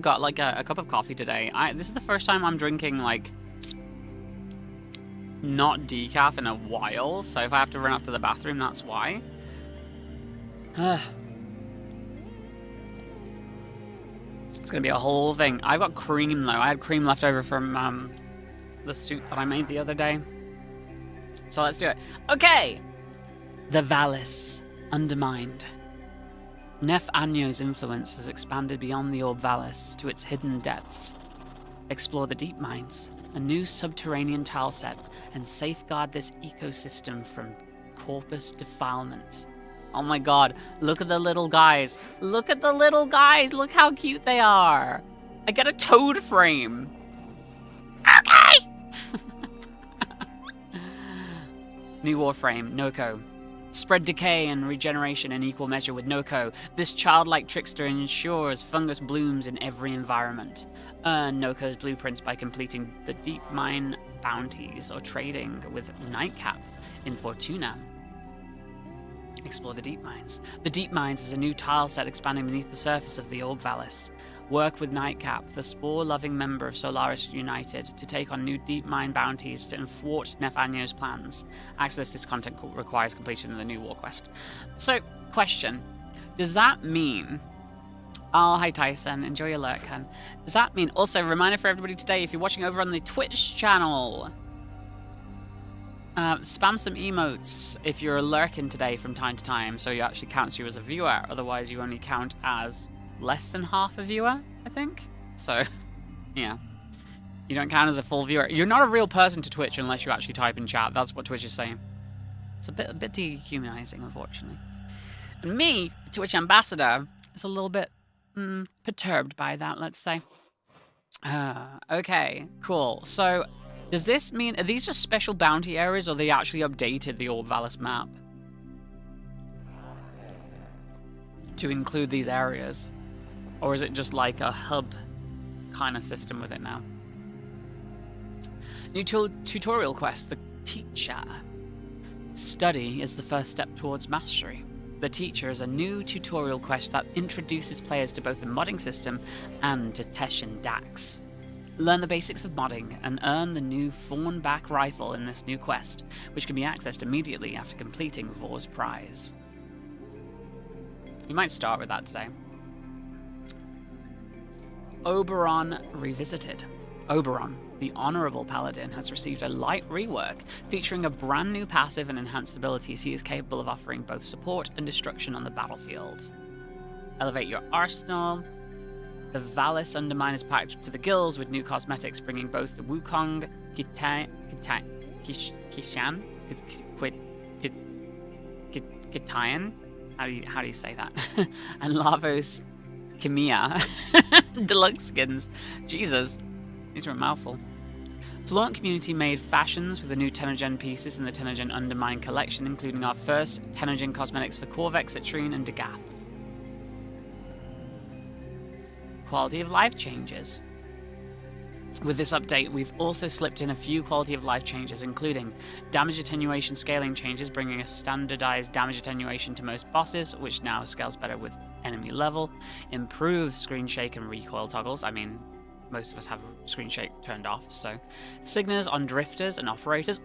got like a cup of coffee today. This is the first time I'm drinking like not decaf in a while, so if I have to run up to the bathroom, that's why. It's gonna be a whole thing. I've got cream though. I had cream left over from the soup that I made the other day. So let's do it. Okay! The VALLIS, Undermined. NEF ANYO'S influence has expanded beyond the orb VALLIS to its hidden depths. Explore the deep mines, a new subterranean tile set, and safeguard this ecosystem from corpus defilements. Oh my god, look at the little guys. Look at the little guys. Look how cute they are. I get a toad frame. Okay! New Warframe, Noko. Spread decay and regeneration in equal measure with Noko. This childlike trickster ensures fungus blooms in every environment. Earn Noko's blueprints by completing the deep mine bounties or trading with Nightcap in Fortuna. Explore the deep mines. The deep mines is a new tile set expanding beneath the surface of the orb VALLIS. Work with Nightcap, the spore-loving member of Solaris United, to take on new deep mine bounties to thwart NEF ANYO'S plans. Access this content requires completion of the new war quest. So, question. Does that mean... Oh, hi Tyson. Enjoy your lurk, hun. Does that mean... Also, reminder for everybody today, if you're watching over on the Twitch channel... spam some emotes if you're lurking today from time to time, so it actually counts you as a viewer. Otherwise, you only count as less than half a viewer, I think. So, yeah. You don't count as a full viewer. You're not a real person to Twitch unless you actually type in chat. That's what Twitch is saying. It's a bit dehumanizing, unfortunately. And me, Twitch ambassador, is a little bit perturbed by that, let's say. Okay, cool. So... does this mean, are these just special bounty areas, or they actually updated the Orb VALLIS map to include these areas? Or is it just like a hub kind of system with it now? New tutorial quest, the Teacher. Study is the first step towards mastery. The Teacher is a new tutorial quest that introduces players to both the modding system and to Teshin Dax. Learn the basics of modding and earn the new Fawnback rifle in this new quest, which can be accessed immediately after completing Vor's prize. We might start with that today. Oberon Revisited. Oberon, the Honorable Paladin, has received a light rework featuring a brand new passive and enhanced abilities he is capable of offering both support and destruction on the battlefield. Elevate your arsenal. The VALLIS Undermine is packed to the gills with new cosmetics, bringing both the Wukong Kishan, Kitayan, how do you say that, and Lavos Kimia deluxe skins. Jesus, these are a mouthful. Fluent community made fashions with the new Tenogen pieces in the Tenogen Undermine collection, including our first Tenogen cosmetics for Corvex, Citrine, and Dagath. Quality of life changes. With this update, we've also slipped in a few quality of life changes, including damage attenuation scaling changes, bringing a standardized damage attenuation to most bosses, which now scales better with enemy level, improved screen shake and recoil toggles. I mean, most of us have screen shake turned off, so. Signals on drifters and operators.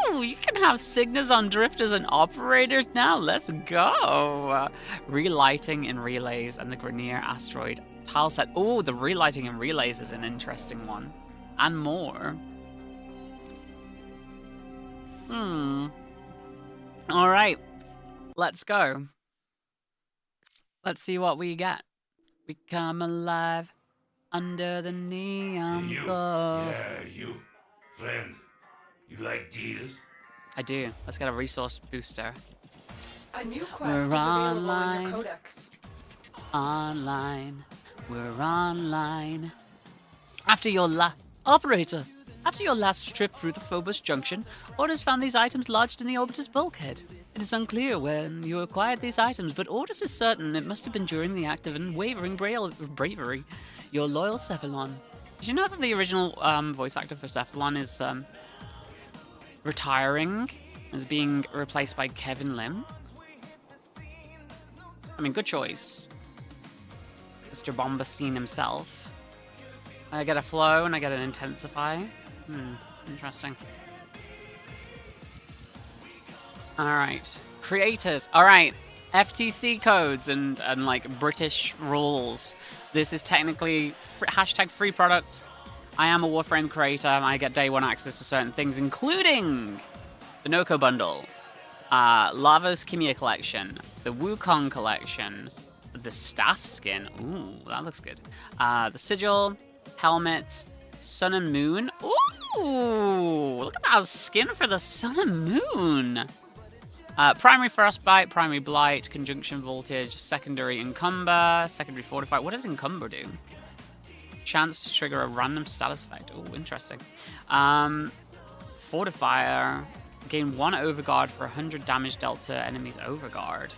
Ooh, you can have signals on drifters and operators now. Let's go. Relighting in relays and the Grenier asteroid tile set. Oh, the relighting and relays is an interesting one. And more. Alright. Let's go. Let's see what we get. We come alive under the neon glow. Yeah, you. Friend, you like deals? I do. Let's get a resource booster. A new quest is available in your codex. Online. We're online. After your last trip through the Phobos Junction, Orders found these items lodged in the Orbiter's bulkhead. It is unclear when you acquired these items, but Orders is certain it must have been during the act of unwavering bravery. Your loyal Cephalon. Did you know that the original voice actor for Cephalon is retiring, is being replaced by Kevin Lim? I mean, good choice. Mr. Bombasine himself. I get a flow and I get an intensify. Interesting. Alright. Creators. Alright. FTC codes and like British rules. This is technically hashtag free product. I am a Warframe creator and I get day one access to certain things, including the Noko bundle, Lavos Kimia collection, the Wukong collection, the staff skin. Ooh, that looks good. The sigil, helmet, sun and moon. Ooh, look at that skin for the sun and moon. Primary frostbite, primary blight, conjunction voltage, secondary encumber, secondary fortify. What does encumber do? Chance to trigger a random status effect. Oh, interesting. Fortifier. Gain 1 overguard for 100 damage dealt to enemies overguard.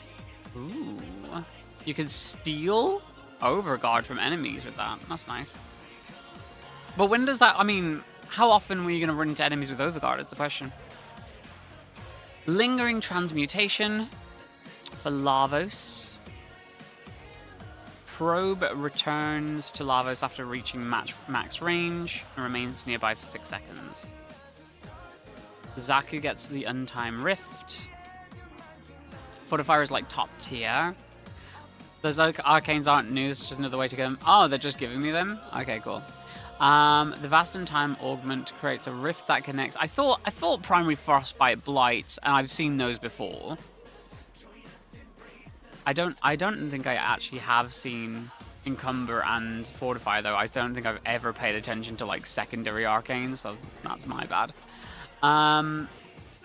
Ooh. You can steal overguard from enemies with that. That's nice. But when does that... I mean, how often were you going to run into enemies with overguard is the question. Lingering transmutation for Lavos. Probe returns to Lavos after reaching max range and remains nearby for 6 seconds. Zaku gets the Untime Rift. Fortifier is like top tier. Those arcanes aren't new, it's just another way to get them. Oh, they're just giving me them? Okay, cool. The Vast Untime Augment creates a rift that connects. I thought Primary Frostbite Blight, and I've seen those before. I don't think I actually have seen Encumber and Fortify though. I don't think I've ever paid attention to like secondary arcanes, so that's my bad.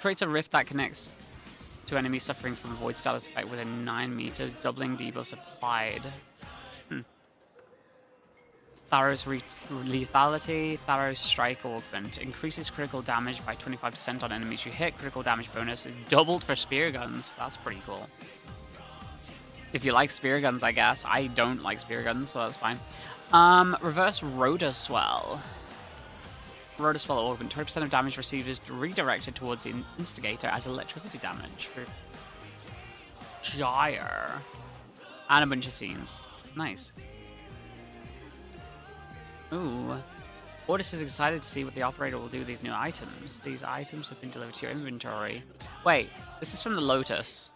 Creates a rift that connects to enemies suffering from void status effect within 9 meters, doubling debuffs applied. Tharos lethality, Tharos strike augment increases critical damage by 25% on enemies you hit. Critical damage bonus is doubled for spear guns. That's pretty cool. If you like spear guns, I guess. I don't like spear guns, so that's fine. Reverse Rhoda Swell. Rhoda Swell augment. 20% of damage received is redirected towards the instigator as electricity damage for Gyre. And a bunch of scenes. Nice. Ooh. Ordis is excited to see what the operator will do with these new items. These items have been delivered to your inventory. Wait, this is from the Lotus.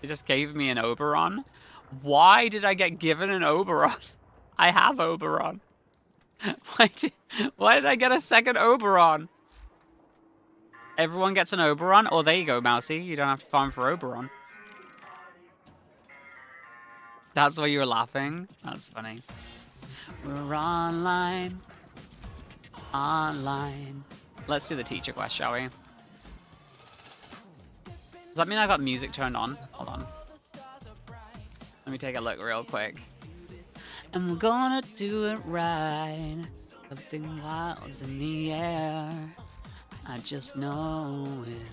It just gave me an Oberon? Why did I get given an Oberon? I have Oberon. Why did I get a second Oberon? Everyone gets an Oberon? Oh, there you go, Mousy. You don't have to farm for Oberon. That's why you were laughing? That's funny. We're online. Online. Let's do the teacher quest, shall we? Does that mean I got music turned on? Hold on. Let me take a look real quick. And we're gonna do it right. Something wild's in the air. I just know it.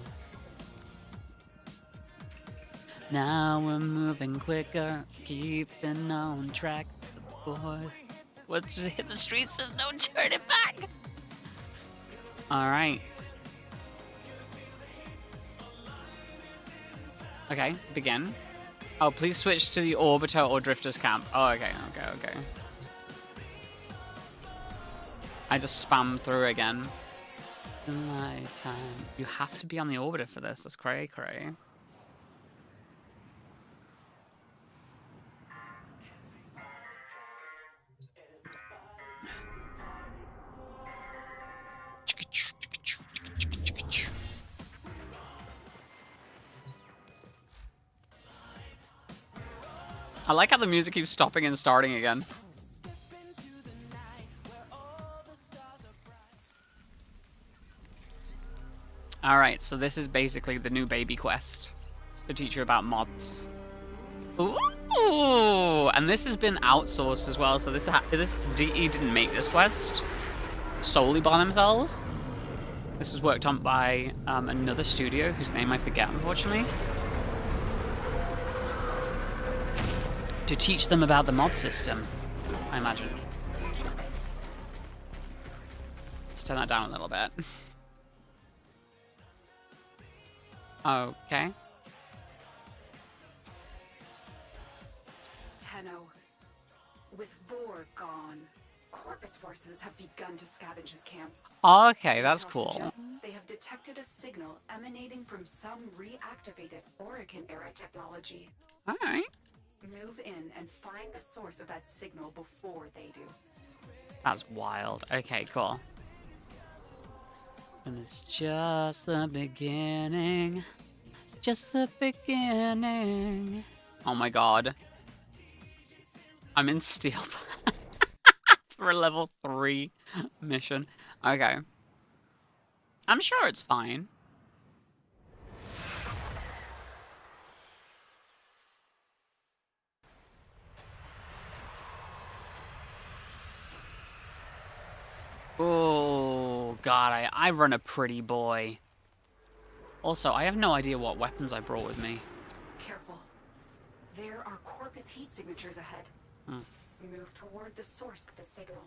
Now we're moving quicker, keeping on track. Boy, once we hit the streets, there's no turning back. All right. Okay, begin. Oh, please switch to the Orbiter or Drifter's camp. Oh, okay. I just spammed through again. Nighttime. You have to be on the Orbiter for this. That's cray. I like how the music keeps stopping and starting again. Alright, so this is basically the new baby quest to teach you about mods. Ooh! And this has been outsourced as well, so this DE didn't make this quest solely by themselves. This was worked on by another studio whose name I forget, unfortunately. To teach them about the mod system, I imagine. Let's turn that down a little bit. Okay. Tenno. With Vor gone, Corpus forces have begun to scavenge his camps. Okay, that's Intel cool. suggests they have detected a signal emanating from some reactivated Oracle-era technology. All right. Move in and find the source of that signal before they do. That's wild. Okay, cool. And it's just the beginning. Just the beginning. Oh my god. I'm in steel for a level 3 mission. Okay. I'm sure it's fine. Oh, God, I run a pretty boy. Also, I have no idea what weapons I brought with me. Careful. There are Corpus heat signatures ahead. Move toward the source of the signal.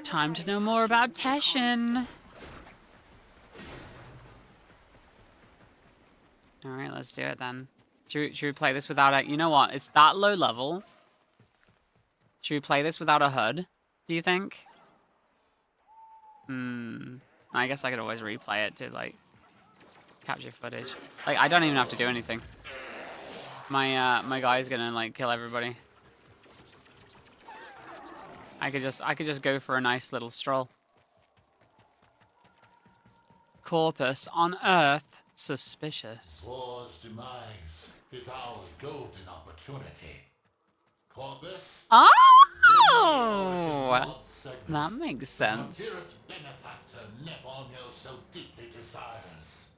Time to know more about Teshin. Alright, let's do it then. Should we play this without a... You know what? It's that low level. Should we play this without a HUD, do you think? I guess I could always replay it to, like, capture footage. Like, I don't even have to do anything. My guy's gonna, like, kill everybody. I could just go for a nice little stroll. Corpus on Earth, suspicious. War's demise is our golden opportunity. Corpus? Oh! That makes sense. Dearest benefactor NEF so deeply desires.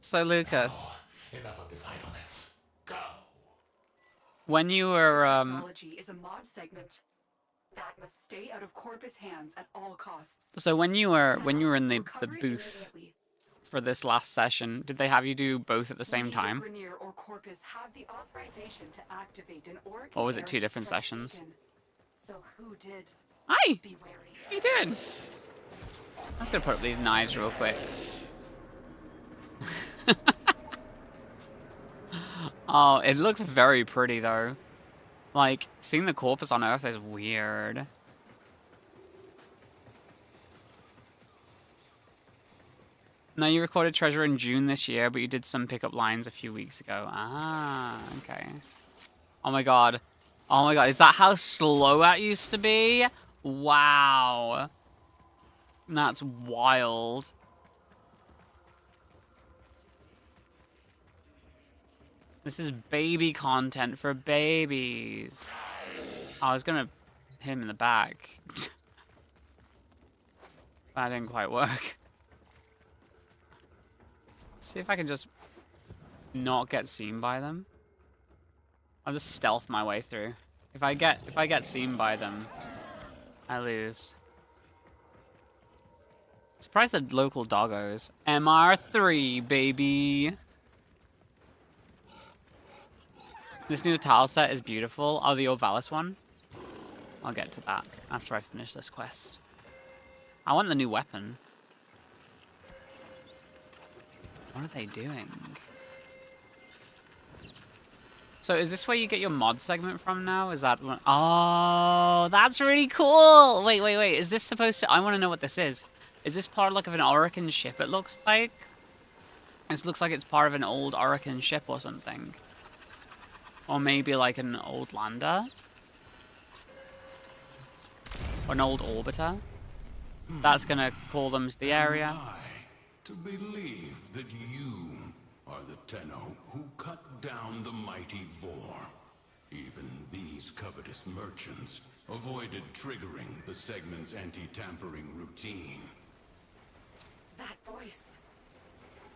So, Lucas. Now, enough of this idleness. Go. When you were, Technology is a mod segment that must stay out of Corpus hands at all costs. So when you were in the Recover it booth immediately. for this last session, did they have you do both at the same Neither time? Grenier or Corpus have the authorization to activate an Oracle. Or was it 2 different sessions? So who did? Hi! Be wary. How you doing? I'm just gonna put up these knives real quick. Oh, it looks very pretty though. Like, seeing the Corpus on Earth is weird. No, you recorded Treasure in June this year, but you did some pickup lines a few weeks ago. Ah, okay. Oh my god. Oh my god, is that how slow that used to be? Wow. That's wild. This is baby content for babies. I was gonna hit him in the back. That didn't quite work. See if I can just not get seen by them. I'll just stealth my way through. If I get seen by them, I lose. Surprised the local doggos. MR3, baby. This new tile set is beautiful. Oh, the old VALLIS one? I'll get to that after I finish this quest. I want the new weapon. What are they doing? So is this where you get your mod segment from now? Is that one? Oh, that's really cool! Wait. Is this supposed to... I want to know what this is. Is this part like of an Oracle ship, it looks like? This looks like it's part of an old Oracle ship or something. Or maybe like an old lander? Or an old orbiter? That's gonna call them to the area. Am I to believe that you are the Tenno who cut down the mighty Vor? Even these covetous merchants avoided triggering the segment's anti-tampering routine. That voice.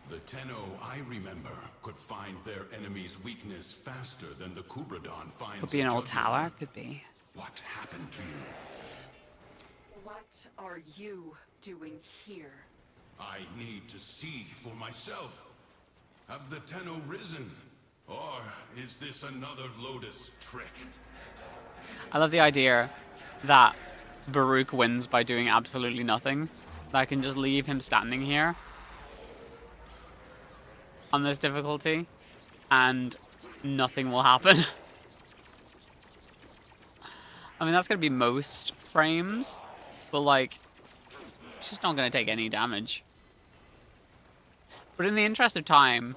The Tenno I remember could find their enemy's weakness faster than the Kubradon finds Could be an a old jugular. tower, could be. What happened to you? What are you doing here? I need to see for myself. Have the Tenno risen? Or is this another Lotus trick? I love the idea that Baruch wins by doing absolutely nothing. That I can just leave him standing here on this difficulty and nothing will happen. I mean, that's going to be most frames, but, like, it's just not going to take any damage. But in the interest of time,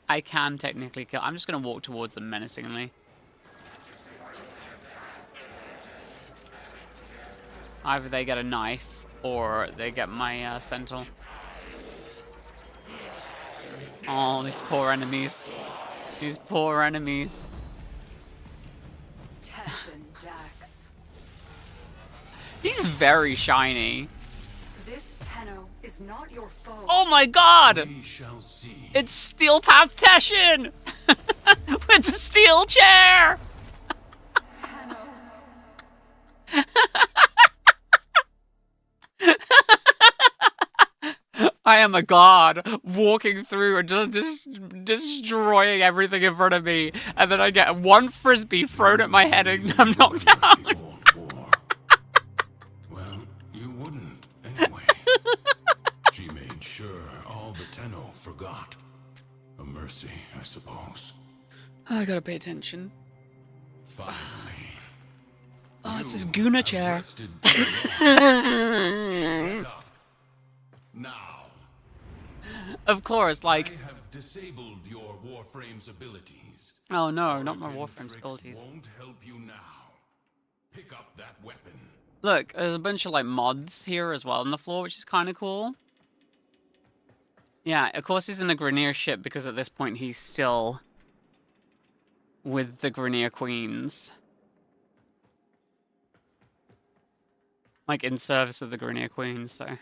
I can technically kill. I'm just going to walk towards them menacingly. Either they get a knife, or they get my sentinel. Oh, these poor enemies. These poor enemies. Dax. He's very shiny. This Tenno is not your foe. Oh my god! We shall see. It's Steel Path Teshin! With the steel chair! Tenno. I am a god walking through and just destroying everything in front of me, and then I get one frisbee thrown at my head and I'm knocked down. War. Well, you wouldn't anyway. She made sure all the Tenno forgot. A mercy, I suppose. I gotta pay attention. Finally. Oh, it's his You Guna have chair. rested too long. Get up. Now. Of course, I like... have disabled your Warframe's abilities. Oh no, not my Origin Warframe's tricks abilities. Won't help you now. Pick up that weapon. Look, there's a bunch of, like, mods here as well on the floor, which is kind of cool. Yeah, of course he's in the Grineer ship because at this point he's still with the Grineer Queens. Like, in service of the Grineer Queens, so...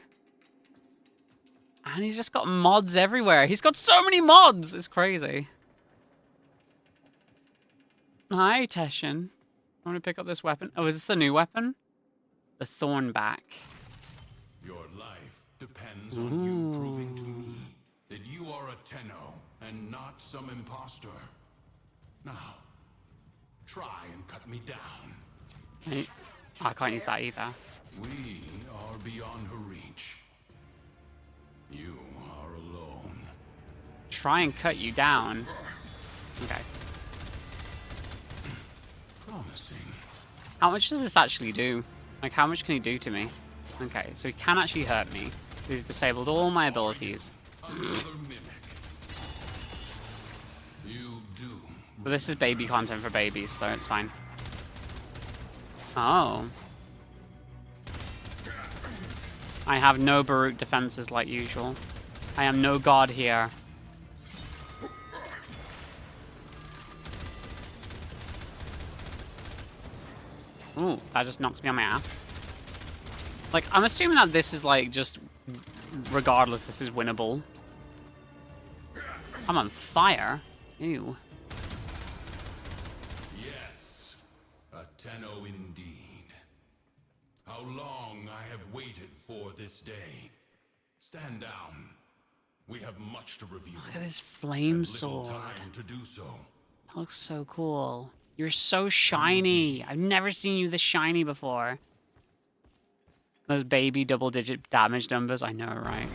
And he's just got mods everywhere. He's got so many mods! It's crazy. Hi, Teshin. I want to pick up this weapon. Oh, is this the new weapon? The Thornback. Your life depends on you proving to me that you are a Tenno and not some imposter. Now, try and cut me down. Hey. Oh, I can't use that either. We are beyond her reach. You are alone. Try and cut you down. Okay. Promising. How much does this actually do? Like, how much can he do to me? Okay, so he can actually hurt me. He's disabled all my abilities. Another mimic. You do. But this is baby content for babies, so it's fine. Oh. I have no Baruch defenses like usual. I am no god here. Ooh, that just knocks me on my ass. Like, I'm assuming that this is like just, regardless, this is winnable. I'm on fire. Ew. Yes, a Tenno indeed. How long I have waited for this day. Stand down. We have much to review. Look at this flame and little sword. time to do so. That looks so cool. You're so shiny. I've never seen you this shiny before. Those baby double-digit damage numbers, I know, right?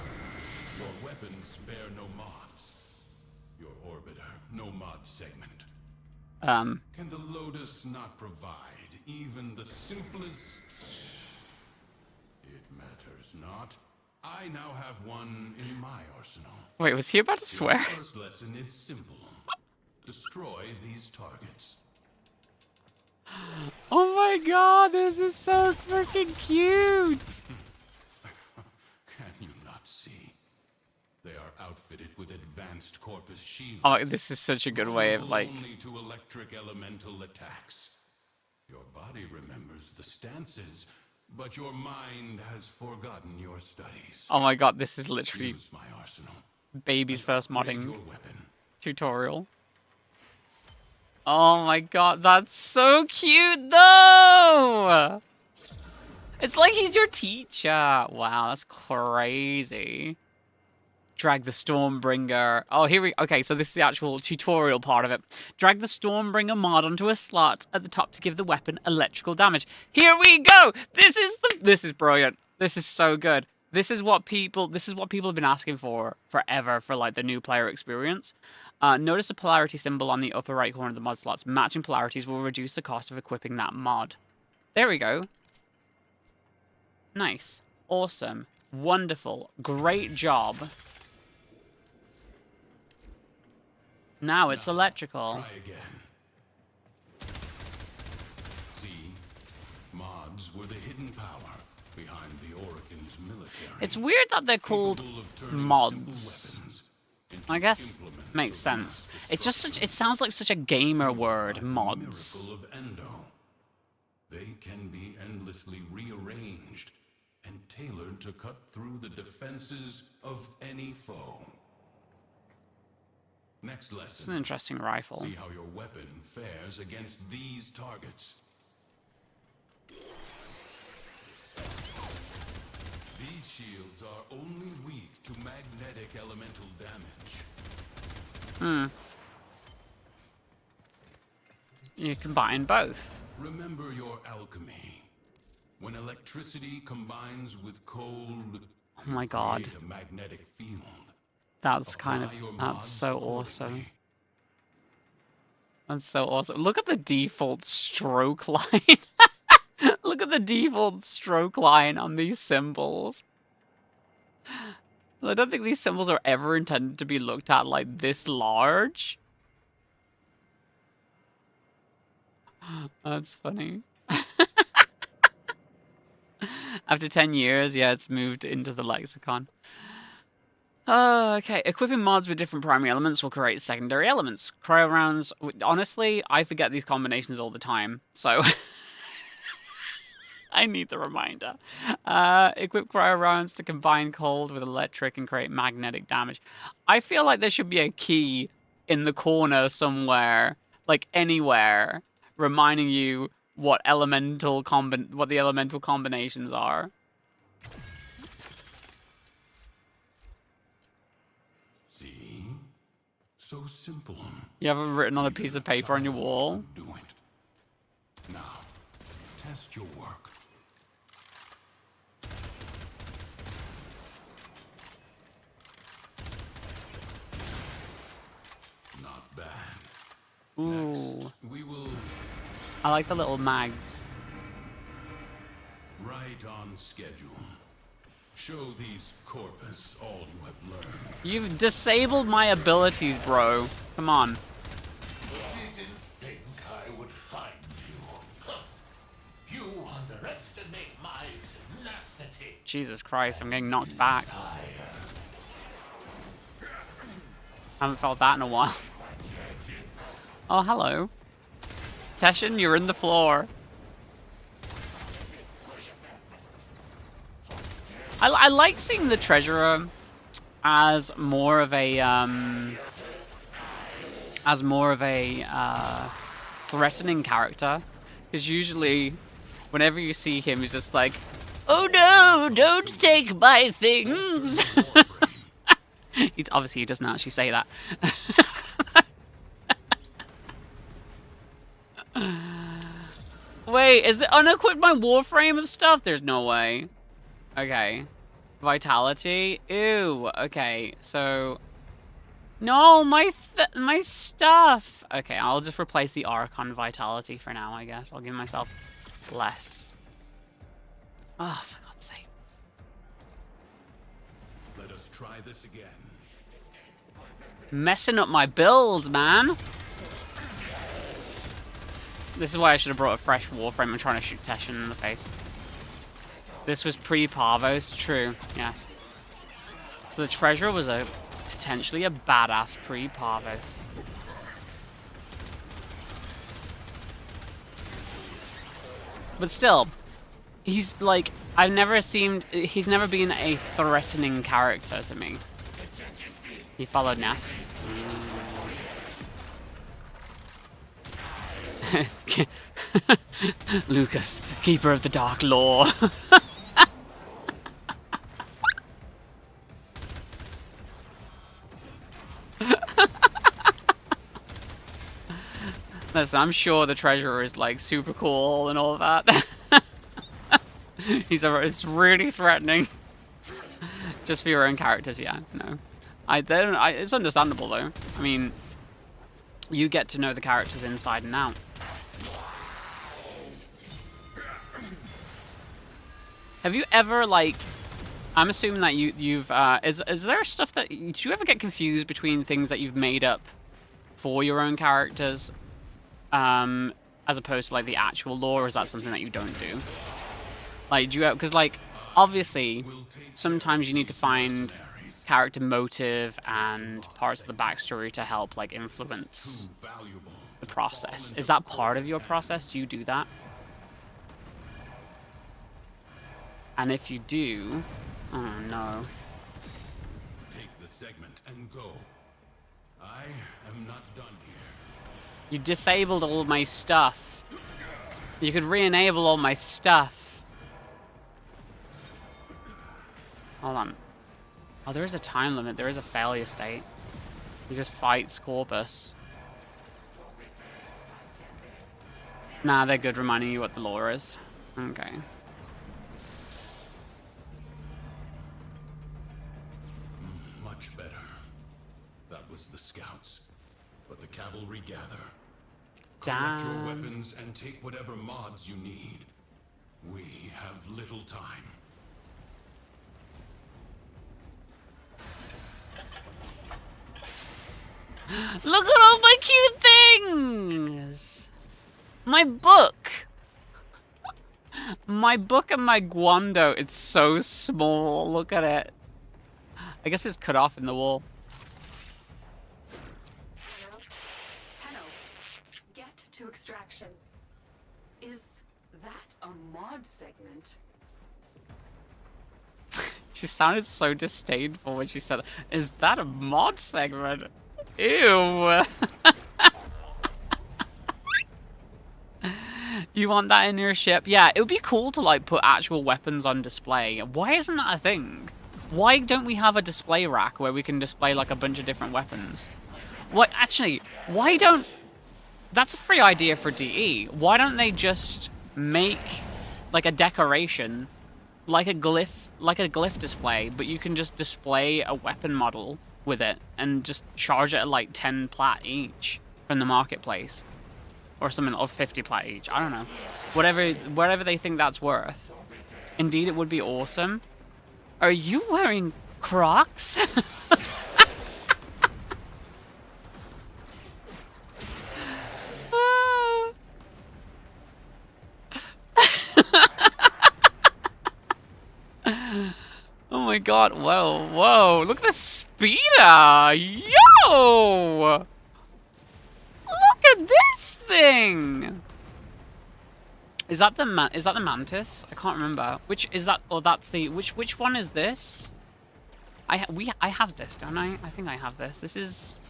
Your weapons bear no mods. Your orbiter, no mod segment. Can the Lotus not provide even the simplest? It matters not. I now have one in my arsenal. Wait, was he about to Your swear? first lesson is simple. Destroy these targets. Oh my god, this is so freaking cute! Can you not see? They are outfitted with advanced corpus shields. Oh, this is such a good way of, like... Only to electric elemental attacks. Your body remembers the stances, but your mind has forgotten your studies. Oh my god, this is literally Use my arsenal. baby's first Upgrade modding your weapon. tutorial. Oh my god, that's so cute though! It's like he's your teacher. Wow, that's crazy. Drag the Stormbringer. Oh, here we... Okay, so this is the actual tutorial part of it. Drag the Stormbringer mod onto a slot at the top to give the weapon electrical damage. Here we go! This is brilliant. This is so good. This is what people have been asking for forever for, like, the new player experience. Notice the polarity symbol on the upper right corner of the mod slots. Matching polarities will reduce the cost of equipping that mod. There we go. Nice. Awesome. Wonderful. Great job. Now it's electrical. Try again. See, mods were the hidden power behind the Orokin's military. It's weird that they're called Capable of turning mods. simple weapons into I guess implements makes of sense. mass It's just such, destruction. it sounds like such a gamer word, Like mods. the miracle of Endo. They can be endlessly rearranged and tailored to cut through the defenses of any foe. Next It's lesson. an interesting rifle. See how your weapon fares against these targets. These shields are only weak to magnetic elemental damage. You combine both. Remember your alchemy. When electricity combines with cold, Oh my god. create a magnetic field. That's kind of, Apply your that's mods so awesome. accordingly. That's so awesome. Look at the default stroke line. Look at the default stroke line on these symbols. I don't think these symbols are ever intended to be looked at like this large. That's funny. After 10 years, yeah, it's moved into the lexicon. Okay, equipping mods with different primary elements will create secondary elements. Cryo rounds, honestly, I forget these combinations all the time, so I need the reminder. Equip cryo rounds to combine cold with electric and create magnetic damage. I feel like there should be a key in the corner somewhere, like anywhere, reminding you what the elemental combinations are. See? So simple. You have it written on a piece of paper on your wall. Do it. Now, test your work. Not bad. Ooh, Next, we will I like the little mags. right on schedule. Show these corpus all you have learned. You've disabled my abilities, bro. Come on. Didn't think I would find you. Huh. You underestimate my tenacity. Jesus Christ, I'm getting knocked back. Haven't felt that in a while. Oh, hello. Teshin, you're in the floor. I like seeing the treasurer as more of a threatening character, because usually whenever you see him, he's just like, "Oh no, don't take my things." Obviously, he doesn't actually say that. Wait, is it unequipped my Warframe of stuff? There's no way. Okay. Vitality? Ew. Okay, so... No, my stuff! Okay, I'll just replace the Archon Vitality for now, I guess. I'll give myself less. Oh, for God's sake. Let us try this again. Messing up my build, man! This is why I should have brought a fresh Warframe. I'm trying to shoot Teshin in the face. This was pre-Parvos, true, yes. So the treasurer was potentially a badass pre-Parvos. But still, he's like, he's never been a threatening character to me. He followed NEF. Lucas, keeper of the dark lore. Listen, I'm sure the treasurer is like super cool and all of that. It's really threatening. Just for your own characters, yeah. No, it's understandable though. I mean, you get to know the characters inside and out. Have you ever, like... I'm assuming that you've... is there stuff that... Do you ever get confused between things that you've made up for your own characters, as opposed to, like, the actual lore, or is that something that you don't do? Like, do you... Because, like, obviously, sometimes you need to find character motive and parts of the backstory to help, like, influence the process. Is that part of your process? Do you do that? And if you do... Oh, no. Take the segment and go. I am not done here. You disabled all my stuff. You could re-enable all my stuff. Hold on. Oh, there is a time limit. There is a failure state. You just fight Scorpus. Nah, they're good reminding you what the lore is. Okay. Much better. That was the scouts. But the cavalry gather. Collect your weapons and take whatever mods you need. We have little time. Look at all my cute things! My book! My book and my guando. It's so small. Look at it. I guess it's cut off in the wall. Tenno, get to extraction. Is that a mod segment? She sounded so disdainful when she said, "Is that a mod segment?" Ew. You want that in your ship? Yeah, it would be cool to, like, put actual weapons on display. Why isn't that a thing? Why don't we have a display rack where we can display, like, a bunch of different weapons? What? Actually, why don't... That's a free idea for DE. Why don't they just make, like, a decoration, like a glyph display, but you can just display a weapon model with it and just charge it at, like, 10 plat each from the marketplace? Or something, or 50 plat each. I don't know. Whatever they think that's worth. Indeed, it would be awesome. Are you wearing Crocs? Oh my god, whoa, whoa. Look at the speeder! Yo! Look at this thing! Is that the mantis? I can't remember. Which is that? Or that's the which one is this? I have this, don't I? I think I have this. This is...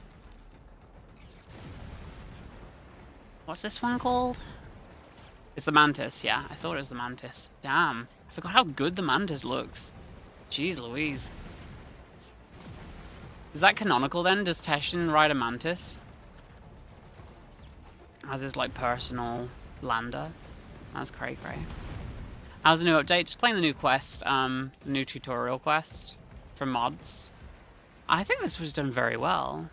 What's this one called? It's the mantis. Yeah, I thought it was the mantis. Damn, I forgot how good the mantis looks. Jeez Louise. Is that canonical then? Does Teshin ride a mantis as his, like, personal lander? That's cray. How's the new update? Just playing the new quest, the new tutorial quest for mods. I think this was done very well.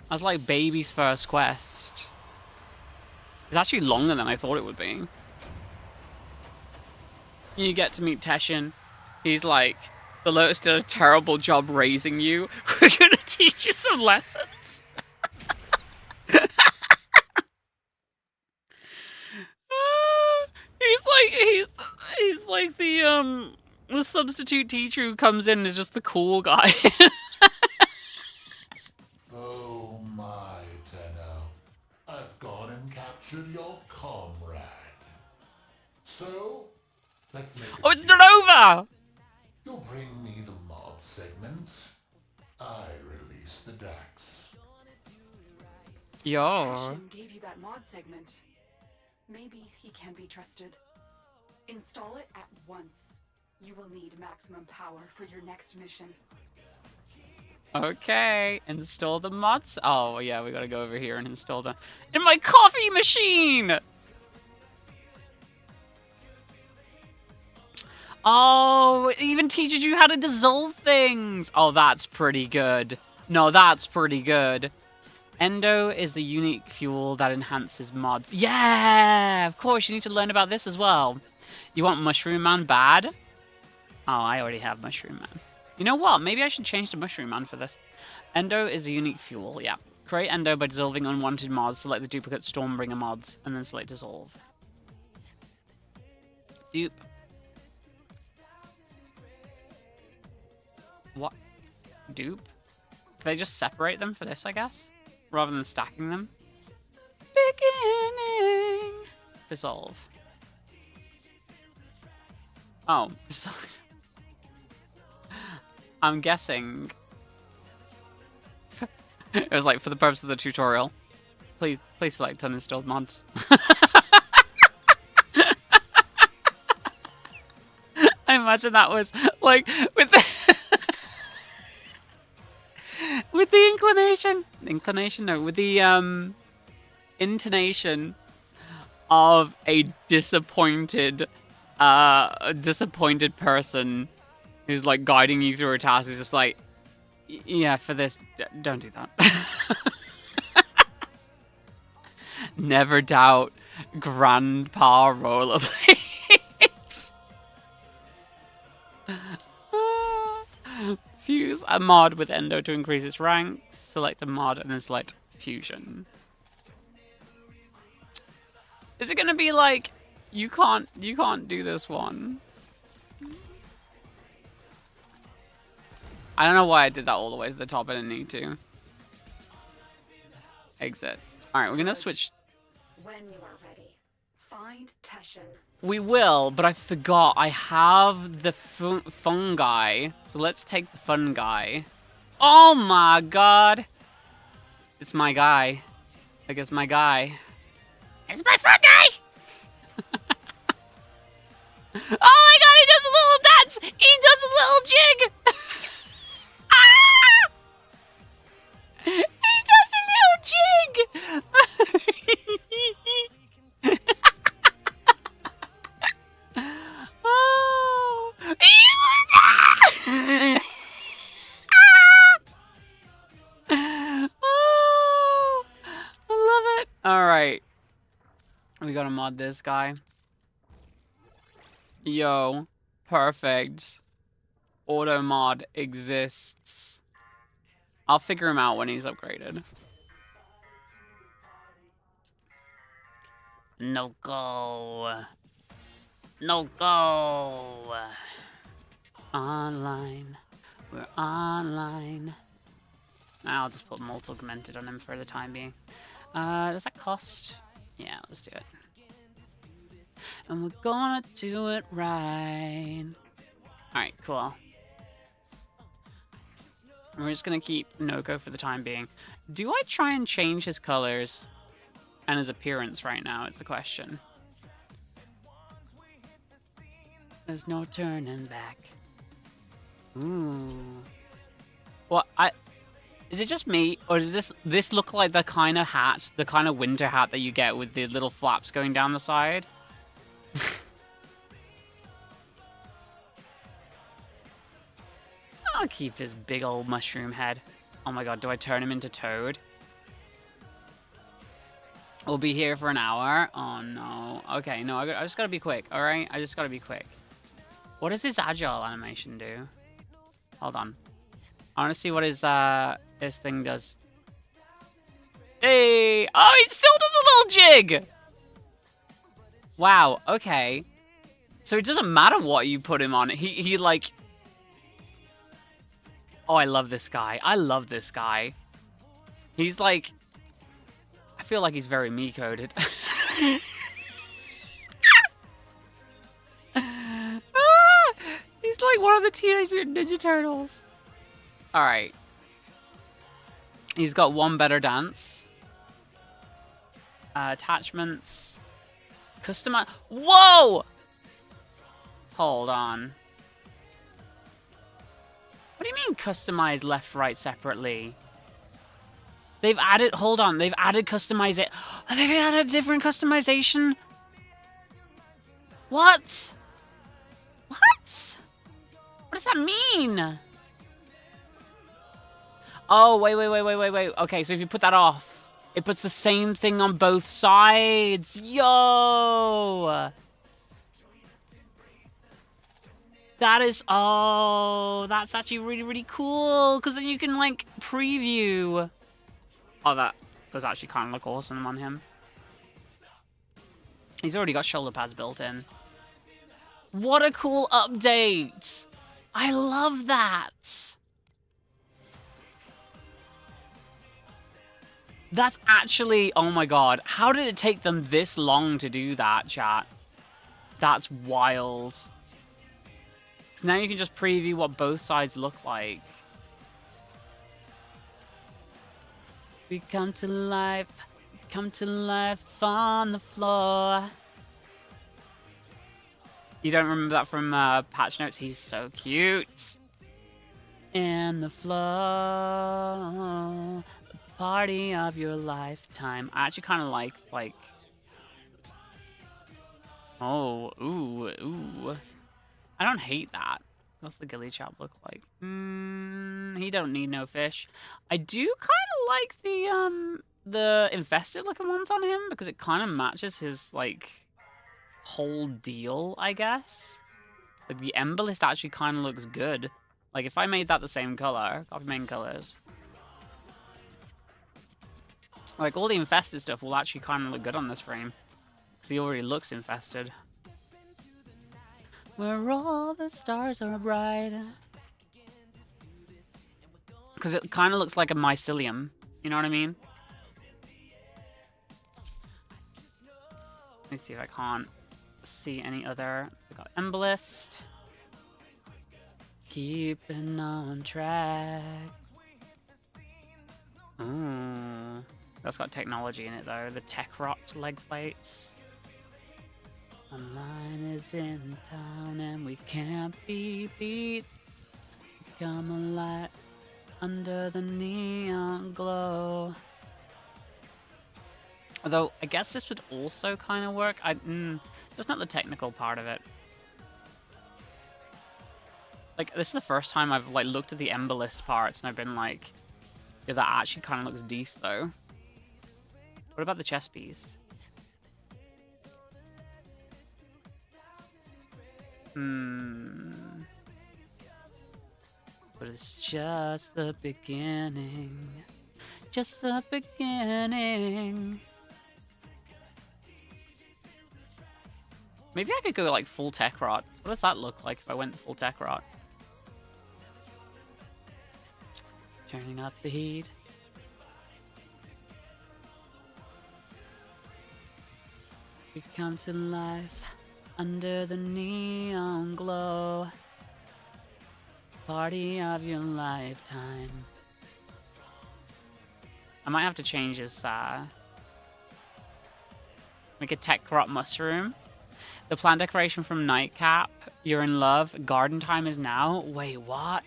That's like baby's first quest. It's actually longer than I thought it would be. You get to meet Teshin. He's like, the Lotus did a terrible job raising you. We're gonna teach you some lessons. He's like the substitute teacher who comes in and is just the cool guy. Oh my, Tenno. I've gone and captured your comrade. So, let's make Oh, it's not over! You'll bring me the mod segment. I release the Dax. Yo. Teshin gave you that mod segment. Maybe he can be trusted. Install it at once. You will need maximum power for your next mission. Okay, install the mods. Oh, yeah, we gotta go over here and install the... In my coffee machine! Oh, it even teaches you how to dissolve things. Oh, that's pretty good. No, that's pretty good. Endo is the unique fuel that enhances mods. Yeah, of course, you need to learn about this as well. You want Mushroom Man bad? Oh, I already have Mushroom Man. You know what? Maybe I should change to Mushroom Man for this. Endo is a unique fuel, yeah. Create Endo by dissolving unwanted mods, select the duplicate Stormbringer mods, and then select dissolve. Dupe. What? Dupe? Can they just separate them for this, I guess? Rather than stacking them? Beginning! Dissolve. Oh. I'm guessing... It was like, for the purpose of the tutorial, please select uninstalled mods. I imagine that was, like, with the... with the with the, intonation of a disappointed person who's, like, guiding you through a task. Is just like, yeah, for this, don't do that. Never doubt Grandpa Rollerblades. Fuse a mod with Endo to increase its rank. Select a mod and then select Fusion. Is it gonna be like, you can't do this one? I don't know why I did that all the way to the top. I didn't need to. Exit. Alright, we're gonna switch. When you are ready, find Teshin. We will, but I forgot. I have the fun guy. So let's take the fun guy. Oh my god. It's my guy. I guess my guy. It's my fun guy! Oh my god, he does a little dance! He does a little jig! He does a little jig! Oh! Oh! I love it! Alright. We gotta mod this guy. Yo. Perfect. Auto mod exists. I'll figure him out when he's upgraded. No go. No go. Online. We're online. I'll just put Molt Augmented on him for the time being. Does that cost? Yeah, let's do it. And we're gonna do it right. Alright, cool. We're just gonna keep Noko for the time being. Do I try and change his colors and his appearance right now? It's a question. There's no turning back. Ooh. Well, is it just me, or does this look like the kind of hat, the kind of winter hat that you get with the little flaps going down the side? I'll keep his big old mushroom head. Oh my god, do I turn him into Toad? We'll be here for an hour. Oh no. Okay, no, I just gotta be quick, alright? I just gotta be quick. What does his agile animation do? Hold on. I wanna see what his thing does. Hey! Oh, he still does a little jig! Wow, okay. So it doesn't matter what you put him on. He like... Oh, I love this guy. I love this guy. He's like... I feel like he's very me-coded. He's like one of the Teenage Mutant Ninja Turtles. Alright. He's got one better dance. Attachments. Customize. Whoa! Hold on. What do you mean customize left, right separately? They've added, hold on, they've added customize it. They've added a different customization? What? What? What does that mean? Oh, wait. Okay, so if you put that off, it puts the same thing on both sides. Yo! That is, oh, that's actually really, really cool. Because then you can, like, preview. Oh, that does actually kind of look awesome on him. He's already got shoulder pads built in. What a cool update. I love that. That's actually, oh my god. How did it take them this long to do that, chat? That's wild. So now you can just preview what both sides look like. We come to life on the floor. You don't remember that from patch notes? He's so cute. And the floor, the party of your lifetime. I actually kind of like, oh, ooh. I don't hate that. What's the ghillie chap look like? He don't need no fish. I do kind of like the infested looking ones on him because it kind of matches his like whole deal, I guess. Like the Emberlist actually kind of looks good. Like if I made that the same color, copy main colors, like all the infested stuff will actually kind of look good on this frame because he already looks infested. Where all the stars are bright. Because it kind of looks like a mycelium. You know what I mean? Let me see if I can't see any other. We got Embolist. Keeping on track. Ooh. That's got technology in it though. The Tech Rot leg plates. Online is in town and we can't be beat. Come a light under the neon glow. Although, I guess this would also kind of work. Just not the technical part of it. Like, this is the first time I've, like, looked at the Emberlist parts and I've been like, yeah, that actually kind of looks decent, though. What about the chest piece? But it's just the beginning. Just the beginning. Maybe I could go like full Tech Rot. What does that look like if I went full Tech Rot? Turning up the heat. We come to life under the neon glow. Party of your lifetime. I might have to change his, make a Tech Rot mushroom. The plant decoration from Nightcap. You're in love. Garden time is now. Wait, what?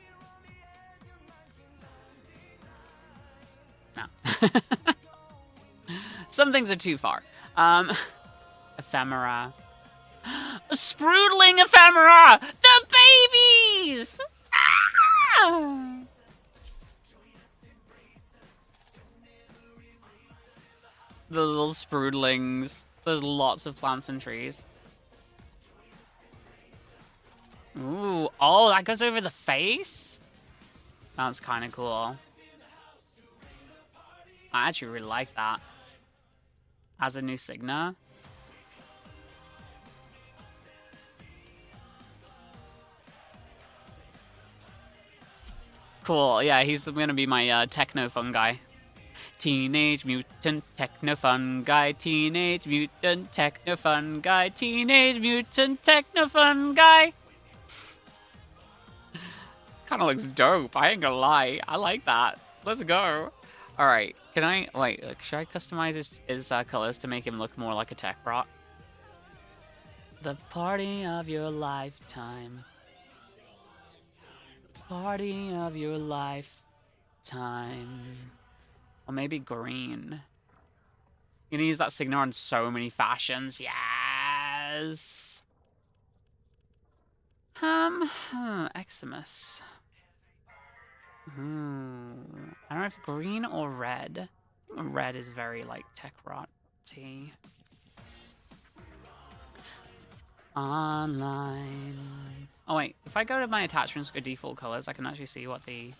No. Some things are too far. Ephemera. A Sproodling Ephemera! The babies! Ah! The little Sproodlings. There's lots of plants and trees. Ooh, oh, that goes over the face? That's kind of cool. I actually really like that. As a new Signa. Cool, yeah, he's gonna be my techno fungi. Teenage Mutant Techno Fungi, Teenage Mutant Techno Fungi, Teenage Mutant Techno Fungi. Kind of looks dope, I ain't gonna lie. I like that. Let's go. Alright, can I, wait, should I customize his colors to make him look more like a Tech Rot? The party of your lifetime. Party of your lifetime. Or maybe green. You can use that Signa on so many fashions. Yes! Eximus. I don't know if green or red. Red is very, like, Tech Rot-y. Online. Oh wait, if I go to my attachments, go default colors, I can actually see what the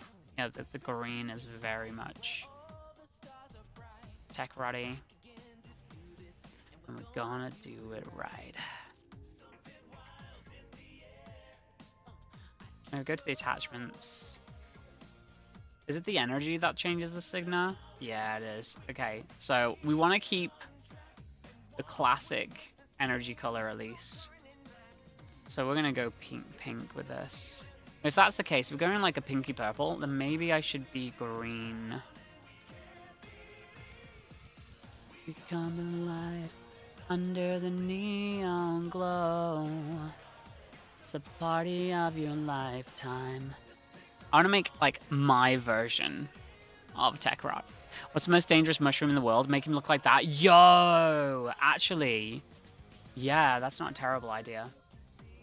green is very much tech ready. And we're gonna do it right. Now go to the attachments. Is it the energy that changes the signal? Yeah, it is. Okay, so we want to keep the classic energy color at least. So we're gonna go pink with this. If that's the case, if we're going like a pinky purple, then maybe I should be green. We come alive under the neon glow. It's the party of your lifetime. I want to make like my version of tech rock. What's the most dangerous mushroom in the world? Make him look like that. Yo, actually, yeah, that's not a terrible idea.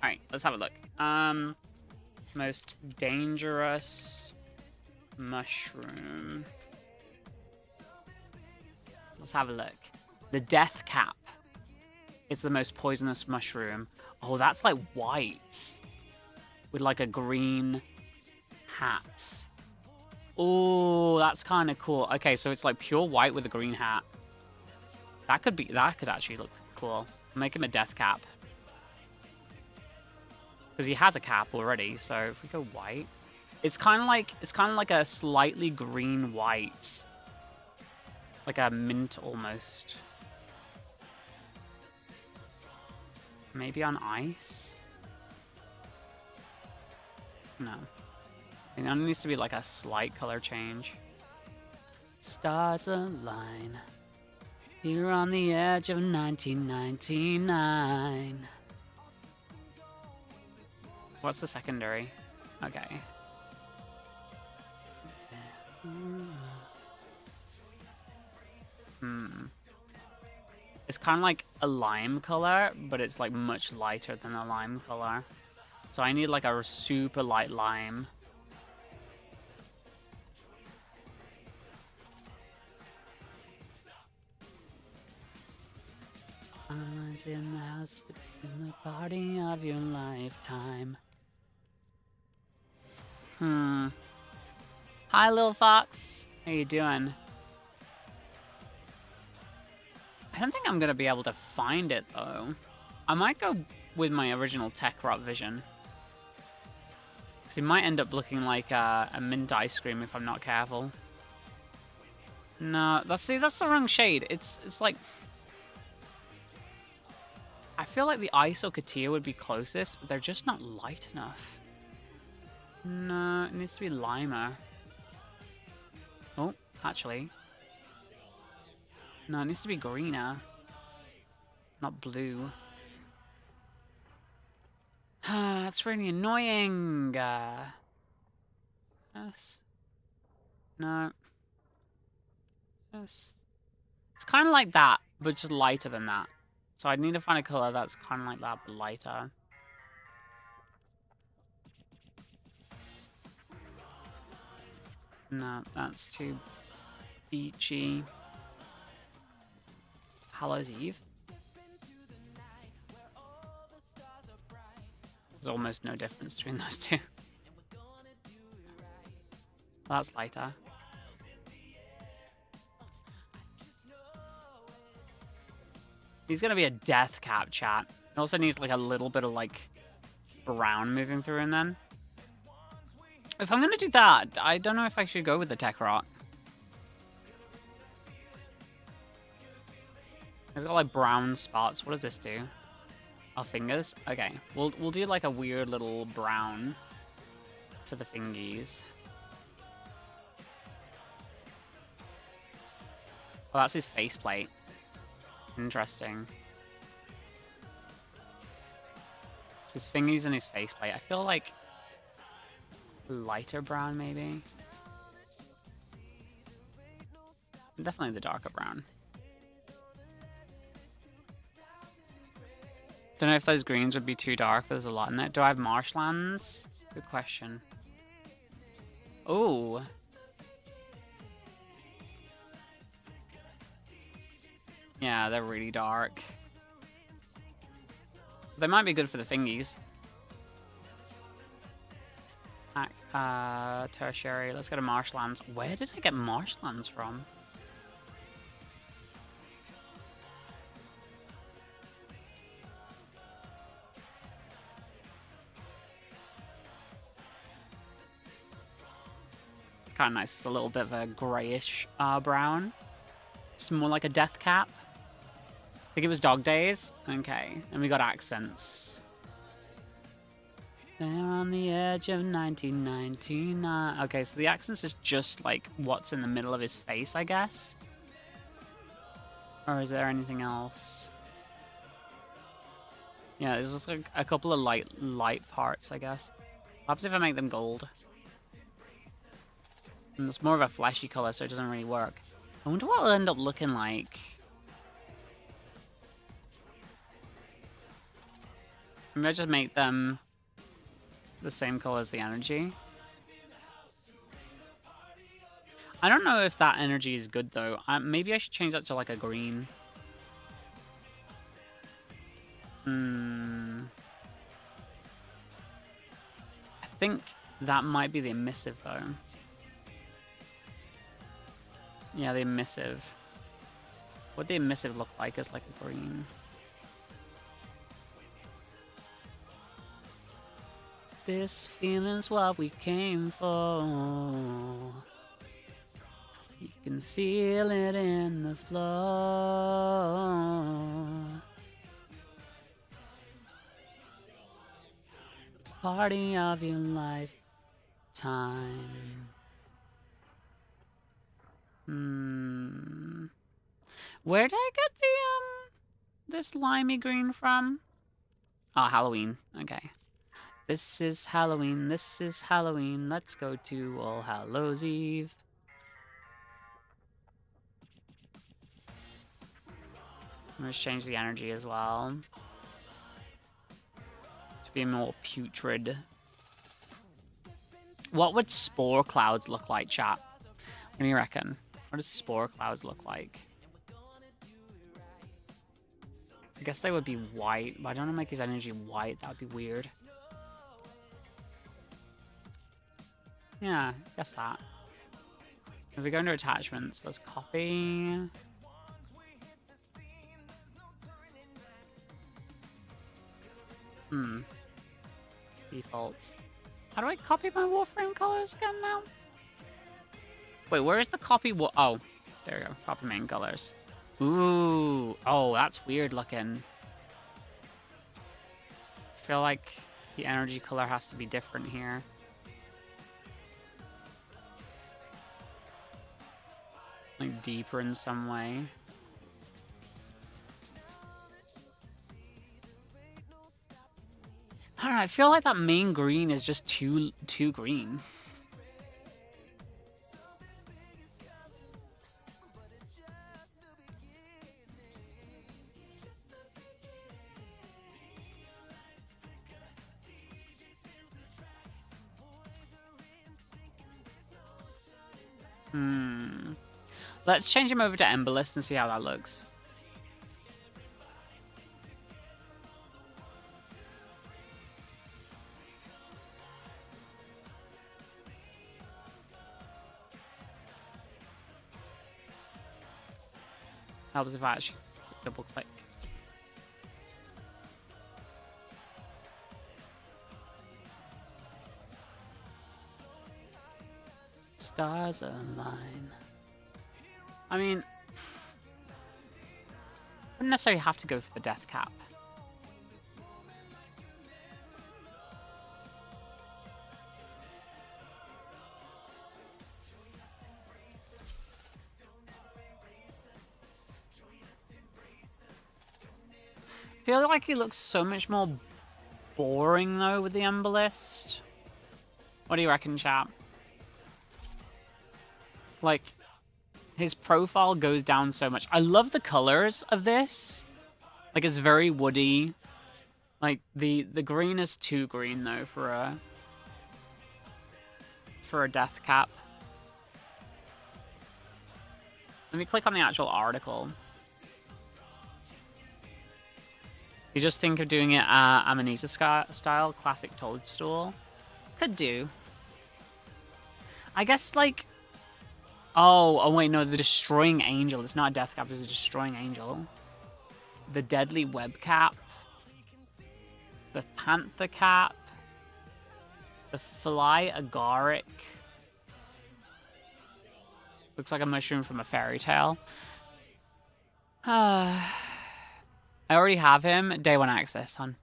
All right, let's have a look. Most dangerous mushroom. Let's have a look. The death cap. It's the most poisonous mushroom. Oh, that's like white with like a green hat. Oh, that's kind of cool. Okay, so it's like pure white with a green hat. That could actually look cool. Make him a death cap. Because he has a cap already, so if we go white, it's kind of like a slightly green white, like a mint almost. Maybe on ice. No, it only needs to be like a slight color change. Stars align here on the edge of 1999. What's the secondary? Okay. It's kind of like a lime color, but it's like much lighter than a lime color. So I need like a super light lime. Eyes in the house to be in the party of your lifetime. Hi, little fox. How you doing? I don't think I'm gonna be able to find it though. I might go with my original tech rot vision. Cause it might end up looking like a mint ice cream if I'm not careful. No, that's the wrong shade. It's like, I feel like the ice or Katia would be closest, but they're just not light enough. No, it needs to be limer. Oh, actually. No, it needs to be greener. Not blue. That's really annoying. Yes. No. Yes. It's kind of like that, but just lighter than that. So I need to find a color that's kind of like that, but lighter. No, that's too beachy. Hallows Eve. There's almost no difference between those two. Well, that's lighter. He's gonna be a death cap, chat. It also needs like a little bit of like brown moving through him then. If I'm gonna do that, I don't know if I should go with the tech rot. It's got like brown spots. What does this do? Oh, fingers? Okay. We'll do like a weird little brown for the fingies. Oh, that's his faceplate. Interesting. It's his fingies and his faceplate. I feel like lighter brown, maybe. Definitely the darker brown. Don't know if those greens would be too dark. There's a lot in it. Do I have marshlands? Good question. Oh. Yeah, they're really dark. They might be good for the fingies. Tertiary. Let's go to marshlands. Where did I get marshlands from? It's kind of nice. It's a little bit of a grayish brown. It's more like a death cap. I think it was Dog Days. Okay, and we got accents. They're on the edge of 1999. Okay, so the accents is just like what's in the middle of his face, I guess. Or is there anything else? Yeah, there's just like a couple of light parts, I guess. Perhaps if I make them gold. And it's more of a fleshy color, so it doesn't really work. I wonder what it'll end up looking like. Maybe I just make them the same color as the energy. I don't know if that energy is good though. Maybe I should change that to like a green. I think that might be the emissive though. Yeah, the emissive. What the emissive look like is like a green. This feeling's what we came for. You can feel it in the floor. Party of your lifetime. Where did I get the this limey green from? Oh, Halloween. Okay. This is Halloween, this is Halloween, let's go to All Hallows Eve. I'm gonna change the energy as well. To be more putrid. What would spore clouds look like, chat? What do you reckon? What does spore clouds look like? I guess they would be white, but I don't want to make his energy white, that would be weird. Yeah, guess that. If we go into attachments, let's copy. Default. How do I copy my Warframe colors again now? Wait, where is the copy? Oh, there we go. Copy main colors. Ooh. Oh, that's weird looking. I feel like the energy color has to be different here. Like deeper in some way. I don't know, I feel like that main green is just too green. Let's change him over to Emberlist and see how that looks. Helps if I actually double click. Stars align. I mean, wouldn't necessarily have to go for the death cap. I feel like he looks so much more boring though with the Emberlist. What do you reckon, chap? Like, his profile goes down so much. I love the colors of this. Like, it's very woody. Like, the green is too green, though, for a death cap. Let me click on the actual article. You just think of doing it Amanita style, classic toadstool. Could do. I guess, like... Oh, wait, no, the Destroying Angel. It's not a Death Cap, it's a Destroying Angel. The Deadly Web Cap. The Panther Cap. The Fly Agaric. Looks like a mushroom from a fairy tale. I already have him. Day 1 access, son.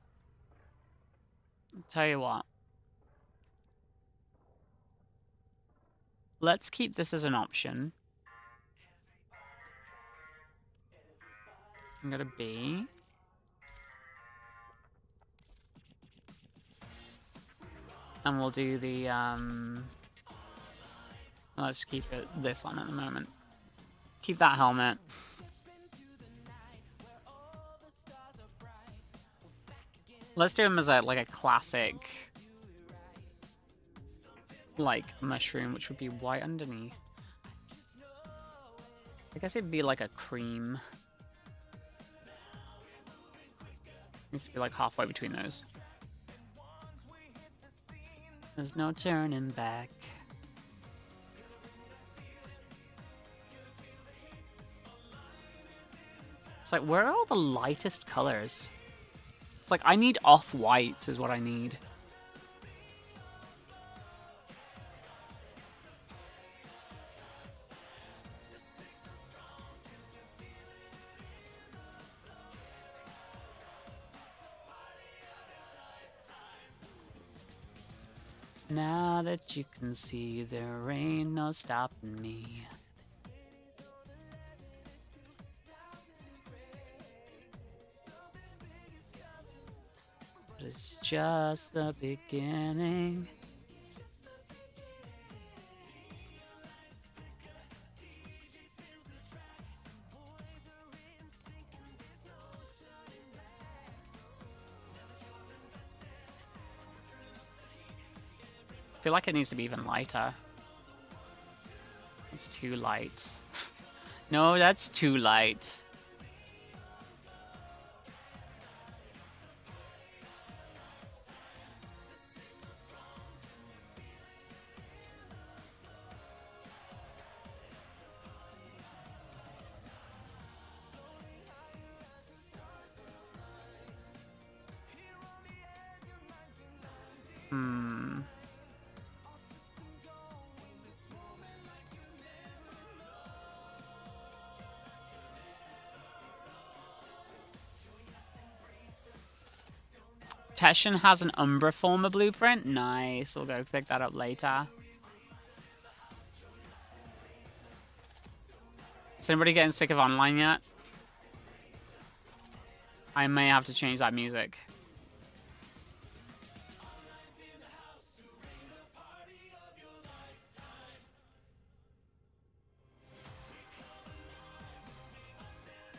Tell you what. Let's keep this as an option. I'm gonna be... And we'll do the, let's keep it this on at the moment. Keep that helmet. Let's do him as a, like a classic, like, mushroom, which would be white underneath. I guess it'd be like a cream. Needs to be like halfway between those. There's no turning back. It's like, where are all the lightest colors? It's like, I need off-white is what I need. Now that you can see, there ain't no stopping me. But it's just the beginning. I feel like it needs to be even lighter. It's too light. No, that's too light. Teshin has an Umbra Former blueprint. Nice. We'll go pick that up later. Is anybody getting sick of online yet? I may have to change that music.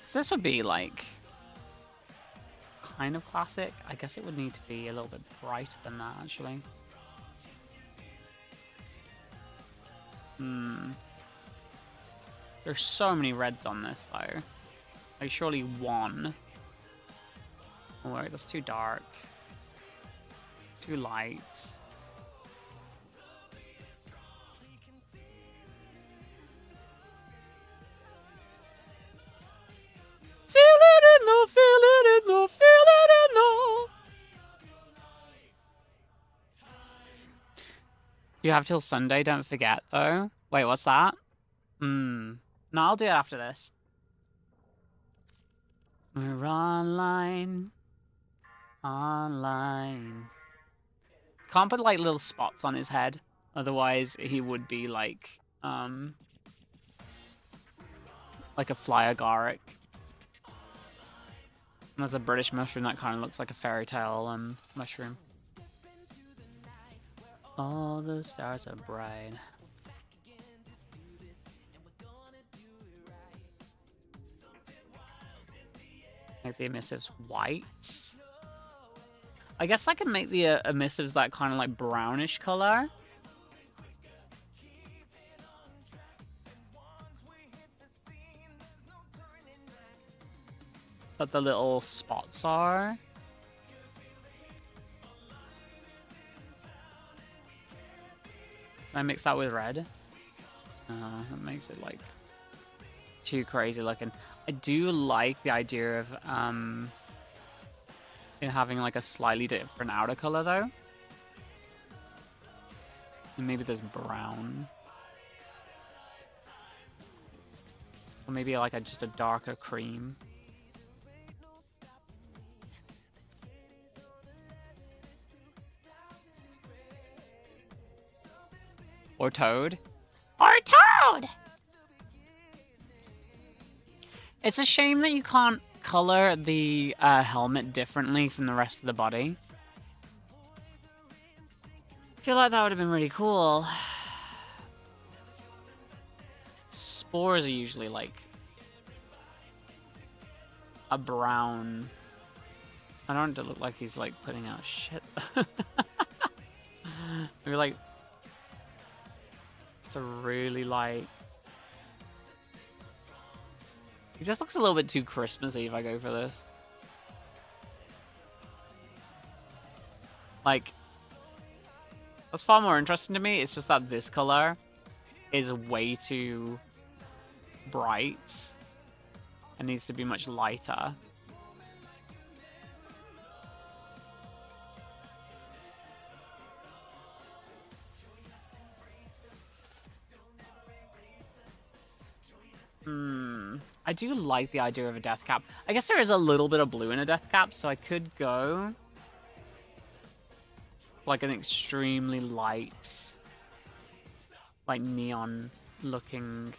So this would be like... kind of classic. I guess it would need to be a little bit brighter than that, actually. There's so many reds on this, though. Like, surely one. Oh, wait, that's too dark. Too light. Feel it in the, feel it in the, feel it in the. You have till Sunday, don't forget, though. Wait, what's that? No, I'll do it after this. We're online. Online. Can't put, like, little spots on his head. Otherwise, he would be, like a fly agaric. There's a British mushroom that kind of looks like a fairy tale mushroom. All the stars are bright. Make the emissives white. I guess I can make the emissives that kind of like brownish color. That the little spots are. I mix that with red? That makes it like too crazy looking. I do like the idea of it having like a slightly different outer color though. And maybe there's brown. Or maybe like just a darker cream. Or Toad. Or Toad! It's a shame that you can't color the helmet differently from the rest of the body. I feel like that would have been really cool. Spores are usually like a brown. I don't want it to look like he's like putting out shit. Maybe like it's a really light. He just looks a little bit too Christmassy if I go for this. Like, that's far more interesting to me. It's just that this color is way too bright and needs to be much lighter. I do like the idea of a death cap. I guess there is a little bit of blue in a death cap, so I could go like an extremely light, like neon looking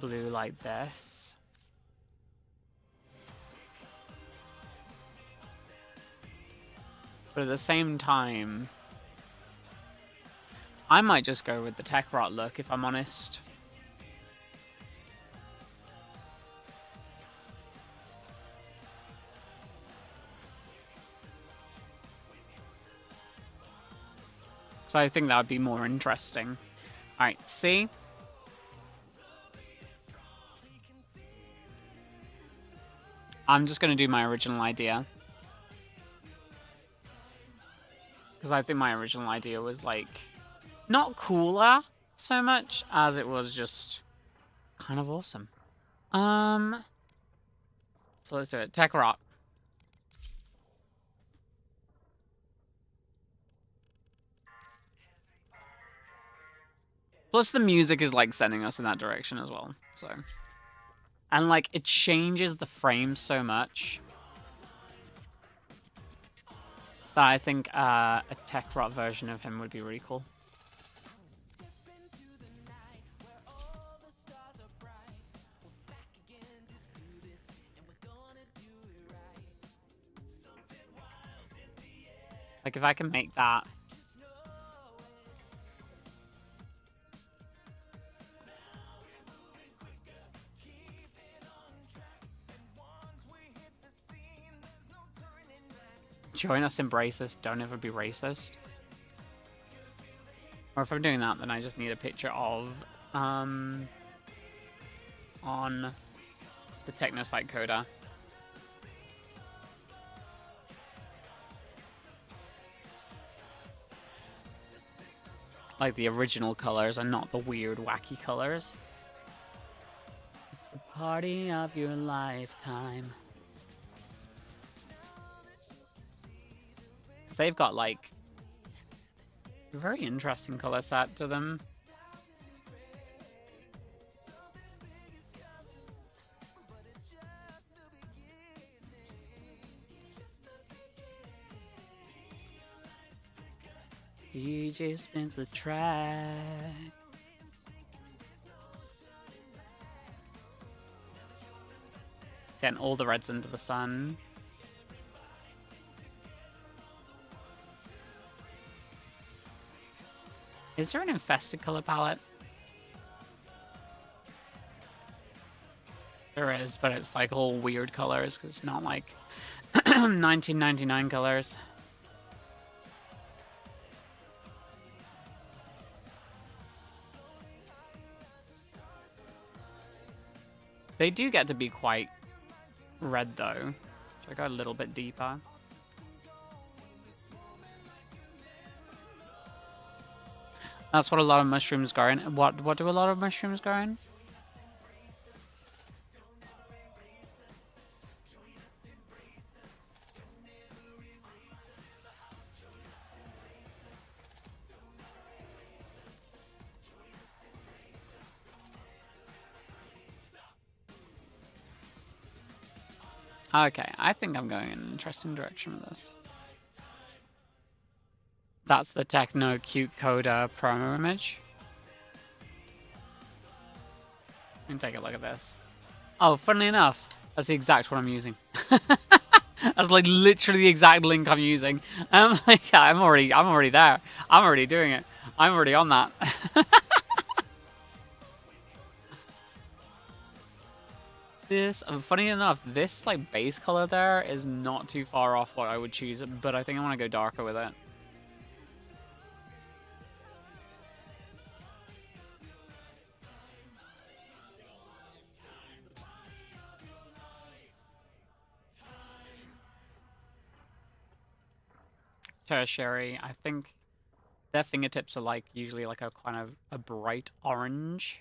blue like this. But at the same time, I might just go with the tech rot look, if I'm honest. So I think that would be more interesting. Alright, see? I'm just going to do my original idea. Because I think my original idea was like not cooler so much as it was just kind of awesome. So let's do it. Tech Rock. Plus the music is like sending us in that direction as well. So, and like it changes the frame so much that I think a tech rot version of him would be really cool. Like if I can make that. Join us, embrace us, don't ever be racist. Or if I'm doing that, then I just need a picture of on the Technosite coda. Like the original colors and not the weird wacky colors. It's the party of your lifetime. They've got like a very interesting color set to them. DJ spins the track. Getting all the reds into the sun. Is there an infested color palette? There is, but it's like all weird colors because it's not like 1999 colors. They do get to be quite red though. So I go a little bit deeper. That's what a lot of mushrooms grow in. What do a lot of mushrooms grow in? Okay, I think I'm going in an interesting direction with this. That's the Techno Cute Coda promo image. Let me take a look at this. Oh, funnily enough, that's the exact one I'm using. That's like literally the exact link I'm using. Like, I'm already there. I'm already doing it. I'm already on that. This, funny enough, this like base color there is not too far off what I would choose, but I think I want to go darker with it. Tertiary, I think their fingertips are like usually like a kind of a bright orange.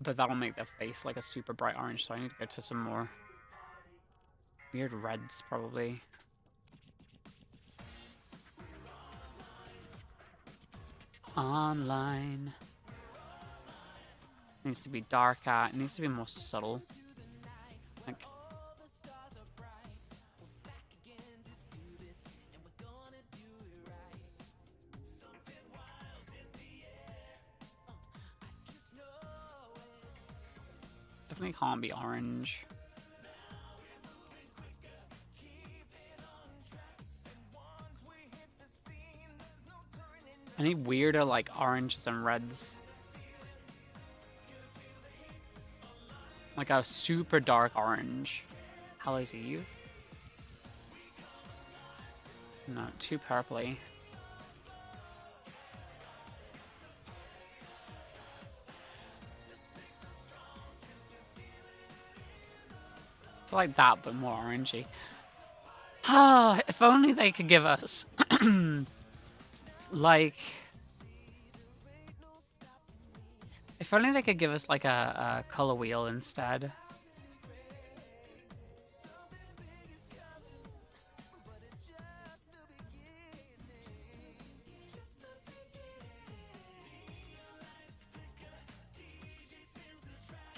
But that'll make their face like a super bright orange, so I need to go to some more weird reds, probably. Online. Needs to be darker. It needs to be more subtle. Like, definitely can't be orange. I need weirder like oranges and reds. Like a super dark orange. Hallow's Eve? No, too purpley. Like that, but more orangey. Ah, if only they could give us like, if only they could give us like a color wheel instead.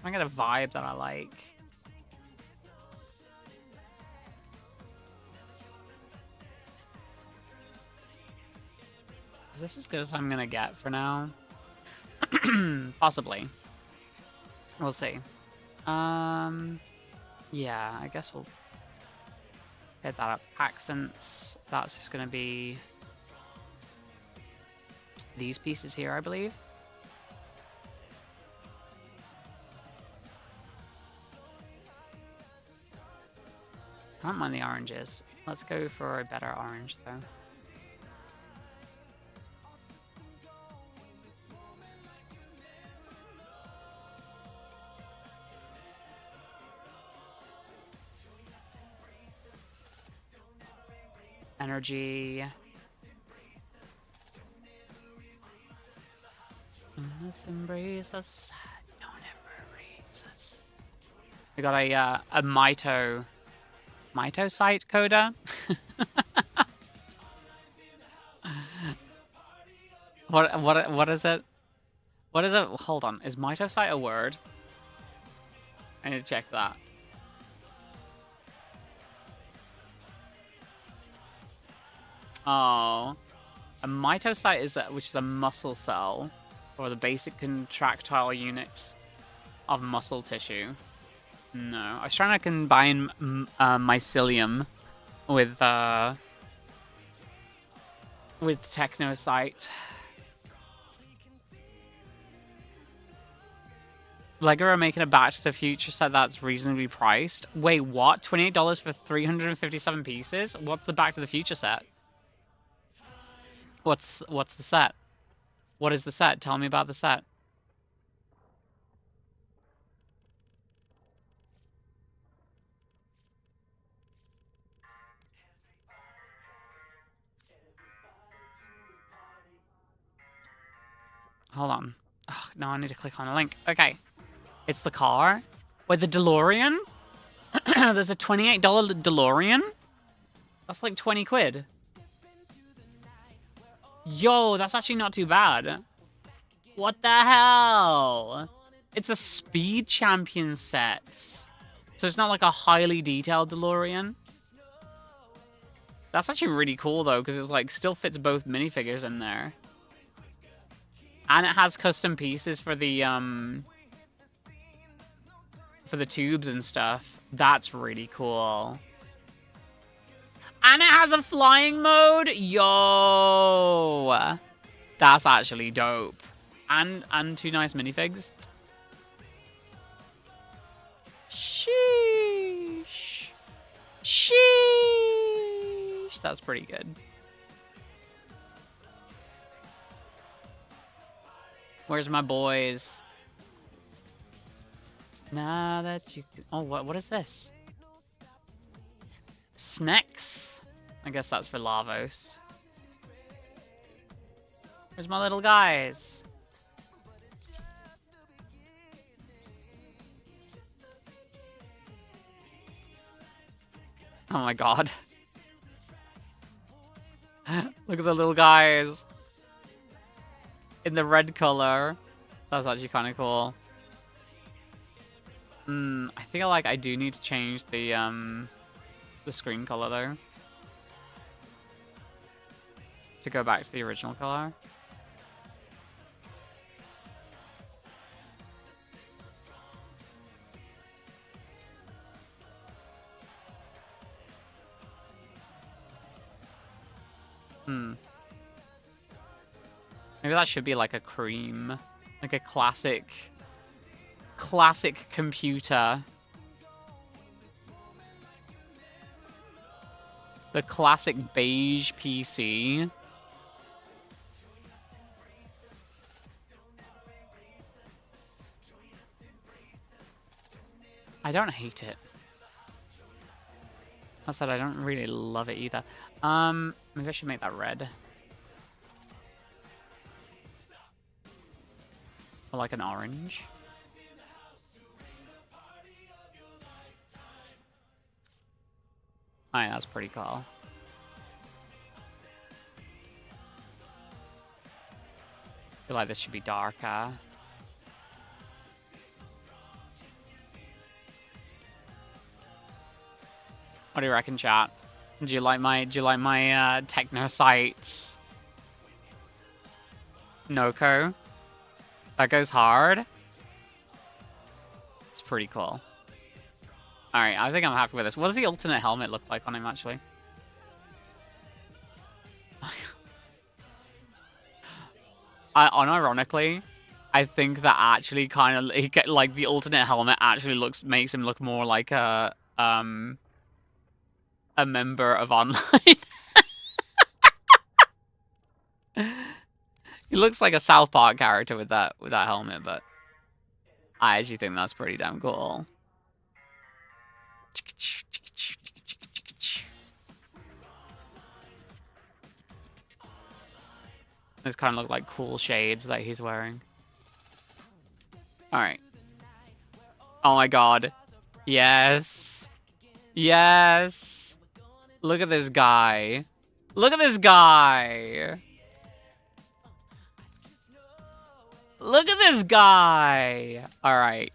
I get a vibe that I like. Is this as good as I'm gonna get for now? Possibly. We'll see. Yeah, I guess we'll hit that up. Accents. That's just gonna be these pieces here, I believe. I don't mind the oranges. Let's go for a better orange, though. Energy. Let's embrace us. No one ever reads us. We got a Mito site coda. What is it? What is it? Hold on. Is Mito site a word? I need to check that. Oh, a mitocyte is which is a muscle cell, or the basic contractile unit of muscle tissue. No, I was trying to combine mycelium with technocyte. Lego are making a Back to the Future set that's reasonably priced. Wait, what? $28 for 357 pieces? What's the Back to the Future set? What's the set? What is the set? Tell me about the set. Hold on. Oh, no, I need to click on a link. Okay. It's the car. Wait, the DeLorean? There's a $28 DeLorean? That's like 20 quid. Yo, that's actually not too bad. What the hell? It's a Speed Champion set. So it's not like a highly detailed DeLorean. That's actually really cool though, because it's like still fits both minifigures in there. And it has custom pieces for the tubes and stuff. That's really cool. And it has a flying mode. Yo, that's actually dope. And 2 nice minifigs. Sheesh. Sheesh. That's pretty good. Where's my boys? Now that you... Oh, what is this? Snacks. I guess that's for Lavos. Where's my little guys? Oh my god. Look at the little guys. In the red color. That's actually kind of cool. I feel like I do need to change the screen color though. To go back to the original color. Maybe that should be like a cream. Like a classic computer. The classic beige PC. I don't hate it. I said I don't really love it either. Maybe I should make that red. Or like an orange. Alright, that's pretty cool. I feel like this should be darker. What do you reckon, chat? Do you like my techno sites? Noko? That goes hard. It's pretty cool. Alright, I think I'm happy with this. What does the alternate helmet look like on him, actually? Unironically, I think that actually kind of like the alternate helmet actually makes him look more like a member of online. He looks like a South Park character with that helmet, but I actually think that's pretty damn cool. These kind of look like cool shades that he's wearing. Alright. Oh my god. Yes. Yes. Look at this guy. Look at this guy. Look at this guy. Alright.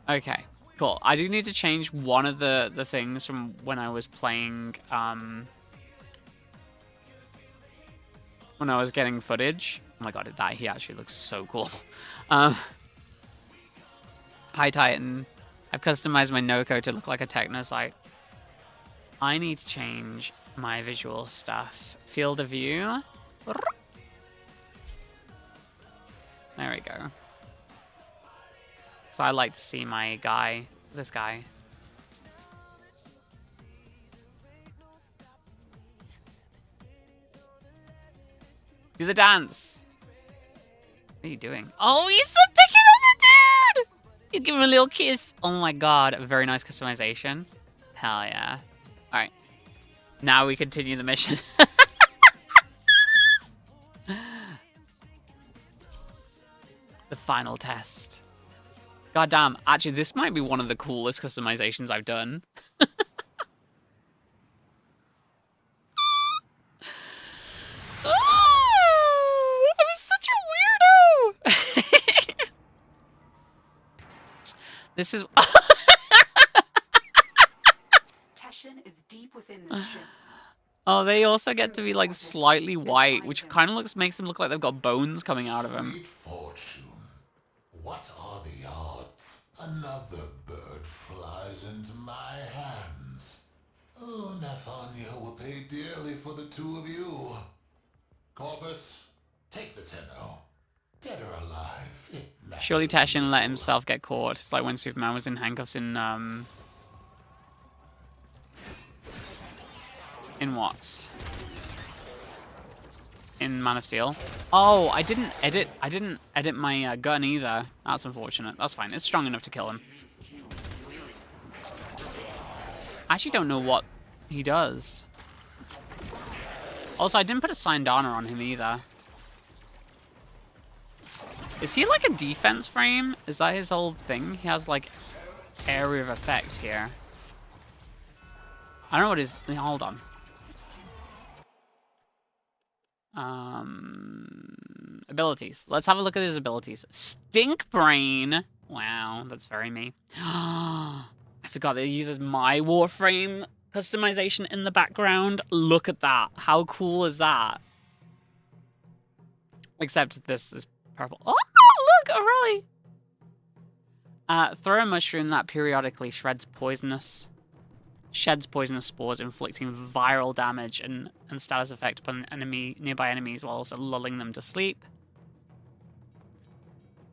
Okay. Cool. I do need to change one of the things from when I was playing, when I was getting footage. Oh my god, he actually looks so cool. Hi, Titan. I've customized my Noko to look like a techno site. I need to change my visual stuff. Field of view. There we go. So I like to see my guy, this guy. Do the dance. What are you doing? Oh, he's so picking on the dude! He's giving him a little kiss. Oh my god, very nice customization. Hell yeah. Alright. Now we continue the mission. final test. God damn, actually, this might be one of the coolest customizations I've done. Oh, I'm such a weirdo! This is... Teshin is deep within this ship. Oh, they also get to be, like, slightly white, which kind of makes them look like they've got bones coming out of them. Sweet fortune. What are the odds? Another bird flies into my hands. Oh, Nefanya will pay dearly for the two of you. Corpus, take the Tenno. Dead or alive, it matters. Surely Teshin let himself get caught. It's like when Superman was in handcuffs in what? In Man of Steel. Oh, I didn't edit my gun either. That's unfortunate. That's fine. It's strong enough to kill him. I actually don't know what he does. Also, I didn't put a Syndana on him either. Is he like a defense frame? Is that his whole thing? He has like area of effect here. I don't know what his... Hold on. Abilities. Let's have a look at his abilities. Stink Brain. Wow, that's very me. I forgot that he uses my Warframe customization in the background. Look at that. How cool is that? Except this is purple. Oh, look, really? Throw a mushroom that periodically sheds poisonous spores, inflicting viral damage and status effect upon nearby enemies while also lulling them to sleep.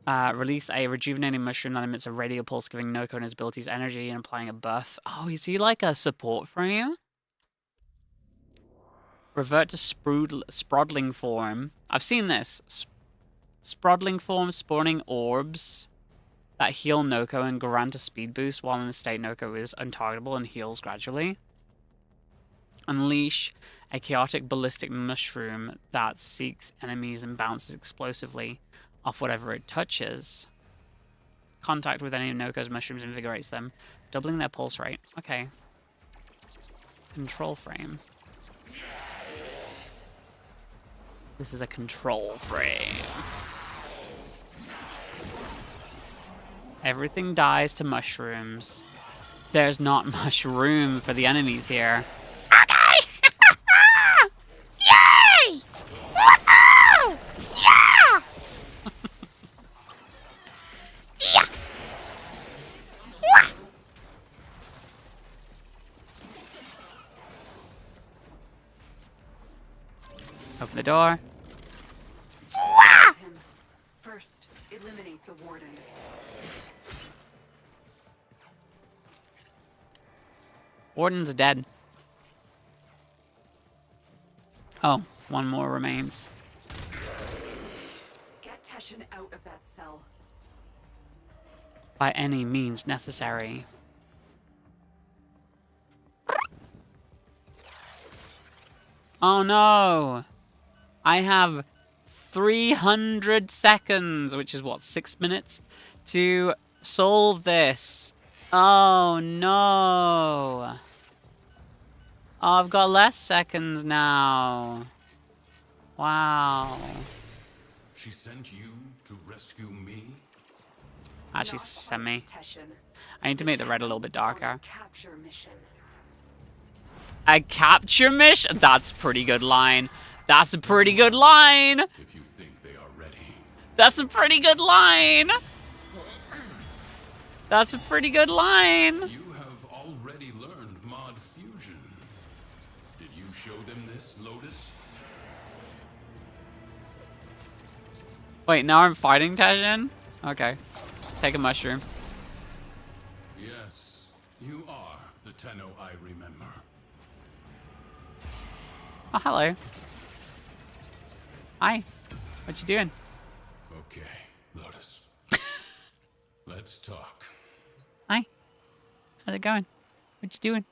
Release a rejuvenating mushroom that emits a radio pulse, giving Noko and his abilities energy and applying a buff. Oh, is he like a support frame? Revert to Sprodling form. I've seen this. Sprodling form spawning orbs that heal Noko and grant a speed boost while in the state Noko is untargetable and heals gradually. Unleash a chaotic ballistic mushroom that seeks enemies and bounces explosively off whatever it touches. Contact with any of Noko's mushrooms invigorates them, doubling their pulse rate. Okay. Control frame. This is a control frame. Everything dies to mushrooms. There's not much room for the enemies here. Okay! Yay! Woohoo! Yeah! Yeah! Open the door. First, eliminate the wardens. Warden's dead. Oh, one more remains. Get Teshin out of that cell. By any means necessary. Oh no! I have 300 seconds, which is what, 6 minutes, to solve this. Oh no! Oh, I've got less seconds now. Wow. She sent you to rescue me? Actually, sent me. Teshin. I need to make the red a little bit darker. Capture mission. A capture mission? That's a pretty good line. That's a pretty good line. If you think they are ready. That's a pretty good line. That's a pretty good line. You have already learned mod fusion. Did you show them this, Lotus? Wait, now I'm fighting Tajin? Okay. Take a mushroom. Yes, you are the Tenno I remember. Oh, hello. Hi. What you doing? Okay, Lotus. Let's talk. Hi. How's it going? What you doing?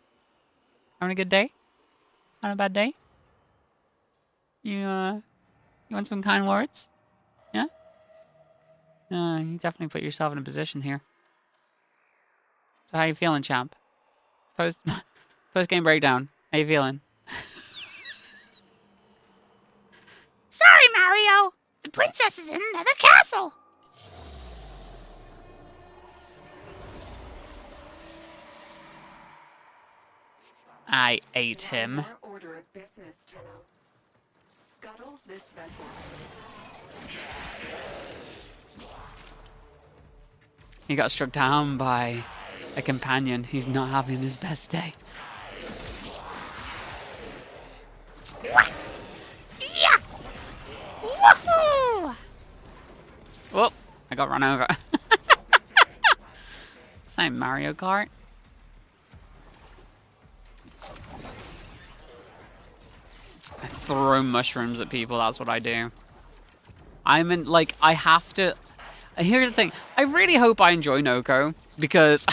Having a good day? Having a bad day? You want some kind words? Yeah? You definitely put yourself in a position here. So how you feeling, champ? Post game breakdown. How you feeling? Sorry, Mario. The princess is in another castle. I ate him. One more order of business, Tenno. Scuttle this vessel. He got struck down by a companion. He's not having his best day. Yeah! Woohoo! Whoop! I got run over. It's not Mario Kart. I throw mushrooms at people. That's what I do. I'm in, like, I have to. Here's the thing. I really hope I enjoy Noko because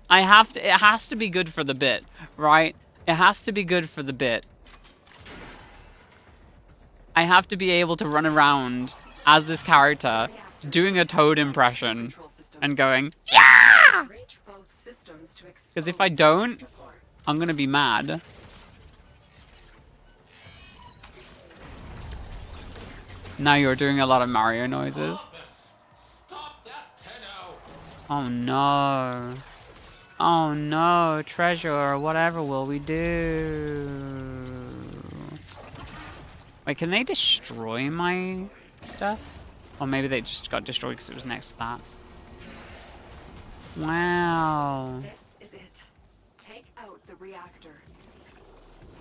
I have to. It has to be good for the bit, right? It has to be good for the bit. I have to be able to run around as this character, doing a Toad impression and going, yeah! Because if I don't, I'm gonna be mad. Now you're doing a lot of Mario noises. Stop that, Tenno! Oh no. Oh no, treasure, whatever will we do? Wait, can they destroy my stuff? Or maybe they just got destroyed because it was next to that. Wow. This is it. Take out the reactor.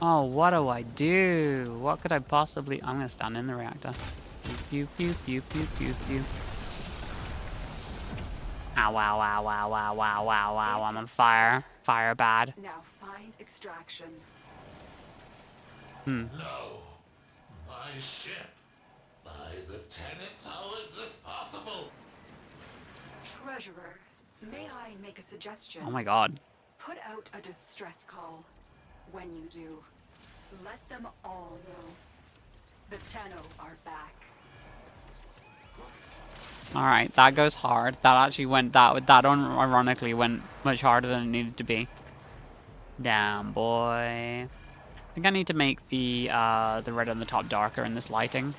Oh, what do I do? What could I possibly... I'm gonna stand in the reactor. Pew, pew, pew, pew, pew, pew. Ow, ow, ow, ow, ow, ow, ow, ow, I'm on fire. Fire bad. Now find extraction. No. My ship. By the tenets, how is this possible? Treasurer, may I make a suggestion? Oh my god. Put out a distress call. When you do, let them all know. The Tenno are back. Alright, that goes hard. That actually went, that ironically went much harder than it needed to be. Damn, boy. I think I need to make the red on the top darker in this lighting.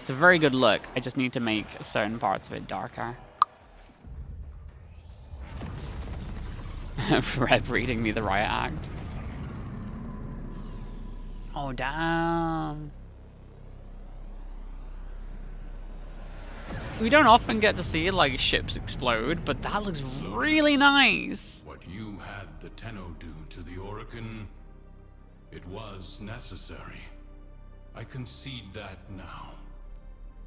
It's a very good look. I just need to make certain parts of it darker. Red reading me the riot act. Oh, damn. We don't often get to see, like, ships explode, but that looks really nice. What you had the Tenno do to the Orokin, it was necessary. I concede that now.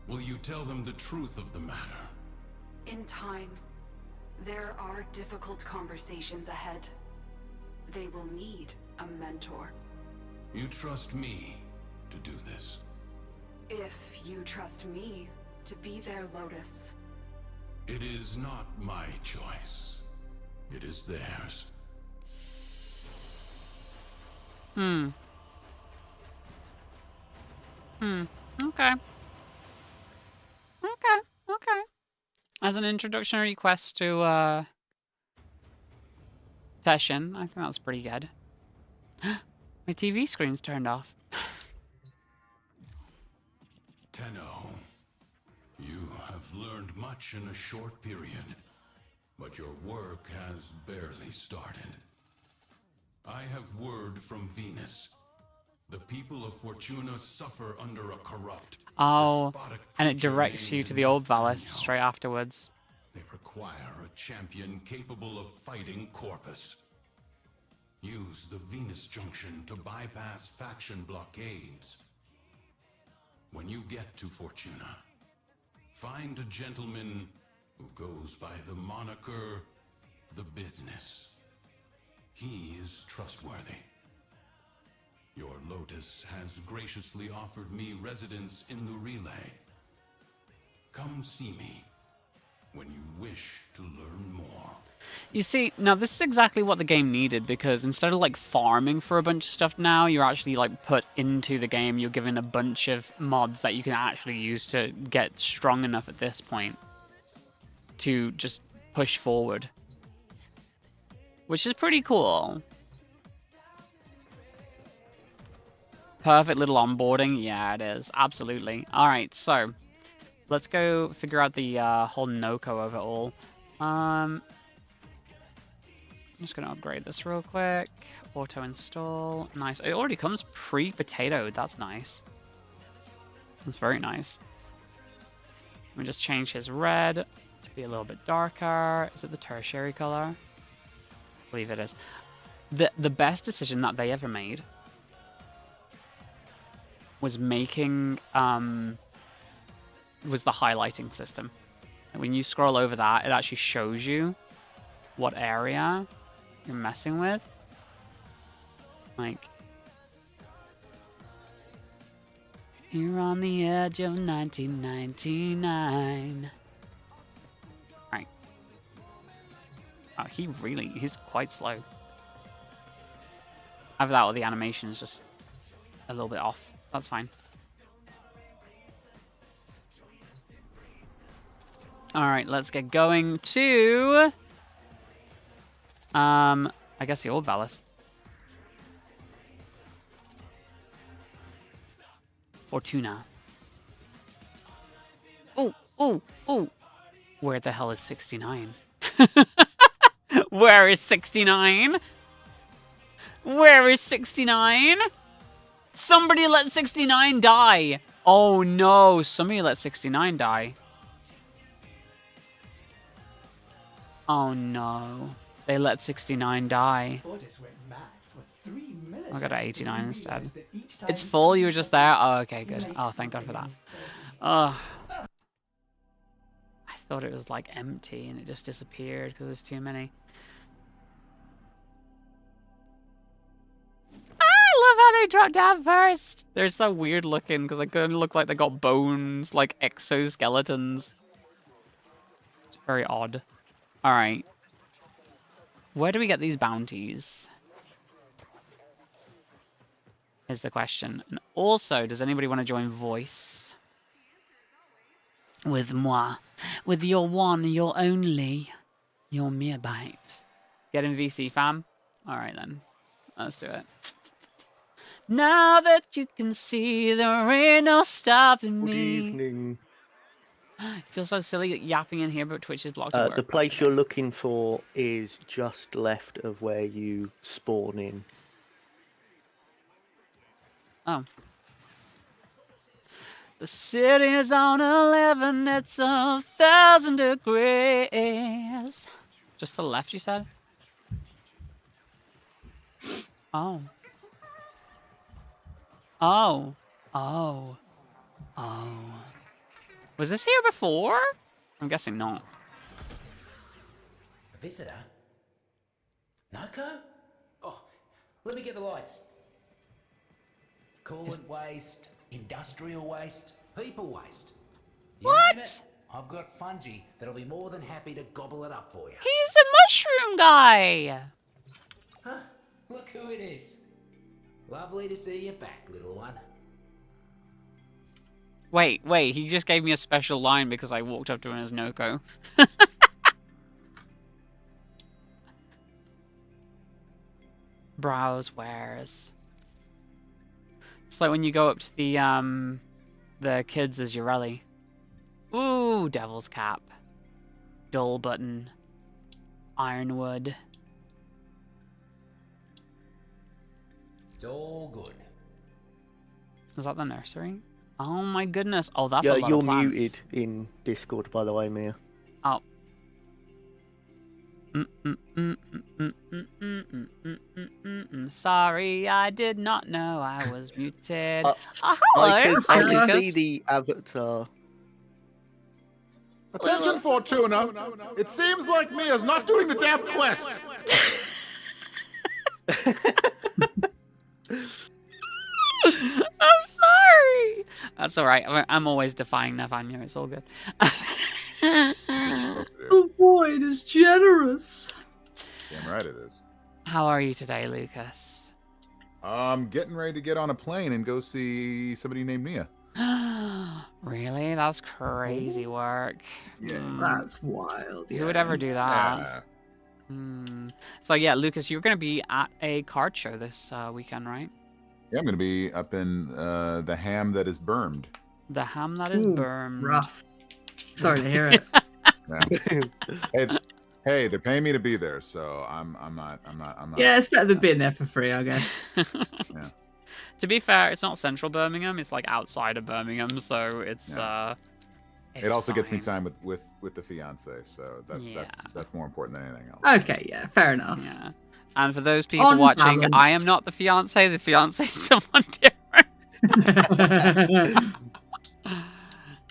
Will you tell them the truth of the matter? In time, there are difficult conversations ahead. They will need a mentor. You trust me to do this? If you trust me to be their Lotus. It is not my choice. It is theirs. Okay. Okay. As an introductory quest to, session, I think that's pretty good. My TV screen's turned off. Tenno, you have learned much in a short period, but your work has barely started. I have word from Venus. The people of Fortuna suffer under a corrupt, despotic and it preacher directs you named to the old NEF. Vallis straight afterwards. They require a champion capable of fighting Corpus. Use the Venus Junction to bypass faction blockades. When you get to Fortuna, find a gentleman who goes by the moniker The Business. He is trustworthy. Your Lotus has graciously offered me residence in the relay. Come see me, when you wish to learn more. You see, now this is exactly what the game needed, because instead of like farming for a bunch of stuff now, you're actually like put into the game, you're given a bunch of mods that you can actually use to get strong enough at this point to just push forward. Which is pretty cool. Perfect little onboarding. Yeah, it is. Absolutely. Alright, so let's go figure out the whole Noko of it all. I'm just going to upgrade this real quick. Auto install. Nice. It already comes pre-potatoed. That's nice. That's very nice. Let me just change his red to be a little bit darker. Is it the tertiary color? I believe it is. The best decision that they ever made was making was the highlighting system. And when you scroll over that, it actually shows you what area you're messing with. Like, you're on the edge of 1999. Right. Oh, he's quite slow. Either that or the animation is just a little bit off. That's fine. Alright, let's get going to... I guess the old VALLIS. Fortuna. Oh, oh, oh. Where the hell is 69? Where is 69? Where is 69? Somebody let 69 die. Oh no, somebody let 69 die. Oh no. They let 69 die. I got an 89 instead. It's full, you were just there? Oh, okay, good. Oh, thank God for that. Oh. I thought it was like empty and it just disappeared because there's too many. I love how they drop down first. They're so weird looking because they kind of look like they got bones, like exoskeletons. It's very odd. Alright. Where do we get these bounties? Is the question. And also, does anybody want to join voice? With moi. With your one, your only, your Miabyte. Get in VC, fam? Alright then. Let's do it. Now that you can see, there ain't no stopping me. Good evening. It feels so silly yapping in here, but Twitch is blocked. The place you're looking for is just left of where you spawn in. Oh. The city's on 11, it's 1,000 degrees. Just to the left, you said? Oh. Oh. Oh. Oh. Was this here before? I'm guessing not. A visitor? Noko? Oh, let me get the lights. Coolant waste, industrial waste, people waste. You name it, I've got fungi that'll be more than happy to gobble it up for you. He's a mushroom guy. Huh? Look who it is. Lovely to see you back, little one. Wait, he just gave me a special line because I walked up to him as Noko. Browse wares. It's like when you go up to the kids as Urelli. Ooh, Devil's Cap. Dull Button. Ironwood. It's all good. Is that the nursery? Oh my goodness. Oh, that's a lot you're of plants. muted in Discord, by the way, Mia. Oh. Sorry, I did not know I was muted. Hello. I can Hi, only Lucas. see the avatar. Attention, Fortuna! It seems like Mia's not doing the damn quest! I'm sorry. That's all right. I'm always defying Nathaniel. It's all good. right it is. How are you today, Lucas? I'm getting ready to get on a plane and go see somebody named Mia. Really? That's crazy work. Yeah. That's wild. Who would ever do that? So yeah, Lucas, you're going to be at a card show this weekend, right? Yeah, I'm going to be up in the ham that is burned. The ham that is burned. Rough. Sorry to hear it. Yeah. Hey, they're paying me to be there, so I'm not. Yeah, it's better than being there for free, I guess. Yeah. To be fair, it's not central Birmingham. It's like outside of Birmingham, so it's. It's it also gets me fine. time with the fiance, so that's more important than anything else. Okay, yeah, fair enough. Yeah. And for those people On watching, balance. I am not the fiance. The fiance is someone different.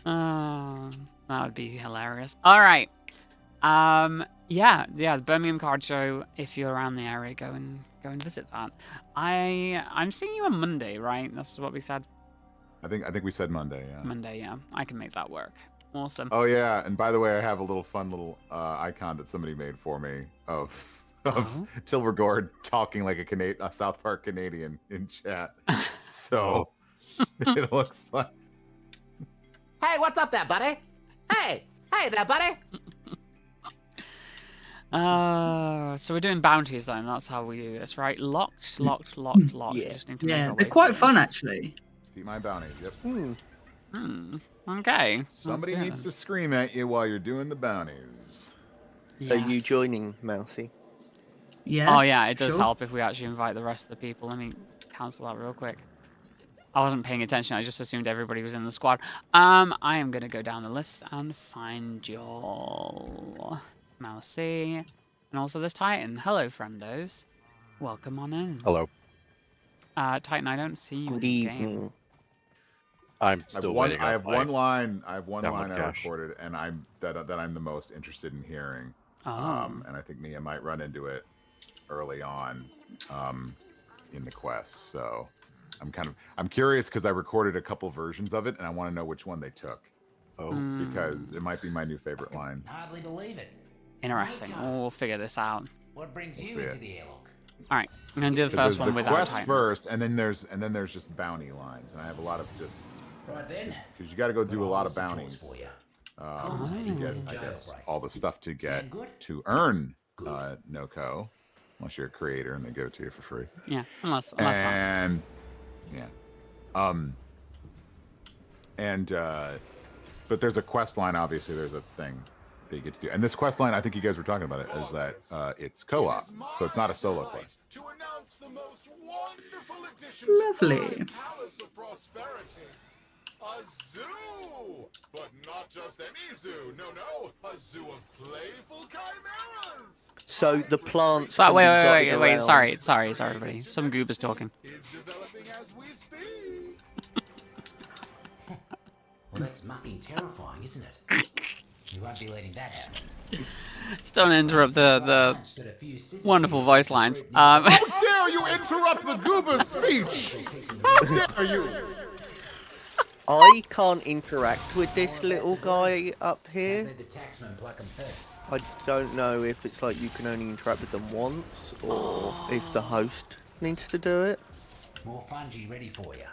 Oh, that would be hilarious. All right. Yeah, the Birmingham Card Show. If you're around the area, go and visit that. I'm seeing you on Monday, right? That's what we said. I think we said Monday. Yeah. Monday, yeah. I can make that work. Awesome. Oh yeah, and by the way, I have a fun little icon that somebody made for me of Tilburgord talking like a South Park Canadian in chat. So it looks like. Hey, what's up there, buddy? Hey there, buddy. So we're doing bounties then. That's how we do this, right? Locked. Yeah, Just need to make yeah, our they're way quite through. fun actually. Keep my bounties. Yep. Okay. Somebody needs to scream at you while you're doing the bounties. Are you joining, Mousy? Yeah. Oh yeah, it does sure. help if we actually invite the rest of the people. Let me cancel that real quick. I wasn't paying attention. I just assumed everybody was in the squad. I am gonna go down the list and find y'all. Mousy, and also this Titan. Hello, friendos. Welcome on in. Hello. Titan, I don't see you. Good in the evening. game. I'm still waiting. I have one line. I download I cache. recorded, and I'm the most interested in hearing. Oh. And I think Mia might run into it early on, in the quest. So I'm curious because I recorded a couple versions of it, and I want to know which one they took. Oh. Because it might be my new favorite line. Hardly believe it. Interesting. We'll figure this out. What brings We'll you see into it. the airlock? All right, I'm gonna do the first There's one the without quest Titan. first, and then there's just bounty lines, and I have a lot of just Right then. because you got to go do a lot of Some bounties chores for you. to get, I guess, all the stuff to get Sound good? to earn NOCO, unless you're a creator and they give it to you for free. Yeah, unless not. And but there's a quest line. Obviously, there's a thing that you get to do, and this quest line, I think you guys were talking about it, is that it's co-op, so it's not a solo play. To announce the most wonderful addition Lovely. to my Palace of Prosperity. A zoo! But not just any zoo. No, a zoo of playful chimeras. So the plants. So, can be wait, dotted wait. around. Sorry, everybody. Some goob is talking. Is developing as we speak. Well, that's mucking terrifying, isn't it? You won't be letting that happen. Just don't interrupt the Hunch that a few scissors wonderful here voice could lines. fruit How dare you interrupt the goober's speech? How dare you? I can't interact with this little guy up here. Let the taxman pluck them first. I don't know if it's like you can only interact with them once, or if the host needs to do it. More fungi ready for you.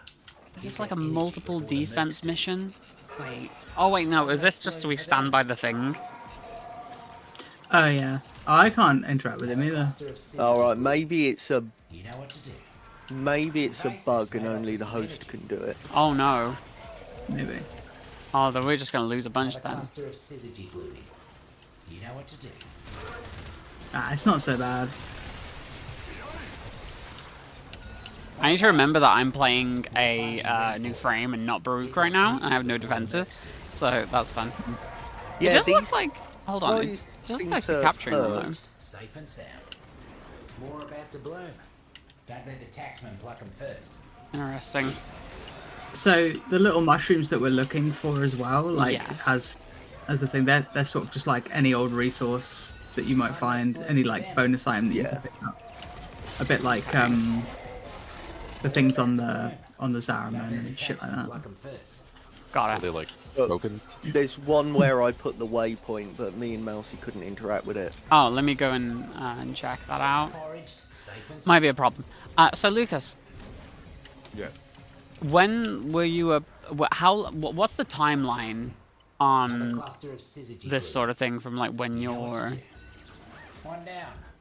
Is this like a multiple defense mission? Wait. Oh wait, no. Is this just we stand by the thing? Oh yeah. I can't interact with him either. All right, maybe it's a You know what to do. bug and only the host can do it. Oh no. Maybe. Oh, then we're just gonna lose a bunch Have a then. cluster of syzygy blooming. You know what to do. Ah, it's not so bad. I need to remember that I'm playing a new frame and not Baruch right now. I have no defenses, so that's fun. Yeah, it just these looks like. Hold on. It guys looks seem like we're to capturing them though. hurt. Safe and sound. More about to bloom. Don't let the taxman pluck them first. Interesting. So the little mushrooms that we're looking for as well, like Yes. as the thing, they're sort of just like any old resource that you might find, any like bonus item that you can pick up. A bit like the things on the Zaraman and shit like that. Pluck them first. Got Are it. they like Look, broken? There's one where I put the waypoint, but me and Mousy couldn't interact with it. Oh, let me go and check that out. Foraged, safe and Might be a problem. So Lucas, Yes. when were you what's the timeline on cluster of syzygy this glue. sort of thing from like when You know what you're to do.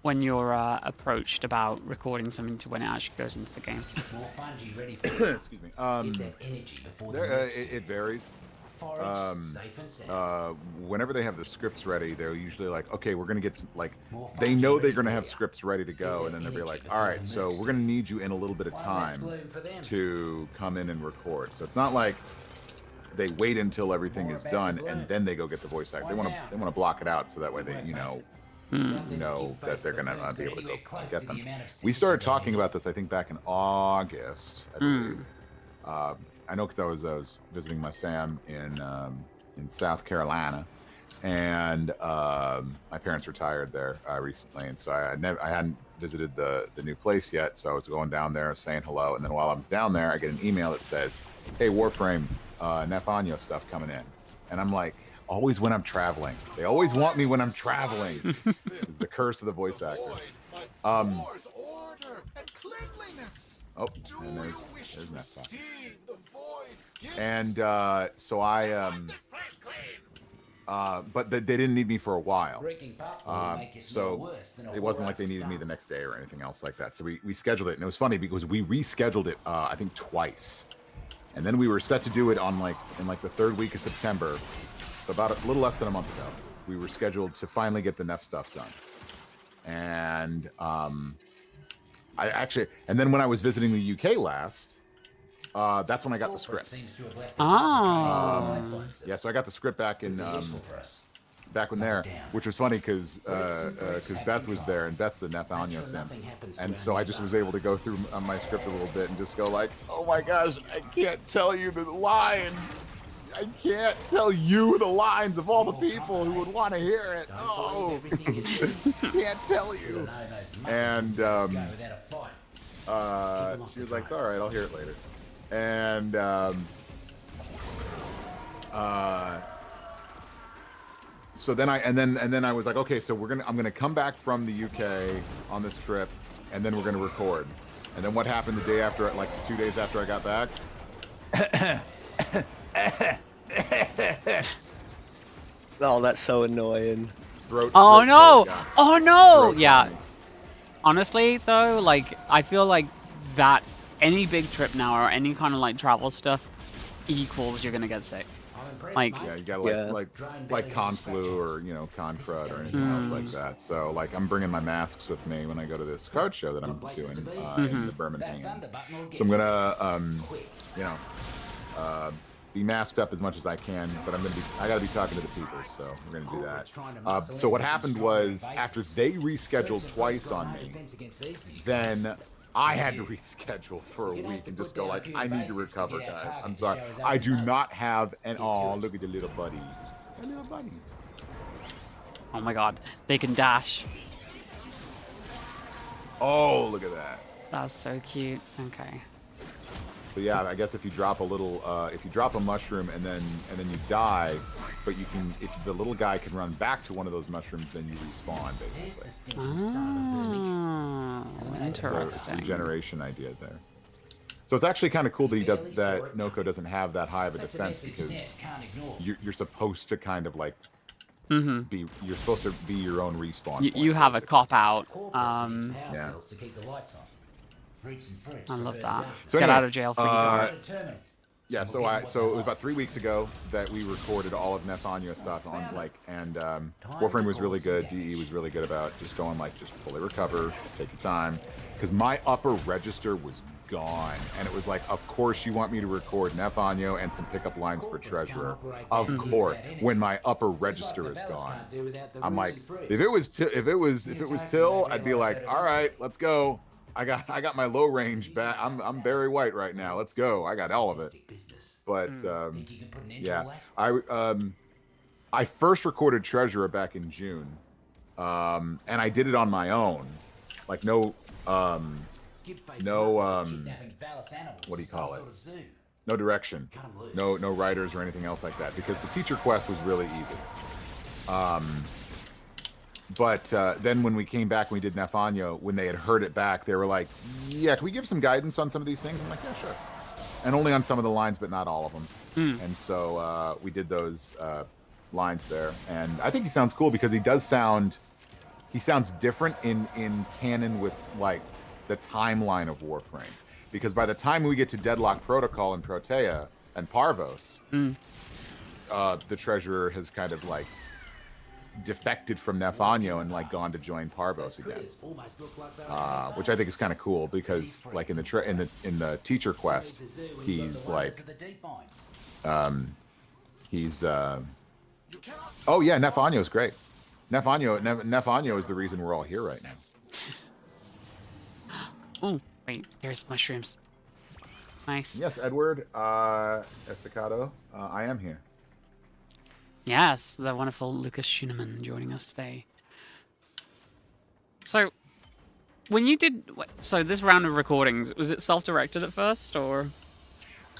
One down. approached about recording something to when it actually goes into the game? More fungi ready for you. Excuse me. Get that energy before the next It varies. forage, safe and sound. Whenever they have the scripts ready, they're usually like, okay, we're gonna get some, like, More they fungi know ready they're gonna for have ya. scripts ready to go, and then they'll be Energy like, before all the right, so next. we're gonna need you in a little bit of One less time bloom for them. to come in and record. So it's not like they wait until everything More is about to done bloom. and then they go get the voice actor. They One want down. to block it out so that way they Don't know let that they're gonna be able to go close get to them. the amount of We syzygy started they talking need. about this, I think, back in August, I believe. I know because I was visiting my fam in South Carolina, and my parents retired there recently, and so I hadn't visited the new place yet. So I was going down there, saying hello, and then while I was down there, I get an email that says, "Hey, Warframe, NEF ANYO'S stuff coming in," and I'm like, always when I'm traveling, they always want me when I'm traveling. It's the curse of the voice actor. Order and cleanliness. Oh, and there's NEF. And so but they didn't need me for a while. Reeking puffball will make you smell So worse than a it wasn't like whole they needed me stomach. the next day or anything else like that. So we scheduled it, and it was funny because we rescheduled it, I think twice, and then we were set to do it on in the third week of September. So about a little less than a month ago, we were scheduled to finally get the NEF stuff done. And and then when I was visiting the UK last, that's when I got the script. Seems to have left Yeah, so I got the script back in useful for us. back when there, which was funny because Beth was there, and Beth's a NEF Make ANYO sure sim, nothing happens to and our so I new just bug. was able to go through my script a little bit and just go like, oh my gosh, I can't tell you the lines. I can't tell you the lines of all the people who would want to hear it. Don't Oh, believe everything you see. can't tell You you. know those monkeys And won't let us go without a fight. Keep 'em off she the was like, trail. all right, I'll hear it later. And so then I was like, okay, so I'm gonna come back from the UK on this trip, and then we're gonna record. And then what happened the day after, like 2 days after I got back? Oh, that's so annoying. Throat. Oh throat no! closed, yeah. Oh no! Throat Yeah. closed. Honestly, though, like I feel like that any big trip now or any kind of like travel stuff equals you're gonna get sick. I'm impressed, Like- mate. Yeah, you gotta Yeah. like con flu or con crud or anything else like that. So like I'm bringing my masks with me when I go to this card show that I'm places doing to be. in the That Birmingham. thunder button will get So I'm you gonna quick. be masked up as much as I can, but I gotta be talking to the people, so we're gonna do Corporate's trying to that. muscle So in what with some happened strawberry was bases. after they rescheduled Brexit twice folks got on no me, defense against these new guys. then I had to reschedule for a You're gonna have week to and put just go down a like, few I need to invasives to recover, get our guys. target I'm to sorry. show us I how do to know. not have an Get to oh it. look at the little buddy. A little buddy. Oh my god, they can dash. Oh, look at that. That's so cute. Okay. So yeah, I guess if you drop a mushroom and then you die, but if the little guy can run back to one of those mushrooms, then you respawn There's the basically. stinking son of a vermic. Oh, So interesting. regeneration idea there. So it's actually kind of cool that Noko doesn't have that high of a That's a defense message because NEF can't ignore. you're supposed to kind of like you're supposed to be your own respawn. You point, have a basically. cop out. Corporate needs power yeah. cells to keep the lights on. Roots and fruits I love prefer the that. dark. So Get anyway, out of jail free zone. Terminal. Yeah, so it was about 3 weeks ago that we recorded all of NEF ANYO stuff on and Warframe was really good. DE was really good about just going like just fully recover, take your time, because my upper register was gone, and it was like, of course you want me to record NEF ANYO and some pickup lines for Treasurer, of course, when my upper register is gone. I'm like, if it was Till, I'd be like, all right, let's go. I got my low range back. I'm Barry White right now. Let's go. I got all of it. But yeah, I first recorded Treasurer back in June, and I did it on my own, like what do you call it? No direction. No writers or anything else like that, because the teacher quest was really easy. But then when we came back and we did NEF Anyo, when they had heard it back, they were like, yeah, can we give some guidance on some of these things? I'm like, yeah, sure. And only on some of the lines, but not all of them. And so we did those lines there. And I think he sounds cool because he sounds different in canon with like the timeline of Warframe. Because by the time we get to Deadlock Protocol and Protea and Parvos, the Treasurer has kind of like defected from NEF Anyo and like gone to join Parvos again, which I think is kind of cool because like in the teacher quest, he's like oh yeah, NEF Anyo is great. NEF Anyo is the reason we're all here right now. Oh wait, there's mushrooms. Nice. Yes, Edward Estacado, I am here. Yes, the wonderful Lucas Schuneman joining us today. So, when you did this round of recordings, was it self-directed at first, or?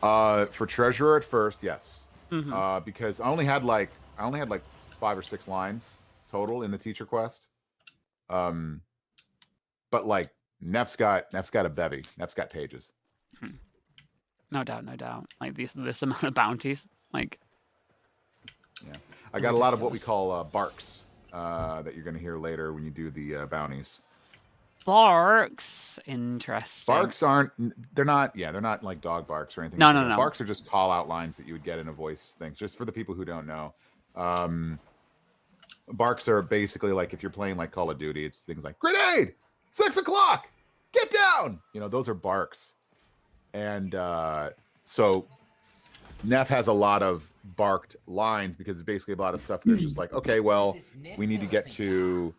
For Treasurer at first, yes. Because I only had like 5 or 6 lines total in the teacher quest. But like Nef's got a bevy. Nef's got pages. No doubt. Like this amount of bounties, like. Yeah, I got a lot of what we call barks that you're going to hear later when you do the bounties. Barks, interesting. Barks they're not like dog barks or anything. No. Barks are just call out lines that you would get in a voice thing. Just for the people who don't know, barks are basically like if you're playing like Call of Duty, it's things like grenade, 6 o'clock, get down. You know, those are barks, and so. Nef has a lot of barked lines because it's basically a lot of stuff that's just like, okay, well, we need to get to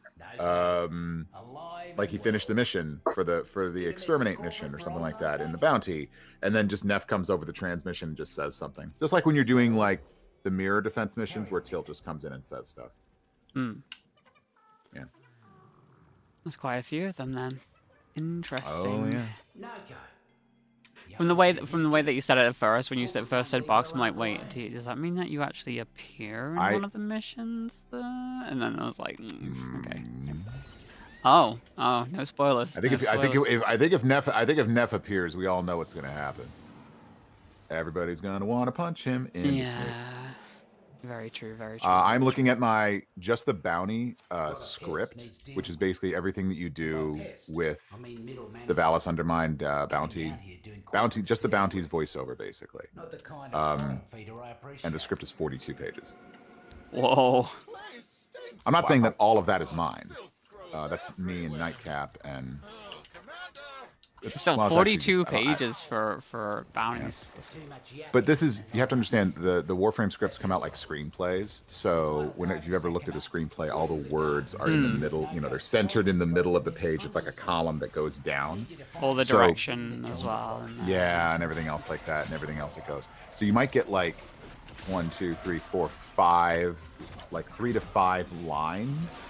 like he finished the mission for the exterminate mission or something like that in the bounty, and then just Nef comes over the transmission and just says something. Just like when you're doing like the mirror defense missions where Tilt just comes in and says stuff. Yeah. There's quite a few of them then. Interesting. Oh yeah. From the way that you said it at first, when you first said box, I'm like, wait, does that mean that you actually appear in one of the missions? And then I was like, okay. Oh, no spoilers. I think if Nef appears, we all know what's going to happen. Everybody's going to want to punch him in the sleep. Very true. I'm looking at just the bounty script, which is basically everything that you do with the VALLIS Undermined bounty, just the bounty's voiceover, basically. And the script is 42 pages. Whoa. I'm not saying that all of that is mine. That's me and Nightcap and... Still, 42 pages for bounties. Yeah. But this is, you have to understand, the Warframe scripts come out like screenplays. So if you've ever looked at a screenplay, all the words are in the middle. You know, they're centered in the middle of the page. It's like a column that goes down. All the direction as well. Yeah, and everything else like that, and everything else that goes. So you might get like 1, 2, 3, 4, 5, like 3 to 5 lines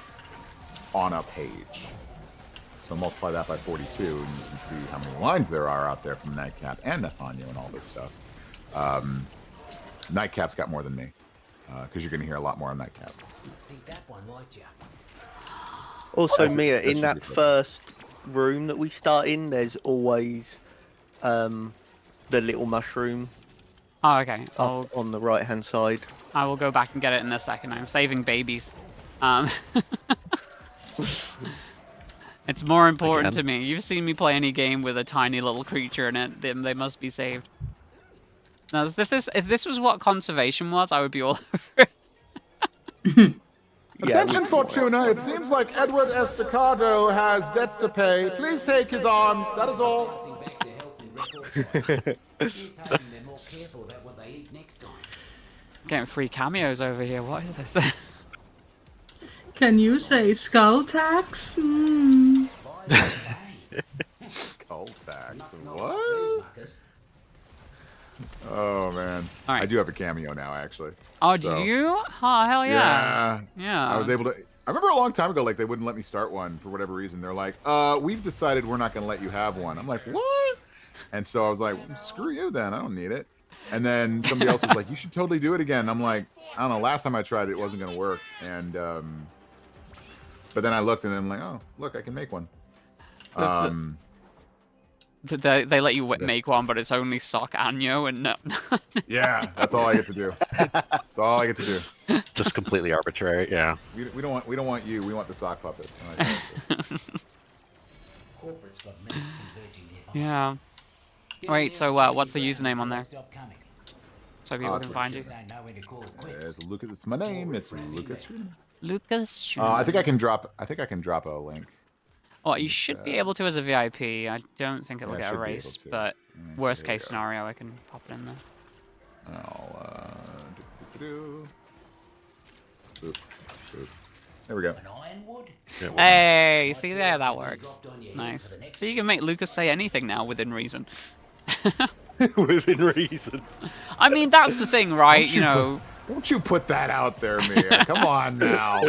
on a page. So multiply that by 42, and you can see how many lines there are out there from Nightcap and NEF Anyo and all this stuff. Nightcap's got more than me, because you're going to hear a lot more on Nightcap. Also, Mia, in that first room that we start in, there's always the little mushroom. Oh, okay. Up on the right-hand side. I will go back and get it in a second. I'm saving babies. It's more important to me. You've seen me play any game with a tiny little creature in it. They must be saved. Now, if this was what conservation was, I would be all over it. Attention, Fortuna! It seems like Edward Estacado has debts to pay. Please take his arms. That is all. Getting free cameos over here. What is this? Can you say skull tax? Skull tax? What? Oh, man. Right. I do have a cameo now, actually. Oh, do you? Oh, hell yeah. Yeah. I was able to... I remember a long time ago, like, they wouldn't let me start one for whatever reason. They're like, we've decided we're not going to let you have one. I'm like, what? And so I was like, screw you then. I don't need it. And then somebody else was like, "You should totally do it again." I'm like, I don't know. Last time I tried it, it wasn't gonna work. And but then I looked, and then I'm like, "Oh, look, I can make one." They let you make one, but it's only sock Anyo and no. Yeah, that's all I get to do. That's all I get to do. Just completely arbitrary. Yeah. We don't want you. We want the sock puppets. Yeah. Wait. So what's the username on there? So people can find you. Lucas. It's my name. It's Lucas. Lucas. I think I can drop a link. Well, you should be able to as a VIP. I don't think it'll Yeah, I get should be erased, able to. but Yeah, worst there we case go. scenario, I can pop it in there. Boop, boop. There we go. Hey, see there, that works. Nice. So you can make Lucas say anything now within reason. Within reason. I mean, that's the thing, right? You know. Don't you put that out there, Mia. Come on now.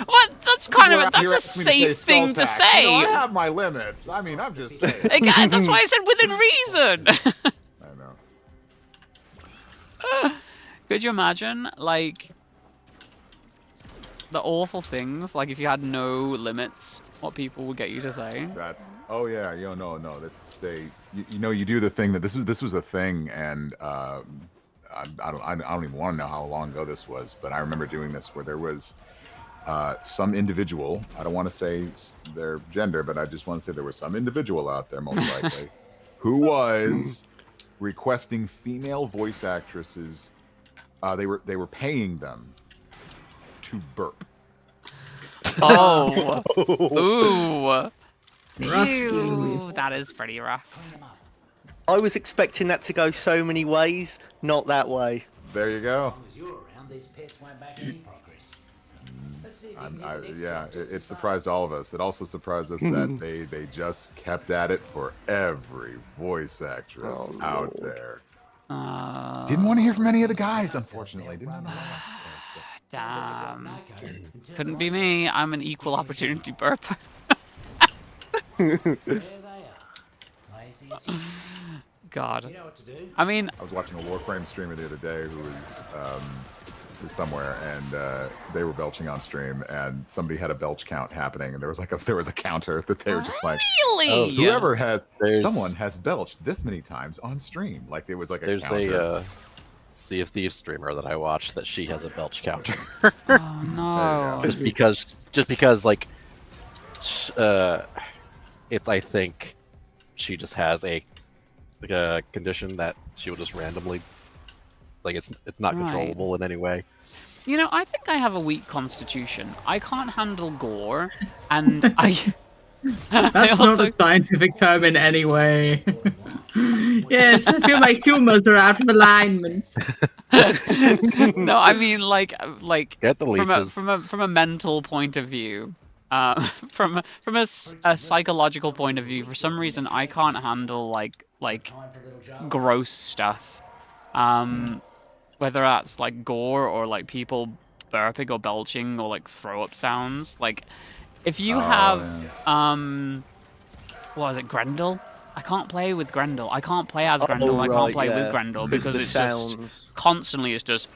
What? That's kind of that's a safe thing to say. You know, I have my limits. I mean, I'm just saying. Again, that's why I said within reason. I know. Could you imagine, like, the awful things, like if you had no limits, what people would get you to say? Oh yeah, no. That's you know, you do the thing that this was a thing, and I don't even want to know how long ago this was, but I remember doing this where there was some individual. I don't want to say their gender, but I just want to say there was some individual out there, most likely, who was requesting female voice actresses. They were paying them to burp. Oh, ooh, Rough. that is pretty rough. I was expecting that to go so many ways, not that way. There you go. Yeah, Yeah, it surprised all of us. It also surprised us that they just kept at it for every voice actress out there. Didn't want to hear from any of the guys, unfortunately. Didn't know Damn. Couldn't be me. I'm an equal opportunity burp. God. I mean, I was watching a Warframe streamer the other day who was somewhere, and they were belching on stream, and somebody had a belch count happening, and there was a counter that they were just like, really? whoever someone has belched this many times on stream. Like it was like a counter. There's a Sea of Thieves streamer that I watched that she has a belch counter. Oh no. just because like it's, I think she just has a condition that she will just randomly, like, it's not controllable in any way. You know, I think I have a weak constitution. I can't handle gore, and I. That's not a scientific term in any way. Yes, I feel my humors are out of alignment. No, I mean like Get the from a mental point of view, from a psychological point of view. For some reason, I can't handle like gross stuff. Whether that's like gore or like people burping or belching or like throw up sounds. Like if you have what was it, Grendel? I can't play with Grendel. I can't play as Grendel. I can't play with Grendel because it's just constantly, it's just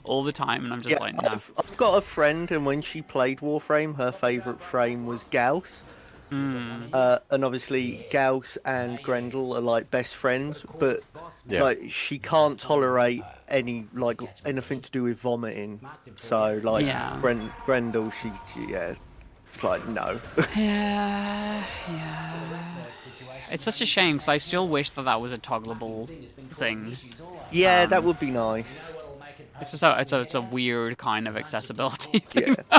all the time, and I'm just like, no. I've got a friend, and when she played Warframe, her favourite frame was Gauss. And obviously Gauss and Grendel are like best friends, but like she can't tolerate anything to do with vomiting. So like Grendel, she like no. Yeah. It's such a shame because I still wish that was a toggleable thing. Yeah, that would be nice. It's just it's a weird kind of accessibility thing. Yeah.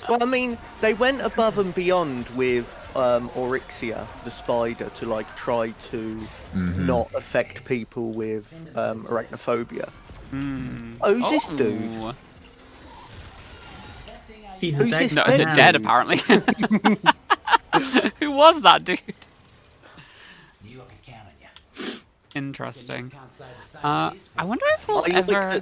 Well, I mean, they went above and beyond with Oryxia, the spider, to like try to not affect people with arachnophobia. Who's this dude? He's Who's this dead apparently. Who was that dude? Interesting. I wonder if we'll ever.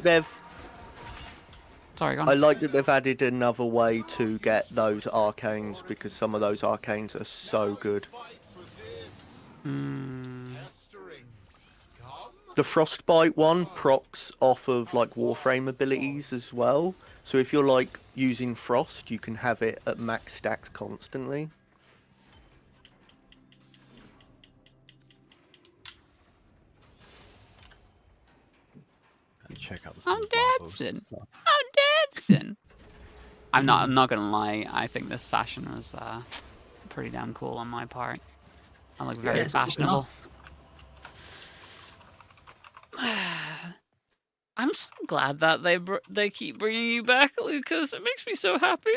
Sorry, go on. I like that they've added another way to get those arcanes, because some of those arcanes are so good. the frostbite one procs off of like Warframe abilities as well. So if you're like using frost, you can have it at max stacks constantly. And check out this. I'm dancing. I'm dancing. I'm not gonna lie. I think this fashion was pretty damn cool on my part. I look very fashionable. I'm so glad that they keep bringing you back, Lucas. It makes me so happy.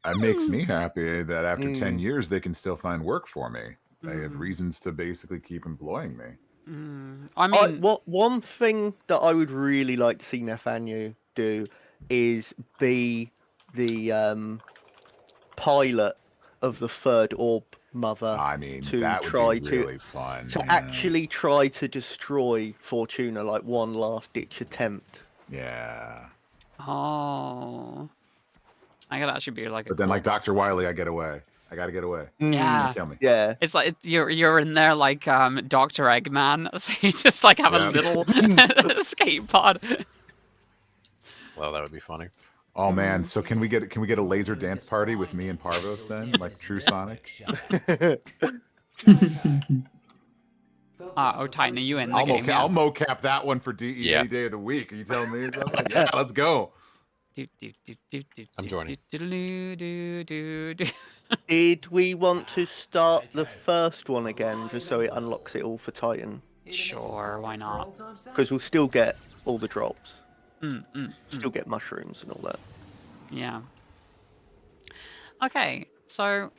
It makes me happy that after 10 years they can still find work for me. They have reasons to basically keep employing me. I mean, one thing that I would really like to see NEF do is be the pilot of the third orb mother. I mean, to that try would be really fun. To actually try to destroy Fortuna, like one last ditch attempt. Yeah. oh, I could actually be like. But then, like Dr. Wily, I get away. I gotta get away. Yeah. Kill me. Yeah. It's like you're in there like Dr. Eggman, so you just like have a little escape pod. Well, that would be funny. Oh man, so can we get a laser dance party with me and Parvos then, like True Sonic? Oh, Titan, are you in the game? I'll mocap that one for DE any day of the week. Are you telling me something? Yeah, let's go. I'm joining. Did we want to start the first one again, just so it unlocks it all for Titan? Sure, why not? Because we'll still get all the drops. Still get mushrooms and all that. Yeah. Okay, so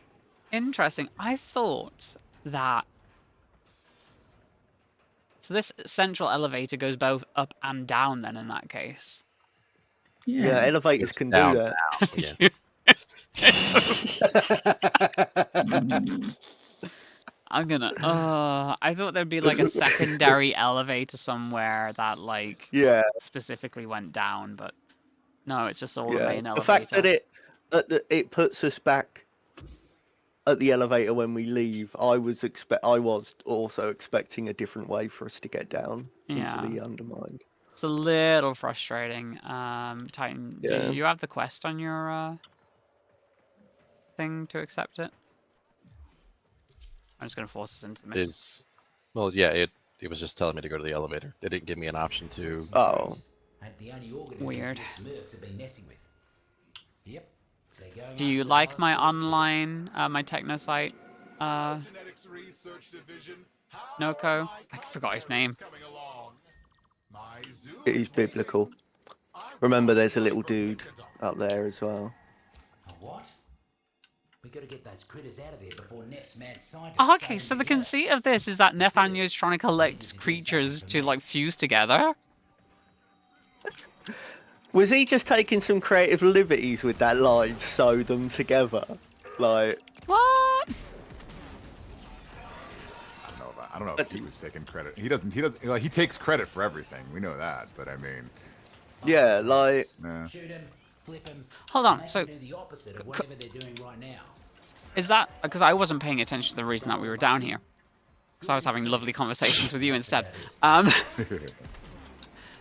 interesting. I thought that. So this central elevator goes both up and down. Then, in that case. Yeah, elevators can do that. I'm gonna. I thought there'd be like a secondary elevator somewhere that like specifically went down, but no, it's just all the main elevator. The fact that it puts us back at the elevator when we leave, I was also expecting a different way for us to get down into the Undermined. It's a little frustrating. Titan, do you have the quest on your thing to accept it? I'm just gonna force us into the mission. Well, yeah, it was just telling me to go to the elevator. It didn't give me an option to. Oh. Weird. Do you like my online, my techno site, Noko? I forgot his name. It is biblical. Remember, there's a little dude up there as well. What? We gotta get those critters out of there before Nef's mad scientist. Oh, okay, so the conceit of this is that ANYO'S trying to collect creatures to like fuse together. Was he just taking some creative liberties with that line? Sew them together, like what? I don't know if he was taking credit. He doesn't. Like, he takes credit for everything. We know that. But I mean. Yeah, like. Shoot him, flip him. Hold on. So. Do the opposite of whatever they're doing right now. Is that because I wasn't paying attention to the reason that we were down here? Because I was having lovely conversations with you instead.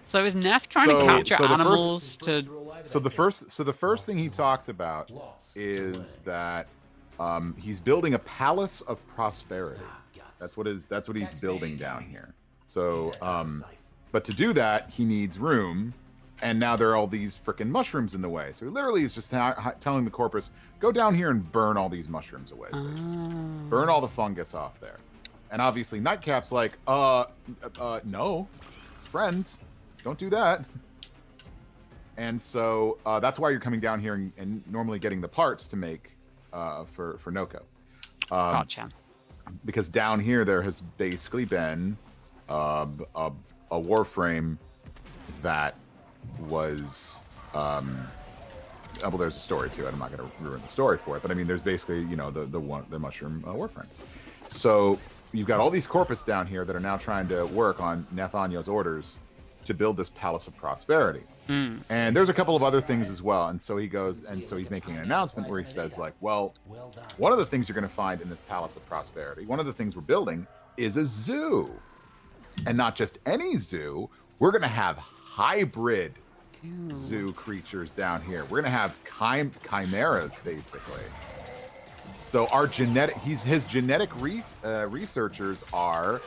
So is NEF trying to capture animals to? So the first thing he talks about is that he's building a palace of prosperity. That's what he's building down here. So, but to do that, he needs room, and now there are all these freaking mushrooms in the way. So he literally is just telling the corpus, go down here and burn all these mushrooms away, please. Burn all the fungus off there. And obviously Nightcap's like, no, friends, don't do that. And so that's why you're coming down here and normally getting the parts to make for Noko. Gotcha. Because down here there has basically been a Warframe that was well, there's a story to it. I'm not going to ruin the story for it, but I mean, there's basically, you know, the mushroom Warframe. So you've got all these corpus down here that are now trying to work on ANYO'S orders to build this palace of prosperity. And there's a couple of other things as well. And so he goes, and so he's making an announcement where he says, like, well, one of the things you're going to find in this palace of prosperity, one of the things we're building is a zoo. And not just any zoo. We're gonna have hybrid zoo creatures down here. We're gonna have chimeras, basically. So our his genetic researchers are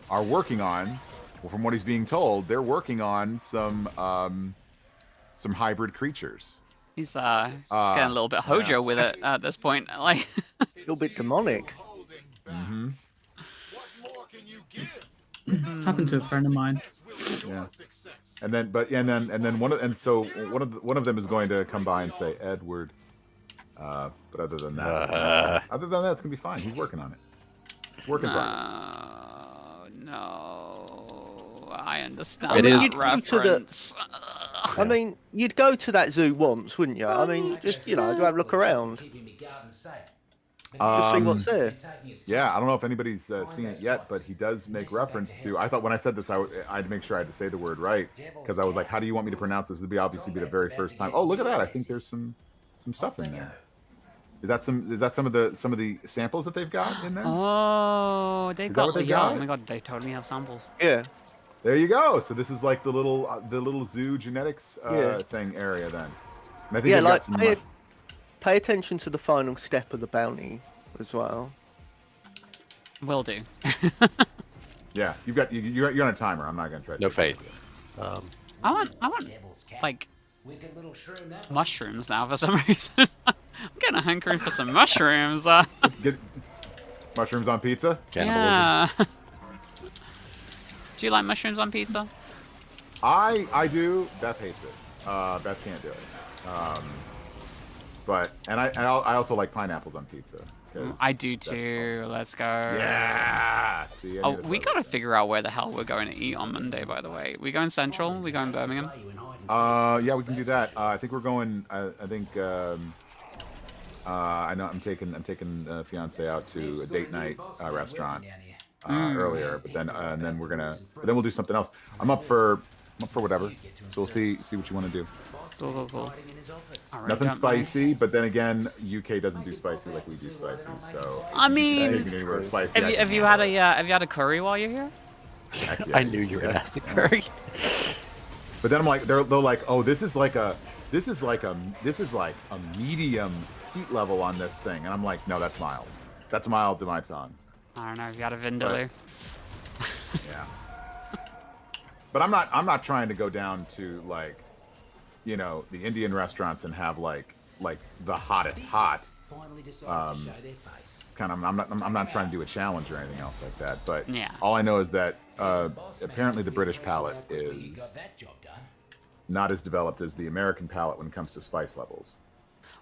working on. Well, from what he's being told, they're working on some hybrid creatures. He's getting a little bit Hojo with it at this point, like a little bit demonic. Mm-hmm. Happened to a friend of mine. Yeah. And then one of them is going to come by and say Edward. But other than that, it's gonna be fine. He's working on it. It's working fine. No, I understand that reference. I mean, you'd go to that zoo once, wouldn't you? I mean, just go have a look around. Just see what's there. Yeah, I don't know if anybody's seen it yet, but he does make reference to. I thought when I said this, I had to make sure I had to say the word right, because I was like, "How do you want me to pronounce this?" This would obviously be the very first time. Oh, look at that! I think there's some stuff in there. Is that some of the samples that they've got in there? Oh, they've got the got? Oh my god, they totally have samples. Yeah. There you go. So this is like the little zoo genetics thing area then. And I think got some pay attention to the final step of the bounty as well. Will do. Yeah, you're on a timer. I'm not gonna try. No faith. I want like mushrooms now for some reason. I'm getting a hankering for some mushrooms. Let's get mushrooms on pizza. Yeah. Do you like mushrooms on pizza? I do. Beth hates it. Beth can't do it. But I also like pineapples on pizza. I do too. Let's go. Yeah. See, we gotta figure out where the hell we're going to eat on Monday. By the way, we going Central? We going Birmingham? Yeah, we can do that. I think we're going. I think. I know I'm taking fiance out to a date night restaurant earlier, but then we'll do something else. I'm up for whatever. So we'll see what you want to do. Cool. Nothing spicy, but then again, UK doesn't do spicy like we do spicy. So I mean, have you had a curry while you're here? Yeah, I knew you were gonna ask a curry. But then I'm like, they're like, oh, this is like a medium heat level on this thing, and I'm like, no, that's mild. That's mild to my tongue. I don't know if you had a vindaloo. Yeah. But I'm not trying to go down to like, the Indian restaurants and have like the hottest hot. Kind of. I'm not trying to do a challenge or anything else like that. But yeah. All I know is that apparently the British palate is not as developed as the American palate when it comes to spice levels.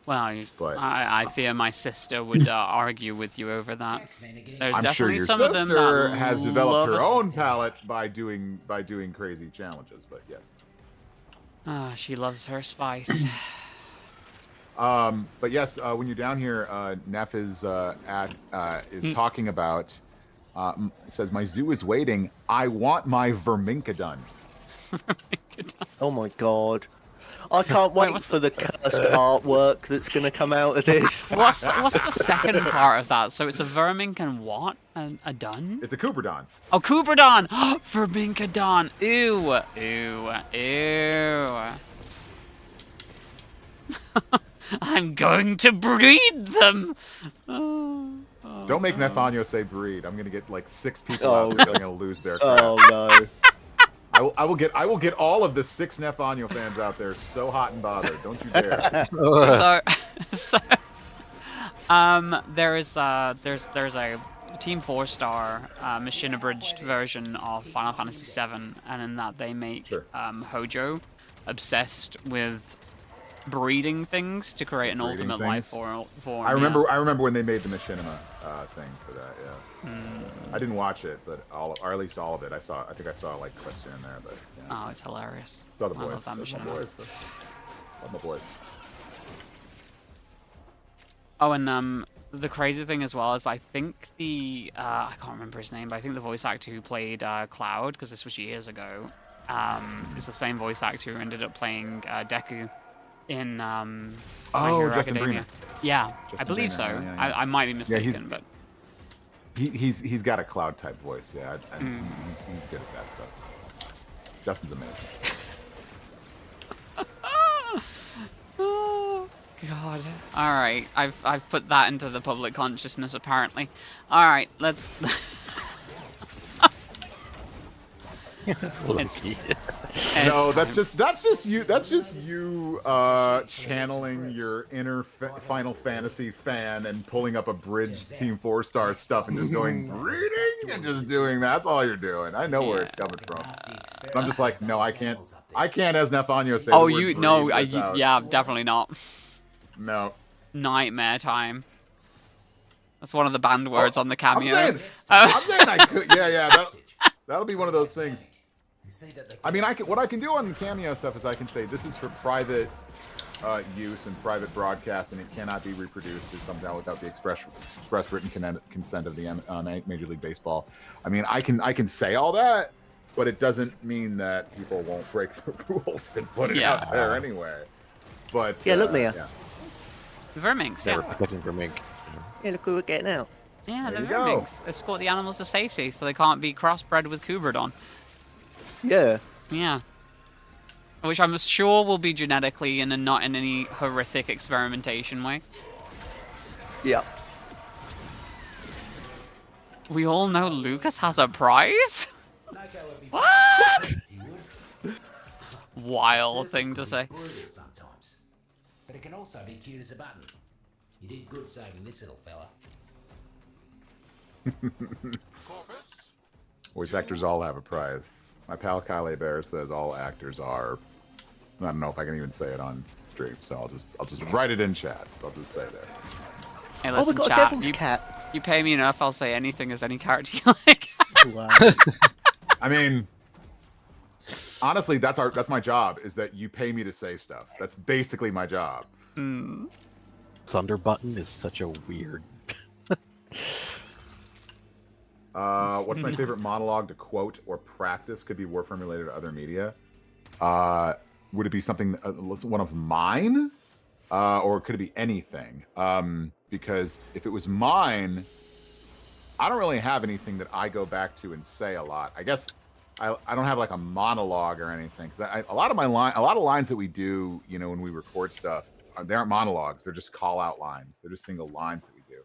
Well, I fear my sister would argue with you over that. There's I'm definitely sure your some sister of them that has developed her love own palate by doing crazy challenges, but yes. She loves her spice. But yes, when you're down here, Neff is talking about. Says my zoo is waiting. I want my vermincodon. Oh my god. I can't wait for the cursed artwork that's going to come out of this. What's the second part of that? So it's a vermin and what? A dun? It's a Cooperdon. Oh, Cooperdon! Vermincodon! Ew. I'm going to breed them! Don't make Nefanyo say breed. I'm going to get like 6 people out there that are going to lose their crap. Oh no. I will get all of the 6 Nefanyo fans out there so hot and bothered. Don't you dare. There's a Team 4-star machine abridged version of Final Fantasy VII, and in that they make Hojo obsessed with breeding things to create an ultimate life form. I remember when they made the machinima thing for that. Yeah. I didn't watch it, but or at least all of it. I think I saw like clips here and there, but yeah. Oh, it's hilarious. Saw the boys. I love that machinima. Love my boys. Oh, and the crazy thing as well is I think I can't remember his name, but I think the voice actor who played Cloud, because this was years ago, is the same voice actor who ended up playing Deku in My Hero Justin Academia. Briner. Yeah, Justin I believe Briner, so. yeah. I might be mistaken, but He's got a cloud type voice. Yeah, he's good at that stuff. Justin's amazing. Oh God! All right, I've put that into the public consciousness apparently. All right, let's. No, that's just you channeling your inner Final Fantasy fan and pulling up a bridged Team 4-star stuff and just going reading and just doing that. That's all you're doing. I know where it's coming from. But I'm just like, no, I can't as Nefanyo say. Oh, yeah, definitely not. No. Nightmare time. That's one of the banned words on the cameo. I'm saying I could. Yeah. That'll be one of those things. I mean, what I can do on the cameo stuff is I can say this is for private use and private broadcast, and it cannot be reproduced or something without the express written consent of the Major League Baseball. I mean, I can say all that, but it doesn't mean that people won't break the rules and put it out there anyway. But yeah, look, Mia. Yeah. The Verminx, They were protecting Vermink. Yeah, look who we're getting out. Yeah, There the you go. Verminx escort the animals to safety so they can't be crossbred with Kubradon. Yeah. Yeah. Which I'm sure will be genetically and not in any horrific experimentation way. Yeah. We all know Lucas has a prize? What? Wild thing to say. Sometimes. But it can also be cute as a button. You did good saving this little fella. Voice actors all have a prize. My pal Kyle Bear says all actors are. I don't know if I can even say it on stream, so I'll just write it in chat. I'll just say there. Hey, listen, we got chat. a devil's cat. You pay me enough, I'll say anything as any character you like. Wow. I mean, honestly, that's my job. Is that you pay me to say stuff? That's basically my job. Thunder Button is such a weird. What's my favorite monologue to quote or practice? Could be Warframe related to other media. Would it be something one of mine, or could it be anything? Because if it was mine, I don't really have anything that I go back to and say a lot. I guess I don't have like a monologue or anything. Because a lot of lines that we do, when we record stuff, they aren't monologues. They're just call out lines. They're just single lines that we do.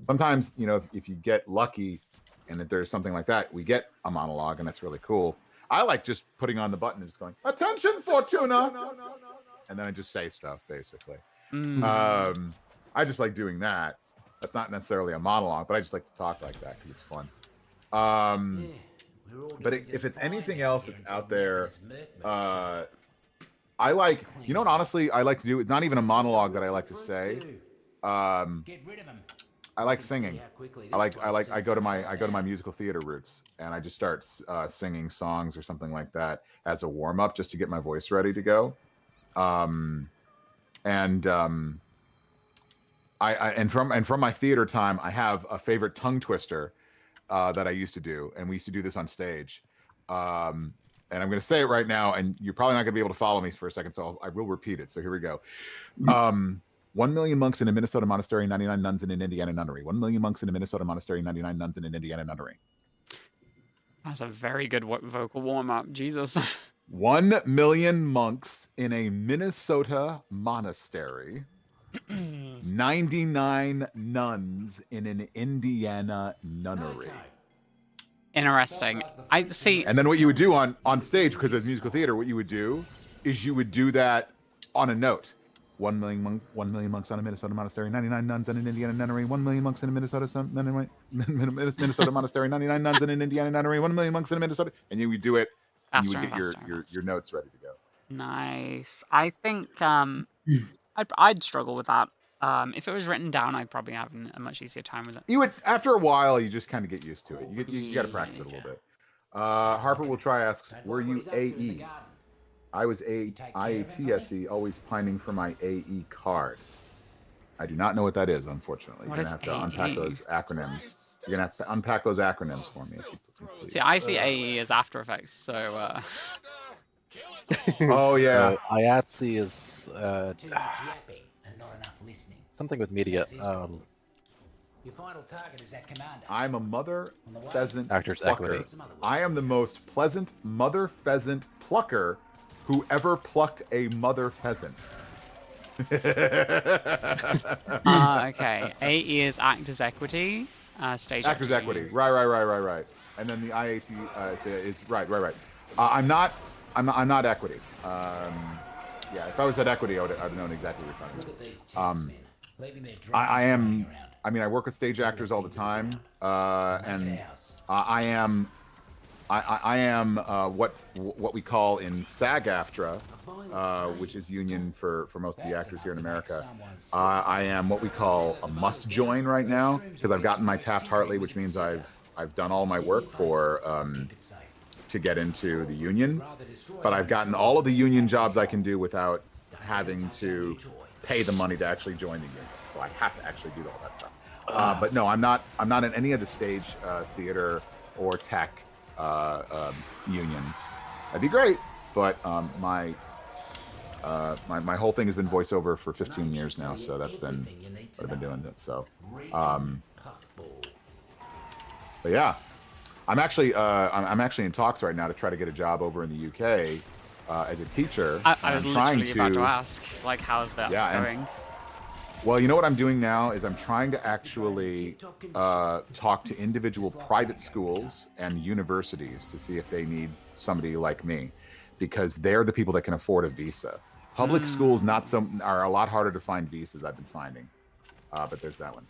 Sometimes, if you get lucky, and if there's something like that, we get a monologue, and that's really cool. I like just putting on the button and just going, "Attention, Fortuna," and then I just say stuff, basically. I just like doing that. That's not necessarily a monologue, but I just like to talk like that because it's fun. But if it's anything else that's out there, I like, what honestly I like to do? It's not even a monologue that I like to say. Get rid of him. I like singing. I go to my musical theater roots, and I just start singing songs or something like that as a warm up, just to get my voice ready to go. From my theater time, I have a favorite tongue twister that I used to do, and we used to do this on stage. And I'm going to say it right now, and you're probably not going to be able to follow me for a second, so I will repeat it. So here we go. 1 million monks in a Minnesota monastery, 99 nuns in an Indiana nunnery. 1 million monks in a Minnesota monastery, 99 nuns in an Indiana nunnery. That's a very good vocal warm-up. Jesus. 1 million monks in a Minnesota monastery, 99 nuns in an Indiana nunnery. Interesting. I see. And then what you would do on stage, because there's musical theater, what you would do is you would do that on a note. 1 million monks on a Minnesota monastery, 99 nuns in an Indiana nunnery. 1 million monks in a Minnesota monastery, 99 nuns in an Indiana nunnery. 1 million monks in a Minnesota, and you would do it. And you would get your notes ready to go. Nice. I think I'd struggle with that. If it was written down, I'd probably have a much easier time with it. You would, after a while, you just kind of get used to it. You got to practice it a little bit. Harper will try asks, were you AE? I was IATSE, always pining for my AE card. I do not know what that is, unfortunately. You're going to have to unpack those acronyms. You're going to have to unpack those acronyms for me. See, I see AE as After Effects, so... Oh, yeah. IATSE is... something with media. Your final target is that commander. I'm a mother pheasant Actor's plucker. equity. I am the most pleasant mother pheasant plucker who ever plucked a mother pheasant. Okay. 8 is actor's equity. Stage Actor's equity. Right. And then the IAT is right. I'm not equity. Yeah, if I was at equity, I would have known exactly what you're talking about. I am. I mean, I work with stage actors all the time, and I am what we call in SAG-AFTRA, which is union for most of the actors here in America. I am what we call a must join right now because I've gotten my Taft-Hartley, which means I've done all my work for to get into the union, but I've gotten all of the union jobs I can do without having to pay the money to actually join the union. So I have to actually do all that stuff. But no, I'm not in any of the stage, theater, or tech unions. That'd be great, but my whole thing has been voiceover for 15 years now, so that's been what I've been doing. It so, but yeah, I'm actually in talks right now to try to get a job over in the UK as a teacher. I was literally about to ask, like, how that's going. Well, you know what I'm doing now is I'm trying to actually talk to individual private schools and universities to see if they need somebody like me, because they're the people that can afford a visa. Public schools are a lot harder to find visas, I've been finding. But there's that one.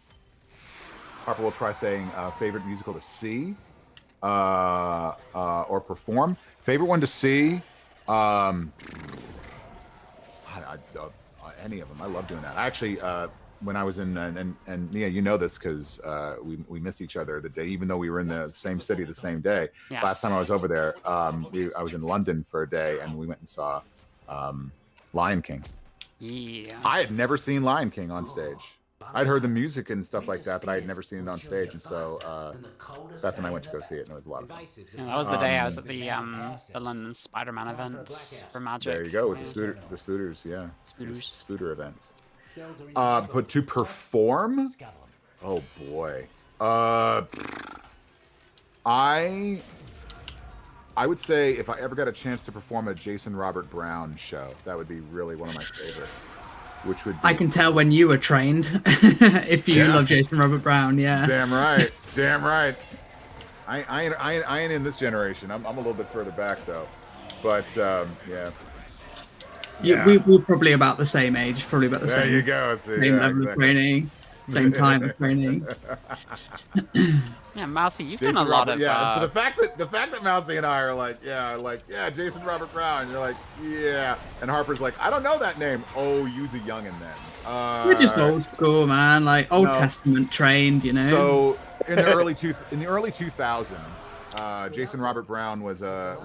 Harper will try saying favorite musical to see or perform. Favorite one to see. Any of them. I love doing that. Actually, when I was in, and Mia, you know this because we missed each other the day, even though we were in the same city the same day. Yes. Last time I was over there, I was in London for a day, and we went and saw Lion King. Yeah. I had never seen Lion King on stage. I'd heard the music and stuff like that, but I had never seen it on stage, and so that's when I went to go see it, and it was a lot of fun. Yeah, that was the day I was at the London Spider-Man event for Magic. There you go, with the Spooters, yeah. Spooter events. But to perform, oh boy, I would say if I ever got a chance to perform a Jason Robert Brown show, that would be really one of my favorites. Which would be... I can tell when you were trained. If you love Jason Robert Brown, yeah. Damn right. I ain't in this generation. I'm a little bit further back though, but yeah. We're probably about the same age. Probably about the same. There you go. Same level of training. Same time of training. Yeah, Mousy, you've done a lot of. Yeah, so the fact that Mousy and I are like, Jason Robert Brown, you're like, yeah, and Harper's like, I don't know that name. Oh, you's a youngin' then. We're just old school, man. Like Old Testament trained, you know. So in the early 2000s, Jason Robert Brown was a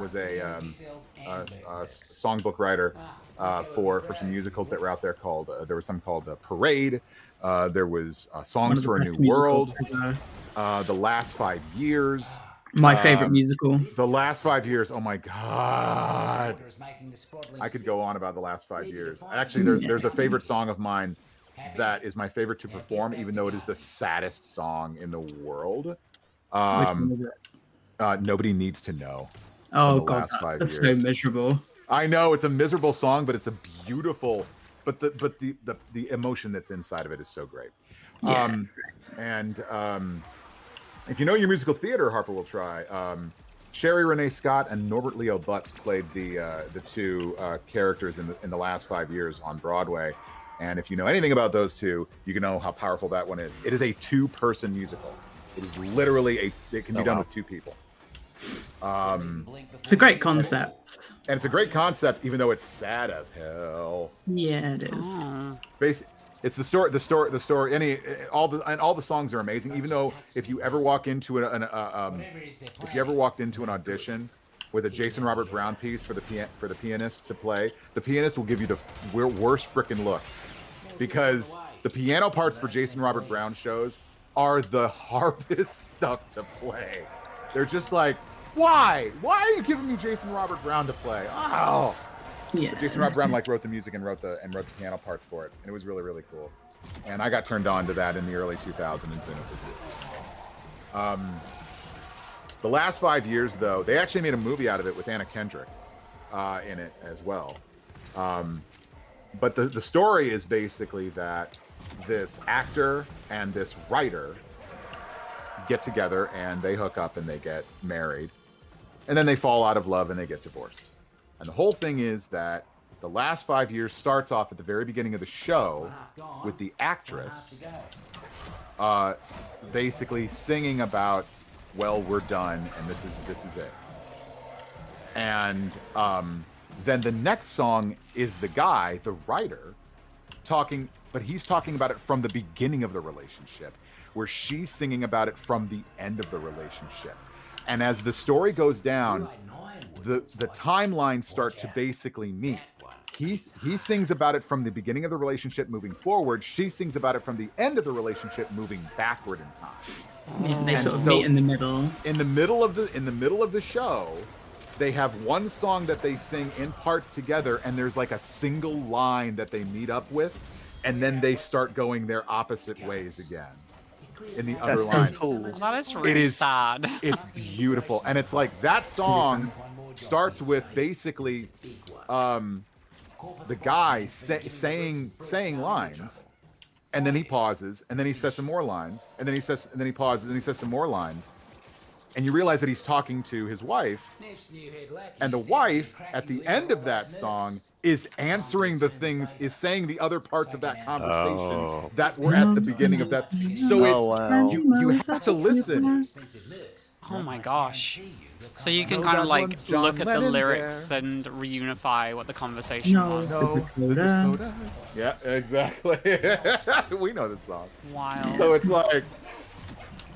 songbook writer for some musicals that were out there called. There was some called Parade. There was Songs for a New World. The Last 5 Years. My favorite musical. The Last 5 Years. Oh my God. I could go on about the last 5 years. Actually, there's a favorite song of mine that is my favorite to perform, even though it is the saddest song in the world. Nobody Needs to Know. Oh God, that's so miserable. I know it's a miserable song, but it's a beautiful. But the emotion that's inside of it is so great. Yeah. If you know your musical theater, Harper will try. Sherry Renee Scott and Norbert Leo Butz played the two characters in the last 5 years on Broadway. And if you know anything about those two, you can know how powerful that one is. It is a 2-person musical. It is literally it can be done with 2 people. It's a great concept. And it's a great concept, even though it's sad as hell. Yeah, it is. It's the story. All the songs are amazing. Even though if you ever walk into an audition with a Jason Robert Brown piece for the pianist to play, the pianist will give you the worst freaking look, because the piano parts for Jason Robert Brown shows are the hardest stuff to play. They're just like, why are you giving me Jason Robert Brown to play? Oh. Yeah. But Jason Robert Brown wrote the music and wrote the piano parts for it, and it was really, really cool. And I got turned on to that in the early 2000s. And it was, the last 5 years, though, they actually made a movie out of it with Anna Kendrick in it as well. But the story is basically that this actor and this writer get together and they hook up and they get married. And then they fall out of love and they get divorced. And the whole thing is that the last 5 years starts off at the very beginning of the show with the actress basically singing about, well, we're done and this is it. And then the next song is the guy, the writer, talking, but he's talking about it from the beginning of the relationship, where she's singing about it from the end of the relationship. And as the story goes down, the timelines start to basically meet. He sings about it from the beginning of the relationship moving forward. She sings about it from the end of the relationship moving backward in time. Yeah, they sort of meet in the middle. In the middle of the show, they have one song that they sing in parts together, and there's like a single line that they meet up with, and then they start going their opposite ways again in the other line. Well, that is really sad. It's beautiful, and it's like that song starts with basically the guy saying lines, and then he pauses, and then he says some more lines, and then he pauses, and then he says some more lines. And you realize that he's talking to his wife, and the wife, at the end of that song, is answering the things, is saying the other parts of that conversation that were at the beginning of that. So you have to listen. Oh my gosh. So you can kind of like look at the lyrics and reunify what the conversation was. Yeah, exactly. We know this song. Wild. So it's like,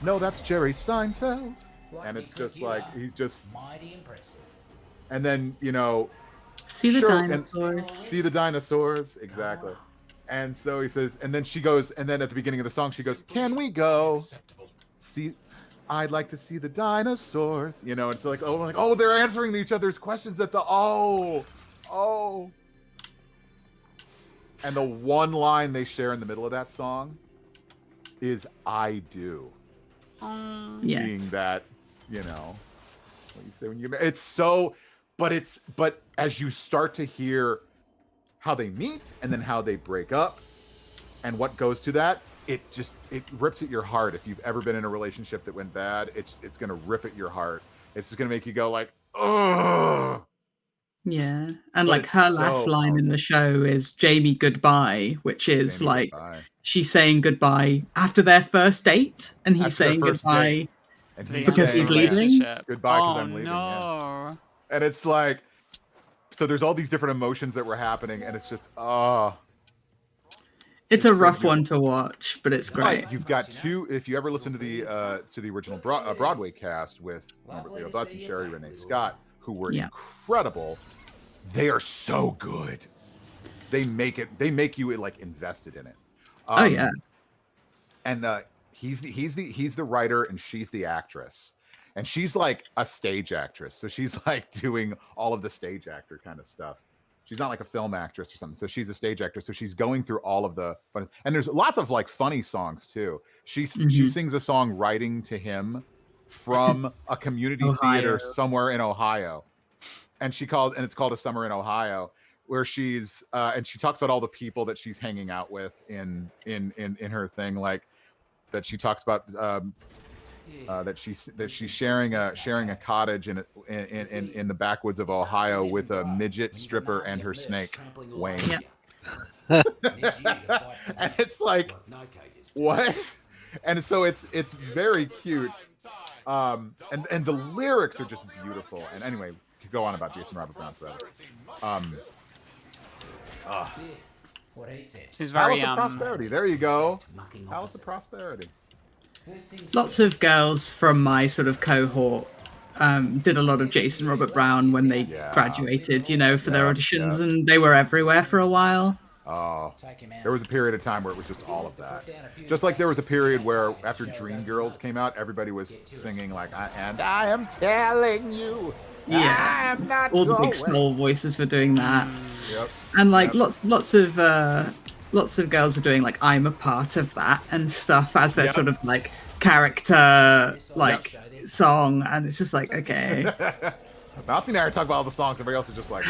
no, that's Jerry Seinfeld. And it's just like, he's just mighty impressive. And then, you know, see the dinosaurs. See the dinosaurs, exactly. And so he says, and then she goes, and then at the beginning of the song, she goes, "Can we go see? I'd like to see the dinosaurs." You know, it's like, oh, they're answering each other's questions at the And the one line they share in the middle of that song is "I do." Being that, you know, what you say when you get married. It's so, but as you start to hear how they meet and then how they break up and what goes to that, it rips at your heart. If you've ever been in a relationship that went bad, it's gonna rip at your heart. It's just gonna make you go like, ugh. Yeah, and like her last line in the show is "Jamie goodbye," which is Jamie, like goodbye. She's saying goodbye after their first date, and he's saying goodbye because he's leaving. Goodbye because I'm leaving. No. Yeah. And it's like, so there's all these different emotions that were happening, and it's just It's a rough one to watch, but it's great. Right. You've got two. If you ever listen to the original Broadway cast with Robert Leo Butts and Sherry Renee Scott, who were incredible. They are so good. They make you like invested in it. And he's the writer and she's the actress, and she's like a stage actress, so she's like doing all of the stage actor kind of stuff. She's not like a film actress or something, so she's a stage actor, so she's going through all of the fun, and there's lots of like funny songs too. She sings a song writing to him from a community theater somewhere in Ohio. And it's called A Summer in Ohio, where she's and she talks about all the people that she's hanging out with in her thing, like that she talks about that she's sharing a cottage in the backwoods of Ohio with a midget stripper and her snake Wayne. Yeah. And it's like, what? And so it's very cute, and the lyrics are just beautiful. And anyway, go on about Jason Robert Brown forever. She's very Palace of Prosperity. There you go. Palace of Prosperity. Lots of girls from my sort of cohort did a lot of Jason Robert Brown when they graduated, you know, for their auditions, and they were everywhere for a while. Oh, there was a period of time where it was just all of that. Just like there was a period where after Dreamgirls came out, everybody was singing like, "And I am telling you." Yeah, all the big small voices were doing that. Yep. And like lots of lots of girls are doing like I'm a part of that and stuff as their sort of like character like song, and it's just like, okay. Mousy and I are talking about all the songs. Everybody else is just like.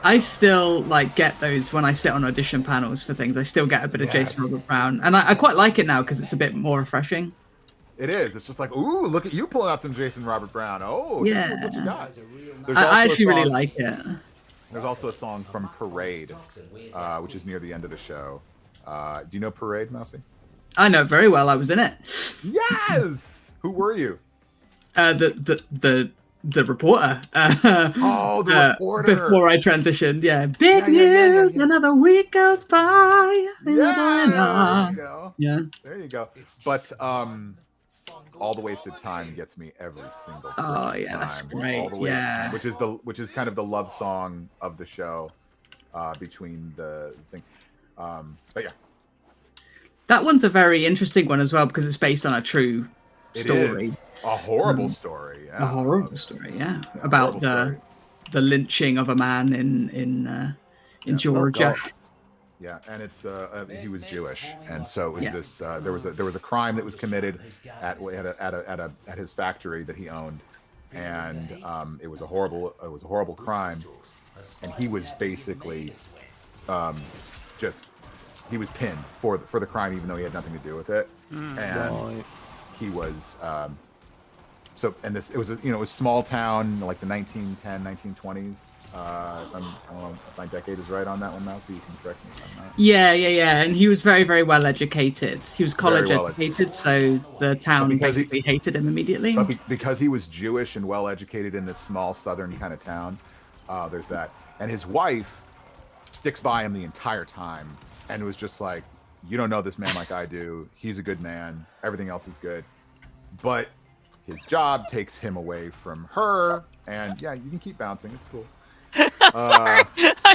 I still like get those when I sit on audition panels for things. I still get a bit of Jason Robert Brown, and I quite like it now because it's a bit more refreshing. It is. It's just like, ooh, look at you pulling out some Jason Robert Brown. Oh, yeah. What you got. I actually really like it. There's also a song from Parade, which is near the end of the show. Do you know Parade, Mousy? I know very well. I was in it. Yes. Who were you? The reporter. The reporter. Before I transitioned, Big news. Another week goes by. There you go. Yeah. There you go. But All the Wasted Time gets me every single time. That's great. Which is kind of the love song of the show, between the thing. But yeah. That one's a very interesting one as well because it's based on a true story. It is. A horrible story. Yeah. A horrible story. Yeah. About the lynching of a man in Georgia. Yeah, and it's he was Jewish, and so it was this. There was a crime that was committed at his factory that he owned, and it was a horrible crime, and he was basically he was pinned for the crime, even though he had nothing to do with it, and he was. It was small town, like the 1910, 1920s. I don't know if my decade is right on that one now, so you can correct me if I'm not. Yeah. And he was very, very well educated. He was college educated, so the town basically hated him immediately. But because he was Jewish and well educated in this small southern kind of town, there's that. And his wife sticks by him the entire time, and it was just like, you don't know this man like I do. He's a good man. Everything else is good. But his job takes him away from her, and you can keep bouncing. It's cool. Sorry,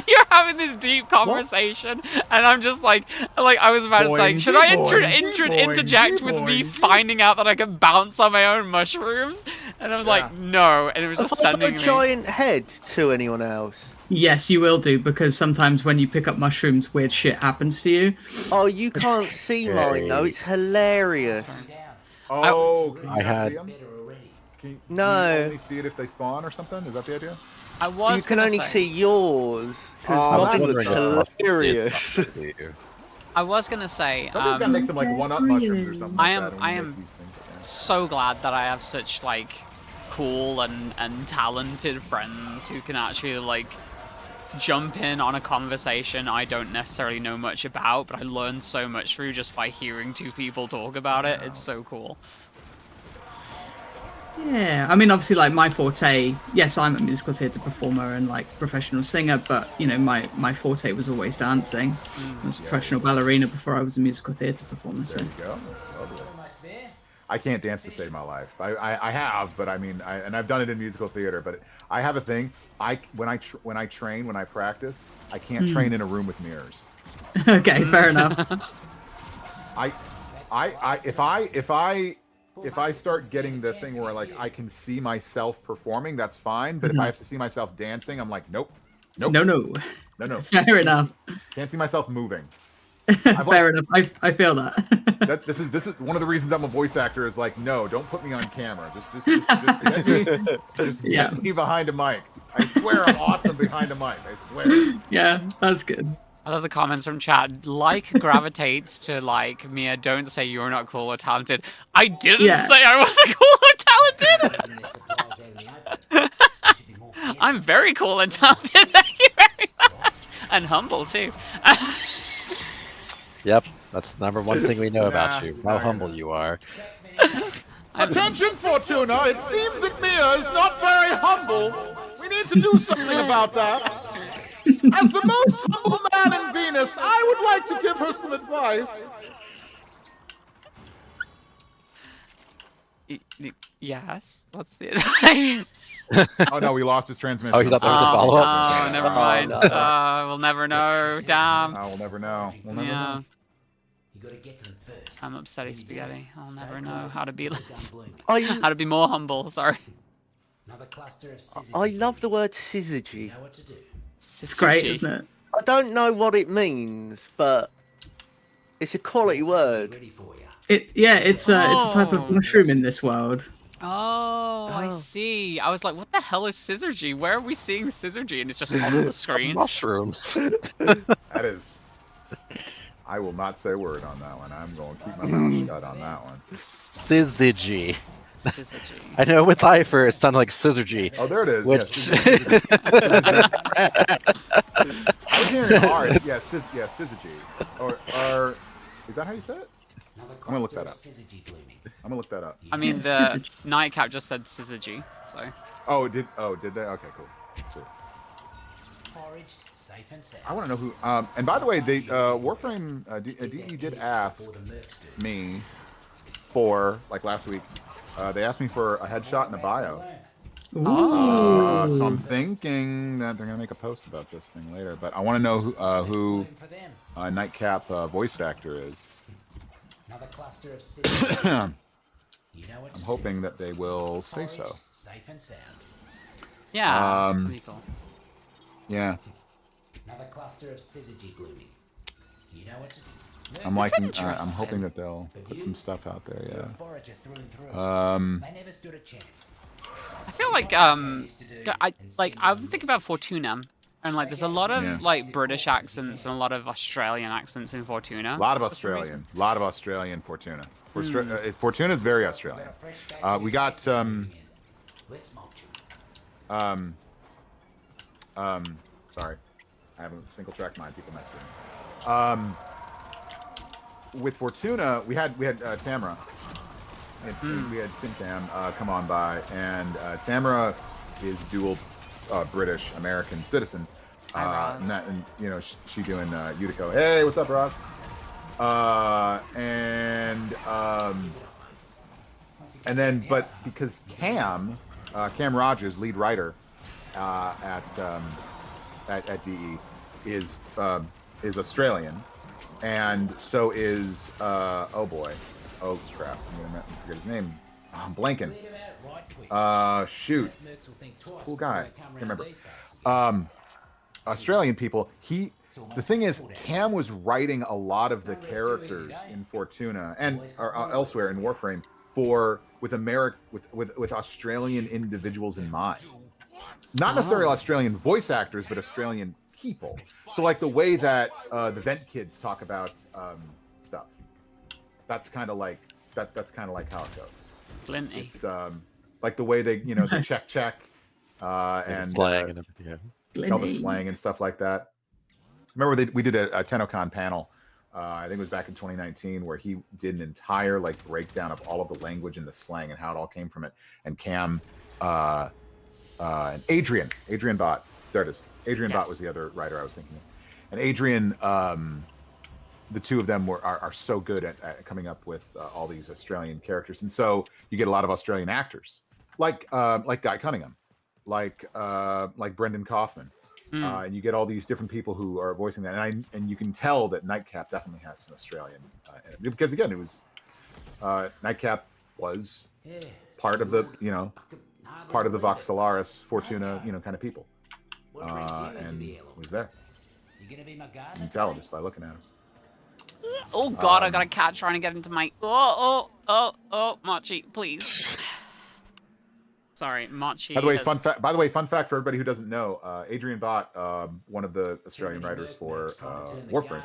you're having this deep conversation, and I'm just like I was about to say, should I interject with me finding out that I can bounce on my own mushrooms? And I was like, no, and it was just sending me. A giant head to anyone else? Yes, you will do, because sometimes when you pick up mushrooms, weird shit happens to you. Oh, you can't see mine though. It's hilarious. Oh, I had. Can you only see it if they spawn or something? Is that the idea? You can only see yours because mine was hilarious. I was gonna say. Somebody's gotta make some like one-up mushrooms or something. I am so glad that I have such like cool and talented friends who can actually like jump in on a conversation I don't necessarily know much about, but I learned so much through just by hearing two people talk about it. It's so cool. Yeah, I mean, obviously, like my forte. Yes, I'm a musical theatre performer and like professional singer, but you know, my forte was always dancing. I was a professional ballerina before I was a musical theatre performer. There you go. I can't dance to save my life. I have, but I mean, and I've done it in musical theater. But I have a thing. When I practice, I can't train in a room with mirrors. Okay, fair enough. If I start getting the thing where like I can see myself performing, that's fine. But if I have to see myself dancing, I'm like, nope. No. Fair enough. Can't see myself moving. Fair enough. I feel that. This is one of the reasons I'm a voice actor. Is like, no, don't put me on camera. Just get me behind a mic. I swear I'm awesome behind a mic. I swear. Yeah, that's good. I love the comments from chat. Like gravitates to like Mia. Don't say you're not cool or talented. I didn't say I wasn't cool or talented. I'm very cool and talented. Thank you very much, and humble too. Yep, that's the number one thing we know about you. How humble you are. Attention, Fortuna! It seems that Mia is not very humble. We need to do something about that. As the most humble man in Venus, I would like to give her some advice. Yes? What's the advice? Oh no, we lost his transmission. Oh, you thought there was a follow-up? Oh, never mind. No. We'll never know. Damn. We'll never know. Know. I'm upsetty spaghetti. I'll never know how to be less. How to be more humble, sorry. I love the word syzygy. It's great, isn't it? I don't know what it means, but It's a quality word. It's a type of mushroom in this world. Oh, I see. I was like, what the hell is Syzygy? Where are we seeing Syzygy? And it's just on the screen. Mushrooms. That is. I will not say a word on that one. I'm going to keep my mouth shut on that one. Syzygy. Syzygy. I know with Hyper it sounded like Syzygy. Oh, there it is. Which... I was hearing R. Syzygy. Or is that how you say it? I'm gonna look that up. I mean, the Nightcap just said Syzygy, so. Oh, did they? Okay, cool. Sure. I want to know who. And by the way, they Warframe DE did ask me for, like last week. They asked me for a headshot and a bio. So I'm thinking that they're gonna make a post about this thing later. But I want to know who Nightcap voice actor is. Another cluster of I'm hoping that they will say so. Safe and sound. Yeah. Yeah. Another cluster of Syzygy blooming. You know what to do. I'm liking. I'm hoping that they'll put some stuff out there. Yeah. They never stood a chance. I feel like I'm thinking about Fortuna, and like there's a lot of like British accents and a lot of Australian accents in Fortuna. A lot of Australian Fortuna. Fortuna is very Australian. We got sorry, I have a single track mind. People mess with me. With Fortuna, we had Tamara. We had Tim Tam come on by, and Tamara is dual British American citizen. And you know, she doing Utico. Hey, what's up, Ross? And then, but because Cam Rogers, lead writer at DE, is Australian, and so is oh boy, oh crap, I'm gonna forget his name. I'm blanking. Shoot, cool guy. Can't remember. Australian people. The thing is, Cam was writing a lot of the characters in Fortuna and elsewhere in Warframe with Australian individuals in mind. Not necessarily Australian voice actors, but Australian people. So like the way that the Vent kids talk about stuff. That's kind of like that's kind of like how it goes. Plenty. It's like the way they the check and slang and everything. All the slang and stuff like that. Remember we did a TennoCon panel, I think it was back in 2019, where he did an entire like breakdown of all of the language and the slang and how it all came from it. And Cam and Adrian Bott, there it is. Adrian Bott was the other writer I was thinking of. And Adrian, the two of them are so good at coming up with all these Australian characters. And so you get a lot of Australian actors, like Guy Cunningham, like Brendan Kaufman. And you get all these different people who are voicing that, and you can tell that Nightcap definitely has some Australian in it. Because again, it was Nightcap was part of the Vox Solaris Fortuna kind of people, and was there. You can tell just by looking at him. Oh God, I got a cat trying to get into my. Oh, Machi, please. Sorry, Machi. By the way, fun fact for everybody who doesn't know, Adrian Bott, one of the Australian writers for Warframe,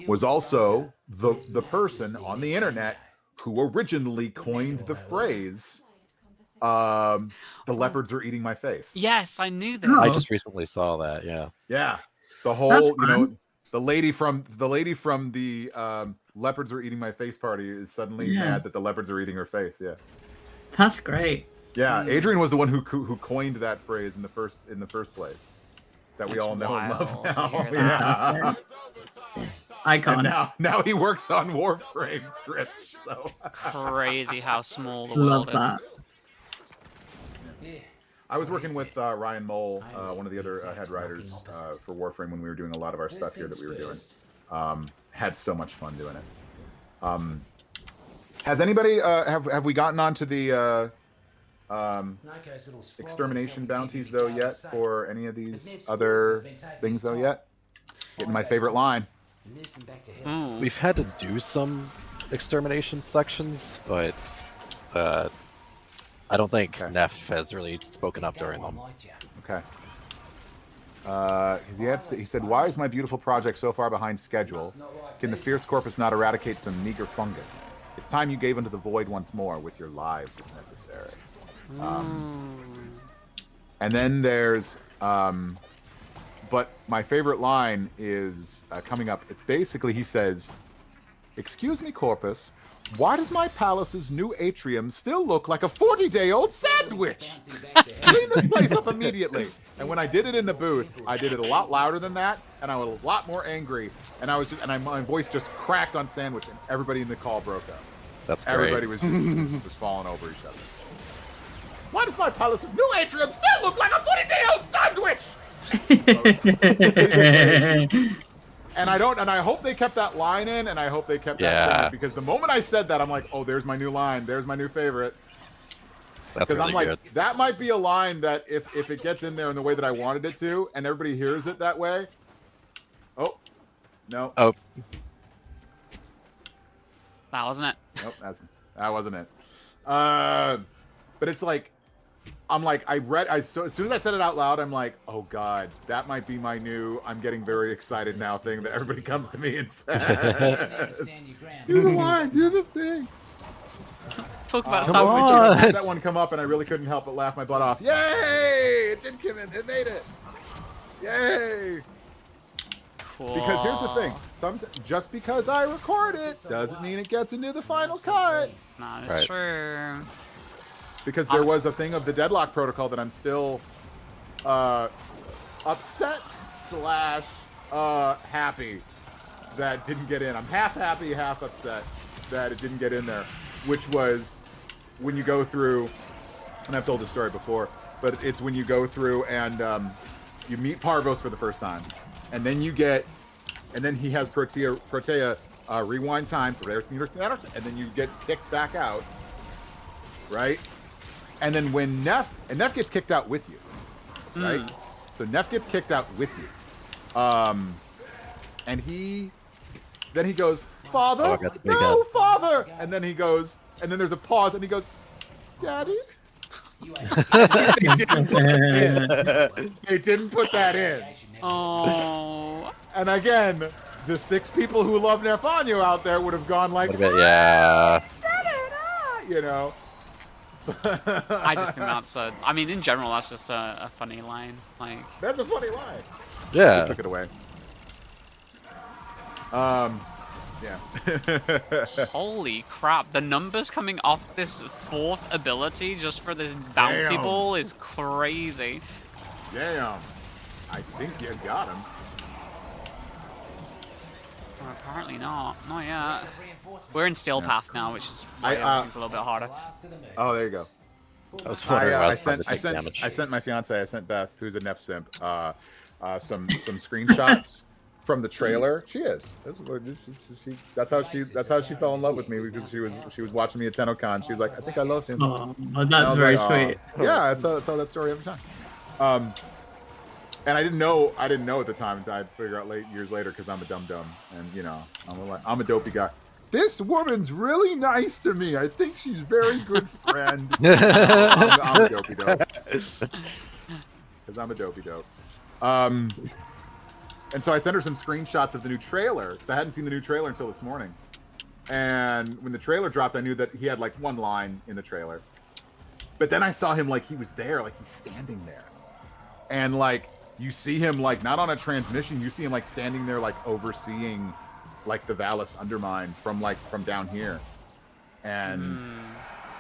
was also the person on the internet who originally coined the phrase, "The leopards are eating my face." Yes, I knew this. I just recently saw that. Yeah. Yeah, the whole the lady from the leopards are eating my face party is suddenly mad that the leopards are eating her face. Yeah. That's great. Yeah, Adrian was the one who coined that phrase in the first place, that we all know and love now. Yeah. Icon. And now he works on Warframe scripts. So crazy how small the Love world that. is. I was working with Ryan Mole, one of the other head writers for Warframe when we were doing a lot of our stuff here that we were doing. Had so much fun doing it. Has anybody have we gotten onto the extermination bounties though yet for any of these other things though yet? Getting my favorite line. We've had to do some extermination sections, but I don't think NEF has really spoken up during them. Okay. He said, "Why is my beautiful project so far behind schedule? Can the fierce corpus not eradicate some meager fungus? It's time you gave unto the void once more with your lives if necessary." And then there's, but my favorite line is coming up. It's basically, he says, "Excuse me, Corpus, why does my palace's new atrium still look like a 40-day-old sandwich? Clean this place up immediately." And when I did it in the booth, I did it a lot louder than that, and I was a lot more angry, and my voice just cracked on sandwich, and everybody in the call broke up. That's great. Everybody was just falling over each other. "Why does my palace's new atrium still look like a 40-day-old sandwich?" And I hope they kept that line in, and I hope they kept that in, because the moment I said that, I'm like, oh, there's my new line, there's my new favorite. That's really I'm like, good. that might be a line that if it gets in there in the way that I wanted it to, and everybody hears it that way. Oh, no. Oh, That wasn't it. Nope, that wasn't it. But it's like, I'm like, as soon as I said it out loud, I'm like, oh God, that might be my new, I'm getting very excited now thing that everybody comes to me and says. Do the line, do the thing. Talk about I had that one come up and I really couldn't help but laugh my butt off. Yay! It did come in, it made it. Yay! Cool. Because here's the thing, just because I record it doesn't mean it gets into the final cut. No, it's true. Because there was a thing of the deadlock protocol that I'm still upset / happy that didn't get in. I'm half happy, half upset that it didn't get in there, which was when you go through, and I've told this story before, but it's when you go through and you meet Parvos for the first time, and then you get, and then he has Protea rewind time, and then you get kicked back out, right? And then when Nef gets kicked out with you, right? So Nef gets kicked out with you, and then he goes, "Father, no, Father," and then he goes, and then there's a pause, and he goes, "Daddy." They didn't put that in. Oh. And again, the 6 people who love Nefanyo out there would have gone like, yeah, you know. I just think that's I mean, in general, that's just a funny line. Like, that's a funny line. Yeah. They took it away. Yeah. Holy crap! The numbers coming off this 4th ability just for this bouncy ball is crazy. Damn. I think you got him. Well, apparently not. Not yet. We're in Steel Path now, which is why everything's a little bit harder. Oh, there you go. I was wondering I sent my fiance, I sent Beth, who's a Nef simp, some screenshots from the trailer. She is. That's how she fell in love with me, because she was watching me at TennoCon. She was like, I think I loved him. Oh, that's very sweet. Yeah, I tell that story every time. And I didn't know at the time. I'd figure out years later, because I'm a dum-dum, and you know, I'm a dopey guy. This woman's really nice to me. I think she's a very good friend. I'm a dopey dope. Because I'm a dopey dope. And so I sent her some screenshots of the new trailer, because I hadn't seen the new trailer until this morning. And when the trailer dropped, I knew that he had like one line in the trailer. But then I saw him like he was there, like he's standing there. And like, you see him like not on a transmission, you see him like standing there like overseeing like the VALLIS Undermind from down here. And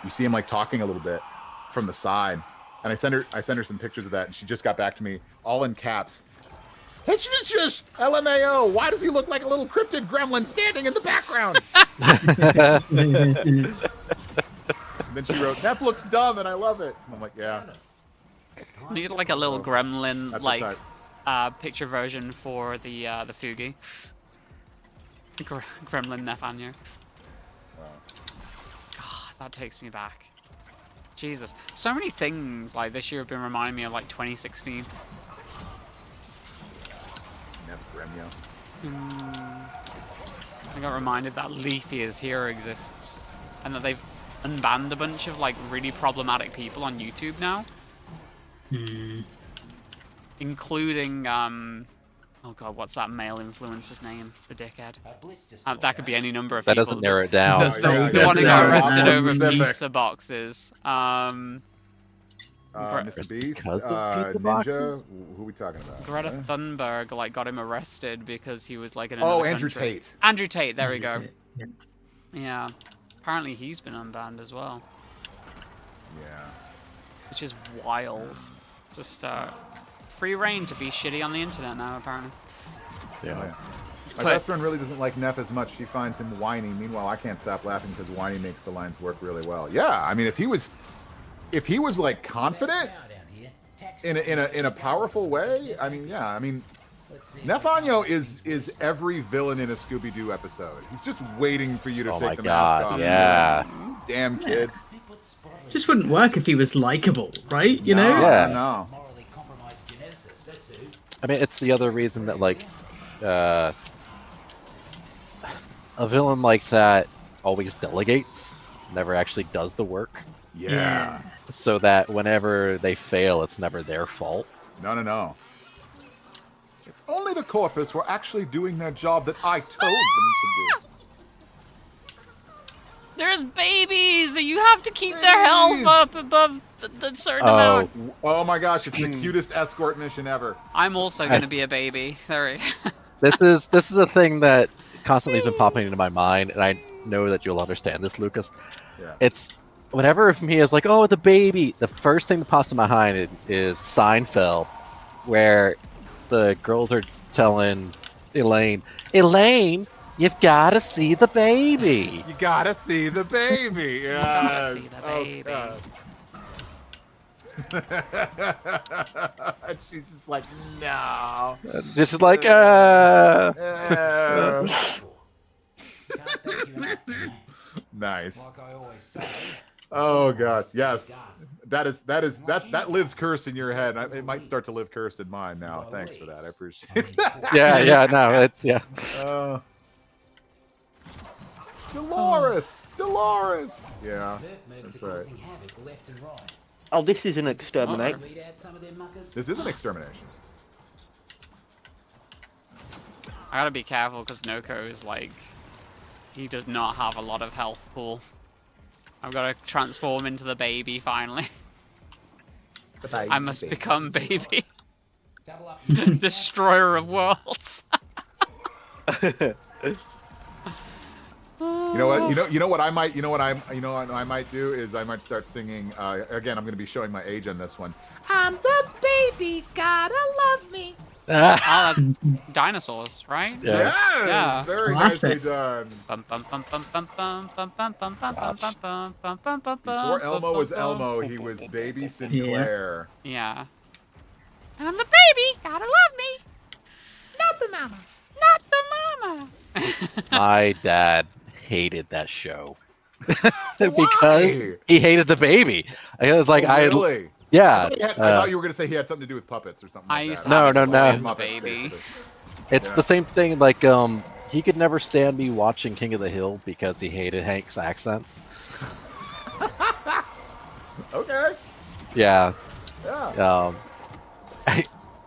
you see him like talking a little bit from the side. And I sent her some pictures of that, and she just got back to me all in caps. It's just LMAO. Why does he look like a little cryptid gremlin standing in the background? And then she wrote, "Nef looks dumb, and I love it." And I'm like, yeah. We need like a little gremlin picture version for the Fugi. Gremlin Nefanyo. Wow. God, that takes me back. Jesus, so many things like this year have been reminding me of like 2016. Nef Gremio. I got reminded that Leafy is Here exists, and that they've unbanned a bunch of like really problematic people on YouTube now, including oh god, what's that male influencer's name? The dickhead. That could be any number of That people. doesn't narrow it down. The one who got arrested over pizza boxes. Mr. Beast, Because of pizza Ninja. boxes? Who are we talking about? Greta Thunberg like got him arrested because he was like in Oh, another Andrew country. Tate. Andrew Tate, there we go. Yeah. Apparently he's been unbanned as well. Yeah. Which is wild. Just free reign to be shitty on the internet now, apparently. Yeah. My best friend really doesn't like Neff as much. She finds him whiny. Meanwhile, I can't stop laughing because whiny makes the lines work really well. Yeah, I mean, if he was like confident in a powerful way, I mean, yeah, I mean, Neff Anyo is every villain in a Scooby-Doo episode. He's just waiting for you to take the mask off. Yeah. Damn kids. Just wouldn't work if he was likable, right? You know? Yeah. No. I mean, it's the other reason that like a villain like that always delegates, never actually does the work. Yeah. So that whenever they fail, it's never their fault. No. If only the Corpus were actually doing their job that I told them to do. There's babies! You have to keep their health up above the certain amount. Oh my gosh, it's the cutest escort mission ever. I'm also going to be a baby. Sorry. This is a thing that constantly has been popping into my mind, and I know that you'll understand this, Lucas. Yeah. It's whenever Mia's like, "Oh, the baby," the first thing that pops in my mind is Seinfeld, where the girls are telling Elaine, "You've got to see the baby. You gotta see the baby. You gotta see the baby." She's just like, no. Just like, Nice. Oh gosh, yes. That lives cursed in your head. It might start to live cursed in mine now. Thanks for that. I appreciate that. Yeah, no, it's yeah. Dolores. Yeah, that's right. Oh, this is an exterminate. This is an extermination. I gotta be careful because Noko is like, he does not have a lot of health pool. I've got to transform into the baby finally. I must become baby. Destroyer of worlds. You know what? You know what I might. You know what I might do is I might start singing. Again, I'm going to be showing my age on this one. I'm the baby, gotta love me. That's dinosaurs, right? Yeah. Yes, very nicely done. Before Elmo was Elmo, he was Baby Sinclair. Yeah. And I'm the baby, gotta love me. Not the mama. Not the mama. My dad hated that show because he hated the baby. I was like, really? Yeah. I thought you were going to say he had something to do with puppets or something. I like used that. to have No. the baby. Basically. It's the same thing. Like, he could never stand me watching King of the Hill because he hated Hank's accent. Okay. Yeah. Yeah.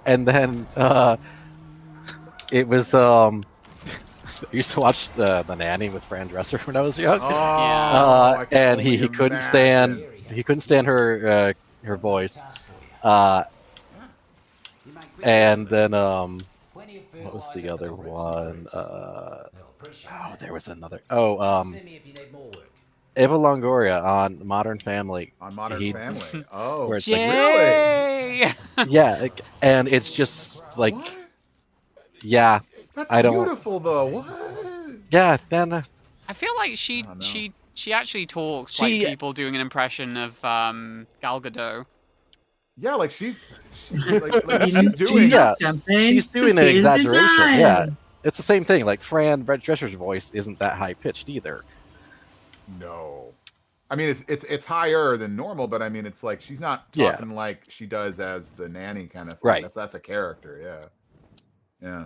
And then it was I used to watch the Nanny with Fran Dresser when I was young. Oh, Yeah. And he couldn't stand her voice. And then what was the other one? There was another. Eva Longoria on Modern Family. On Modern Family. Oh, where it's Yay! yeah, and it's just like, yeah, That's I don't. beautiful though. What? Yeah, then I feel like she actually talks like people doing an impression of Gal Gadot. Yeah, like she's she's doing an exaggeration. Yeah, it's the same thing. Like Fran Drescher's voice isn't that high pitched either. No, I mean it's higher than normal, but I mean it's like she's not talking like she does as the nanny kind of thing. Right. That's a character. Yeah.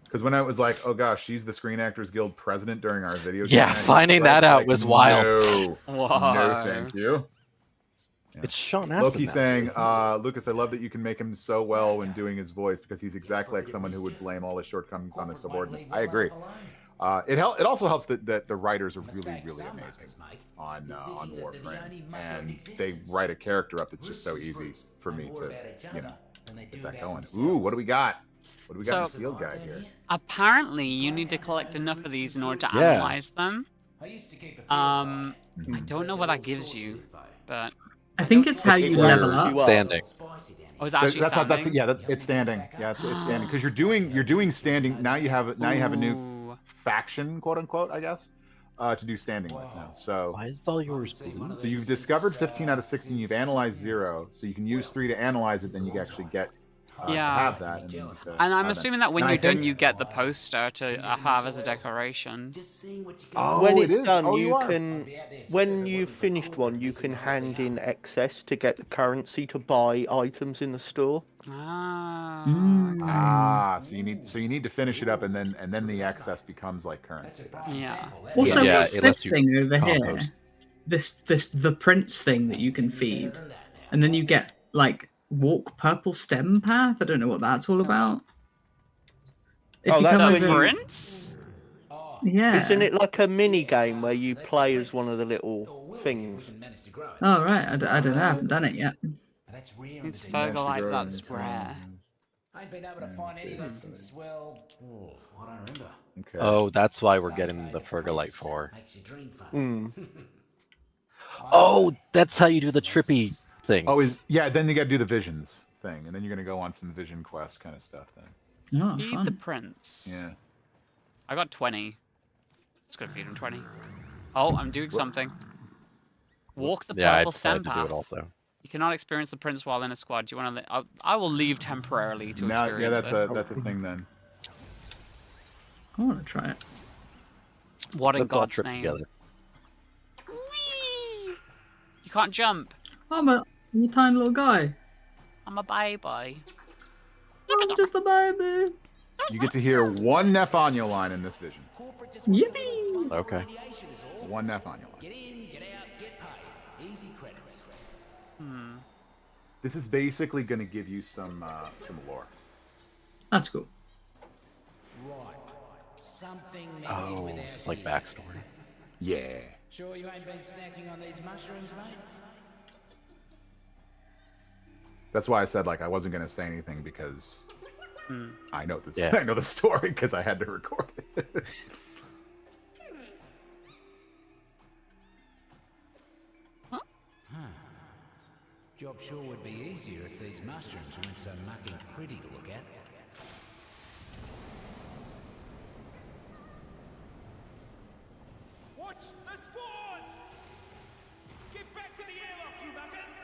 Because when I was like, oh gosh, she's the Screen Actors Guild president during our video. Yeah, chat, finding that out was wild. No, no, thank you. Yeah. It's Sean Astin. Loki saying, Lucas, I love that you can make him so well when doing his voice because he's exactly like someone who would blame all his shortcomings on his subordinates. I agree. It also helps that the writers are really, really amazing on Warframe, and they write a character up that's just so easy for me to, get that going. Ooh, what do we got? What do we got in the field guide here? Apparently, you need to collect enough of these in order to analyze them. I don't know what that gives you, but I think it's how you level up. Standing. Oh, it's actually standing? It's standing. Yeah, it's standing because you're doing standing. Now you have a new faction, quote unquote, I guess, to do standing with now. So why is all yours blue? So you've discovered 15 out of 16. You've analyzed 0. So you can use 3 to analyze it. Then you can actually get to have that. And I'm assuming that when you're done, you get the poster to have as a decoration. When it's done, you can. When you've finished one, you can hand in excess to get the currency to buy items in the store. So you need to finish it up, and then the excess becomes like currency. Yeah. Also, what's this thing over here? The prince thing that you can feed, and then you get like walk purple stem path. I don't know what that's all about. That's the prince? Yeah. Isn't it like a mini game where you play as one of the little things? Oh right, I don't know. I haven't done it yet. It's Fergalite that's rare. I ain't been able to find any of that since, well, I don't remember. Okay. Oh, that's why we're getting the Fergalite for. Oh, that's how you do the trippy things. Oh, then you got to do the visions thing, and then you're gonna go on some vision quest kind of stuff. Then. Oh, Feed fun. the prince. Yeah. I got 20. Just gonna feed him 20. Oh, I'm doing something. Walk the purple stem path. To do it also. You cannot experience the prince while in a squad. Do you want to? I will leave temporarily to experience this. That's a thing then. I want to try it. What in Let's all God's trip name? together. Whee! You can't jump. I'm a tiny little guy. I'm a baby. I'm just a baby. You get to hear one Nefanyo line in this vision. Yippee! Okay. One Nefanyo line. Get in, get out, get paid. Easy credits. This is basically going to give you some lore. That's cool. Right. Something messy with our it's like gear. backstory. Yeah. Sure you ain't been snacking on these mushrooms, mate? That's why I said I wasn't going to say anything because I know this. Yeah. I know the story because I had to record it. Job sure would be easier if these mushrooms weren't so mucking pretty to look at. Watch the spores! Get back to the airlock, you muggers!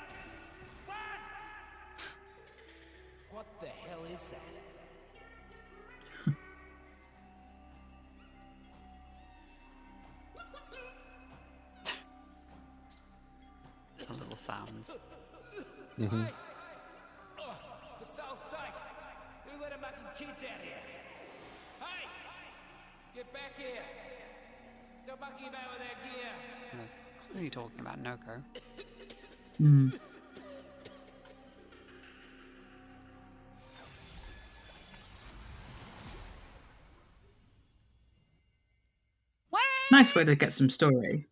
Run! What the hell is that? The little sounds. Hey! Oh, for soul's sake! Who let a mucking kids out here? Hey! Get back here! Stop mucking about with our gear! What are you talking about, Noko? Nice way to get some story.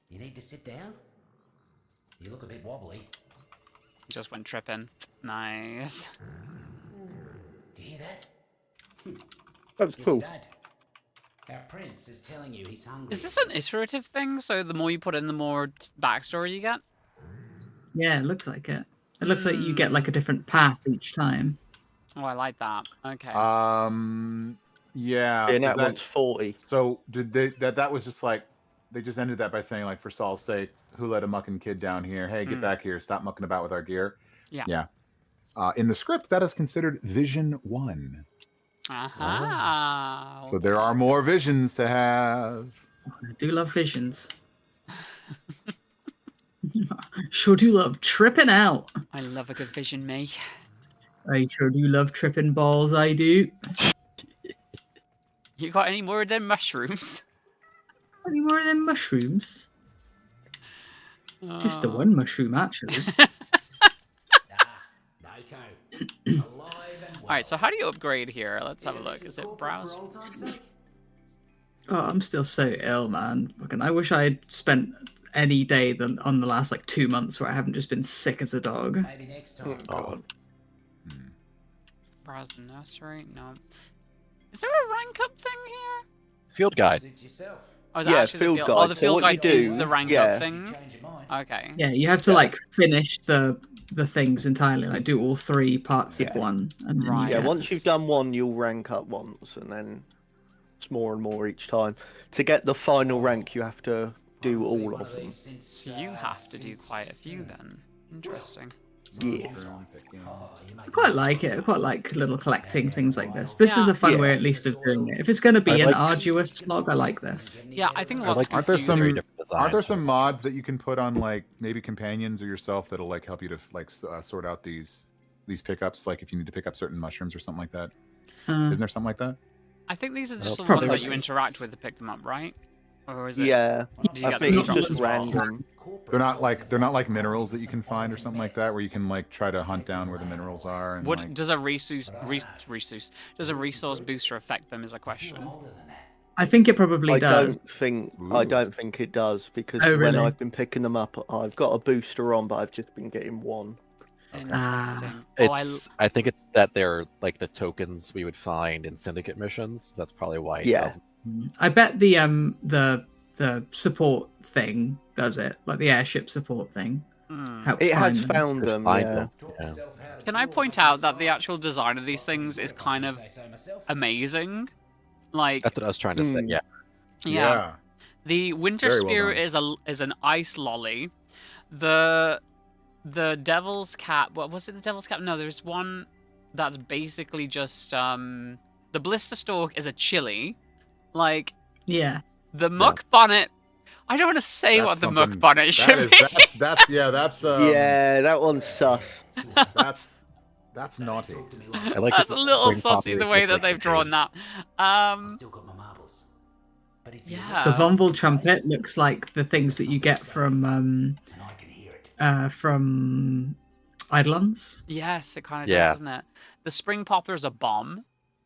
You need to sit down? You look a bit wobbly. Just went tripping. Nice. Do you hear that? That was cool. Dad, our prince is telling you he's hungry. Is this an iterative thing? So the more you put in, the more backstory you get? Yeah, it looks like it. It looks like you get like a different path each time. Oh, I like that. Okay. Yeah. And that one's 40. So did that was just they just ended that by saying for Saul's sake, who let a mucking kid down here? Hey, get back here! Stop mucking about with our gear. Yeah. Yeah. In the script, that is considered Vision 1. Aha. So there are more visions to have. I do love visions. Sure do love tripping out. I love a good vision, me. I sure do love tripping balls, I do. You got any more of them mushrooms? Any more of them mushrooms? Just the one mushroom, actually. Alright, so how do you upgrade here? Let's have a look. Is it browse? Oh, I'm still so ill, man. Fucking, I wish I had spent any day on the last like 2 months where I haven't just been sick as a dog. Maybe next time. Oh, God. Browse the nursery? No. Is there a rank up thing here? Field guide. Suit yourself. Oh, is that Yeah, actually the field field? guide. Oh, the So field what you guide is do- the rank yeah. up thing. Change your mind. Okay. Yeah, you have to like finish the things entirely, like do all 3 parts of Yeah. one, and then Right. you Yeah, get... once you've done one, you'll rank up once, and then it's more and more each time. To get the final rank, you have to do all of them. So you have to do quite a few then. Interesting. Yeah. I quite like it. I quite like little collecting things like this. This is Yeah. a fun Yeah. way, at least, of doing it. If it's going to be I an like- arduous slog, I like this. Yeah, I think I what's like Aren't there confusing... very some different designs. Aren't there some mods that you can put on like maybe companions or yourself that'll like help you to like sort out these pickups? Like if you need to pick up certain mushrooms or something like that. Isn't there something like that? I think these are just the Probably ones that you racist. interact with to pick them up, right? Or is it? Yeah, Did you I get think the it's drop just as well? random. They're not like minerals that you can find or something like that, where you can like try to hunt down where the minerals are. And What like, does a resource booster affect them? Is a question. I think it probably I does. don't think it does, because Oh, when really? I've been picking them up, I've got a booster on, but I've just been getting one. Interesting. I think it's that they're like the tokens we would find in syndicate missions. That's probably why it Yeah. doesn't. I bet the support thing does it, like the airship support thing. Helps It find has them. found Just them, find yeah. them. Yeah. Can I point out that the actual design of these things is kind of amazing? Like, That's what I was trying to say. Yeah. yeah. The Winter Very well Spirit done. is an ice lolly. The Devil's Cap. What was it? The Devil's Cap? No, there's one that's basically just the Blister Stalk is a chili. Like Yeah. the Muck Bonnet. I don't want to say That's what the something- Muck Bonnet should that is, be. that's Yeah, that one's sus. that's naughty. I like That's that a little spring sussy the poppers way look that like they've the drawn that. Still got my marbles. But if Yeah. The Vomble trumpet looks like the things that you get from I can hear it. Eidolons. Yes, it kind of Yeah. does, doesn't it? The Spring Poplar's a bomb.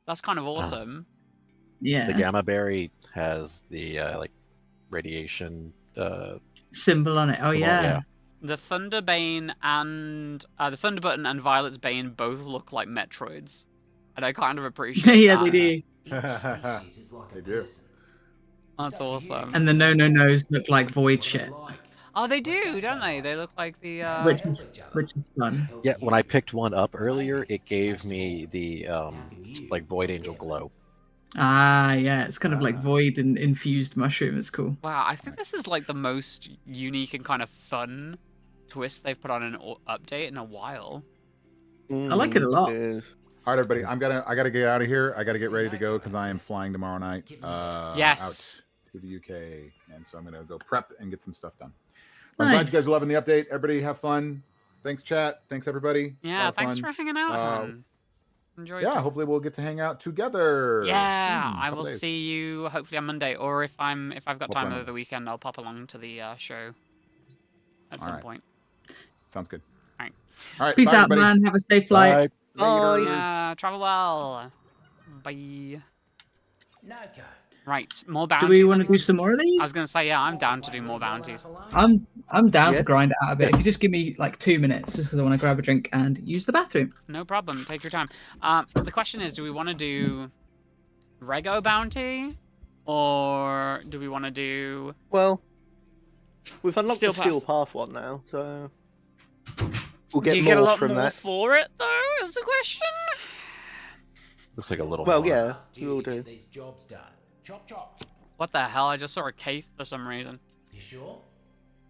That's kind of awesome. Yeah. The Gamma Berry has the like radiation. Symbol on it. Oh Symbol, yeah. yeah. The Thunderbane and the Thunderbutton and Violet's Bane both look like Metroids, and I kind of appreciate Yeah, that. they do. They do. That's awesome. And the no-no-nos look like void shit, Oh, they do, don't they? They look like the. which is fun. Yeah, when I picked one up earlier, it gave me the like Void Angel glow. Ah, yeah, it's kind of like void and infused mushroom. It's cool. Wow, I think this is like the most unique and kind of fun twist they've put on an update in a while. I like it a lot. It is. All right, everybody. I gotta get out of here. I gotta get ready to go because I am flying tomorrow night. Yes. Out to the UK, and so I'm gonna go prep and get some stuff done. I'm glad Nice. you guys are loving the update. Everybody have fun. Thanks, chat. Thanks, everybody. A lot Yeah, of thanks fun. for hanging out. man. Enjoy. Yeah, hopefully we'll get to hang out together. Yeah, soon, I couple will days. see you hopefully on Monday, or if I've got Hopefully time on over Monday. the weekend, I'll pop along to the show at some Alright. point. Sounds good. Alright. All right. Peace bye, out, everybody. man. Have a safe flight. Bye. Yeah, travel well. Bye. No go. Right, more Do bounties. we want to do anyone? some more of these? I was gonna say, yeah, I'm down to do more bounties. I'm down Yeah. to grind it out a bit. If you just give me like 2 minutes, just because I want to grab a drink and use the bathroom. No problem. Take your time. The question is, do we want to do Rego bounty, or do we want to do? Well, we've unlocked Steel the Steel Path. Path one now, so we'll get do you more get a lot from more that. for it, though? Is the question. Looks like a little. Well, more. yeah, Asked you we'll to do. get these jobs done. Chop chop. What the hell? I just saw a cave for some reason. You sure?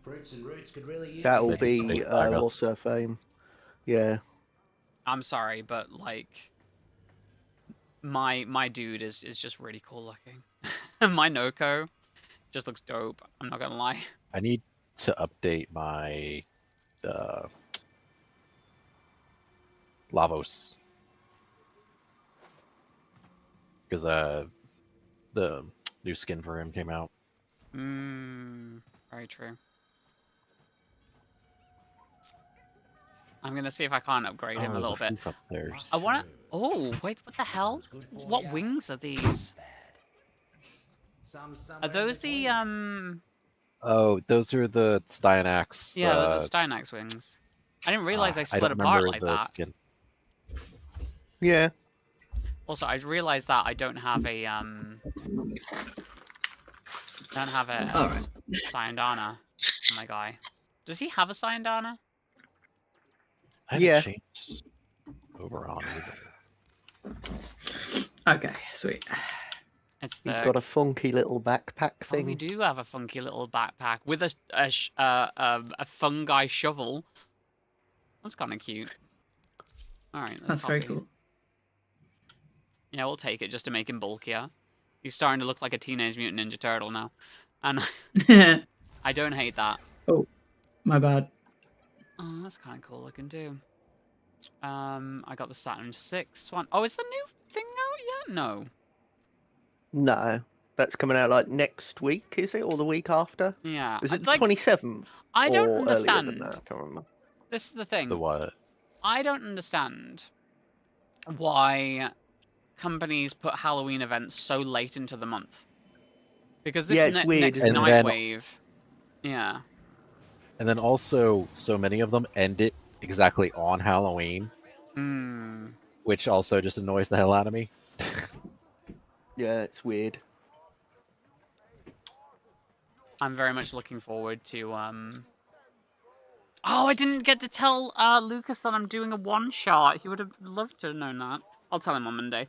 Fruits and roots could really use That'll Make it be big saga. what's her fame? Yeah. I'm sorry, but like, my dude is just really cool looking. My Noko just looks dope. I'm not gonna lie. I need to update my Lavos because the new skin for him came out. Very true. I'm gonna see if I can't upgrade him a little bit. I wanna. Oh wait, what the hell? What wings are these? Are those the Oh, those are the Styanax. Yeah, those are the Styanax wings. I didn't realize they split apart like that. Skin. Yeah. Also, I realized that I don't have a Syandana for my guy. Does he have a Syandana? I haven't changed over on either. Okay, sweet. He's got a funky little backpack thing. Oh, we do have a funky little backpack with a fungi shovel. That's kind of cute. All right, that's very cool. Yeah, we'll take it just to make him bulkier. He's starting to look like a Teenage Mutant Ninja Turtle now, and I don't hate that. Oh, my bad. Oh, that's kind of cool looking too. I got the Saturn 6 one. Oh, is the new thing out yet? No. No, that's coming out like next week, is it, or the week after? Yeah. Is it the 27th? I don't understand. Than that? I can't remember. This is the thing. The what? I don't understand why companies put Halloween events so late into the month. Because this it's weird, next Nightwave, yeah. And then also, so many of them end it exactly on Halloween, which also just annoys the hell out of me. Yeah, it's weird. I'm very much looking forward to. Oh, I didn't get to tell Lucas that I'm doing a one-shot. He would have loved to have known that. I'll tell him on Monday.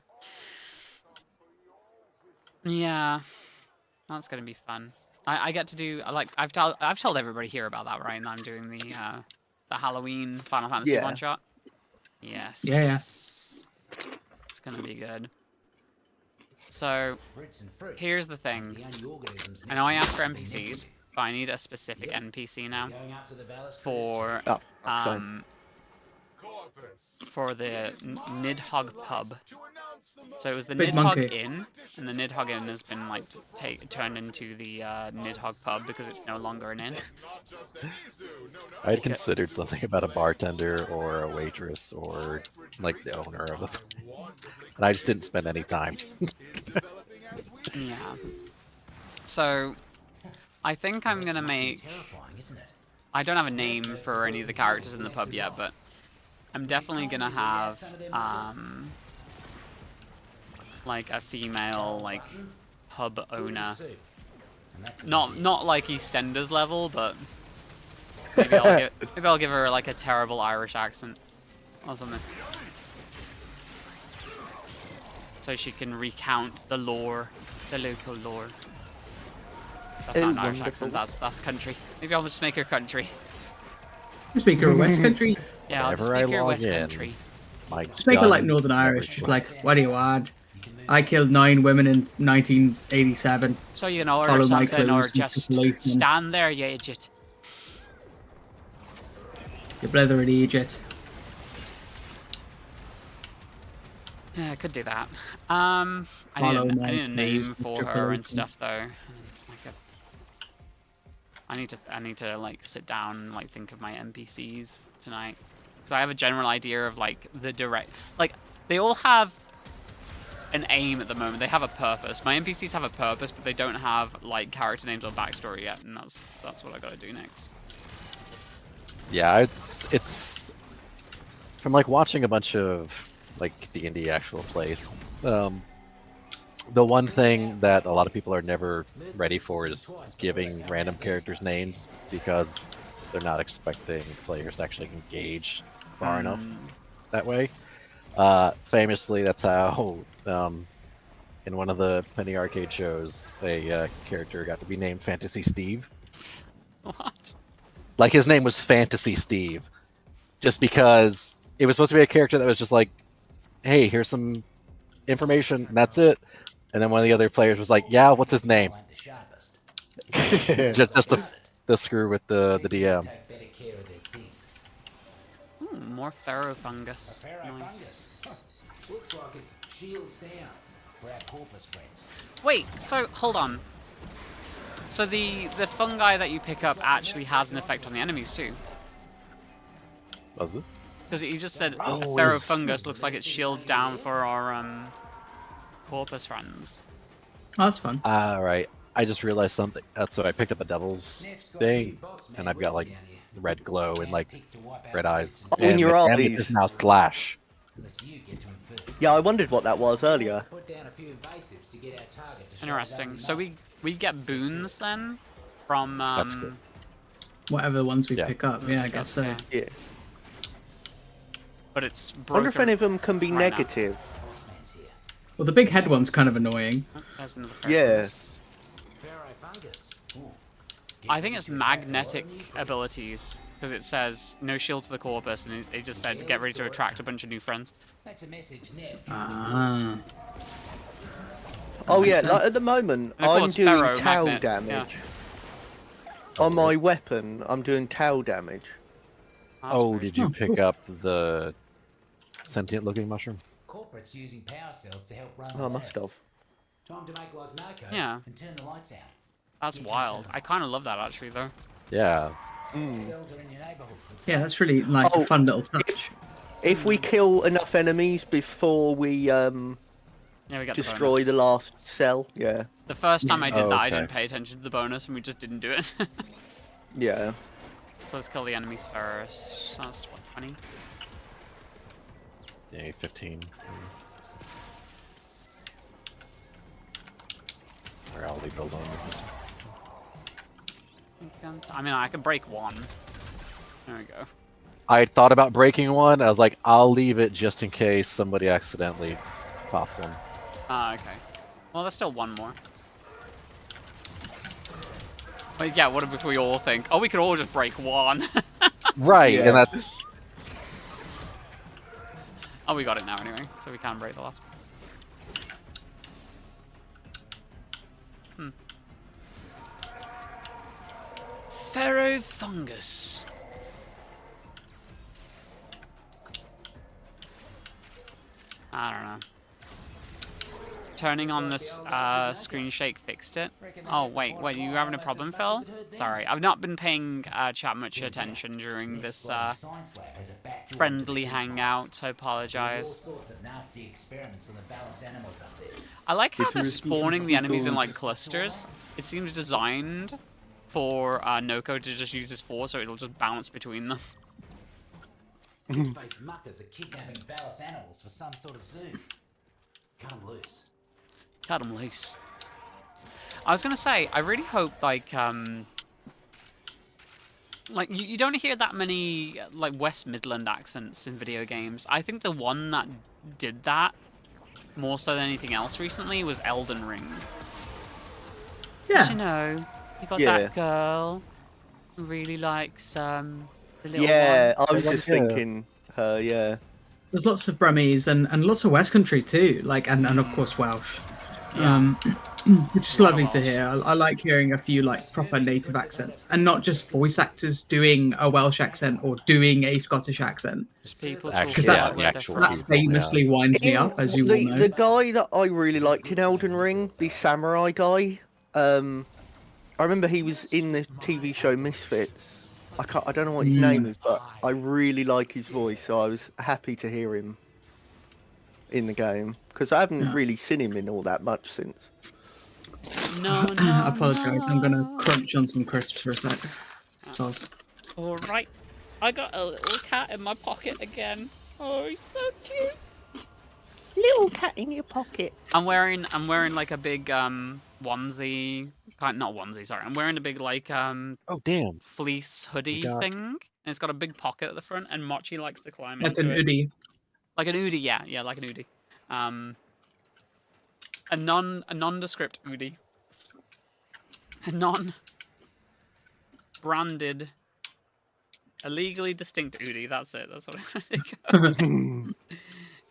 Yeah, that's gonna be fun. I get to do I've told everybody here about that, right? And I'm doing the Halloween Final Fantasy one-shot. Yes. Yeah. It's gonna be good. So here's the thing. I know I asked for NPCs, but I need a specific NPC now for the Nidhogg pub. So it was the Nidhogg Inn, and the Nidhogg Inn has been like turned into the Nidhogg pub because it's no longer an inn. I had considered something about a bartender or a waitress or like the owner of the thing, and I just didn't spend any time. Yeah. So I think I'm gonna make. I don't have a name for any of the characters in the pub yet, but I'm definitely gonna have like a female like pub owner. Not like EastEnders level, but maybe I'll give her like a terrible Irish accent or something, so she can recount the lore, the local lore. That's not an Irish accent. That's country. Maybe I'll just make her country. Just make her a West Country. Yeah, I'll just make her West Country. Just make her like Northern Irish. Just like, what do you want? I killed 9 women in 1987. So you know her or something, or just stand there, you idiot. Your brother an idiot. Yeah, I could do that. I need a name for her and stuff though. I need to like sit down and like think of my NPCs tonight, because I have a general idea of like the direct, like they all have an aim at the moment. They have a purpose. My NPCs have a purpose, but they don't have like character names or backstory yet, and that's what I gotta do next. Yeah, it's from like watching a bunch of like D&D actual plays. The one thing that a lot of people are never ready for is giving random characters names, because they're not expecting players to actually engage far enough that way. Famously, that's how in one of the Penny Arcade shows, a character got to be named Fantasy Steve. What? Like his name was Fantasy Steve, just because it was supposed to be a character that was just like, hey, here's some information, and that's it. And then one of the other players was like, yeah, what's his name? just to screw with the DM. More ferrofungus. Nice. Looks like it's shields down. for our corpus friends. Wait, so hold on. So the fungi that you pick up actually has an effect on the enemies too. Does it? Because he just said Oh, ferrofungus looks like it shields down for our corpus friends. Oh, that's fun. Right. I just realized something. So I picked up a devil's thing, and I've got like red glow and like red eyes. Oh, in and your the eyes. damage is now slash. Yeah, I wondered what that was earlier. Interesting. So we get boons then from That's good. Whatever ones we pick up. Yeah, I guess so. Yeah. But it's I wonder if any of them can be right now. negative. Well, the big head one's kind of annoying. There's another Yeah. I think it's magnetic abilities because it says no shield to the corpus, and it just said get ready to attract a bunch of new friends. That's a message, NEF. Ah. Oh yeah, like at the moment And of I'm course, doing tau ferromagnet, damage. On my weapon, I'm doing tau damage. Oh, did you pick up the sentient-looking mushroom? Corporates using power cells to help run Oh, I must have. Time to make like Noco Yeah. and turn the lights out. That's wild. I kind of love that actually, though. Yeah. Cells are in your neighborhood. Yeah, that's really like a fun little touch. If we kill enough enemies before we Yeah, we got destroy the the last cell, yeah, The first time I did Oh, that, I okay. didn't pay attention to the bonus, and we just didn't do it. yeah. So let's kill the enemies first. That's 20. Yeah, 15. Or I'll leave it alone. I mean, I could break one. There we go. I thought about breaking one. I was like, I'll leave it just in case somebody accidentally pops one. Ah, okay. Well, there's still one more. But yeah, what if we all think? Oh, we could all just break one. Right, Yeah. and that. Oh, we got it now anyway, so we can break the last one. Ferrofungus. I don't know. Turning on this screen shake fixed it. Oh wait, you having a problem, Phil? Sorry, I've not been paying chat much attention during this friendly hangout. I apologize. I like how they're spawning the enemies in like clusters. It seems designed for Noko to just use his force, so it'll just bounce between them. Face muckers are kidnapping VALLIS animals for some sort of zoo. Cut them loose. Cut them loose. I was gonna say, I really hope like you don't hear that many like West Midland accents in video games. I think the one that did that more so than anything else recently was Elden Ring. Yeah. You know, you got Yeah. that girl who really likes the little Yeah, one. I was just thinking her, yeah. There's lots of Burmese and lots of West Country too, like and of course Welsh. Which is lovely to hear. I like hearing a few like proper native accents and not just voice actors doing a Welsh accent or doing a Scottish accent. People Actually, talking yeah, about the their actual friends. That famously winds me up, as you all know. The guy that I really liked in Elden Ring, the samurai guy, I remember he was in the TV show Misfits. I don't know what his name is, but I really like his voice, so I was happy to hear him in the game because I haven't really seen him in all that much since. No, I apologise. I'm gonna crunch on some crisps for a sec. So Alright. I got a little cat in my pocket again. Oh, he's so cute. Little cat in your pocket. I'm wearing like a big onesie, not onesie, sorry. I'm wearing a big like Oh, damn. fleece hoodie Forgot. thing, and it's got a big pocket at the front, and Mochi likes to climb like into an it. Udi. Like an Udi, yeah, like an Udi. A nondescript Udi. A non-branded, illegally distinct Udi. That's it. That's what I think.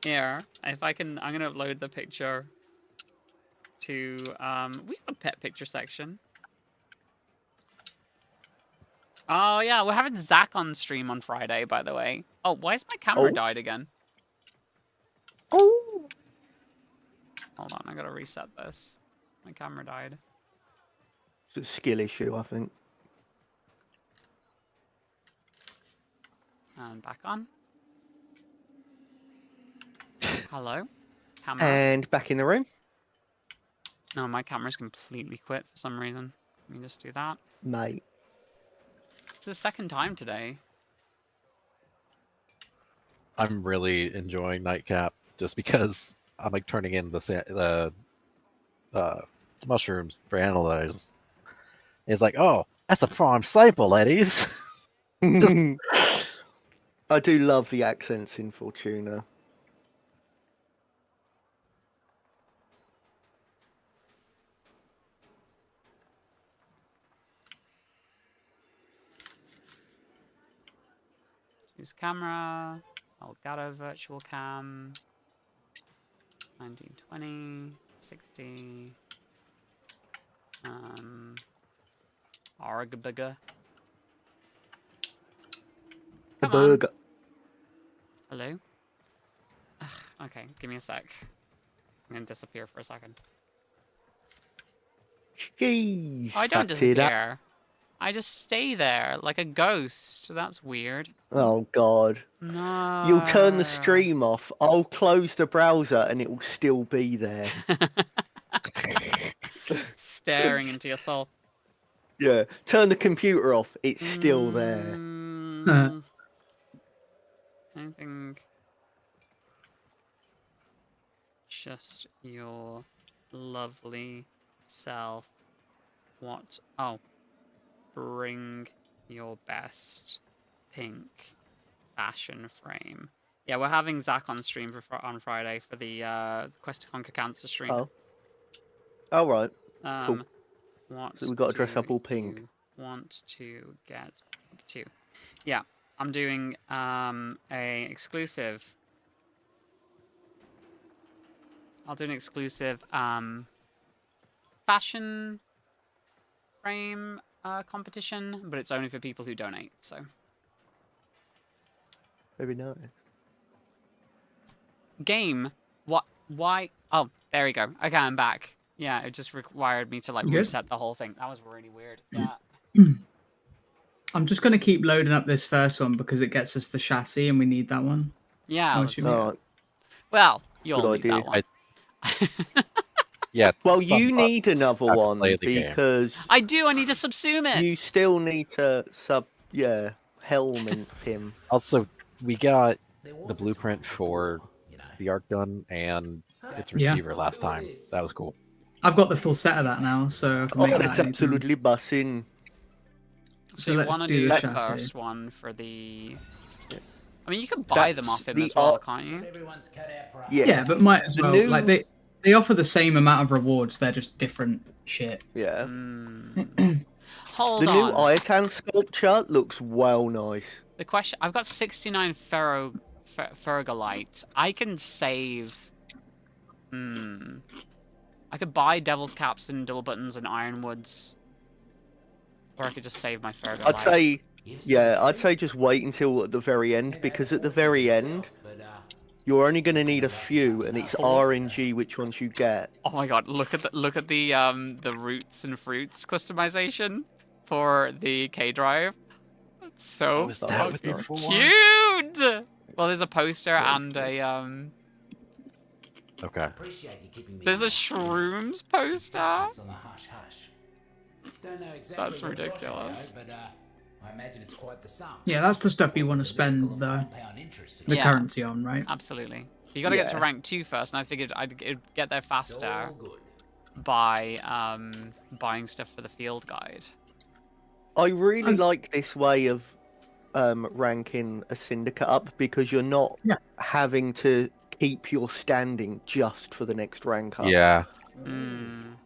Here, if I can, I'm gonna upload the picture to we have a pet picture section. Oh yeah, we're having Zach on stream on Friday, by the way. Oh, why is my camera died again? Oh, Hold on, I gotta reset this. My camera died. It's a skill issue, I think. And back on. Hello? Camera? And back in the room. No, my camera's completely quit for some reason. Let me just do that. Mate. It's the second time today. I'm really enjoying Nightcap just because I'm like turning in the mushrooms for analyze. It's like, oh, that's a prime sample, ladies. Just... I do love the accents in Fortuna. Use camera. Elgato virtual cam. 1920. 60. Argbiga. A burger. Hello? Ugh, okay, give me a sec. I'm gonna disappear for a second. Jeez. I don't disappear. I just stay there like a ghost. That's weird. Oh god. No. You'll turn the stream off. I'll close the browser and it will still be there. Staring into your soul. Yeah. Turn the computer off. It's still there. I think just your lovely self. What? Oh. Bring your best pink fashion frame. Yeah, we're having Zach on stream on Friday for the Quest to Conquer Cancer stream. Oh. Oh, right. Cool. What so we've got to dress up all pink. Want to get up to? Yeah, I'm doing a exclusive. I'll do an exclusive fashion frame competition, but it's only for people who donate. So. Very nice. Game. What? Why? Oh, there we go. Okay, I'm back. Yeah, it just required me to like reset the whole thing. That was really weird. Yeah. I'm just gonna keep loading up this first one because it gets us the chassis and we need that one. Yeah. Oh, well, you'll need that one. Yeah. Well, you need another one because I do. I need to subsume it. You still need to helmet him. Also, we got the blueprint for the arc gun and its receiver last time. That was cool. I've got the full set of that now, so I can make that's absolutely bussing. So you want to do the first one for the. I mean, you can buy them off him as well, can't you? Yeah, but might as well. Like they offer the same amount of rewards. They're just different shit. Yeah. Hold on. The new on. Iatan sculpture looks well nice. The question: I've got 69 ferrogalite. I can save. I could buy Devil's Caps and Double Buttons and Ironwoods, or I could just save my ferrogalite. I'd say just wait until at the very end, because at the very end, you're only going to need a few, and it's RNG which ones you get. Oh my god! Look at the roots and fruits customization for the K drive. It's so fucking cute. Well, there's a poster and a Okay. There's a shrooms poster. That's ridiculous. I imagine it's quite the sum. Yeah, that's the stuff you want to spend the currency on, right? Absolutely. You got to get to rank 2 first, and I figured I'd get there faster by buying stuff for the field guide. I really like this way of ranking a syndicate up, because you're not having to keep your standing just for the next rank up. Yeah.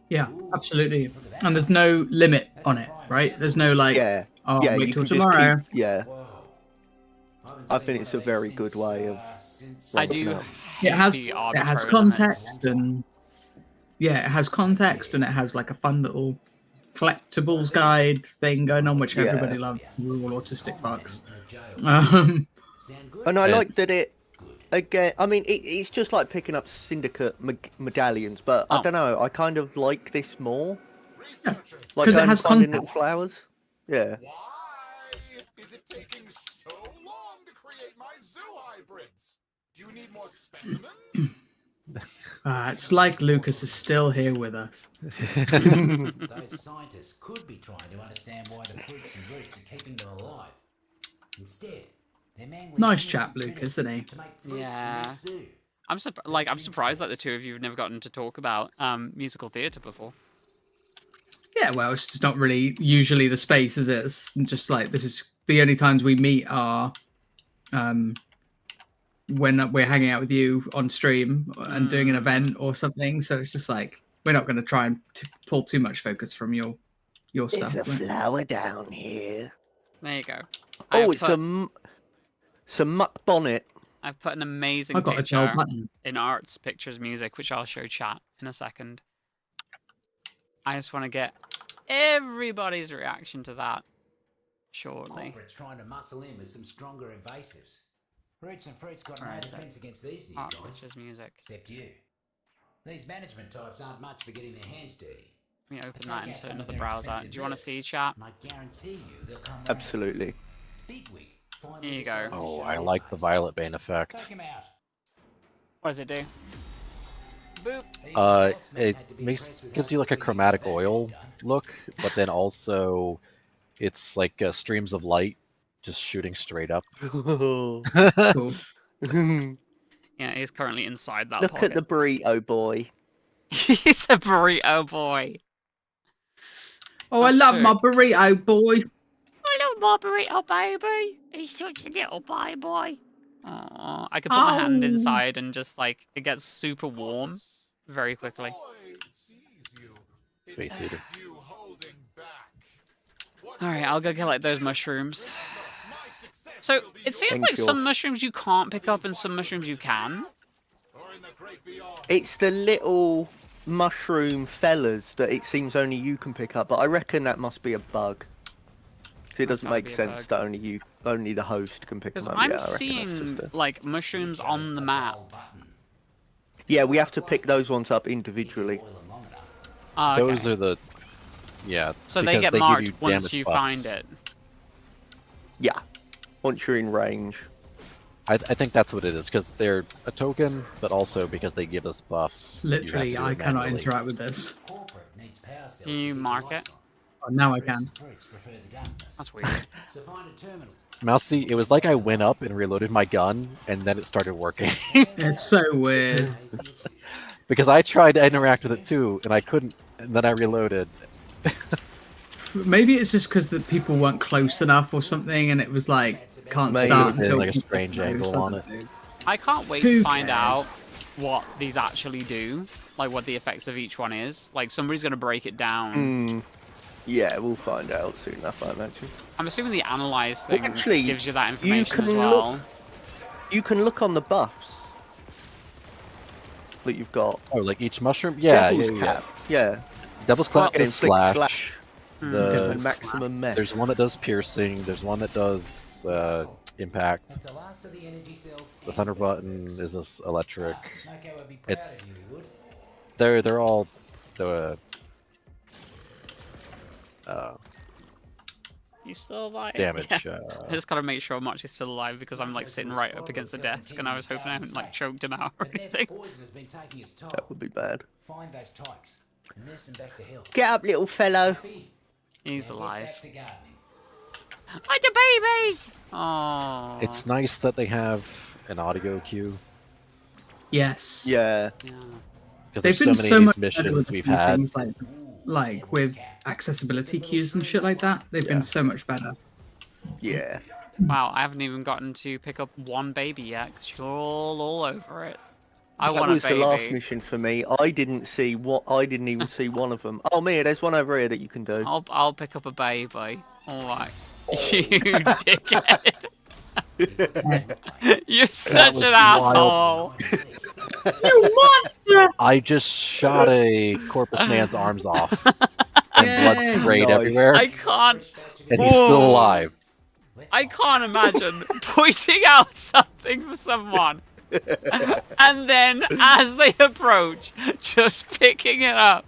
Yeah, absolutely. And there's no limit on it, right? There's no like, wait till tomorrow. I think it's a very good way of. I do. It has context and it has context and it has like a fun little collectibles guide thing going on, which everybody loves. We're all autistic fucks. And I like that again, I mean, it's just like picking up syndicate medallions, but I don't know. I kind of like this more. Yeah, Like because it has finding content. little flowers. Yeah. Why is it taking so long to create my zoo hybrids? Do you need more specimens? It's like Lucas is still here with us. Those scientists could be trying to understand why the fruits and roots are keeping them alive. Instead, they're mangling Nice innocent chap, Lucas, critters isn't he? to make fruits Yeah. in their zoo. I'm surprised that the two of you have never gotten to talk about musical theatre before. Yeah, well, it's just not really usually the space, is it? It's just like this is the only times we meet are when we're hanging out with you on stream and doing an event or something. So it's just like we're not going to try and pull too much focus from your stuff. There's a flower down here. There you go. Oh, it's some muck bonnet. I've put an amazing I got a picture gel button. in Arts Pictures Music, which I'll show chat in a second. I just want to get everybody's reaction to that shortly. Corporate's trying to muscle in with some stronger invasives. Roots and Fruit's got Where no is it? defense against these new Arts guys. Pictures Music. Except you. These management types aren't much for getting their hands dirty. Let me open But that take out into some of another their browser. expensive Do you want to bits, see chat? and I guarantee you they'll come round. Absolutely. Bigwig finally Here you decided go. to Oh, show I their like the face. Violet Bane effect. Take him out. What does it do? Boop. Even the boss man It had to be impressed with gives how you like a quickly chromatic that oil got done. look, but then also it's like streams of light just shooting straight up. Cool. Yeah, he's currently inside that Look pocket. at the burrito boy. He's a burrito boy. Oh, I That's love true. my burrito boy. I love my burrito baby. He's such a little boy. Aww. I could put my hand Oh. inside and just like it gets super warm very quickly. Space heater. Alright, I'll go collect those mushrooms. So it seems Thank like you. some mushrooms you can't pick up and some mushrooms you can. It's the little mushroom fellas that it seems only you can pick up, but I reckon that must be a bug. 'Cause it doesn't gotta make be a sense bug. that only the host can pick them Because up. I'm Yeah, I reckon that's seeing just a... like mushrooms on the map. Yeah, we have to pick those ones up individually. Ah, okay. Those are the So they because get give marked you once damage you buffs. find it. Yeah, once you're in range. I think that's what it is because they're a token, but also because they give us buffs. you have to Literally, do I it cannot manually. interact with this. Corporate needs power cells Can to you keep the mark lights it? on. Oh, now I Roots can. and Fruits prefer the darkness. That's weird. So find a terminal. Mousy, it was like I went up and reloaded my gun, and then it started working. It's so weird. Because I tried to interact with it too, and I couldn't, and then I reloaded. Maybe it's just because the people weren't close enough or something, and it was like can't Maybe. start There's until like a strange angle on it. I can't wait Who to find cares? out what these actually do, like what the effects of each one is. Like somebody's gonna break it down. Yeah, we'll find out soon enough, I imagine. I'm assuming the analyze thing actually, gives you that you information as can well. You can look on the buffs that you've got. Oh, like each mushroom? Yeah, Devil's yeah, yeah. Cap. Yeah. Devil's Clap Getting is flick slash. The, and maximum mess. there's one that does piercing. There's one that does impact. That's the last of the energy cells. The thunder button is this electric. Okay, would be proud It's of you, he would. they're all You still alive? damage. Yeah. I just gotta make sure Mochi's still alive because I'm like sitting right up against the desk and I was hoping I hadn't like choked him out or The NEF's anything. poison has been taking its toll. That would be bad. Find those tykes and nurse them back to health. Get up, little fellow. Happy? He's Now get alive. back to gardening. Oh, the babies! Oh. It's nice that they have an audio cue Yes. Yeah. Yeah. because They've there's been so many so of much these better missions with we've a few had. things like with accessibility cues and shit like that. They've been so much better. Yeah. Wow, I haven't even gotten to pick up one baby yet because you're all over it. I That want a was the baby. last mission for me. I didn't even see one of them. Oh, Mia, there's one over here that you can do. I'll pick up a baby. Alright. You dickhead. You're such was an wild. asshole. You monster! I just shot a corpus man's arms off, and blood Yay. sprayed Nice. everywhere, I can't. and he's still Whoa. alive. I can't imagine pointing out something for someone And then, as they approach, just picking it up.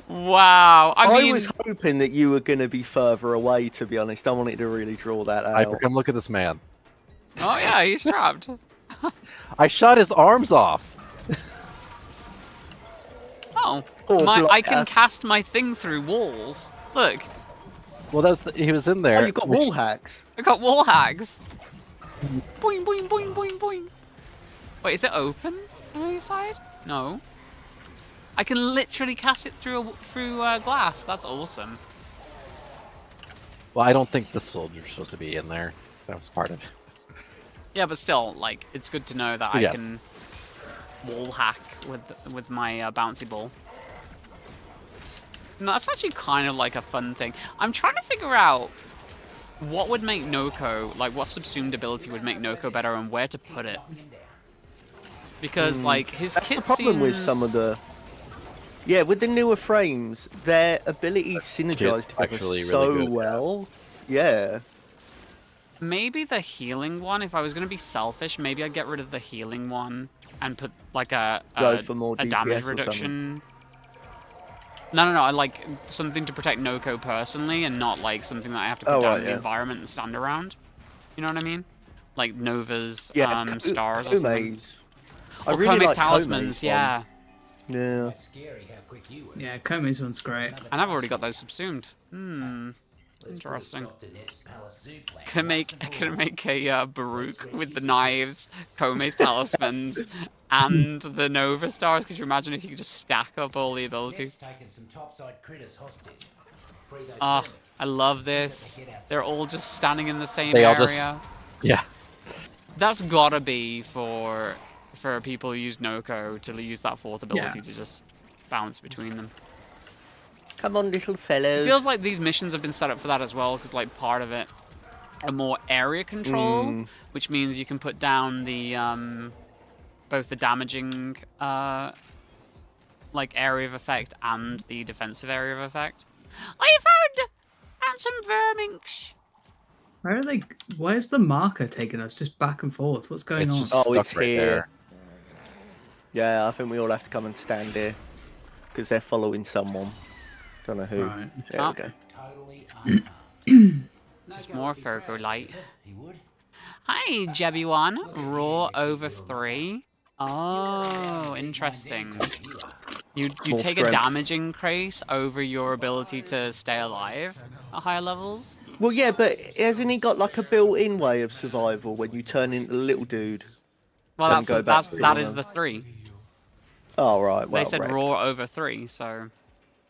Wow. I mean, was hoping that you were going to be further away, to be honest. I wanted to really draw that out. Viper, come look at this man. Oh yeah, he's trapped. I shot his arms off. Oh, Oh, I can cast my thing through walls. Look. Well, he was in there. Oh, you got wall hacks. I got wall hacks. Boing, boing, boing, boing, boing. Wait, is it open on the other side? No. I can literally cast it through glass. That's awesome. Well, I don't think the soldier's supposed to be in there. That was part of it. Yeah, but still, like, it's good to know that I can wall hack with my bouncy ball. No, that's actually kind of like a fun thing. I'm trying to figure out what would make Noko, like, what subsumed ability would make Noko better and where to put it. Because, like, his That's kit the problem with some of the... Yeah, with the newer frames, their abilities synergize together so well. Yeah. Maybe the healing one, if I was going to be selfish, maybe I'd get rid of the healing one and put, like, a damage reduction. No, I like something to protect Noko personally and not, like, something that I have to put down in the environment and stand around. You know what I mean? Like Nova's stars or something. I really Kome's like talismans, yeah. Yeah. Yeah, Kome's one's great. And I've already got those subsumed. Interesting. Can I make a Baruch with the knives, Kome's talismans, and the Nova stars? Could you imagine if you could just stack up all the abilities? Oh, I love this. They're all just standing in the same area. Yeah. That's gotta be for people who use Noko to use that fourth ability to just bounce between them. Come on, little fellas. It feels like these missions have been set up for that as well, because like part of it are more area control, which means you can put down the both the damaging like area of effect and the defensive area of effect. I found some verminx. Where are they? Where's the marker taking us? Just back and forth. What's going on? Oh, it's right here. there. Yeah, I think we all have to come and stand here because they're following someone. Don't know who. Right. There we go. Just more Fergo light. Hi, Jebi1. Raw over 3. Oh, interesting. You take a damage increase over your ability to stay alive at higher levels? Well, yeah, but hasn't he got like a built-in way of survival when you turn into the little dude? Well, that is the 3. Oh, right. Well, they said raw over 3, so...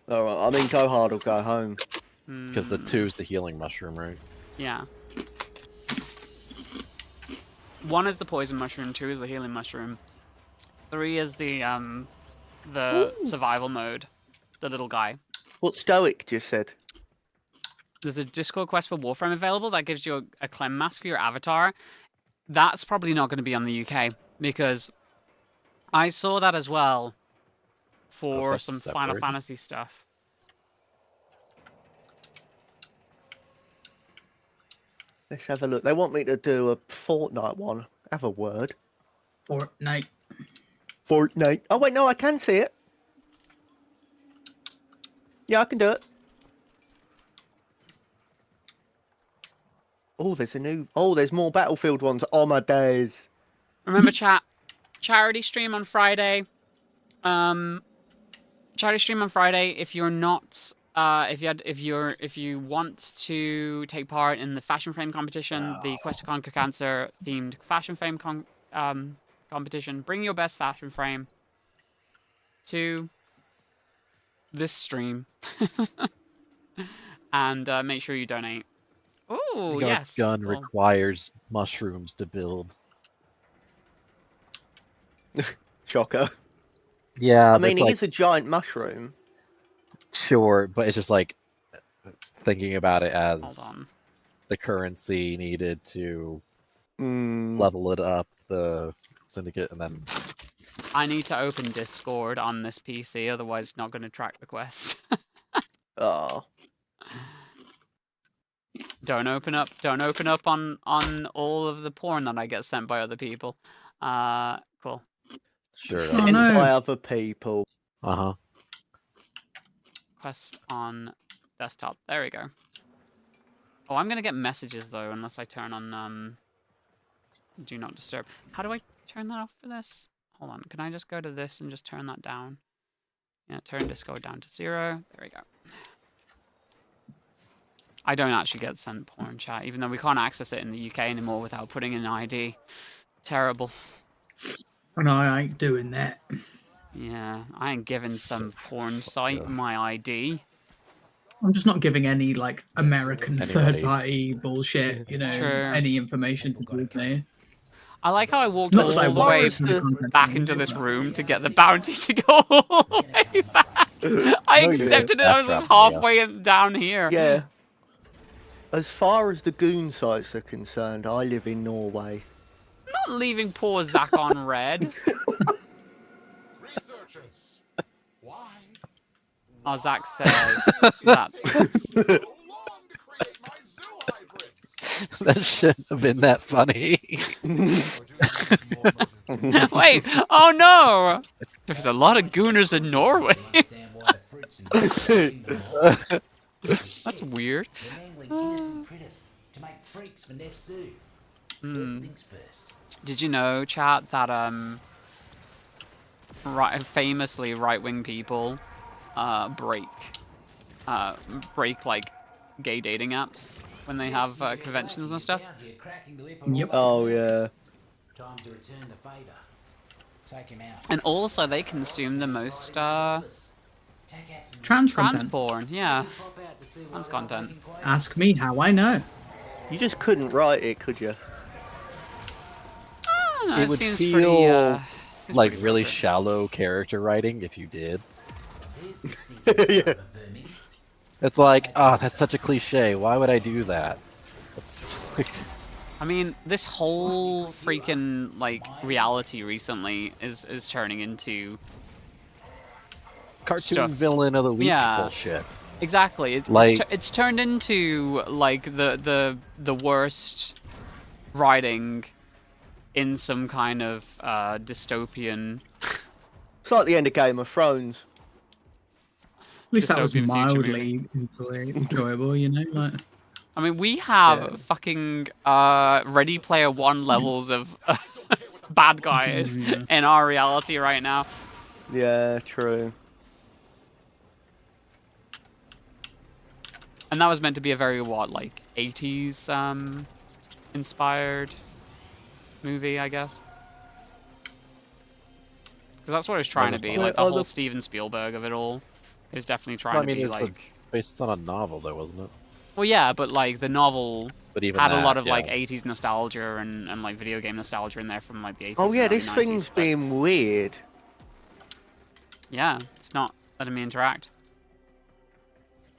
All right. I mean, go hard or go home. Because the 2 is the healing mushroom, right? Yeah. 1 is the poison mushroom, 2 is the healing mushroom. 3 is the survival mode. The little guy. What Stoic just said. There's a Discord quest for Warframe available that gives you a Clem mask for your avatar. That's probably not going to be on the UK, because I saw that as well for some Final Fantasy stuff. Let's have a look. They want me to do a Fortnite one. Have a word. Fortnite. Oh, wait, no, I can see it. Yeah, I can do it. Oh, there's more Battlefield ones. Oh, my days. Remember, chat. Charity stream on Friday. Charity stream on Friday. If you're not, if you want to take part in the fashion frame competition, the Quest to Conquer Cancer themed fashion frame competition, bring your best fashion frame to this stream, and make sure you donate. Oh, yes. Gun requires mushrooms to build. Shocker. Yeah, I mean, it is a giant mushroom. Sure, but it's just like thinking about it as the currency needed to level it up, the syndicate, and then... I need to open Discord on this PC, otherwise it's not going to track the quest. Oh. Don't open up on all of the porn that I get sent by other people. Cool. Sure. Sent by other people. Uh-huh. Quest on desktop. There we go. Oh, I'm gonna get messages though, unless I turn on do not disturb. How do I turn that off for this? Hold on. Can I just go to this and just turn that down? Yeah, turn Discord down to 0. There we go. I don't actually get sent porn chat, even though we can't access it in the UK anymore without putting in an ID. Terrible. And I ain't doing that. Yeah, I ain't giving some porn site my ID. I'm just not giving any like American third-party bullshit, you know, any information to do with me. I like how I walked all the way back into this room to get the bounty to go all the way back. I accepted it. I was just halfway down here. Yeah. As far as the goon sites are concerned, I live in Norway. I'm not leaving poor Zach on red. Researchers, why? Oh, Zach says that. That shouldn't have been that funny. Wait, oh no! There's a lot of gooners in Norway. That's weird. Did you know, chat, that famously right-wing people break like gay dating apps when they have conventions and stuff? Yep. Oh yeah. Time to return the favor. Take him out. And also, they consume the most Trans trans content. porn. Yeah, trans content. Ask me how I know. You just couldn't write it, could you? I don't know, It would seems feel pretty, seems like pretty really appropriate. shallow character writing if you did. Yeah. It's like, oh, that's such a cliche. Why would I do that? I mean, this whole freaking like reality recently is turning into Cartoon stuff. villain of the week Yeah. bullshit. Exactly. It's turned into like the worst writing in some kind of dystopian. It's like the end of Game of Thrones. At least that was Dystopian future mildly enjoyable, you know. Like, I mean, we have fucking Ready Player One levels of bad guys in our reality right now. Yeah, true. And that was meant to be a very, like 80s inspired movie, I guess. Because that's what it was trying to be, like the whole Steven Spielberg of it all. It was definitely trying to be like... based on a novel, though, wasn't it? Well, yeah, but like the novel had a lot of yeah. like 80s nostalgia and like video game nostalgia in there from like the 80s. Oh yeah, and this early 90s, thing's but... being weird. Yeah, it's not letting me interact.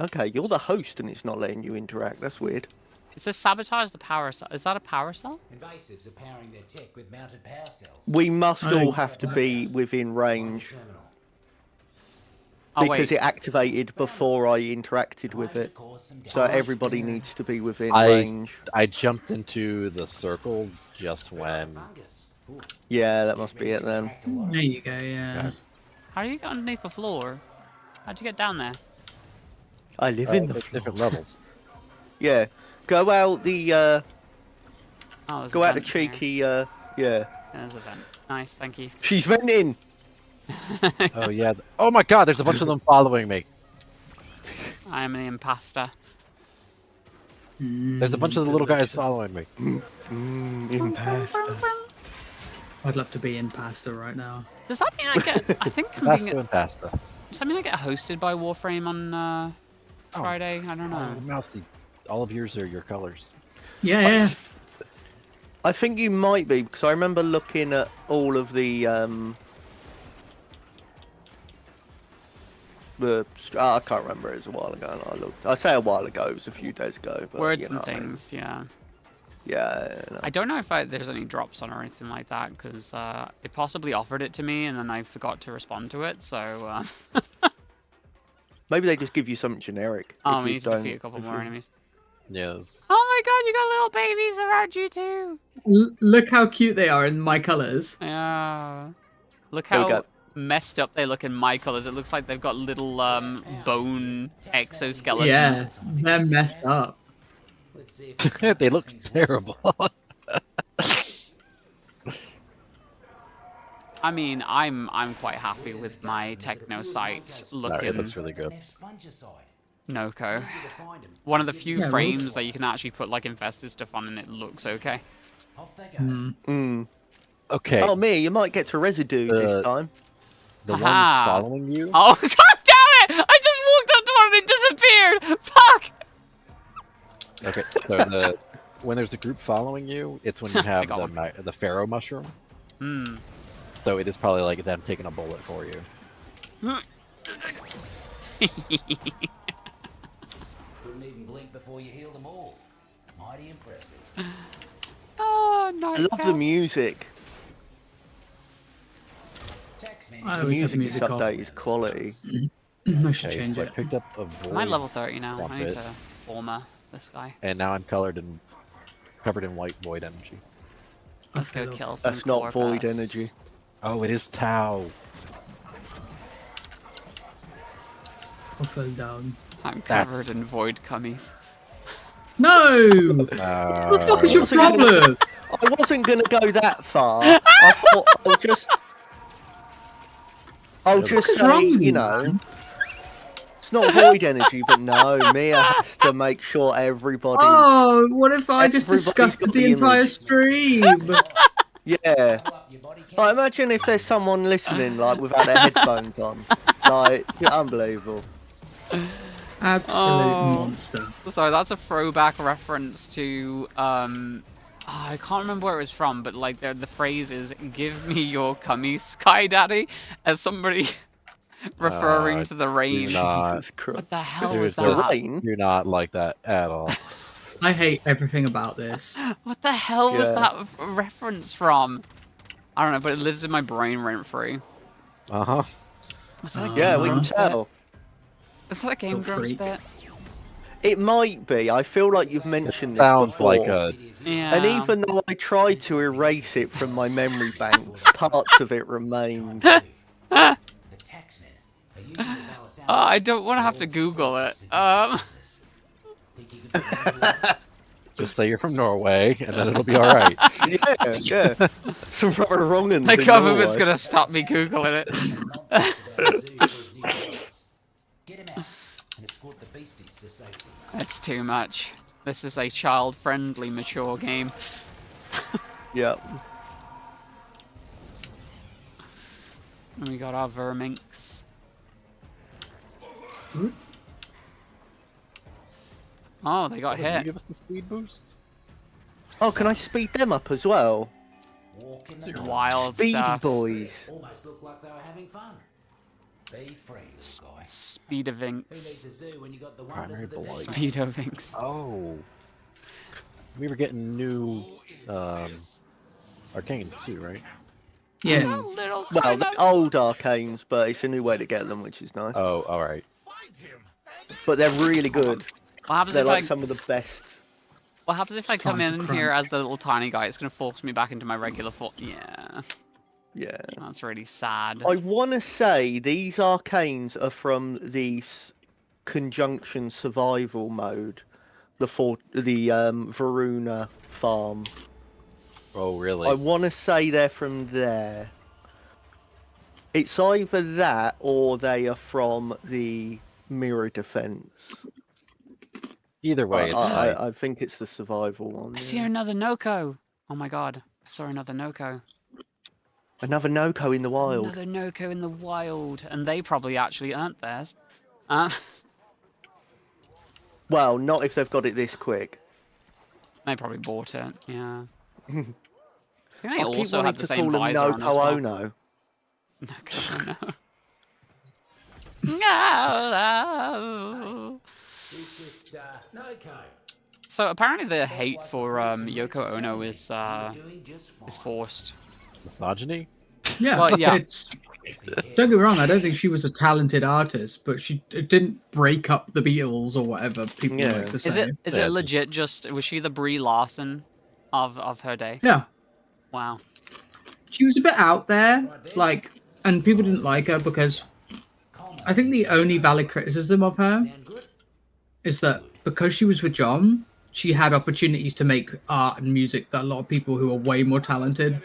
Okay, you're the host and it's not letting you interact. That's weird. It says sabotage the power cell. Is that a power cell? Invasives are powering their tech with mounted power cells. We must all have to be within range. Oh, Because wait. it activated before I interacted with it. So everybody needs to be within range. I jumped into the circle just when... Yeah, that must be it then. there you go, yeah. How do you get underneath the floor? How'd you get down there? I live in the there's floor. different levels. Yeah. Go out the, Oh, there's go a out the vent here. cheeky, yeah. There's a vent. Nice, thank you. She's venting! Oh, yeah. Oh my god, there's a bunch of them following me. I am an impasta. There's a bunch of the little guys following me. Impasta. I'd love to be in pasta right now. Does that mean I get... I think I'm Pasta being... and pasta. Does that mean I get hosted by Warframe on Friday? I don't know. Oh, Mousy, all of yours are your colors. Yeah. I think you might be, because I remember looking at all of the I can't remember, it was a while ago, and I looked. I say a while ago, it was a few days ago. But, Words you know and what I mean. things, yeah. Yeah. I don't know if there's any drops on or anything like that, because they possibly offered it to me, and then I forgot to respond to it, so... Maybe they just give you something generic. Oh, if we you need to don't- defeat a couple if more you- enemies. Yes. Oh, my god, you got little babies around you too. Look how cute they are in my colors. Yeah. Look There we how go. messed up they look in my colors. It looks like they've got little bone exoskeletons. Yeah, they're messed up. Let's see if They look terrible. I mean, I'm quite happy with my techno site No, looking that's really good. Noko. One of the few Yeah, it frames was. that you can actually put like infested stuff on and it looks okay. Okay. Oh, Mia, you might get to residue this time. The ones Aha. following you. Oh god damn it! I just walked up to one and it disappeared! Fuck! Okay, so when there's a group following you, it's when you have the pharaoh mushroom. Hmm. So it is probably like them taking a bullet for you. Couldn't even blink before you healed them all. Mighty impressive. Oh, no. I love the music. I The always have music music off. update is quality. I should Okay, change so I it. picked up a void. Am I level 30 now? I need trumpet, to former this guy. and now I'm covered in white void energy. Let's go kill some That's not void Corvus. energy. Oh, it is Tau. I fell down. I'm covered in void cummies. No! What the fuck is your problem? I wasn't gonna go that far. I thought I'll just What's say, wrong with you you, know, man? it's not void energy, but no, Mia has to make sure everybody. Oh, what if I just Everybody's disgusted got the the entire image. stream? Yeah. Like, imagine if there's someone listening, like, without their headphones on. Like, unbelievable. Absolute Oh. monster. Sorry, that's a throwback reference to I can't remember where it was from, but like the phrase is "Give me your cummy, Sky Daddy," as somebody referring to the rain. Jesus Christ. What the hell There's was that? Rain? You're not like that at all. I hate everything about this. What the hell was Yeah. that reference from? I don't know, but it lives in my brain rent free. Uh huh. Was that a Game Yeah, we can Grumps bit? tell. Is that a Game Little Grumps freak. bit? It might be. I feel like you've mentioned this Sounds before. like a. Yeah. And even though I tried to erase it from my memory banks, parts of it remained. I don't want to have to Google it. Just say you're from Norway, and then it'll be all right. Yeah. Some rather wrong ones. The in government's Norway. gonna stop me Googling it. Get him out and escort the beasties to safety. It's too much. This is a child-friendly, mature game. Yep. And we got our verminx. Oh, they got Can you hit. give us the speed boost? Oh, can I speed them up as well? Walk in the Wild Speedy stuff. boys. almost looked like they were having fun. Be free, little guy. Who Speedovinx. needs a zoo when you got the wonders Primary of the blight. desert? Speedovinx. Oh. We were getting new arcanes too, right? Yeah. Little Well, kind they're of... old arcanes, but it's a new way to get them, which is nice. Oh, all right. But they're really good. What happens They're if like I... some of the best. What happens if I come Time to in here crunch. as the little tiny guy? It's gonna force me back into my regular form. Yeah, Yeah. that's really sad. I want to say these arcanes are from the conjunction survival mode, the Varuna farm. Oh, really? I want to say they're from there. It's either that or they are from the mirror defense. Either way, it's nice. I think it's the survival one. I see yeah. another Noko. Oh my god, I saw another Noko. Another Noko in the wild. Another Noko in the wild, and they probably actually earned theirs. Well, not if they've got it this quick. They probably bought it. Yeah. I think they I keep also wanting had the to same call him visor on as Noko well. Ono. Noko No. It's just, Noko. So apparently the hate for Yoko Ono is Doing just fine. forced. Misogyny? Yeah, Well, yeah. it's Don't get me wrong, I don't think she was a talented artist, but she didn't break up the Beatles or whatever people like to say. Is it legit was she the Brie Larson of her day? Yeah. Wow. She was a bit out there, like, and people didn't like her because I think the only valid criticism of her is that because she was with John, she had opportunities to make art and music that a lot of people who are way more talented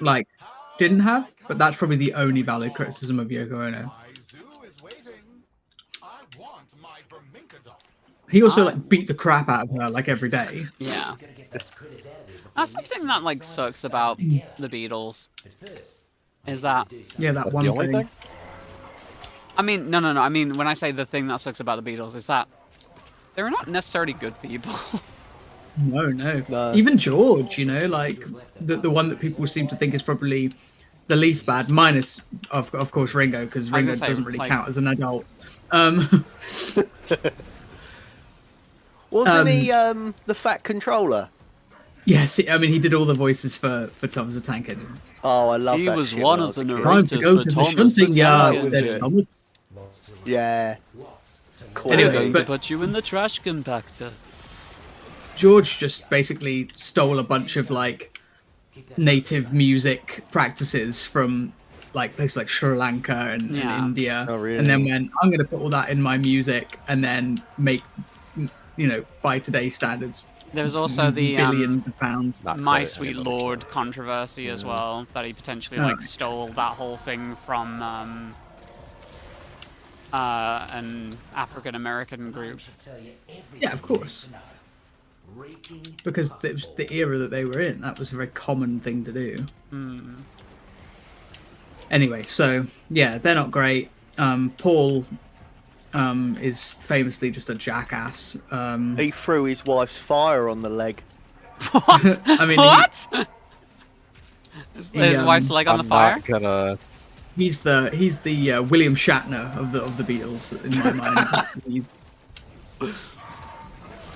like didn't have. But that's probably the only valid criticism of Yoko Ono. He also like beat the crap out of her like every day. Yeah. That's something that like sucks about the Beatles. Is that that one thing. I mean, no. I mean, when I say the thing that sucks about the Beatles is that they're not necessarily good people. No. Even George, you know, like the one that people seem to think is probably the least bad, minus of course Ringo, because Ringo doesn't really count as an adult. Wasn't he the Fat Controller? Yes, I mean he did all the voices for Thomas the Tank Engine. Oh, I love that. He was shit one of the narrators for Thomas the Tank Engine. Yeah. Anyway, going to put you in the trash compactor. George just basically stole a bunch of like native music practices from like places like Sri Lanka and India, and then went, I'm going to put all that in my music and then make, you know, by today's standards, there was also the billions of pounds. My Sweet Lord controversy as well, that he potentially like stole that whole thing from an African American group. Yeah, of course. Because it was the era that they were in. That was a very common thing to do. Anyway, so yeah, they're not great. Paul is famously just a jackass. He threw his wife's fire on the leg. What? I mean, what? His wife's leg on the fire? He's the William Shatner of the Beatles in my mind.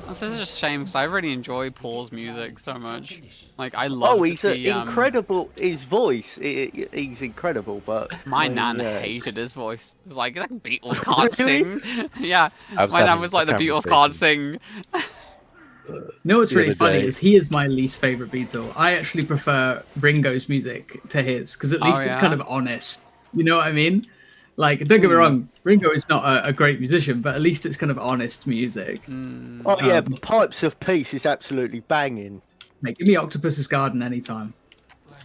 This is just a shame because I really enjoy Paul's music so much. Like I love. Oh, he's incredible. His voice, he's incredible. But my nan hated his voice. It was like that Beatles can't sing. Yeah, my nan was like the Beatles can't sing. You know what's really funny is he is my least favorite Beatle. I actually prefer Ringo's music to his because at least it's kind of honest. You know what I mean? Like, don't get me wrong, Ringo is not a great musician, but at least it's kind of honest music. Oh yeah, Pipes of Peace is absolutely banging. Mate, give me Octopus's Garden anytime.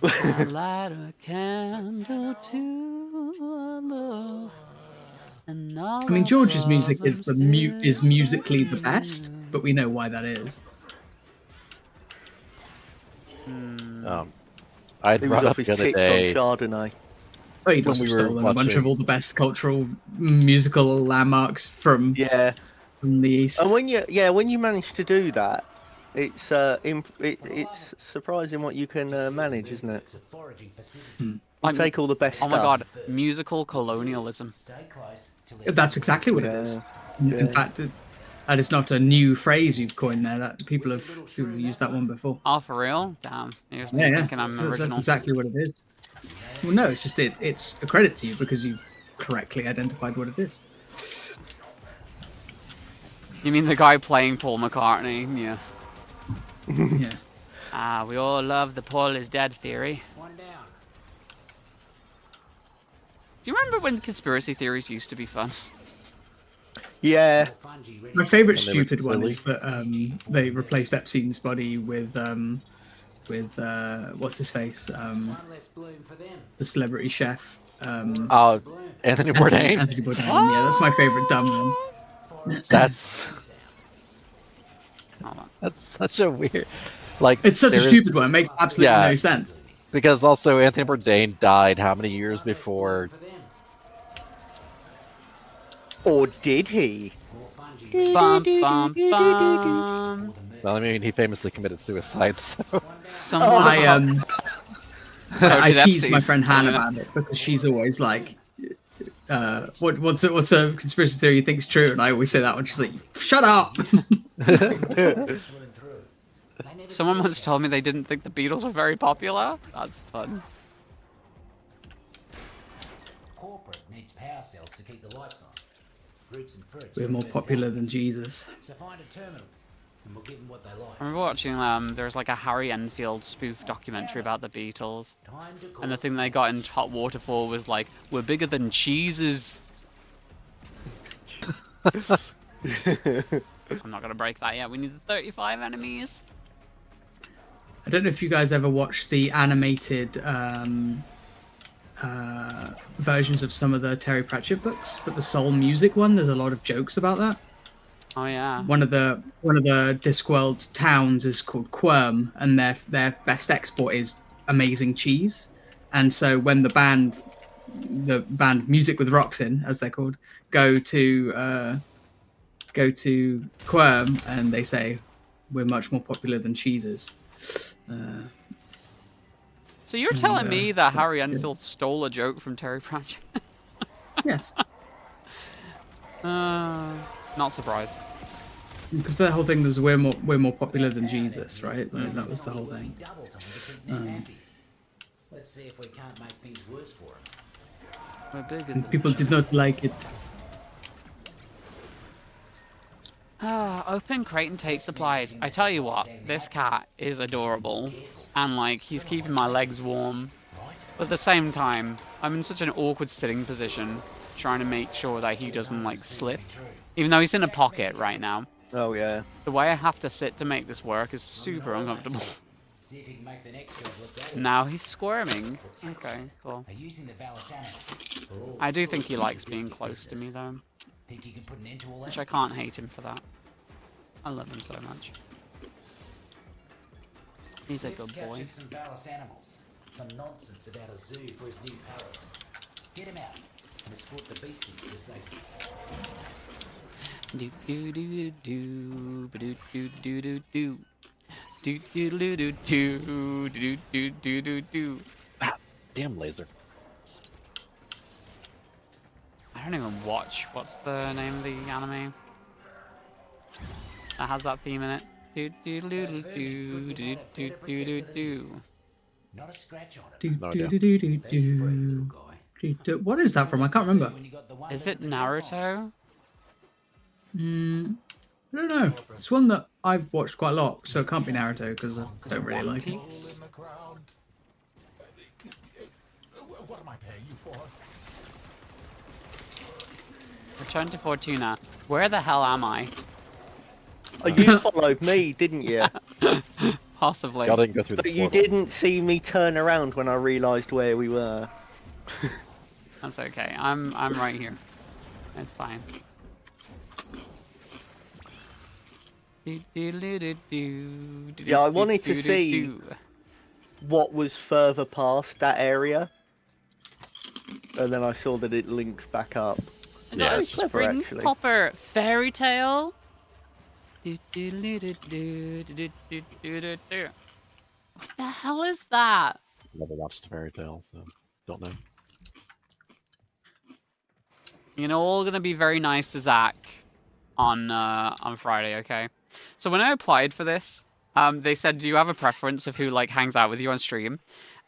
I light a candle to love. I mean, George's music is musically the best, but we know why that is. I'd He was brought off up his the other tits day. on Chardonnay. Oh, he must have stolen a bunch of all the best cultural musical landmarks from the East. And when you manage to do that, it's surprising what you can manage, isn't it? You take all the best stuff. Oh my god, musical colonialism. That's exactly what it is. In fact, that is not a new phrase you've coined there. That people have used that one before. Oh, for real? Damn. Thinking I'm original. That's exactly what it is. Well, no, it's just it's a credit to you because you've correctly identified what it is. You mean the guy playing Paul McCartney? Yeah. Yeah. We all love the Paul is dead theory. Do you remember when conspiracy theories used to be fun? Yeah. My favourite stupid one is that they replaced Epstein's body with what's his face? The celebrity chef. Anthony Bourdain. Anthony Bourdain. Yeah, that's my favourite dumb one. That's such a weird. Like it's such a stupid one. It makes absolutely no sense. Because also Anthony Bourdain died how many years before? Or did he? Bum, bum, bum. Well, I mean, he famously committed suicide, so... I tease my friend Hannah about it because she's always like, what's a conspiracy theory you think's true? And I always say that one. She's like, shut up! Someone once told me they didn't think the Beatles were very popular. That's fun. power cells to keep the lights on. Roots and fruits. We're more popular than Jesus. So find a terminal, and we'll give them what they like. I remember watching, there's like a Harry Enfield spoof documentary about the Beatles. And the thing they got in hot water for was like, we're bigger than cheeses. I'm not gonna break that yet. We need the 35 enemies. I don't know if you guys ever watched the animated versions of some of the Terry Pratchett books, but the Soul Music one, there's a lot of jokes about that. Oh yeah. One of the Discworld towns is called Quirm, and their best export is amazing cheese. And so when the band Music with Rocks in, as they're called, go to Quirm, and they say, "We're much more popular than cheeses." So you're telling me that Harry Enfield stole a joke from Terry Pratchett? Yes. Not surprised. Because the whole thing was we're more popular than Jesus, right? Like, that was the whole thing. Let's see if we can't make things worse for him. We're bigger And than people did not like it. Open crate and take supplies. I tell you what, this cat is adorable. And, like, he's keeping my legs warm. But at the same time, I'm in such an awkward sitting position, trying to make sure that he doesn't, like, slip. Even though he's in a pocket right now. Oh, yeah. The way I have to sit to make this work is super uncomfortable. See if you can make the next job look better. Now he's squirming. Okay, cool. Are using the VALLIS animals for all I do think he sorts of likes being sadistic close to me, business. though. Think you can put an end to all Which that? I can't hate him for that. I love him so much. He's a Cliff's good boy. captured some VALLIS animals. Some nonsense about a zoo for his new palace. Get him out and escort the beasties to safety. Do do do do do do do do do do do do do do do do do do do. Ah, damn laser. I don't even watch. What's the name of the anime that has that theme in it? Do do do do do do do do do do. Not a scratch on Do, him. No do, idea. do, do, Very free little do, guy. do. What is that from? I can't remember. When you got the one Is that's it the top eyes. Naruto? I don't know. It's one that I've watched quite a lot, so it can't be Naruto because I don't really like it. Piece? In the ground. What am I paying you for? Return to Fortuna. Where the hell am I? Oh, you followed me, didn't you? Possibly. Y'all didn't go through the But you portal. didn't see me turn around when I realised where we were. That's okay. I'm right here. It's fine. Yeah, I wanted to see what was further past that area. And then I saw that it links back up. Not a Very clever, spring actually. popper fairy tale. What the hell is that? Never watched Fairy Tale, so don't know. You know, all gonna be very nice to Zach on Friday, okay? So when I applied for this, they said, "Do you have a preference of who like hangs out with you on stream?"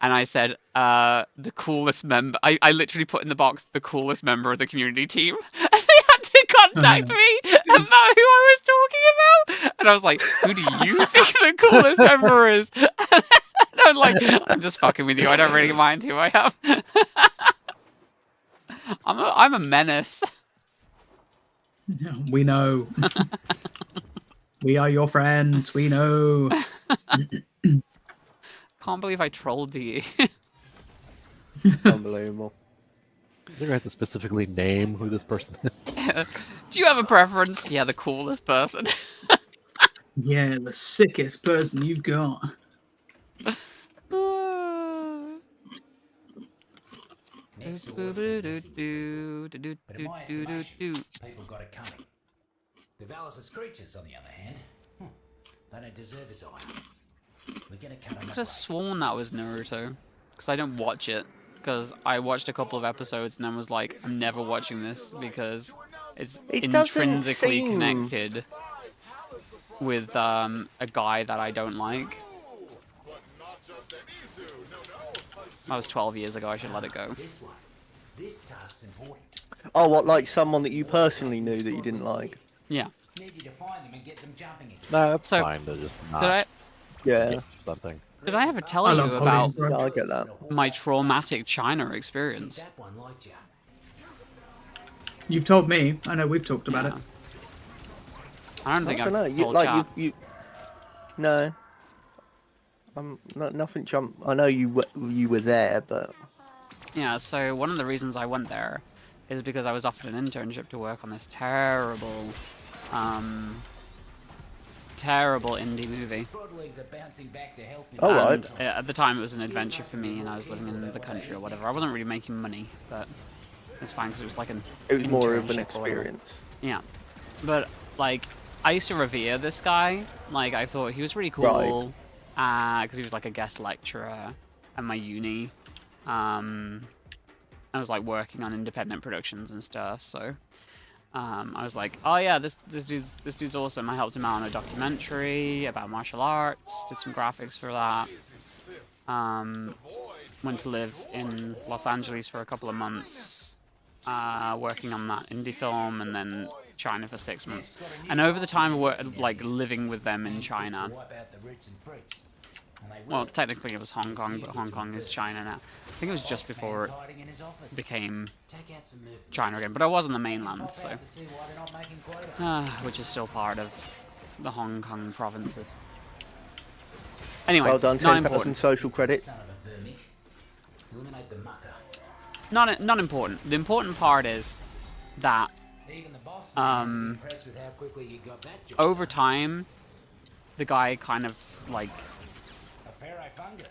And I said, "The coolest member." I literally put in the box the coolest member of the community team. And they had to contact me about who I was talking about. And I was like, "Who do you think the coolest member is?" And I'm like, "I'm just fucking with you. I don't really mind who I am." I'm a menace. We know. We are your friends. We know. Can't believe I trolled you. Unbelievable. You're gonna have to specifically name who this person is. Do you have a preference? Yeah, the coolest person. Yeah, the sickest person you've got. Next to Warframe, but in my estimation, people got it coming. The VALLIS creatures, on the other hand, they don't deserve his ire. We're gonna cut I them could have sworn that was Naruto, because I didn't watch it. Because I watched a couple of episodes and then was like, I'm never watching this because it's It doesn't intrinsically seem- connected with a guy that I don't like. That was 12 years ago. I should let it go. This one. This task's important. Oh, what, like someone that you personally knew that you didn't like? Yeah. Need you to find them and get them jumping again. No, that's So, fine to just not Did I Yeah. something. did I ever tell I you love about Holly. Yeah, I get that. my traumatic China experience? That one liked you. You've told me. I know we've talked about it. Yeah. I don't think I don't know. I've You, told like chat. you. No. Nothing jumped. I know you were there, but Yeah, so one of the reasons I went there is because I was offered an internship to work on this terrible, terrible indie movie. Broadlegs are bouncing back to health. Oh, right. And at the time, it was an adventure for me, and I was living in the country or whatever. I wasn't really making money, but it's fine because it was like an it was more of an internship or whatever. experience. Yeah, but like I used to revere this guy. Like I thought he was really cool, because he was like a guest lecturer at my uni. I was like working on independent productions and stuff, so I was like, oh yeah, this dude's awesome. I helped him out on a documentary about martial arts, did some graphics for that. Went to live in Los Angeles for a couple of months, working on that indie film, and then China for 6 months. And over the time, we're like living with them in China. Well, technically it was Hong Kong, but Hong Kong is China now. I think it was just before it became China again, but I was on the mainland, so which is still part of the Hong Kong provinces. Anyway, Well done, not 10,000 important. social credit. Not important. The important part is that over time, the guy kind of like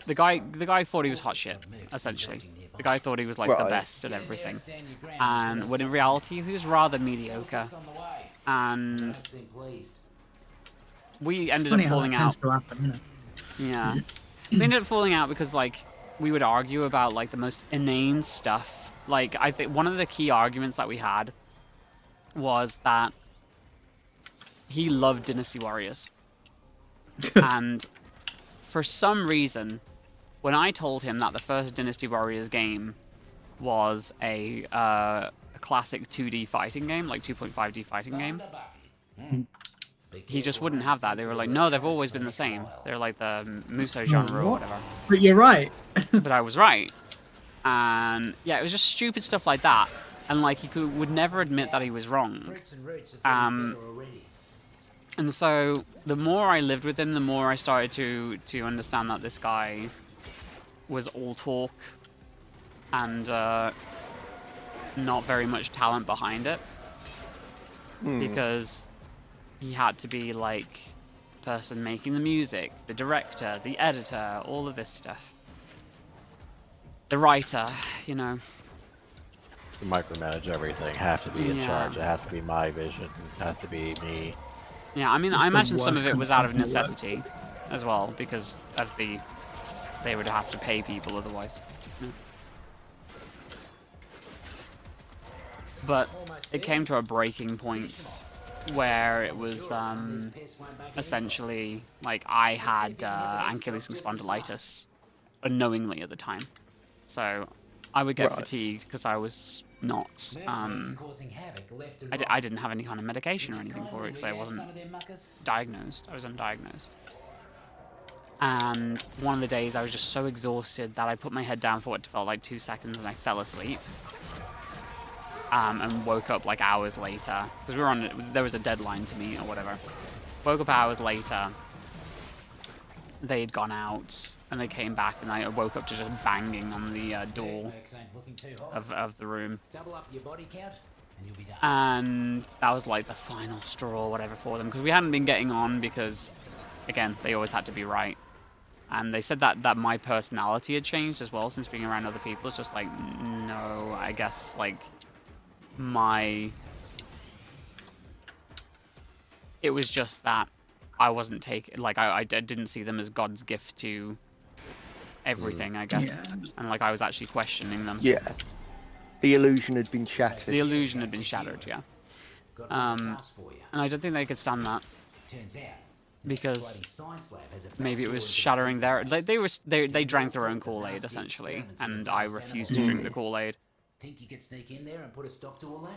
the guy thought he was hot shit, essentially. The guy thought he was like the best at everything, and when in reality he was rather mediocre. And we ended up falling out. Yeah, we ended up falling out because like we would argue about like the most inane stuff. Like I think one of the key arguments that we had was that he loved Dynasty Warriors, and for some reason, when I told him that the first Dynasty Warriors game was a classic 2D fighting game, like 2.5D fighting game, he just wouldn't have that. They were like, no, they've always been the same. They're like the Muso genre or whatever. But you're right. But I was right. And yeah, it was just stupid stuff like that. And like he would never admit that he was wrong. And so the more I lived with him, the more I started to understand that this guy was all talk and not very much talent behind it. Because he had to be like the person making the music, the director, the editor, all of this stuff. The writer, you know. To micromanage everything, have to be in charge. It has to be my vision. It has to be me. Yeah, I mean, I imagine some of it was out of necessity as well, because of they would have to pay people otherwise. Yeah. But it came to a breaking point where it was essentially like I had ankylosing spondylitis unknowingly at the time. So I would get fatigued because I was not I didn't have any kind of medication or anything for it because I wasn't diagnosed. I was undiagnosed. And one of the days I was just so exhausted that I put my head down for what felt like 2 seconds and I fell asleep. And woke up like hours later because there was a deadline to meet or whatever. Woke up hours later. They'd gone out and they came back and I woke up to just banging on the door of the room. And that was like the final straw or whatever for them because we hadn't been getting on because, again, they always had to be right. And they said that my personality had changed as well since being around other people. It's just like, no, I guess like it was just that I wasn't taking, like, I didn't see them as God's gift to everything, I guess. Yeah. And, like, I was actually questioning them. Yeah. The illusion had been shattered. The illusion had been shattered, yeah. And I don't think they could stand that. Because maybe it was shattering their... They drank their own Kool-Aid, essentially. And I refused to drink the Kool-Aid. Think you could sneak in there and put a stop to all that?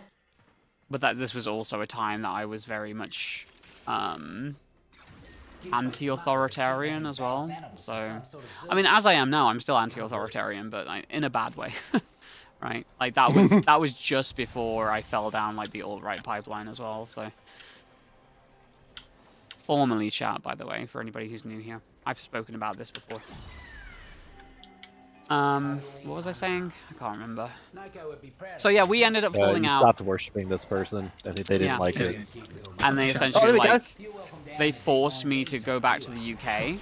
But that this was also a time that I was very much anti-authoritarian as well. So, I mean, as I am now, I'm still anti-authoritarian, but in a bad way, right? Like that was just before I fell down like the alt-right pipeline as well. So, formally chat, by the way, for anybody who's new here. I've spoken about this before. What was I saying? I can't remember. So yeah, we ended up falling you out. stopped worshiping this person, and they didn't like it. And they essentially they forced me to go back to the UK,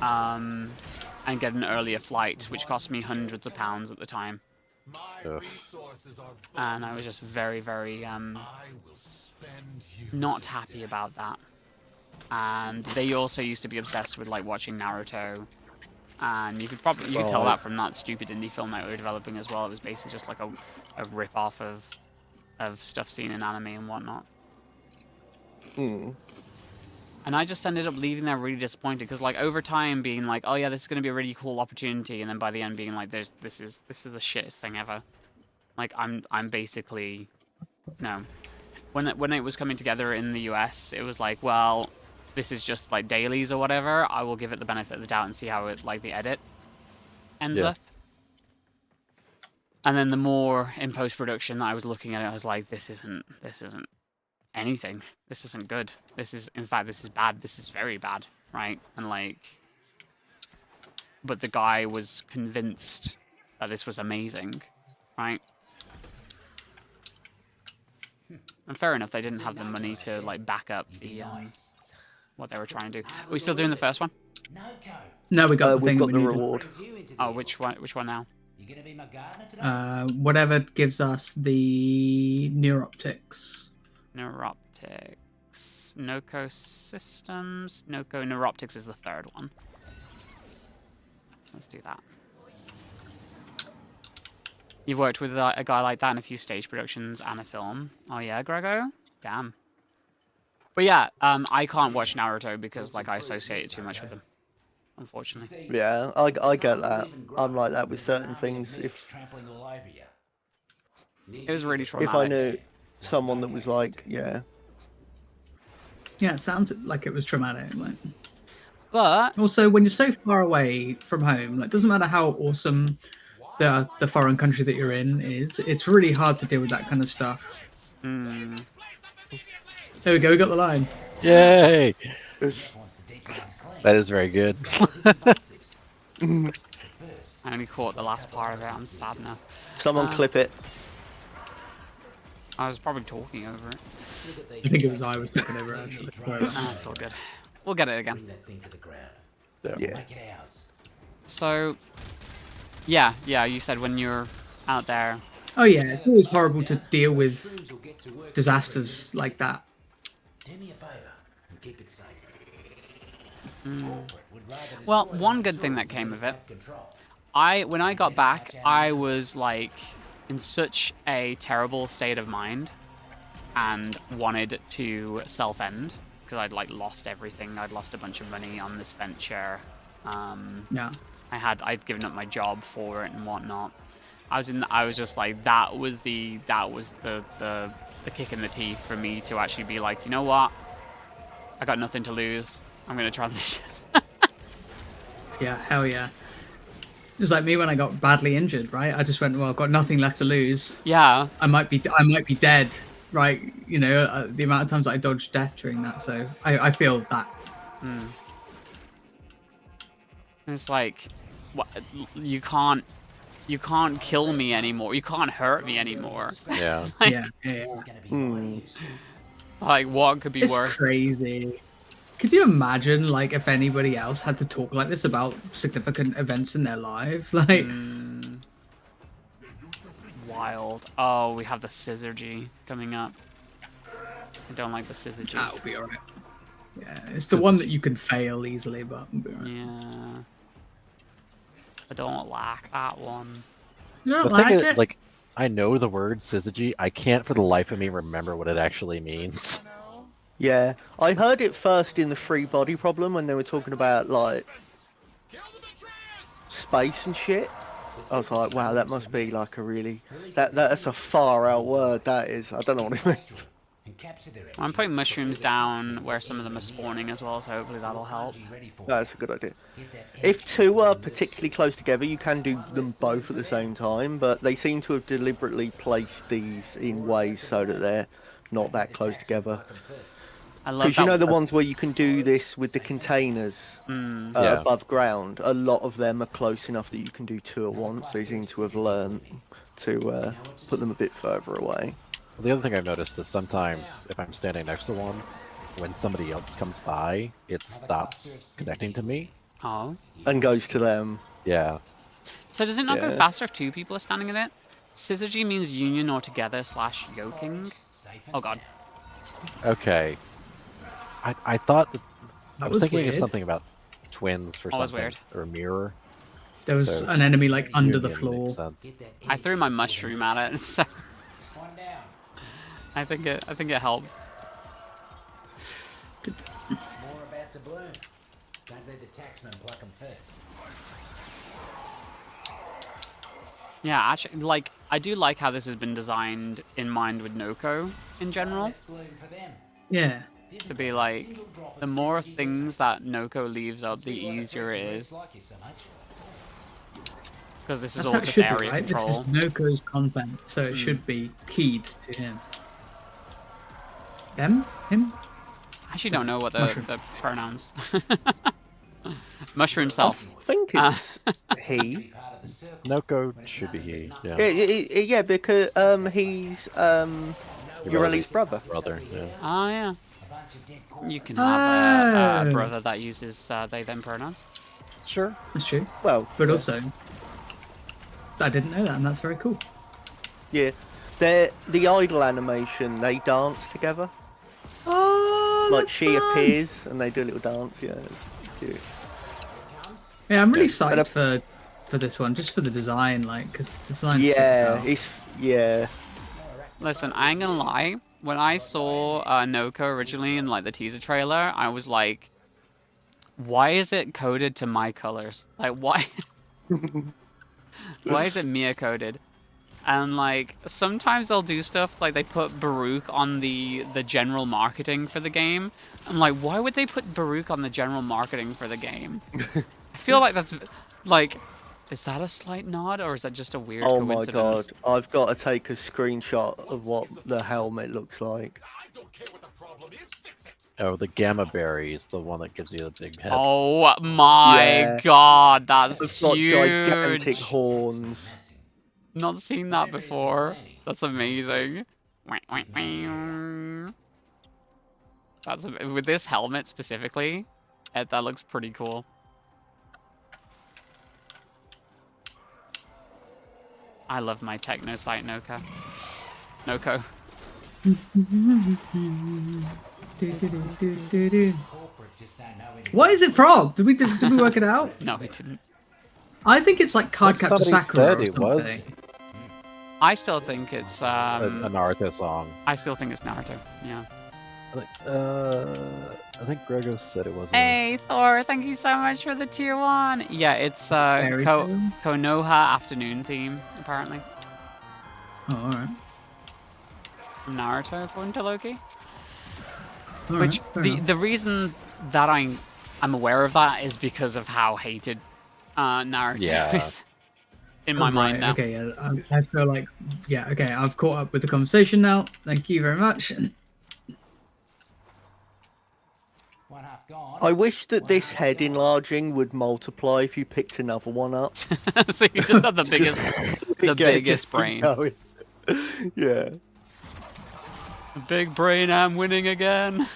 and get an earlier flight, which cost me hundreds of pounds at the time. Ugh. And I was just very, very not happy about that. And they also used to be obsessed with like watching Naruto. And you could tell that from that stupid indie film that we were developing as well. It was basically just like a rip-off of stuff seen in anime and whatnot. Hmm. And I just ended up leaving there really disappointed because, like, over time being like, oh yeah, this is going to be a really cool opportunity, and then by the end being like, this is the shittest thing ever. Like, I'm basically no. When it was coming together in the US, it was like, well, this is just like dailies or whatever. I will give it the benefit of the doubt and see how it, like, the edit ends up. And then the more in post-production that I was looking at it, I was like, this isn't anything. This isn't good. This is, in fact, this is bad. This is very bad, right? And like, but the guy was convinced that this was amazing, right? And fair enough, they didn't have the money to like back up the what they were trying to do. Are we still doing the first one? No, we got the thing. We've got we the needed. reward. Oh, which one? Which one now? Whatever gives us the neuroptics. Neuroptics. Noco Systems. Noco Neuroptics is the third one. Let's do that. You've worked with a guy like that in a few stage productions and a film. Oh yeah, Grego? Damn. But yeah, I can't watch Naruto because like I associate it too much with them, unfortunately. Yeah, I get that. I'm like that with certain things. If it was really traumatic. If I knew someone that was like, yeah. Yeah, it sounds like it was traumatic. Like, but also, when you're so far away from home, like, doesn't matter how awesome the foreign country that you're in is, it's really hard to deal with that kind of stuff. Mm. There we go, we got the line. Yay! That is very good. I only caught the last part of it. I'm sad now. Someone clip it. I was probably talking over it. I think it was I was talking over it, actually. That's all good. We'll get it again. Yeah. So, yeah, you said when you're out there. Oh yeah, it's always horrible to deal with disasters like that. Do me a favor and keep it safe. Well, one good thing that came of it, when I got back, I was like in such a terrible state of mind and wanted to self-end because I'd like lost everything. I'd lost a bunch of money on this venture. Yeah. I'd given up my job for it and whatnot. I was just like, that was the kick in the teeth for me to actually be like, you know what? I got nothing to lose. I'm gonna transition. Yeah, hell yeah. It was like me when I got badly injured, right? I just went, well, I've got nothing left to lose. Yeah. I might be dead, right? You know, the amount of times I dodged death during that. So I feel that. It's like, what? You can't kill me anymore. You can't hurt me anymore. Yeah. Like, yeah. Like, what could be worse? It's crazy. Could you imagine, like, if anybody else had to talk like this about significant events in their lives? Like, wild. Oh, we have the Syzygy coming up. I don't like the Syzygy. That'll be alright. Yeah, it's the one that you can fail easily, but it'll be alright. Yeah. I don't like that one. You don't The like thing it? is, like, I know the word syzygy. I can't for the life of me remember what it actually means. Yeah, I heard it first in the Free Body Problem when they were talking about like space and shit. I was like, wow, that must be like a really that's a far out word. That is. I don't know what it means. I'm putting mushrooms down where some of them are spawning as well, so hopefully that'll help. That's a good idea. If two are particularly close together, you can do them both at the same time, but they seem to have deliberately placed these in ways so that they're not that close together. I love Because you know the ones where you can do this with the containers above ground, a lot of them are close enough that you can do two at once. They seem to have learned to put them a bit further away. Well, the other thing I've noticed is sometimes if I'm standing next to one, when somebody else comes by, it stops connecting to me. Oh. And goes to them. Yeah. So does it not go faster if two people are standing in it? Syzygy means union or together / yoking. Oh god. Okay. I thought that I was thinking weird. of something about twins for something, weird. or a mirror. There was an enemy like under the floor. I threw my mushroom at it, so I think it helped. More about to bloom. Don't let the taxman pluck them first. Yeah, actually, like I do like how this has been designed in mind with Noko in general. Yeah. To be like, the more things that Noko leaves up, the easier it is. Because this is all just area control. This is Noko's content, so it should be keyed to him. Them? Him? I actually don't know what the pronouns. Mushroom self. I think it's he. Noko should be he. Yeah. Yeah, because he's Ureli's brother. Yeah. Oh yeah. You can have a brother that uses they/them pronouns. Sure. That's true. Well, but also, I didn't know that, and that's very cool. Yeah, the idol animation. They dance together. Oh, like she appears and they do a little dance. Yeah, it's cute. Yeah, I'm really psyched for this one, just for the design, like, because the design. Yeah. Listen, I ain't gonna lie. When I saw Noko originally in like the teaser trailer, I was like, "Why is it coded to my colors? Like, why? Why is it Mia coded?" And like sometimes they'll do stuff like they put Baruch on the general marketing for the game. I'm like, why would they put Baruch on the general marketing for the game? I feel like that's like. Is that a slight nod, or is that just a weird coincidence? Oh my god, I've got to take a screenshot of what the helmet looks like. Oh, the gamma berry is the one that gives you the big head. Oh my god, that's it's huge! Got gigantic horns. Not seen that before. That's amazing. That's with this helmet specifically, that looks pretty cool. I love my techno site, Noko. What is it from? Did we work it out? No, we didn't. I think it's like Cardcaptor Sakura or it something. was. I still think it's A Naruto song. I still think it's Naruto. Yeah. I think Grego said it wasn't. Hey Thor, thank you so much for the tier 1. Yeah, it's Konoha afternoon theme apparently. Oh, all right. From Naruto, according to Loki. All Which right, the reason that I'm aware of that is because of how hated Naruto is in my mind now. Okay, yeah, I feel like okay, I've caught up with the conversation now. Thank you very much. I wish that this head enlarging would multiply if you picked another one up. So you just had the biggest brain. Yeah. Big brain, I'm winning again.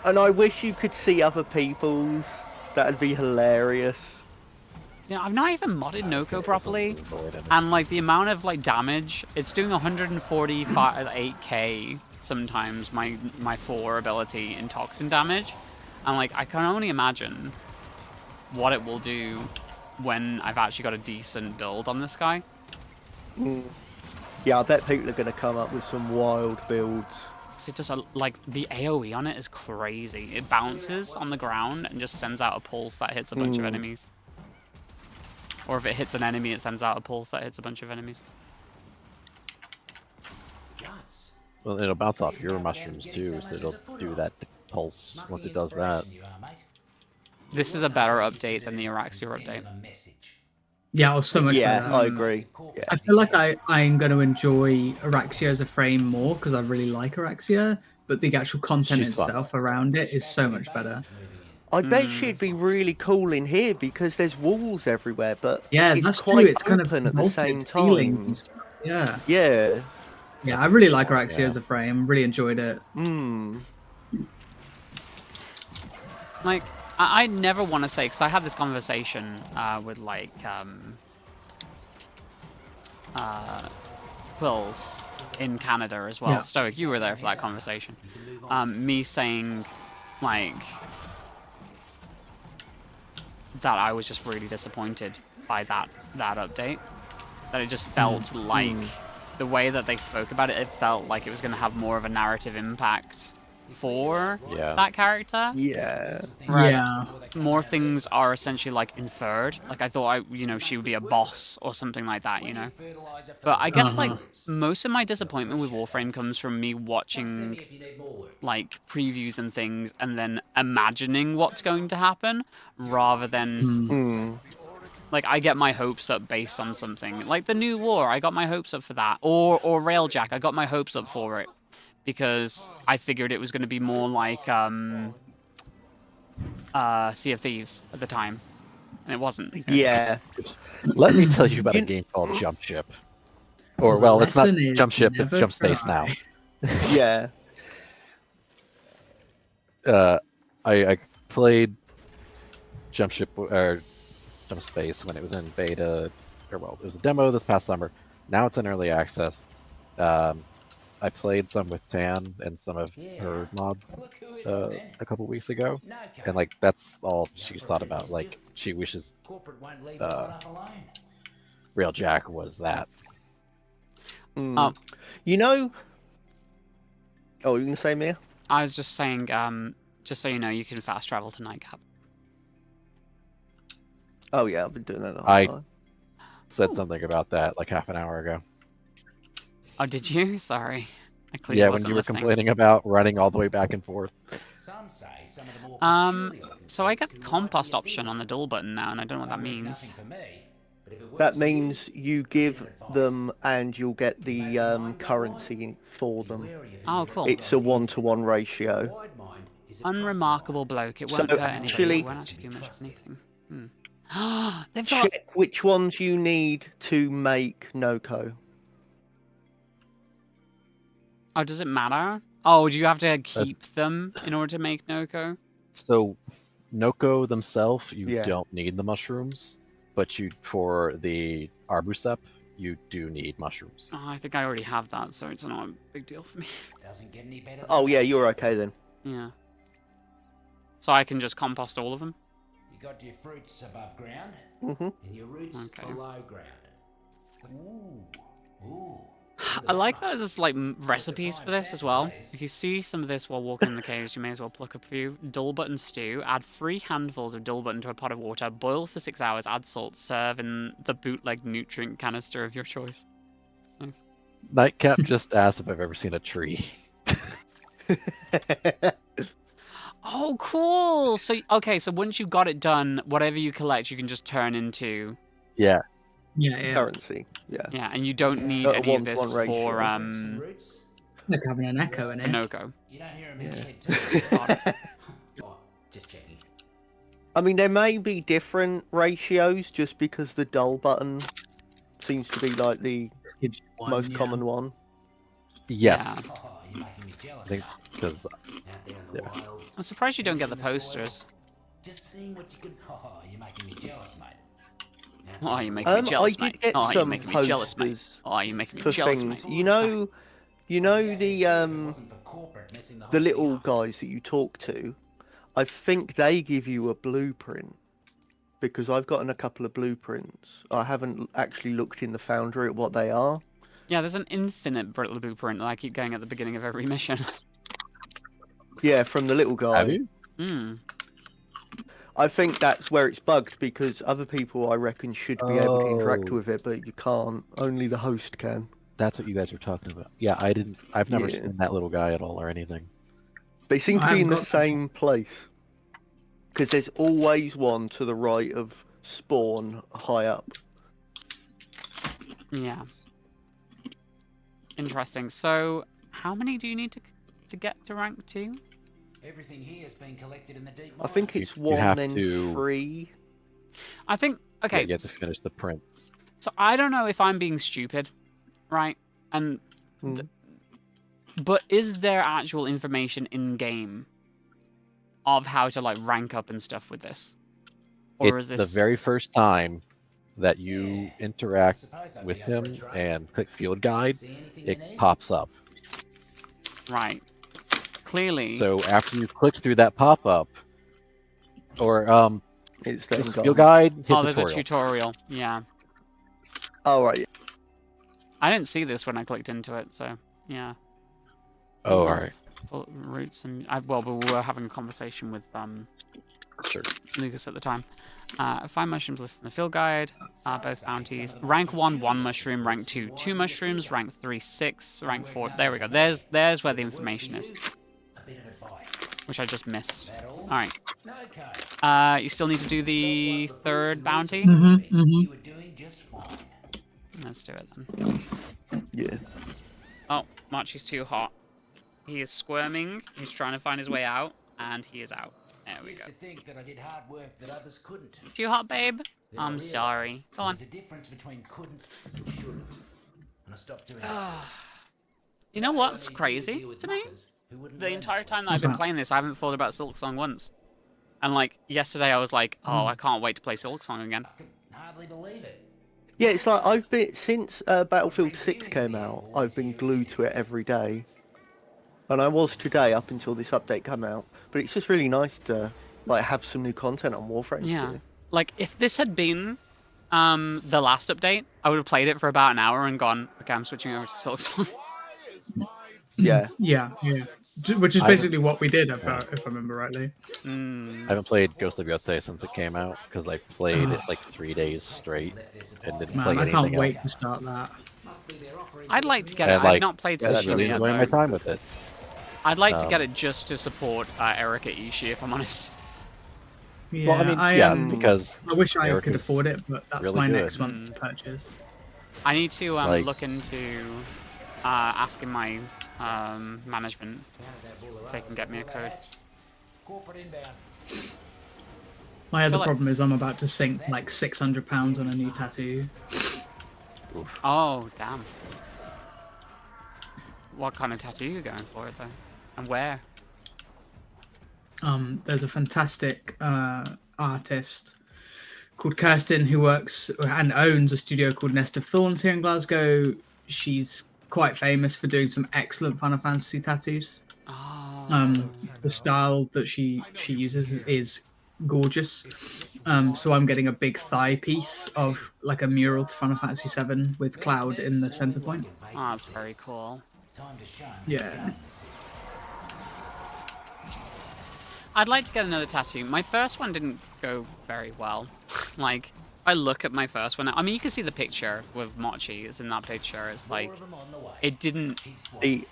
And I wish you could see other people's. That'd be hilarious. Yeah, I've not even modded Noko properly, and like the amount of like damage, it's doing 148k sometimes. My 4 ability in toxin damage. And like I can only imagine what it will do when I've actually got a decent build on this guy. Yeah, I bet people are going to come up with some wild builds. It does like the AoE on it is crazy. It bounces on the ground and just sends out a pulse that hits a bunch of enemies. Or if it hits an enemy, it sends out a pulse that hits a bunch of enemies. Guts. Well, it'll bounce off your mushrooms too, so it'll do that pulse once it does that. This is a better update than the Araxia update. Yeah, oh, so much Yeah, better. I agree. Yeah. I feel like I'm going to enjoy Araxia as a frame more because I really like Araxia, but the actual content She's fun. itself around it is so much better. I bet she'd be really cool in here because there's walls everywhere, but Yeah, it's that's quite true. It's kind of open at the same vaulted ceilings and time. stuff. Yeah. Yeah. Yeah, I really like Araxia as a frame. Really enjoyed it. Like, I never want to say, because I had this conversation with, like, Quills in Canada as well. Yeah. Stoic, you were there for that conversation. Me saying, like, that I was just really disappointed by that update. That it just felt like, the way that they spoke about it, it felt like it was going to have more of a narrative impact for that character. Yeah. Whereas Yeah. more things are essentially like inferred. Like I thought, she would be a boss or something like that, But I guess like most of my disappointment with Warframe comes from me watching like previews and things and then imagining what's going to happen rather than like I get my hopes up based on something. Like the new war, I got my hopes up for that. Or Railjack, I got my hopes up for it. Because I figured it was going to be more like Sea of Thieves at the time. And it wasn't. Yeah. Let me tell you about a game called Jump Ship. Or, well, it's not Jump Ship, it's Jump Space now. Yeah. I played Jump Ship, or Jump Space when it was in beta, or well, it was a demo this past summer. Now it's in early access. I played some with Tan and some of her mods a couple weeks ago, and like that's all she thought about. Like she wishes Railjack was that. Oh, you know. Oh, you gonna say, Mia? I was just saying, just so you know, you can fast travel to Nightcap. Oh yeah, I've been doing that the whole time. Said something about that like half an hour ago. Oh, did you? Sorry. I clearly Yeah, when wasn't you were listening. complaining about running all the way back and forth. So I get the compost option on the dual button now, and I don't know what that means. That means you give them and you'll get the currency for them. Oh, cool. It's a 1-to-1 ratio. Unremarkable bloke. It won't So hurt anybody. actually- It won't actually do much of anything. They've got... Check which ones you need to make Noko. Oh, does it matter? Oh, do you have to keep them in order to make Noko? So, Noko themselves, you Yeah. don't need the mushrooms, but for the Arbucep, you do need mushrooms. Oh, I think I already have that, so it's not a big deal for me. Doesn't get any better. Oh yeah, you're okay then. Yeah. So I can just compost all of them? You got your fruits above ground Mhm. and your roots Okay. below ground. Ooh, ooh. I like that there's like recipes for this as well. If you see some of this while walking in the caves, you may as well pluck a few. Dull button stew. Add 3 handfuls of dull button to a pot of water. Boil for 6 hours. Add salt. Serve in the bootleg nutrient canister of your choice. Nice. Nightcap just asked if I've ever seen a tree. Oh, cool. So okay, so once you got it done, whatever you collect, you can just turn into Yeah. Yeah. Currency. Yeah. yeah, and you don't need At a any of this 1-to-1 ratio. for Roots? Like having an echo in it. Noko. You don't hear him in your head too. Oh, just checking. I mean, there may be different ratios just because the dull button seems to be like the most common one. Yes. Yeah. Oh, you're making me jealous. I think because Out there in the wild. I'm surprised you don't get the posters. Just seeing what you can. Oh, you're making me jealous, mate. Oh, you're making me jealous, I did mate. get Oh, you're some making me jealous, mate. posters Oh, you're making me for jealous, things. mate. You know the little guys that you talk to. I think they give you a blueprint because I've gotten a couple of blueprints. I haven't actually looked in the foundry at what they are. Yeah, there's an infinite blueprint that I keep going at the beginning of every mission. Yeah, from the little guy. have you? Hmm. I think that's where it's bugged because other people, I reckon, should be able to interact Oh. with it, but you can't. Only the host can. That's what you guys were talking about. Yeah, I've never Yeah. seen that little guy at all or anything. They seem to I be haven't in the got that. same place. Because there's always one to the right of spawn, high up. Yeah. Interesting. So, how many do you need to get to rank 2? Everything here has been collected in the deep I think mines. it's You 1, have then to- 3. I think. Okay. Yeah, you have to finish the prints. So I don't know if I'm being stupid, right? And but is there actual information in game of how to like rank up and stuff with this, or It's is this the very first time that you Yeah. interact Suppose I'd with be up for a him try. and click field guide, See anything it you need? pops up. right? Clearly, So after you click through that pop-up, or It's then field gone. guide, hit oh, there's tutorial. a tutorial. Yeah, Oh, right. I didn't see this when I clicked into it, so yeah. Oh, all right. Roots and well, we were having a conversation with Sure. Lucas at the time. 5 mushrooms listed in the field guide. Both bounties. Rank 1, 1 mushroom. Rank 2, 2 mushrooms. Rank 3, 6. Rank 4. There we go. There's where the information is, A bit of advice. which I just missed. That all? All right. No code. You still need to do the third bounty. You were doing just fine. Let's do it then. Yeah. Oh, Marchie's too hot. He is squirming. He's trying to find his way out, and he is out. There we Used go. to think that I did hard work that others couldn't. Too hot, babe? Then I I'm realised sorry. Go on. There's a difference between couldn't and shouldn't. And I stopped doing it. You know what's crazy to me? The entire time that I've been playing this, I haven't thought about Silksong once. And like yesterday, I was like, "Oh, I can't wait to play Silksong again." I can hardly believe it. Yeah, it's like I've been since Battlefield 6 came out. I've been glued to it every day, and I was today up until this update came out. But it's just really nice to like have some new content on Warframe. Yeah. Still. Like if this had been the last update, I would have played it for about an hour and gone, "Okay, I'm switching over to Silksong." Yeah. Yeah, yeah. Which is basically what we did, if I remember rightly. I haven't played Ghost of Yotze since it came out because I played it like 3 days straight and didn't play Man, I anything can't wait else. to start that. Must be they're offering I'd like to get it. And, I've not played I'm Tsushima really yet. enjoying my though. time with it. I'd like to get it just to support Erika Ishii, if I'm honest. Yeah, Well, I mean, because I wish I Eric could is afford it, but that's really my good. next month's purchase. I need to Like- look into asking my management if they can get me a code. corporate inbound. My other like- problem is I'm about to sink like £600 on a new tattoo. Oh, damn. What kind of tattoo are you going for, though? And where? There's a fantastic artist called Kirsten who works and owns a studio called Nest of Thorns here in Glasgow. She's quite famous for doing some excellent Final Fantasy tattoos. Oh. The style that she uses is gorgeous. So I'm getting a big thigh piece of like a mural to Final Fantasy VII with Cloud in the center point. Oh, that's very cool. Time to shine. Yeah. I'd like to get another tattoo. My first one didn't go very well. Like, I look at my first one. I mean, you can see the picture with Mochi. It's in that picture. It's like, it didn't. The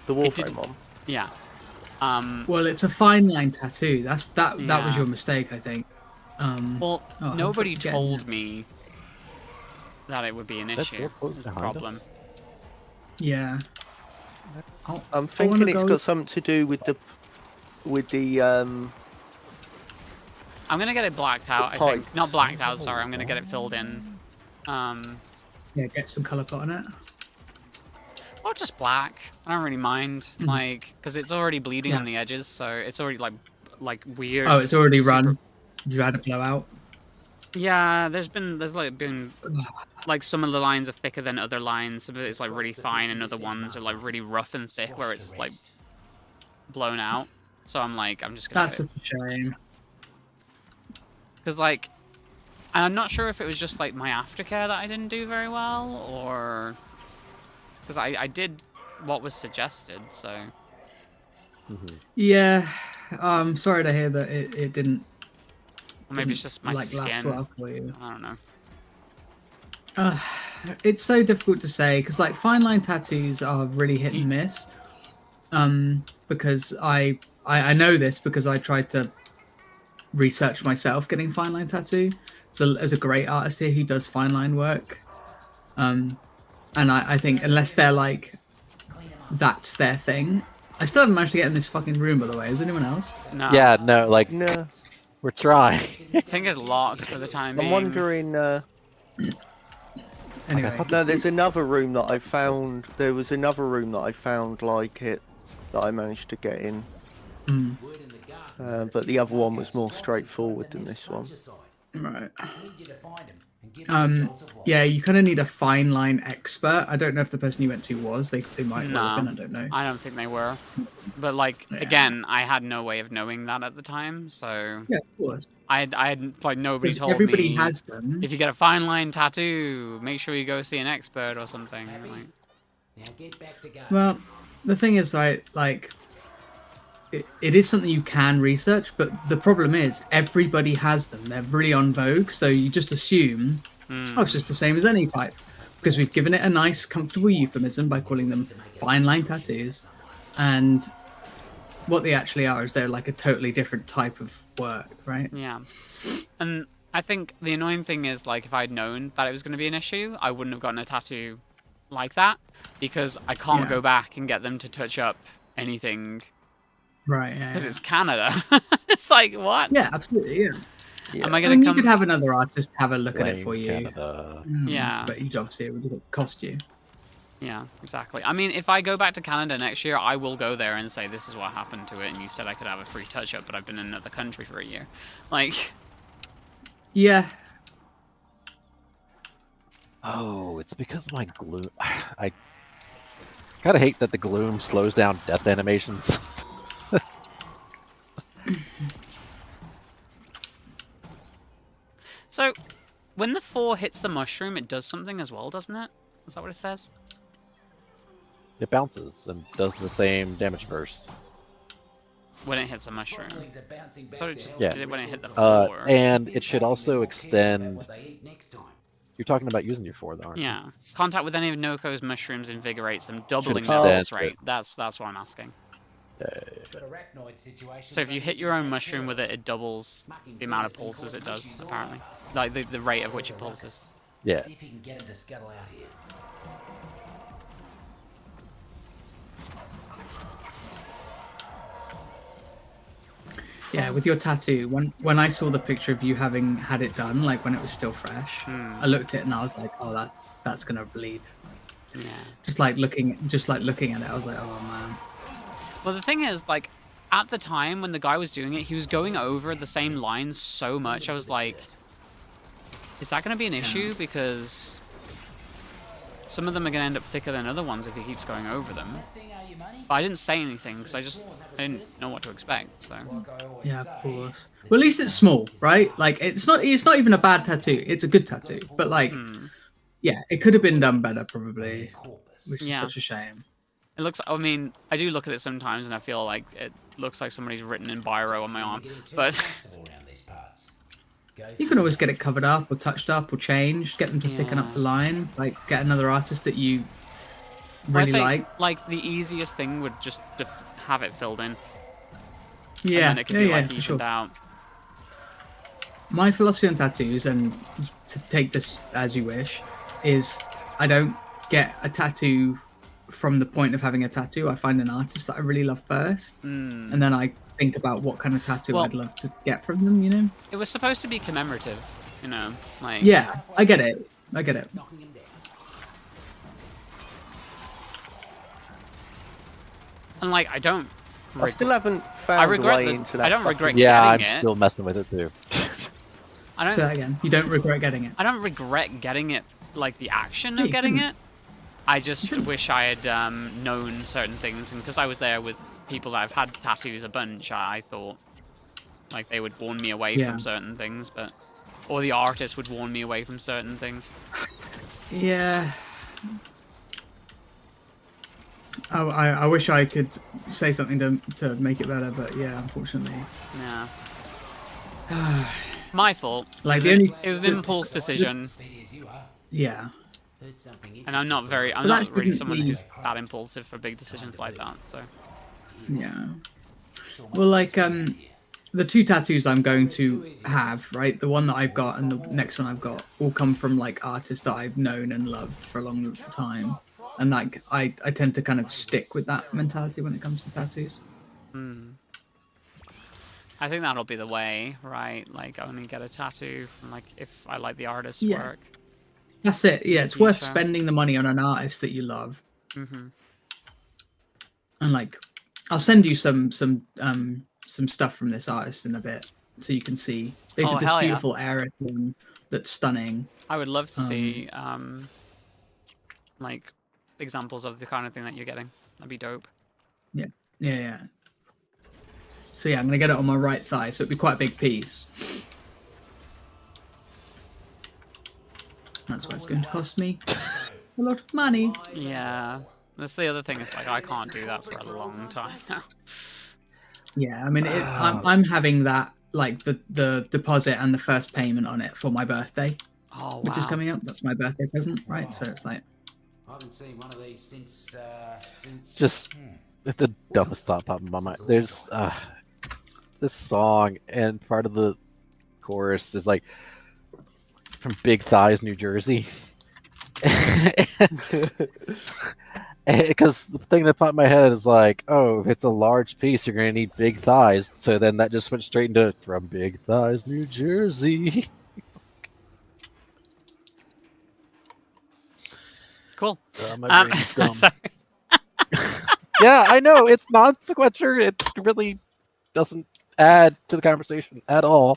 Warframe one. Yeah. Well, it's a fine line tattoo. That was Yeah. your mistake, I think. Well, Oh, I'm nobody forgetting told it. me that it would be an That issue. door closed Is the behind problem. us? Yeah. I'm thinking wanna it's go- got something to do with the I'm gonna get it blacked out. I think pipes. not blacked out. Sorry, I'm gonna get it filled in. Yeah, get some color put on it. Or just black. I don't really mind, like, because it's already bleeding Yeah. on the edges, so it's already like weird. Oh, it's already super- run. You had a blowout. Yeah, there's been like some of the lines are thicker than other lines. Some of it's like really fine, and other ones are like really rough and thick, where it's like blown out. So I'm just gonna. That's such a shame. Because like, and I'm not sure if it was just like my aftercare that I didn't do very well, or because I did what was suggested. So Yeah, I'm sorry to hear that it didn't Or maybe it's just my last skin. well for you. I don't know. It's so difficult to say because like fine line tattoos are really hit and miss. Because I know this because I tried to research myself getting fine line tattoo. So there's a great artist here who does fine line work. And I think unless they're like that's their thing. I still haven't managed to get in this fucking room, by the way. Is anyone else? No. Yeah, no, like No. we're trying. I think it's locked for the time being. I'm wondering. Anyway, No, there's another room that I found. There was another room that I found like it that I managed to get in. But the other one was more straightforward than this one. right. Yeah, you kind of need a fine line expert. I don't know if the person you went to was. They might have been. I don't know. I don't think they were. But like again, I had no way of knowing that at the time, so Yeah, of course. I had like nobody 'Cause told everybody me. has them. If you get a fine line tattoo, make sure you go see an expert or something. Like, Now get back to guard. Well, the thing is, right, like, it is something you can research, but the problem is everybody has them. They're really on vogue, so you just assume, oh, it's just the same as any type. Because we've given it a nice, comfortable euphemism by calling them fine line tattoos. And what they actually are is they're like a totally different type of work, right? yeah. And I think the annoying thing is, like, if I'd known that it was going to be an issue, I wouldn't have gotten a tattoo like that, because I can't go back and get them to touch up anything. Right, yeah. Because it's Canada. It's like, what? Yeah, absolutely, yeah. Am I I going mean, to you come... could have another artist have a look at it Blame for you. Canada. Yeah. But you'd obviously, it would cost you. Yeah, exactly. I mean, if I go back to Canada next year, I will go there and say, this is what happened to it, and you said I could have a free touch-up, but I've been in another country for a year. Like... Yeah. Oh, it's because of my gloom. I gotta hate that the gloom slows down death animations. So, when the 4 hits the mushroom, it does something as well, doesn't it? Is that what it says? It bounces and does the same damage burst. When it hits a mushroom. Froglings are bouncing back Thought it to just help did it when it hit the Uh, 4. and it should also extend. what they eat next time. You're talking about using your 4, though, aren't you? Yeah. Contact with any of Noko's mushrooms invigorates them, doubling Should their pulse extend rate. it. That's what I'm asking. But arachnoid situation. So if you hit your own mushroom with it, it doubles the amount of pulses it does, apparently. Like, the rate of which it pulses. Yeah. See if you can get him to scuttle out here. Yeah, with your tattoo, when I saw the picture of you having had it done, like when it was still fresh, I looked at it and I was like, oh, that's gonna bleed. Yeah. Just like looking at it, I was like, oh man. Well, the thing is, like, at the time when the guy was doing it, he was going over the same lines so much, I was like, is that going to be an issue? Because some of them are going to end up thicker than other ones if he keeps going over them. But I didn't say anything because I didn't know what to expect, so... Yeah, of course. Well, at least it's small, right? Like, it's not even a bad tattoo. It's a good tattoo. But, like, yeah, it could have been done better, probably. Which is such a shame. It looks... I mean, I do look at it sometimes and I feel like it looks like somebody's written in biro on my arm. But... You can always get it covered up or touched up or changed. Get them to thicken up the lines. Like, get another artist that you really like. Like, the easiest thing would just have it filled in. Yeah, And then it could be, like, evened sure. out. My philosophy on tattoos, and to take this as you wish, is I don't get a tattoo from the point of having a tattoo. I find an artist that I really love first, and then I think about what kind of tattoo I'd love to get from them, you know? It was supposed to be commemorative, you know? Like... Yeah, I get it. And, like, I don't... I still haven't found a way into that. I don't regret Yeah, I'm getting it. still messing with it, too. I don't... Say that again. You don't regret getting it? I don't regret getting it, like, the action of getting it. I just wish I had known certain things, and because I was there with people that have had tattoos a bunch, I thought, like, they would warn me away from certain things, but... Or the artist would warn me away from certain things. Yeah. I wish I could say something to make it better, but yeah, unfortunately. Yeah. My fault. Like It was an impulse decision. Yeah. And I'm not really someone who's that impulsive for big decisions like that. So. Yeah. Well, like the two tattoos I'm going to have, right? The one that I've got and the next one I've got all come from like artists that I've known and loved for a long time. And like I tend to kind of stick with that mentality when it comes to tattoos. I think that'll be the way, right? Like only get a tattoo from like if I like the artist's Yeah. work. That's it. Yeah, it's worth spending the money on an artist that you love. Mm-hmm. And like, I'll send you some stuff from this artist in a bit, so you can see. They did this beautiful air thing that's stunning. I would love to see like examples of the kind of thing that you're getting. That'd be dope. Yeah. So yeah, I'm gonna get it on my right thigh, so it'd be quite a big piece. That's why it's going to cost me a lot of money. Yeah. That's the other thing, is like I can't do that for a long time now. Yeah, I mean, I'm having that, like the deposit and the first payment on it for my birthday, which is coming up. That's my birthday present, right? So it's like, I haven't seen one of these since. Just the dumbest thought popped in my mind. There's this song, and part of the chorus is like from Big Thighs, New Jersey. Because the thing that popped in my head is like, oh, if it's a large piece, you're going to need big thighs. So then that just went straight into from Big Thighs, New Jersey. Cool. My brain's dumb. Yeah, I know. It's non-sequitur. It really doesn't add to the conversation at all.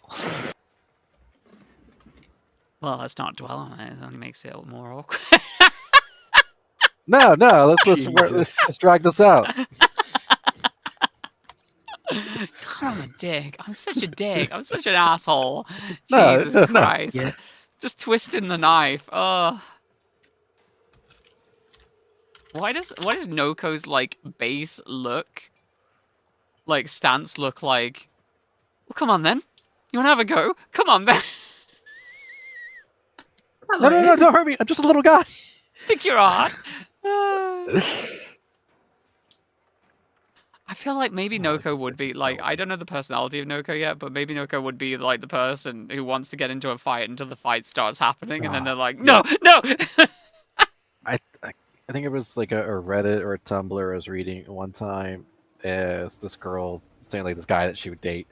Well, let's not dwell on it. It only makes it more awkward. No, let's just drag this out. God, I'm a dick. I'm such a dick. I'm such an asshole. No, Jesus no. Christ. Yeah. Just twisting the knife. Oh. Why does Noko's like base look, like stance look like? Well, come on then. You wanna have a go? Come on then. No, don't hurt me. I'm just a little guy. Think you're odd. I feel like maybe Noko would be like, I don't know the personality of Noko yet, but maybe Noko would be like the person who wants to get into a fight until the fight starts happening, and then they're like, no. I think it was like a Reddit or a Tumblr I was reading one time, as this girl saying like this guy that she would date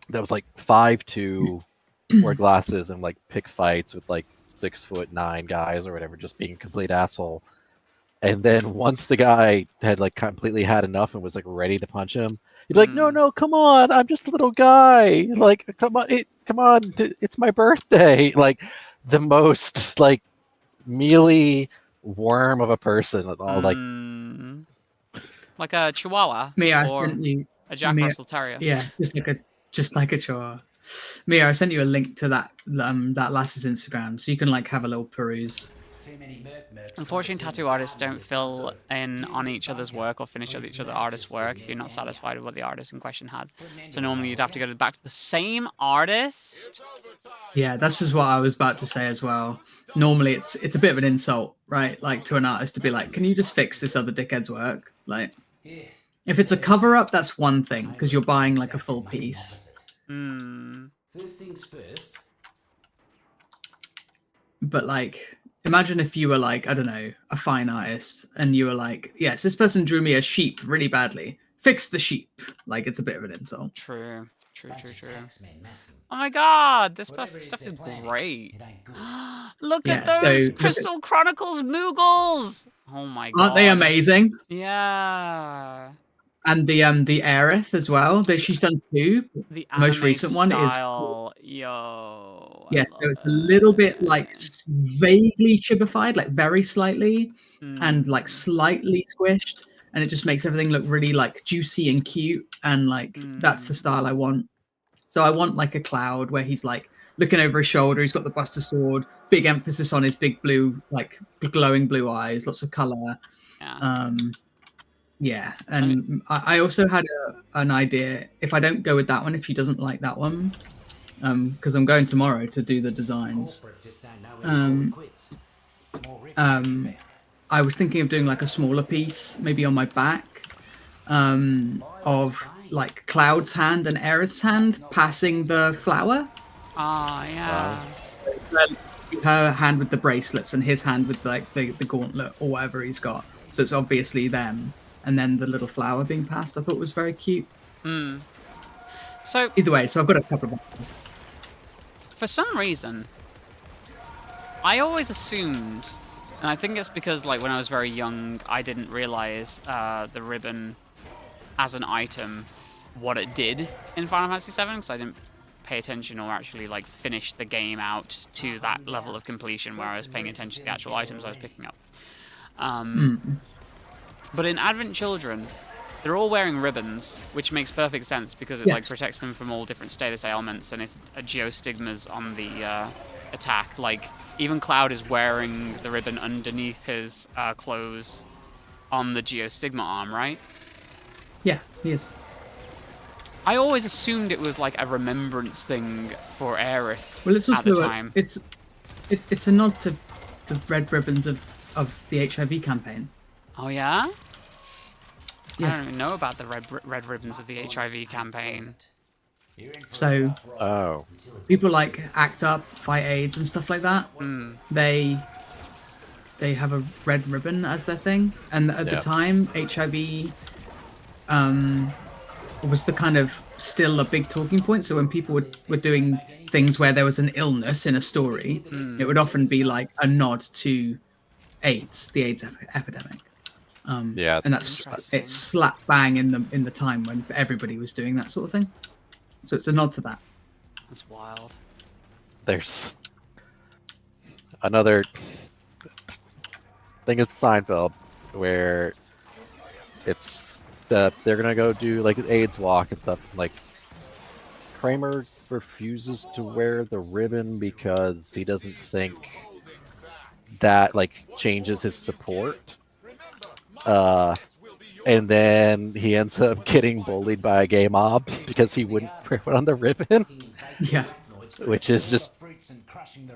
that was like 5'2", wore glasses, and like pick fights with like 6'9" guys or whatever, just being a complete asshole. And then once the guy had like completely had enough and was like ready to punch him, he'd be like, no, come on, I'm just a little guy. Like, come on, it's my birthday. Like the most like mealy worm of a person. All like a Chihuahua. Mia, I or sent you a Jack Russell Terrier. Yeah, just like a Chihuahua. Mia, I sent you a link to that lass's Instagram, so you can like have a little peruse. Unfortunately, tattoo artists don't fill in on each other's work or finish each other's artist's work if you're not satisfied with what the artist in question had. So normally you'd have to go back to the same artist. Yeah, that's just what I was about to say as well. Normally it's a bit of an insult, right? Like to an artist to be like, can you just fix this other dickhead's work? Like, if it's a cover-up, that's one thing, because you're buying like a full piece. First things first. But like, imagine if you were like, I don't know, a fine artist, and you were like, yes, this person drew me a sheep really badly. Fix the sheep. Like, it's a bit of an insult. True. Oh my god, this stuff is great. Look at those Crystal Chronicles Moogles! Oh my god. Aren't they amazing? Yeah. And the Aerith as well. She's done two. The most recent one is yo. Yeah, so it's a little bit like vaguely chibified, like very slightly, and like slightly squished, and it just makes everything look really like juicy and cute, and like that's the style I want. So I want like a Cloud where he's like looking over his shoulder, he's got the Buster Sword, big emphasis on his big blue, like glowing blue eyes, lots of color. Yeah. Yeah, and I also had an idea. If I don't go with that one, if she doesn't like that one, because I'm going tomorrow to do the designs. I was thinking of doing like a smaller piece, maybe on my back, of like Cloud's hand and Aerith's hand passing the flower. Oh, yeah. Her hand with the bracelets and his hand with like the gauntlet or whatever he's got. So it's obviously them. And then the little flower being passed, I thought was very cute. So either way, so I've got a couple of options. For some reason, I always assumed, and I think it's because like when I was very young, I didn't realize the ribbon as an item, what it did in Final Fantasy VII, because I didn't pay attention or actually like finish the game out to that level of completion where I was paying attention to the actual items I was picking up. But in Advent Children, they're all wearing ribbons, which makes perfect sense because it like protects them from all different status ailments, and if a geostigma's on the attack, like even Cloud is wearing the ribbon underneath his clothes on the geostigma arm, right? Yeah, he is. I always assumed it was like a remembrance thing for Aerith. Well, it's also at the time. It's a nod to the red ribbons of the HIV campaign. Oh yeah? Yeah. I don't even know about the red ribbons of the HIV campaign. So, people like ACT UP, Fight AIDS, and stuff like that. They have a red ribbon as their thing, and at the time, HIV was the kind of still a big talking point. So when people were doing things where there was an illness in a story, it would often be like a nod to AIDS, the AIDS epidemic. And it's slap bang in the time when everybody was doing that sort of thing. So it's a nod to that. That's wild. There's another thing at Seinfeld where it's they're gonna go do like an AIDS walk and stuff. Like Kramer refuses to wear the ribbon because he doesn't think that like changes his support. And then he ends up getting bullied by a gay mob because he wouldn't put on the ribbon. Yeah. Which is just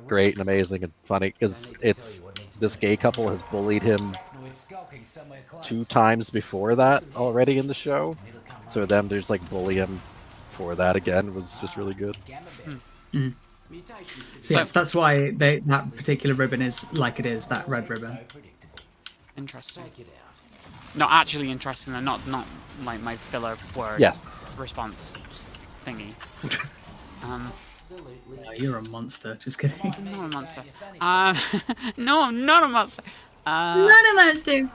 great and amazing and funny because it's this gay couple has bullied him 2 times before that already in the show. So them to just like bully him for that again was just really good. So yes, that's why that particular ribbon is like it is, that red ribbon. Interesting. Not actually interesting, though. Not like my filler word response thingy. You're a monster. Just kidding. I'm not a monster. No, I'm not a monster. Not a monster.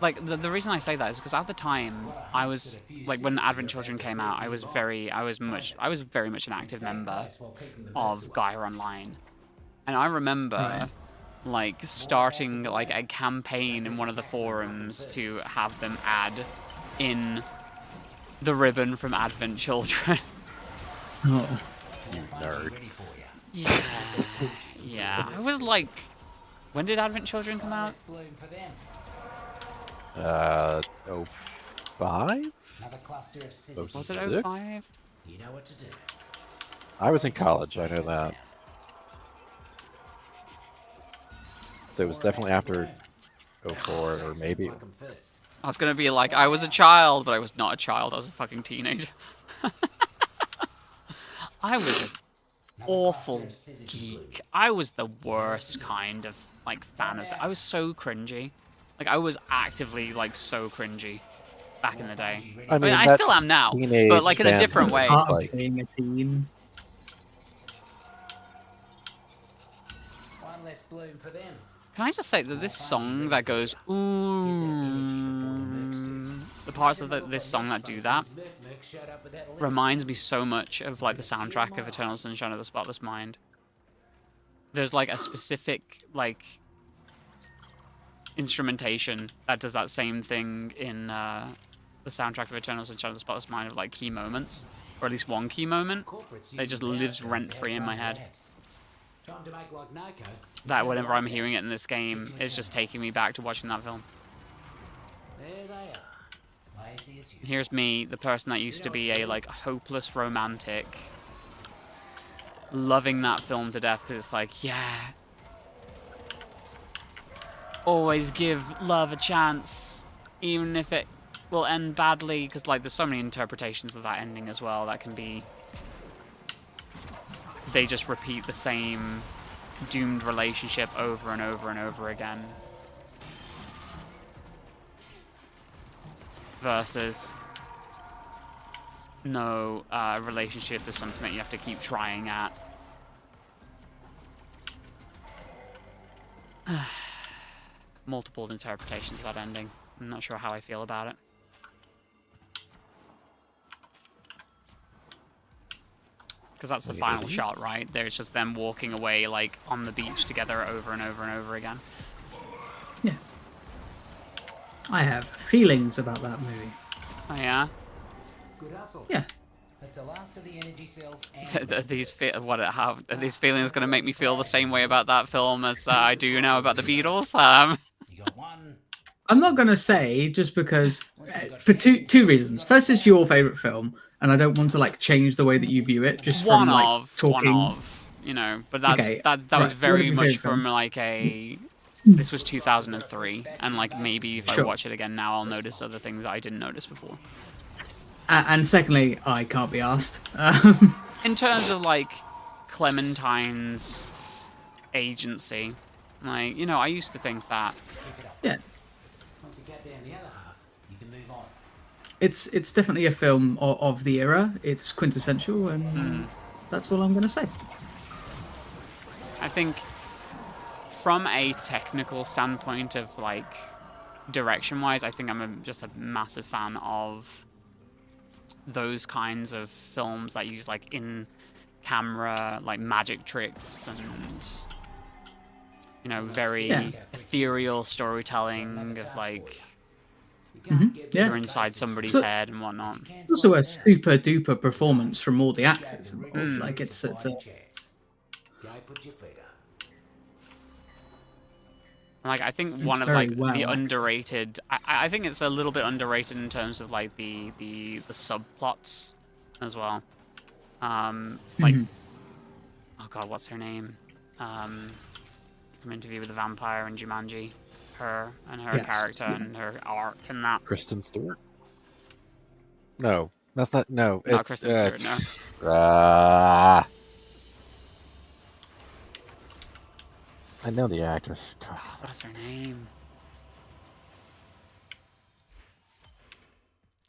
Like the reason I say that is because at the time I was like when Advent Children came out, I was very much an active member of Gaia Online, and I remember like starting like a campaign in one of the forums to have them add in the ribbon from Advent Children. Oh, you nerd. Yeah. I was like, when did Advent Children come out? 05? Was it 05? You know what to do. I was in college, I know that. So it was definitely after 04 or maybe. I was gonna be like, I was a child, but I was not a child, I was a fucking teenager. I was an awful geek. I was the worst kind of like fan of it. I was so cringy. Like I was actively like so cringy back in the day. I mean I still am now, but like in a different way. Like being a teen. One less bloom for them. Can I just say that this song that goes ooh, the parts of this song that do that reminds me so much of like the soundtrack of Eternal Sunshine of the Spotless Mind. There's like a specific like instrumentation that does that same thing in the soundtrack of Eternal Sunshine of the Spotless Mind of like key moments, or at least one key moment that just lives rent-free in my head. That whenever I'm hearing it in this game is just taking me back to watching that film. There they are. here's me, the person that used to be a like hopeless romantic, loving that film to death because it's like, yeah, always give love a chance, even if it will end badly, because like there's so many interpretations of that ending as well that can be, they just repeat the same doomed relationship over and over and over again. Versus, no, relationship is something that you have to keep trying at. Multiple interpretations of that ending. I'm not sure how I feel about it. Because that's the final shot, right? There's just them walking away, like, on the beach together over and over and over again. Yeah. I have feelings about that movie. Oh, yeah? Good hustle. Yeah. That's the last of the energy cells Are these feelings going to make me feel the same way about that film as I do now about the Beatles? You got one. I'm not going to say, just because, for two reasons. First, it's your favorite film, and I don't want to like change the way that you view it just from talking. You know, but that's Okay, that right, was very what much favorite from film? like a. This was 2003, and like maybe if I Sure. watch it again now, I'll notice other things I didn't notice before. And secondly, I can't be asked. In terms of like Clementine's agency, like, you know, I used to think that. Yeah. Once you get down the other half, you can move on. It's definitely a film of the era. It's quintessential, and that's all I'm going to say. I think from a technical standpoint of like direction-wise, I think I'm just a massive fan of those kinds of films that use like in-camera like magic tricks and, you know, very ethereal storytelling of like Yeah. you're inside somebody's So- head and whatnot. It's also a super duper performance from all the actors involved. Like it's a Go put your feet up. Like, I think one of very like well the acted. underrated. I think it's a little bit underrated in terms of like the subplots as well. Like, oh god, what's her name? From Interview with the Vampire and Jumanji, her and her Yes, character and her arc and that. Kristen Stewart? No, that's not. No, Not Kristen Stewart, no. I know the actress. God. What's her name?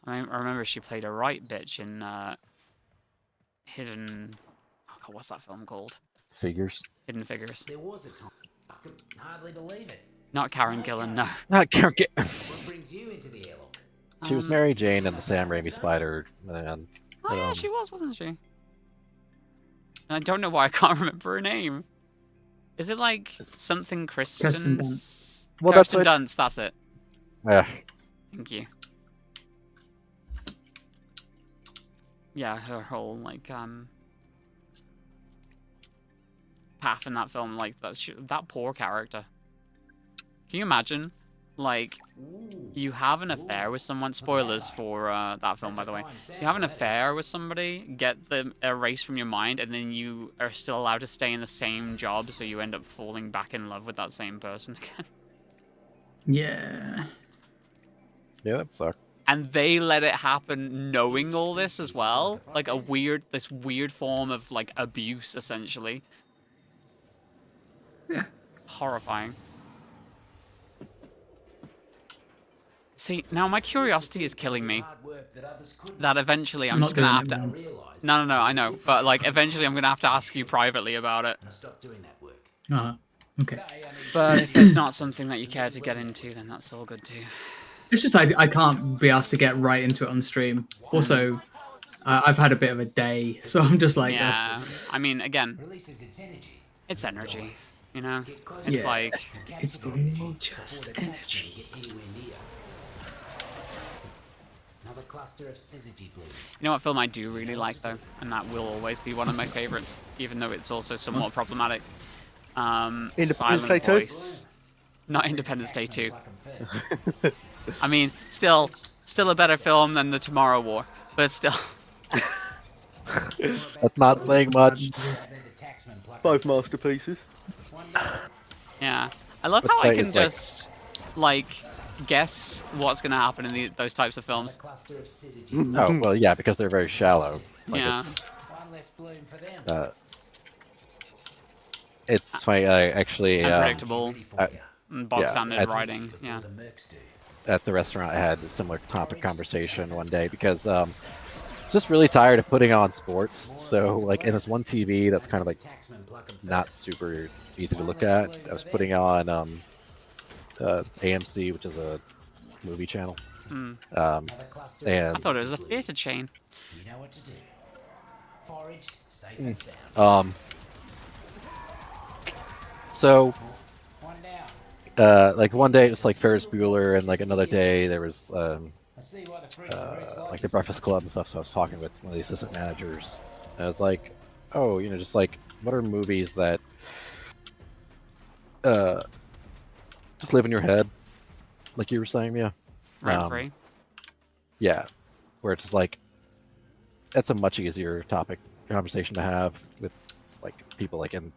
I remember she played a right bitch in Hidden. Oh god, what's that film called? Figures. Hidden Figures. There was a time. I could hardly believe it. Not Karen Gillan, no. Not Karen. What brings you into the airlock? She was Mary Jane in the Sam Raimi Spider-Man. Oh yeah, she was, wasn't she? And I don't know why I can't remember her name. Is it like something Kirsten Kristen's? Well, that's Kirsten what- Dunst, that's it. Yeah. Thank you. Yeah, her whole like path in that film, like that poor character. Can you imagine? Like, you have an affair with someone. Spoilers for that film, by the way. You have an affair with somebody, get them erased from your mind, and then you are still allowed to stay in the same job, so you end up falling back in love with that same person again. Yeah. Yeah, that sucked. And they let it happen knowing all this as well. Like this weird form of like abuse, essentially. Yeah. Horrifying. See, now my curiosity is killing me. That eventually I'm I'm just not gonna have doing to. No, I know. But like eventually I'm gonna have to ask you privately about it. Stop doing that work. Okay. But if it's not something that you care to get into, then that's all good too. It's just I can't be asked to get right into it on stream. Also, I've had a bit of a day, so I'm just like, Yeah. I mean, again, Releases its energy. it's energy. You know? It's Yeah. like it's all just energy. Get anywhere near. Another cluster of syzygy blue. You know what film I do really like though, and that will always be one of my favorites, even though it's also somewhat problematic. Independence Silent Day 2? Voice. Not Independence Day 2. I mean, still a better film than the Tomorrow War, but still. That's not saying much. Both masterpieces. Yeah, I love how I can just like guess what's gonna happen in those types of films. Oh well, yeah, because they're very shallow. Like Yeah. It's funny. Actually, unpredictable, bog standard writing. Yeah. At the restaurant, I had a similar topic conversation one day because just really tired of putting on sports. So like, and there's one TV that's kind of like not super easy to look at. I was putting on AMC, which is a movie channel. And I thought it was a theater chain. You know what to do. Forage, safe and sound. So, like one day it was like Ferris Bueller, and like another day there was like the Breakfast Club and stuff. So I was talking with one of the assistant managers, and I was like, "Oh, you know, just like what are movies that just live in your head, like you were saying, yeah, Rent free. Yeah, where it's just like that's a much easier topic conversation to have with like people like in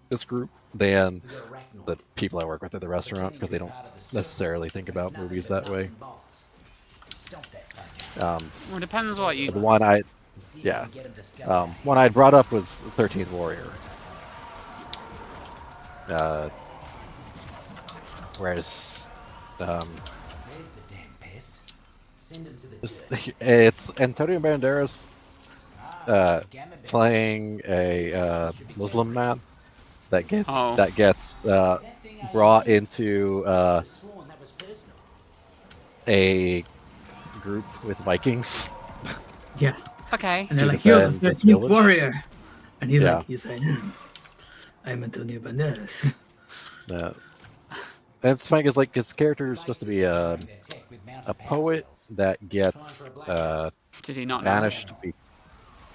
this group than the people I work with at the restaurant, because they don't necessarily think about movies that way. Well, it depends what you. The one one I had brought up was the 13th Warrior. Whereas, it's Antonio Banderas playing a Muslim man that gets brought into a group with Vikings. Yeah. Okay. And they're like, "You're the 13th warrior," and he's like, "Yes, I am. I'm Antonio Banderas." And it's funny because like his character is supposed to be a poet that gets Did he not banished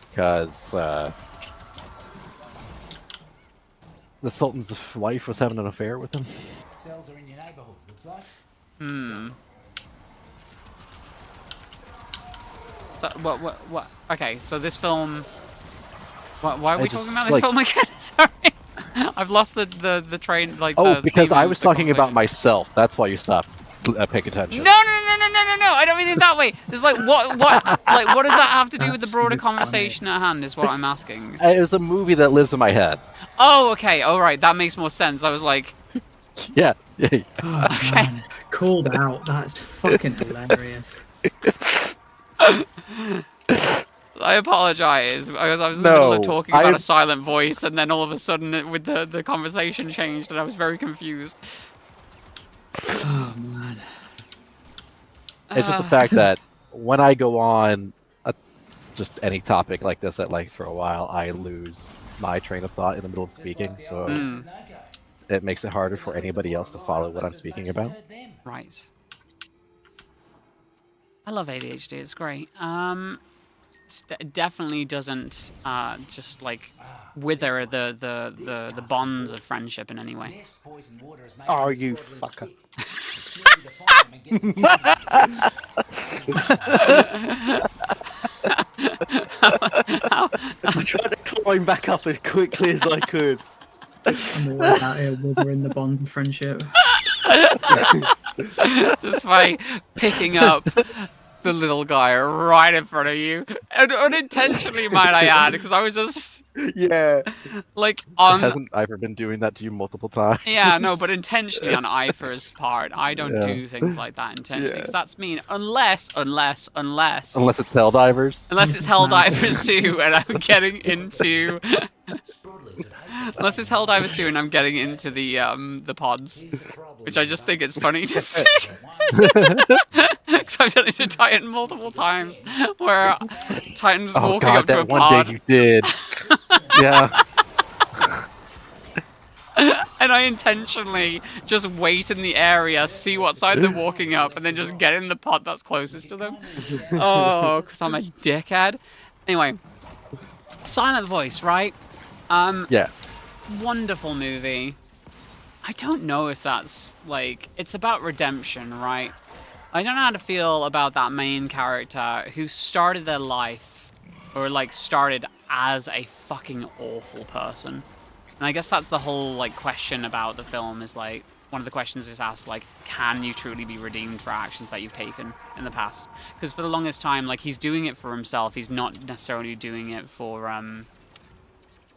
because the Sultan's wife was having an affair with him. Cells are in your neighborhood, looks like. So what? Okay, so this film. Why are we talking about this film again? Sorry, I've lost the train. Like because I was talking about myself. That's why you stopped paying attention. No! I don't mean it that way. It's like what like what does that have to do with the broader conversation at hand? Is what I'm asking. It was a movie that lives in my head. Oh, okay. All right, that makes more sense. I was like, yeah. Okay. Man, called out. That's fucking hilarious. I apologize because I was in the middle of talking about a silent voice, and then all of a sudden, with the conversation changed, and I was very confused. Oh man. It's just the fact that when I go on just any topic like this at length for a while, I lose my train of thought in the middle of speaking, so it makes it harder for anybody else to follow what I'm speaking about. Right. I love ADHD. It's great. It definitely doesn't just like wither the bonds of friendship in any way. Oh, you fucker. I tried to climb back up as quickly as I could. I'm always out here withering the bonds of friendship. Just by picking up the little guy right in front of you, and unintentionally, might I add, because I was just like on. Hasn't Ivor been doing that to you multiple times? Yeah, no, but intentionally on Ivor's part. I don't do things like that intentionally, because that's mean. Unless it's Helldivers. Unless it's Helldivers 2, and I'm getting into. Unless it's Helldivers 2 and I'm getting into the pods, which I just think it's funny to see. Because I've done it to Titan multiple times, where Titan's walking up to a pod. One day you did. Yeah. And I intentionally just wait in the area, see what side they're walking up, and then just get in the pod that's closest to them. Oh, because I'm a dickhead. Anyway, Silent Voice, right? Yeah. Wonderful movie. I don't know if that's like, it's about redemption, right? I don't know how to feel about that main character who started their life, or like started as a fucking awful person. And I guess that's the whole like question about the film, is like, one of the questions is asked, like, can you truly be redeemed for actions that you've taken in the past? Because for the longest time, like, he's doing it for himself. He's not necessarily doing it for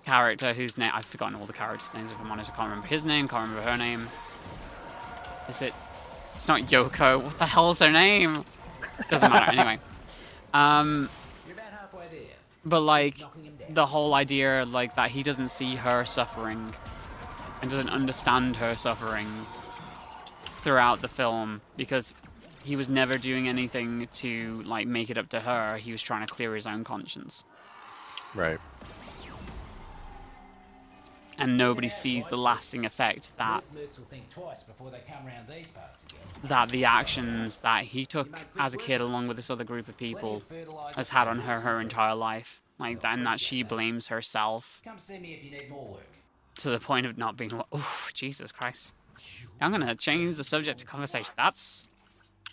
character whose name I've forgotten all the characters' names. If I'm honest, I can't remember his name. Can't remember her name. Is it? It's not Yoko. What the hell's her name? Doesn't matter. Anyway. But like the whole idea, like that he doesn't see her suffering and doesn't understand her suffering throughout the film, because he was never doing anything to like make it up to her. He was trying to clear his own conscience. Right. And nobody sees the lasting effect that the actions that he took as a kid along with this other group of people has had on her entire life. Like that, and that she blames herself to the point of not being. Oh, Jesus Christ. I'm gonna change the subject of conversation. That's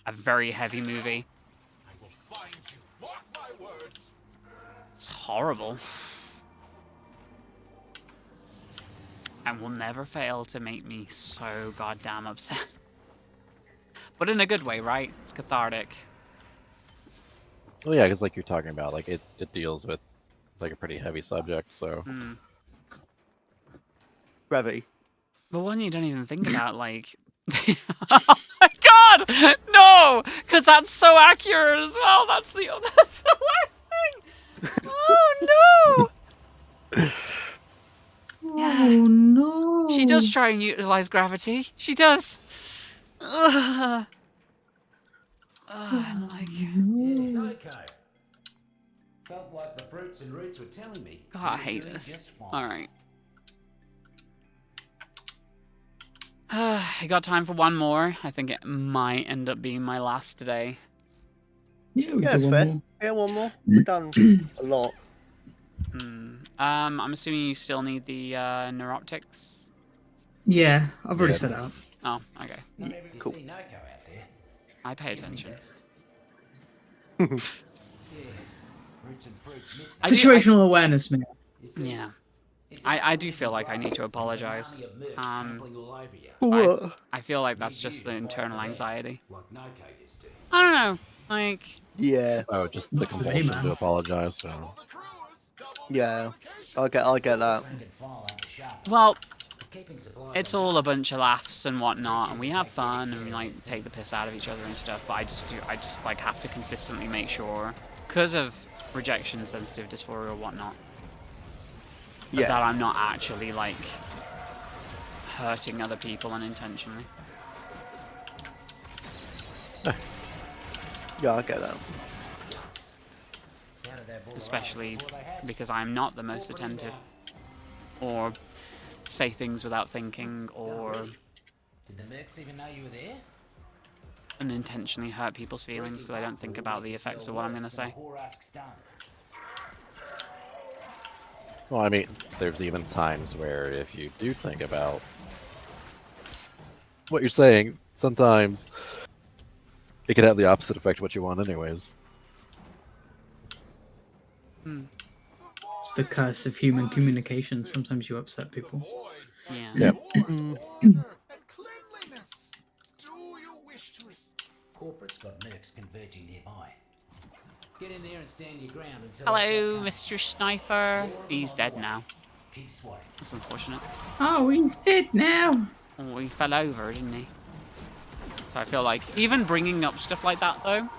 a very heavy movie. It's horrible. And will never fail to make me so goddamn upset. But in a good way, right? It's cathartic. Well, yeah, because like you're talking about, like it deals with like a pretty heavy subject, so. Gravity. But one you don't even think about, like... Oh my god! No! Because that's so accurate as well! That's the worst thing! Oh no! Oh no! She does try and utilize gravity. She does. Ugh. Like. Felt like the fruits and roots were telling me. God, I hate this. All right. I got time for one more. I think it might end up being my last today. Yeah, it's fair. More. Yeah, one more. We've done a lot. I'm assuming you still need the neuroptics. Yeah, I've already set it up. Oh, okay. Cool. I pay attention. Situational awareness, man. Yeah. I do feel like I need to apologize. I feel like that's just the internal anxiety. I don't know. Like... Yeah. Oh, just the compulsion to apologize, so... Yeah. I get that. Well, it's all a bunch of laughs and whatnot, and we have fun, and we like take the piss out of each other and stuff, but I just like have to consistently make sure, because of rejection, sensitive dysphoria or whatnot, that I'm not actually like hurting other people unintentionally. Yeah, I get that. Especially because I'm not the most attentive, or say things without thinking, or Did the Mercs even know you were there? unintentionally hurt people's feelings because I don't think about the effects of what I'm going to say. Well, I mean, there's even times where if you do think about what you're saying, sometimes it can have the opposite effect of what you want anyways. It's the curse of human communication. Sometimes you upset people. Yeah. Yep. Corporate's got Mercs converging nearby. Get in there and stand your ground until. Hello, Mr. Sniper. He's dead now. Keep swatting. That's unfortunate. Oh, he's dead now. Oh, he fell over, didn't he? So I feel like even bringing up stuff like that, though,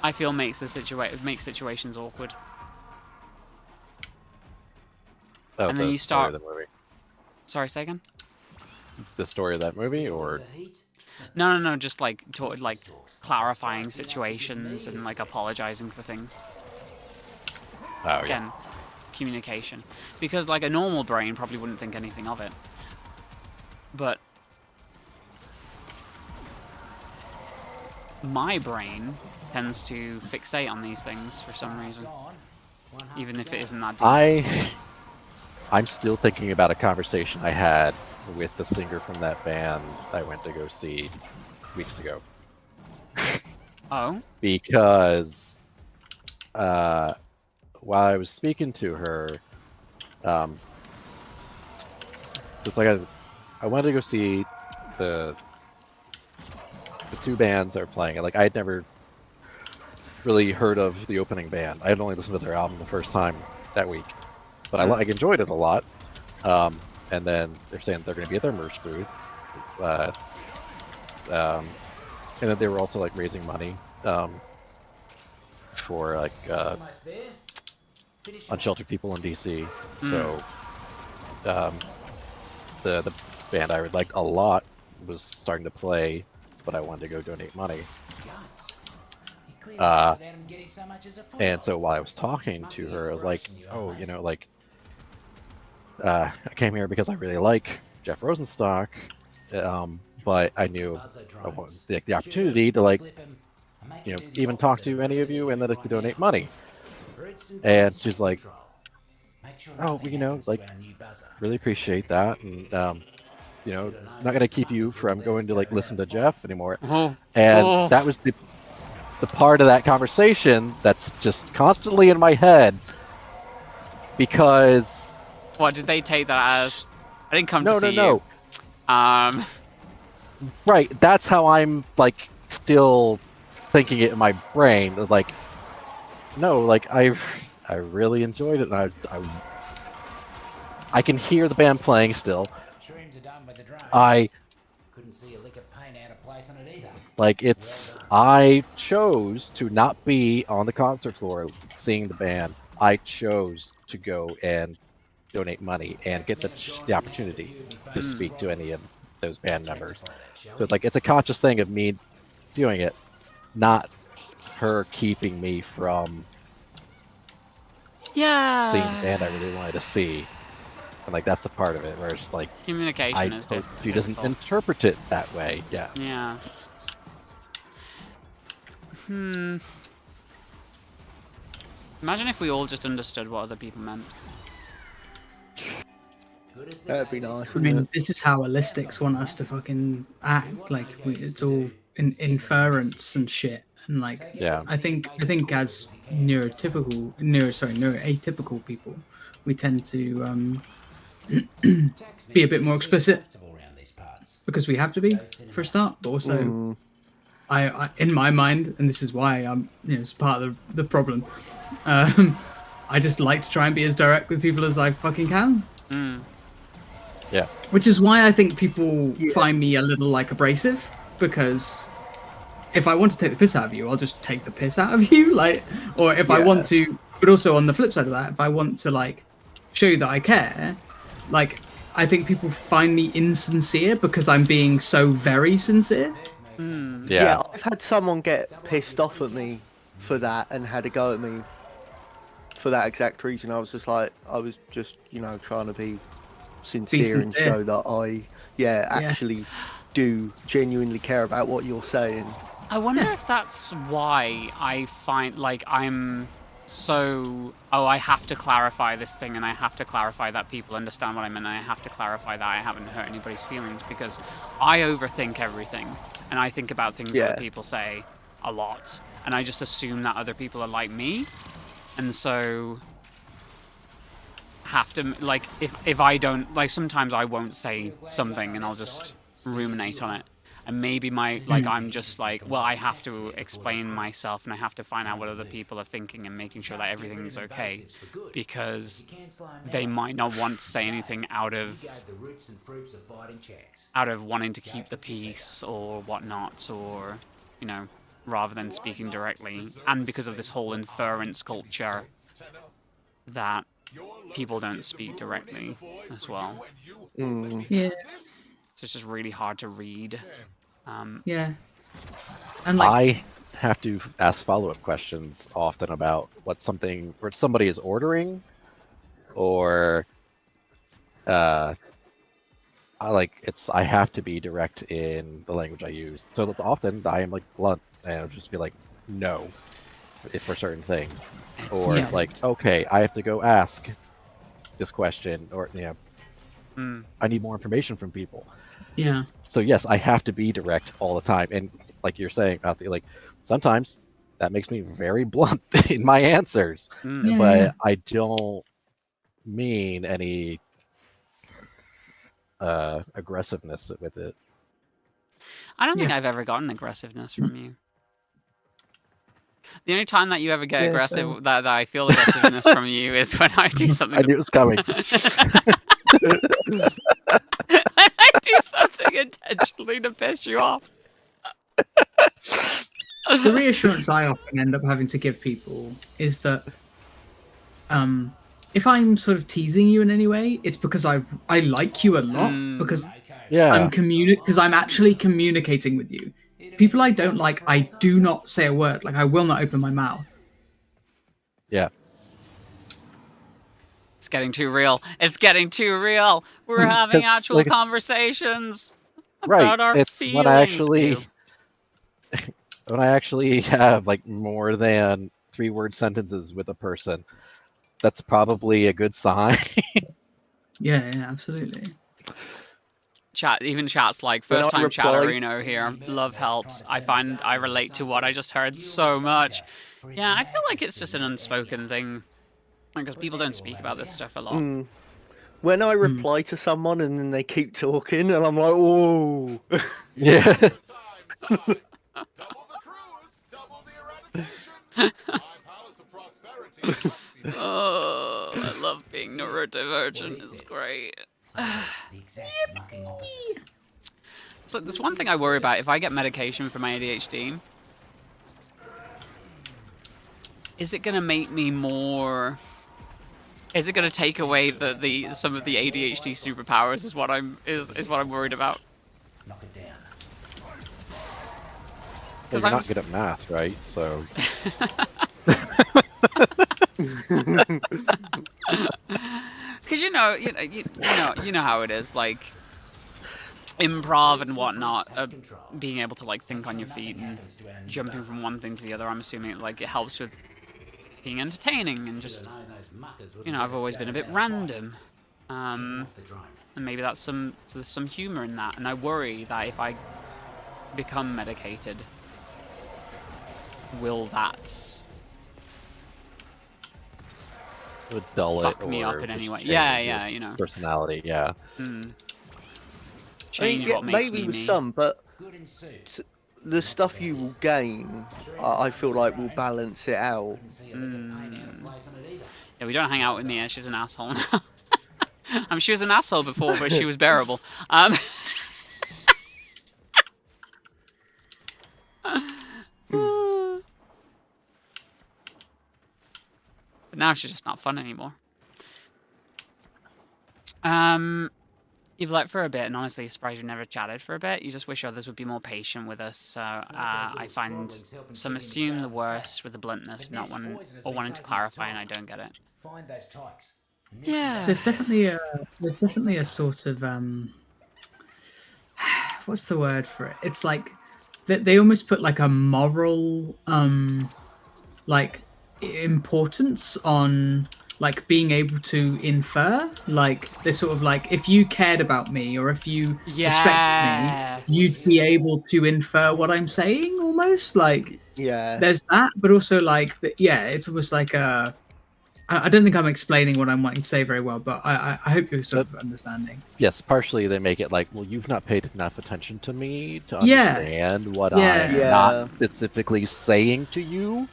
I feel makes situations awkward. Oh, and then you start. The movie. Sorry, say again. The story of that movie, or no, just like clarifying situations and like apologizing for things. Oh, Again, communication, because like a normal brain probably wouldn't think anything of it, but my brain tends to fixate on these things for some reason, even if it isn't that deep. I'm still thinking about a conversation I had with the singer from that band I went to go see weeks ago. Oh. Because while I was speaking to her, so it's like I wanted to go see the two bands that are playing. Like, I had never really heard of the opening band. I had only listened to their album the first time that week, but I enjoyed it a lot. And then they're saying they're going to be at their merch booth, and then they were also like raising money for like unsheltered people in DC. So the band I liked a lot was starting to play, but I wanted to go donate money. And so while I was talking to her, I was like, oh, you know, like, I came here because I really like Jeff Rosenstock, but I knew I wanted the opportunity to, like, you know, even talk to any of you and then, like, to donate money. And she's like, oh, you know, like, really appreciate that, and you know, not gonna keep you from going to, like, listen to Jeff anymore. And that was the part of that conversation that's just constantly in my head, because what did they take that as? I didn't come to see you. Right, that's how I'm, like, still thinking it in my brain. Like, no, like, I really enjoyed it, and I can hear the band playing still. I couldn't see a lick of paint out of place on it either. Like, I chose to not be on the concert floor seeing the band. I chose to go and donate money and get the opportunity to speak to any of those band members. So it's like, it's a conscious thing of me doing it, not her keeping me from seeing the band I really wanted to see. And, like, that's the part of it where it's just like, communication is difficult. She doesn't interpret it that way. Yeah. Imagine if we all just understood what other people meant. That'd be nice. I mean, this is how Allistics want us to fucking act. Like, it's all inference and shit. And, like, I think as neuroatypical people, we tend to be a bit more explicit because we have to be for a start. But also, I in my mind, and this is why I'm, you know, it's part of the problem. I just like to try and be as direct with people as I fucking can. Yeah. Which is why I think people find me a little, like, abrasive, because if I want to take the piss out of you, I'll just take the piss out of you, like, or if I want to. But also on the flip side of that, if I want to, like, show you that I care, like, I think people find me insincere because I'm being so very sincere. Yeah, I've had someone get pissed off at me for that and had a go at me for that exact reason. I was just like, I was just, you know, trying to be sincere and show that I, actually do genuinely care about what you're saying. I wonder if that's why I find, like, I'm so, I have to clarify this thing, and I have to clarify that people understand what I meant, and I have to clarify that I haven't hurt anybody's feelings, because I overthink everything, and I think about things that other people say a lot, and I just assume that other people are like me, and so have to, like, if I don't, like, sometimes I won't say something, and I'll just ruminate on it. And maybe I'm just like, well, I have to explain myself, and I have to find out what other people are thinking and making sure that everything's okay, because they might not want to say anything out of wanting to keep the peace or whatnot, or, you know, rather than speaking directly. And because of this whole inference culture that people don't speak directly as well. Yeah. So it's just really hard to read. And, like, I have to ask follow-up questions often about what somebody is ordering, or I have to be direct in the language I use. So that often I am, like, blunt, and I'll just be like, no, for certain things, or it's like, okay, I have to go ask this question, or, you know, I need more information from people. Yeah. So yes, I have to be direct all the time, and like you're saying, Ozzy, like sometimes that makes me very blunt in my answers, but I don't mean any aggressiveness with it. I don't think I've ever gotten aggressiveness from you. The only time that you ever get aggressive, that I feel aggressiveness from you, is when I do something. I knew it was coming. When I do something intentionally to piss you off. The reassurance I often end up having to give people is that if I'm sort of teasing you in any way, it's because I like you a lot, because I'm actually communicating with you. People I don't like, I do not say a word. Like, I will not open my mouth. Yeah. It's getting too real. It's getting too real. We're having actual conversations about our feelings. When I actually have like more than 3-word sentences with a person, that's probably a good sign. Yeah, absolutely. Chat's like, first time chatterino here. Love helps. I find I relate to what I just heard so much. Yeah, I feel like it's just an unspoken thing. Because people don't speak about this stuff a lot. When I reply to someone and then they keep talking, and I'm like, oh. Yeah. Double the cruise, double the eradication. 5 palace of prosperity. Oh, I love being neurodivergent. It's great. The exact mucking opposite. So there's one thing I worry about. If I get medication for my ADHD, is it going to make me more... Is it going to take away some of the ADHD superpowers? Is what I'm worried about. Knock it down. Well, you're not good at math, right? So. Because you know how it is, like improv and whatnot, being able to like think on your feet and jumping from one thing to the other. I'm assuming like it helps with being entertaining and just, I've always been a bit random, and maybe there's some humor in that. And I worry that if I become medicated, will that would dull fuck me up in any way? Yeah, personality, yeah. Change what makes maybe me with me. some, but the stuff you will gain, I feel like will balance it out. Yeah, we don't hang out with Mia. She's an asshole now. She was an asshole before, but she was bearable. But now she's just not fun anymore. You've let for a bit, and honestly, surprised you never chatted for a bit. You just wish others would be more patient with us. So I find some assume the worst with the bluntness, not wanting to clarify, and I don't get it. Find those tykes. Yeah. There's definitely a sort of what's the word for it? It's like they almost put like a moral like importance on like being able to infer, like this sort of like, if you cared about me or if you respect me, you'd be able to infer what I'm saying, almost like. There's that, but also like it's almost like I don't think I'm explaining what I'm wanting to say very well, but I hope you're sort of understanding. Yes, partially they make it like, well, you've not paid enough attention to me to understand what I'm not specifically saying to you.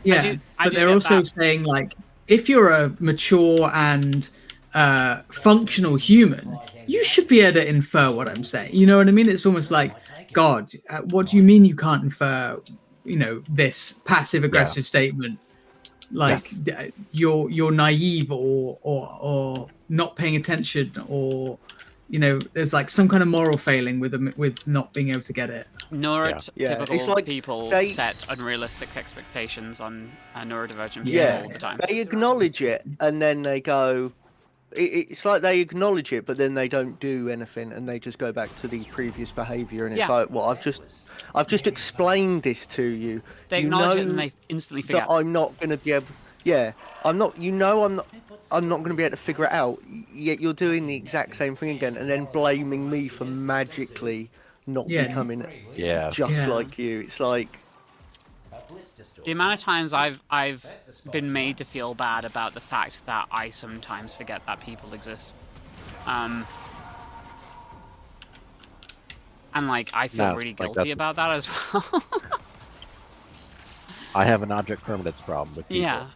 Yeah, but they're also saying like, if you're a mature and functional human, you should be able to infer what I'm saying. You know what I mean? It's almost like, God, what do you mean you can't infer, this passive-aggressive statement? Like you're naive or not paying attention, or there's like some kind of moral failing with not being able to get it. Typical like people set unrealistic expectations on neurodivergent people all the time. They acknowledge it and then they go. It's like they acknowledge it, but then they don't do anything, and they just go back to the previous behaviour. And it's like, well, I've just explained this to you. They acknowledge it and they instantly forget. That I'm not going to be able. Yeah, I'm not. I'm not going to be able to figure it out. Yet you're doing the exact same thing again, and then blaming me for magically not becoming just like you. It's like the amount of times I've been made to feel bad about the fact that I sometimes forget that people exist. And like I feel really guilty about that as well. I have an object permanence problem with people. Yeah.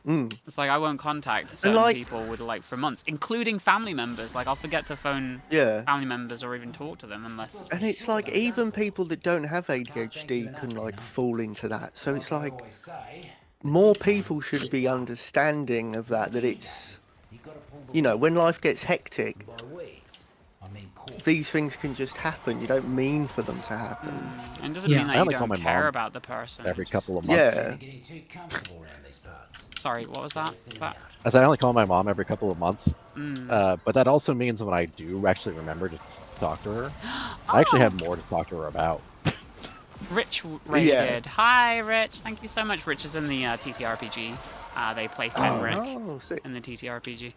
It's like I won't contact certain people with like for months, including family members. Like I'll forget to phone family members or even talk to them unless. And it's like even people that don't have ADHD can like fall into that. So it's like more people should be understanding of that. That it's, you know, when life gets hectic, these things can just happen. You don't mean for them to happen. And it doesn't mean that you don't care about the person. Every couple of months. Yeah. Sorry, what was that? I said I only call my mom every couple of months. But that also means when I do actually remember to talk to her, I actually have more to talk to her about. Rich raided. Hi, Rich. Thank you so much. Rich is in the TTRPG. They play Fenric in the TTRPG.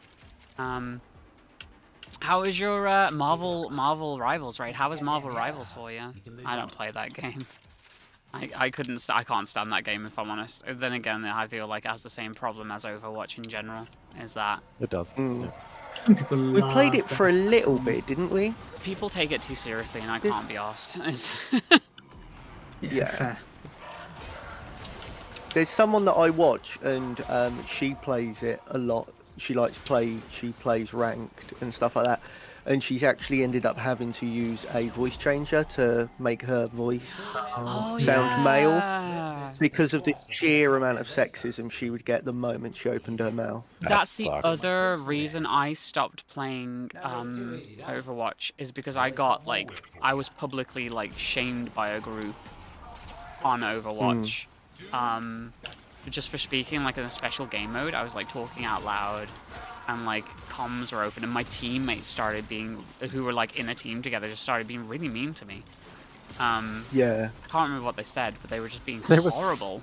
How is your Marvel Rivals raid? How is Marvel Rivals for you? I don't play that game. I can't stand that game if I'm honest. Then again, I feel like it has the same problem as Overwatch in general. Is that it does? Some people we played it for a little bit, didn't we? People take it too seriously, and I can't be arsed. Yeah. Fair. There's someone that I watch, and she plays it a lot. She plays ranked and stuff like that. And she's actually ended up having to use a voice changer to make her voice sound male because of the sheer amount of sexism she would get the moment she opened her mouth. That's the other reason I stopped playing Overwatch, is because I was publicly like shamed by a group on Overwatch. Just for speaking like in a special game mode. I was like talking out loud and like comms were open, and my teammates who were like in a team together just started being really mean to me. I can't remember what they said, but they were just being horrible.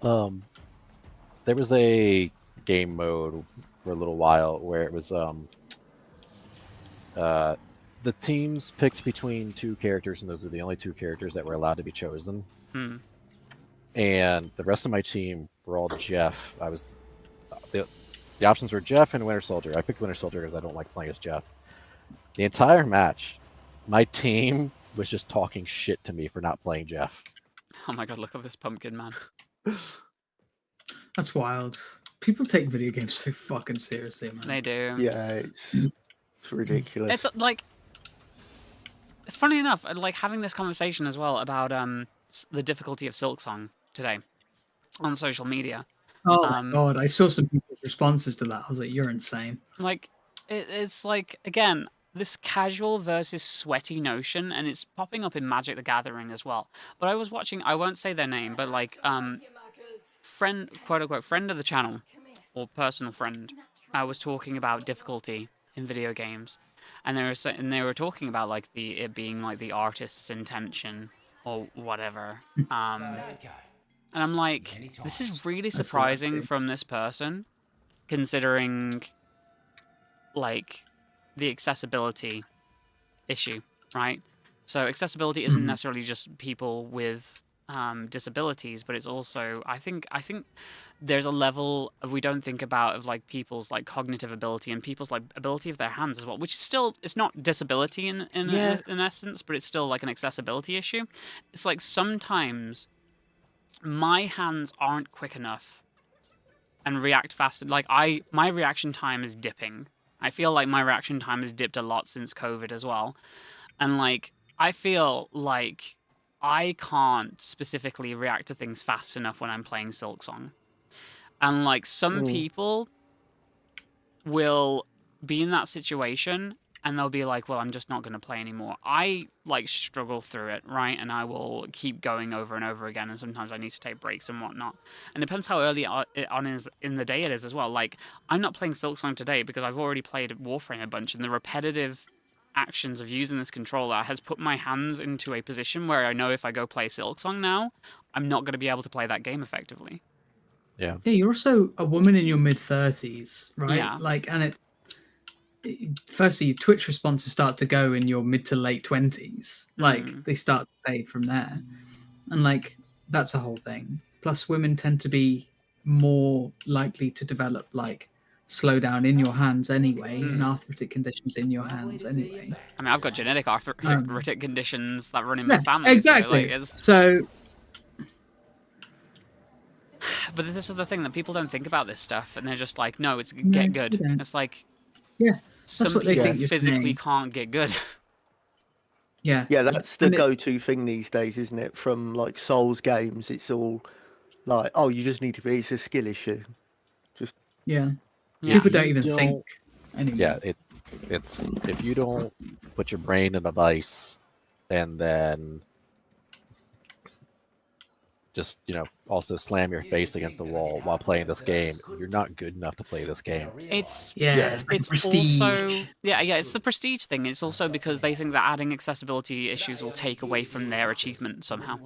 There was a game mode for a little while where it was the teams picked between two characters, and those are the only two characters that were allowed to be chosen. And the rest of my team were all Jeff. The options were Jeff and Winter Soldier. I picked Winter Soldier because I don't like playing as Jeff. The entire match, my team was just talking shit to me for not playing Jeff. Oh my god, look at this pumpkin man. That's wild. People take video games so fucking seriously, man. They do. Yeah, it's ridiculous. It's like, funny enough, like having this conversation as well about the difficulty of Silksong today on social media. Oh my god, I saw some people's responses to that. I was like, you're insane. Like, it's like, again, this casual versus sweaty notion, and it's popping up in Magic the Gathering as well. But I was watching, I won't say their name, but like, friend, quote-unquote, friend of the channel, or personal friend, was talking about difficulty in video games. And they were talking about like it being like the artist's intention or whatever. And I'm like, this is really surprising from this person, considering like the accessibility issue, right? So accessibility isn't necessarily just people with disabilities, but it's also, I think there's a level we don't think about of like people's like cognitive ability and people's like ability of their hands as well, which is still, it's not disability in essence, but it's still like an accessibility issue. It's like sometimes my hands aren't quick enough and react fast. Like my reaction time is dipping. I feel like my reaction time has dipped a lot since COVID as well. And like, I feel like I can't specifically react to things fast enough when I'm playing Silksong. And like some people will be in that situation and they'll be like, well, I'm just not going to play anymore. I like struggle through it, right? And I will keep going over and over again. And sometimes I need to take breaks and whatnot. And it depends how early on is in the day it is as well. Like, I'm not playing Silksong today because I've already played Warframe a bunch, and the repetitive actions of using this controller has put my hands into a position where I know if I go play Silksong now, I'm not going to be able to play that game effectively. Yeah. Yeah, you're also a woman in your mid-30s, right? Yeah. Like, and it's firstly, Twitch responses start to go in your mid to late 20s. Like, they start to fade from there, and like that's a whole thing. Plus, women tend to be more likely to develop like slow down in your hands anyway, and arthritic conditions in your hands anyway. I mean, I've got genetic arthritic conditions that run in my family. Exactly. So but this is the thing, that people don't think about this stuff, and they're just like, no, it's get good. It's like, yeah, some people physically can't get good. Yeah. Yeah, that's the go-to thing these days, isn't it? From like Souls games, it's all like, oh, you just need to be. It's a skill issue. Just people don't even think anymore. Yeah, it's if you don't put your brain in a vice, and then just also slam your face against the wall while playing this game, you're not good enough to play this game. It's it's prestige. Also it's the prestige thing. It's also because they think that adding accessibility issues will take away from their achievement somehow.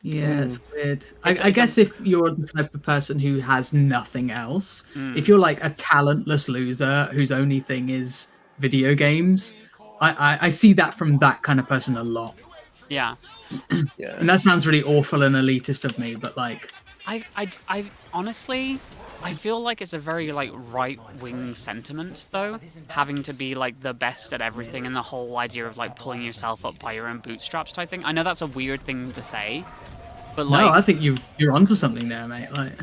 Yeah, it's weird. I guess if you're the type of person who has nothing else, if you're like a talentless loser whose only thing is video games, I see that from that kind of person a lot. Yeah. And that sounds really awful and elitist of me, but like, I honestly, I feel like it's a very like right-wing sentiment though, having to be like the best at everything, and the whole idea of like pulling yourself up by your own bootstraps type thing. I know that's a weird thing to say, but like, no, I think you're onto something there, mate. Like,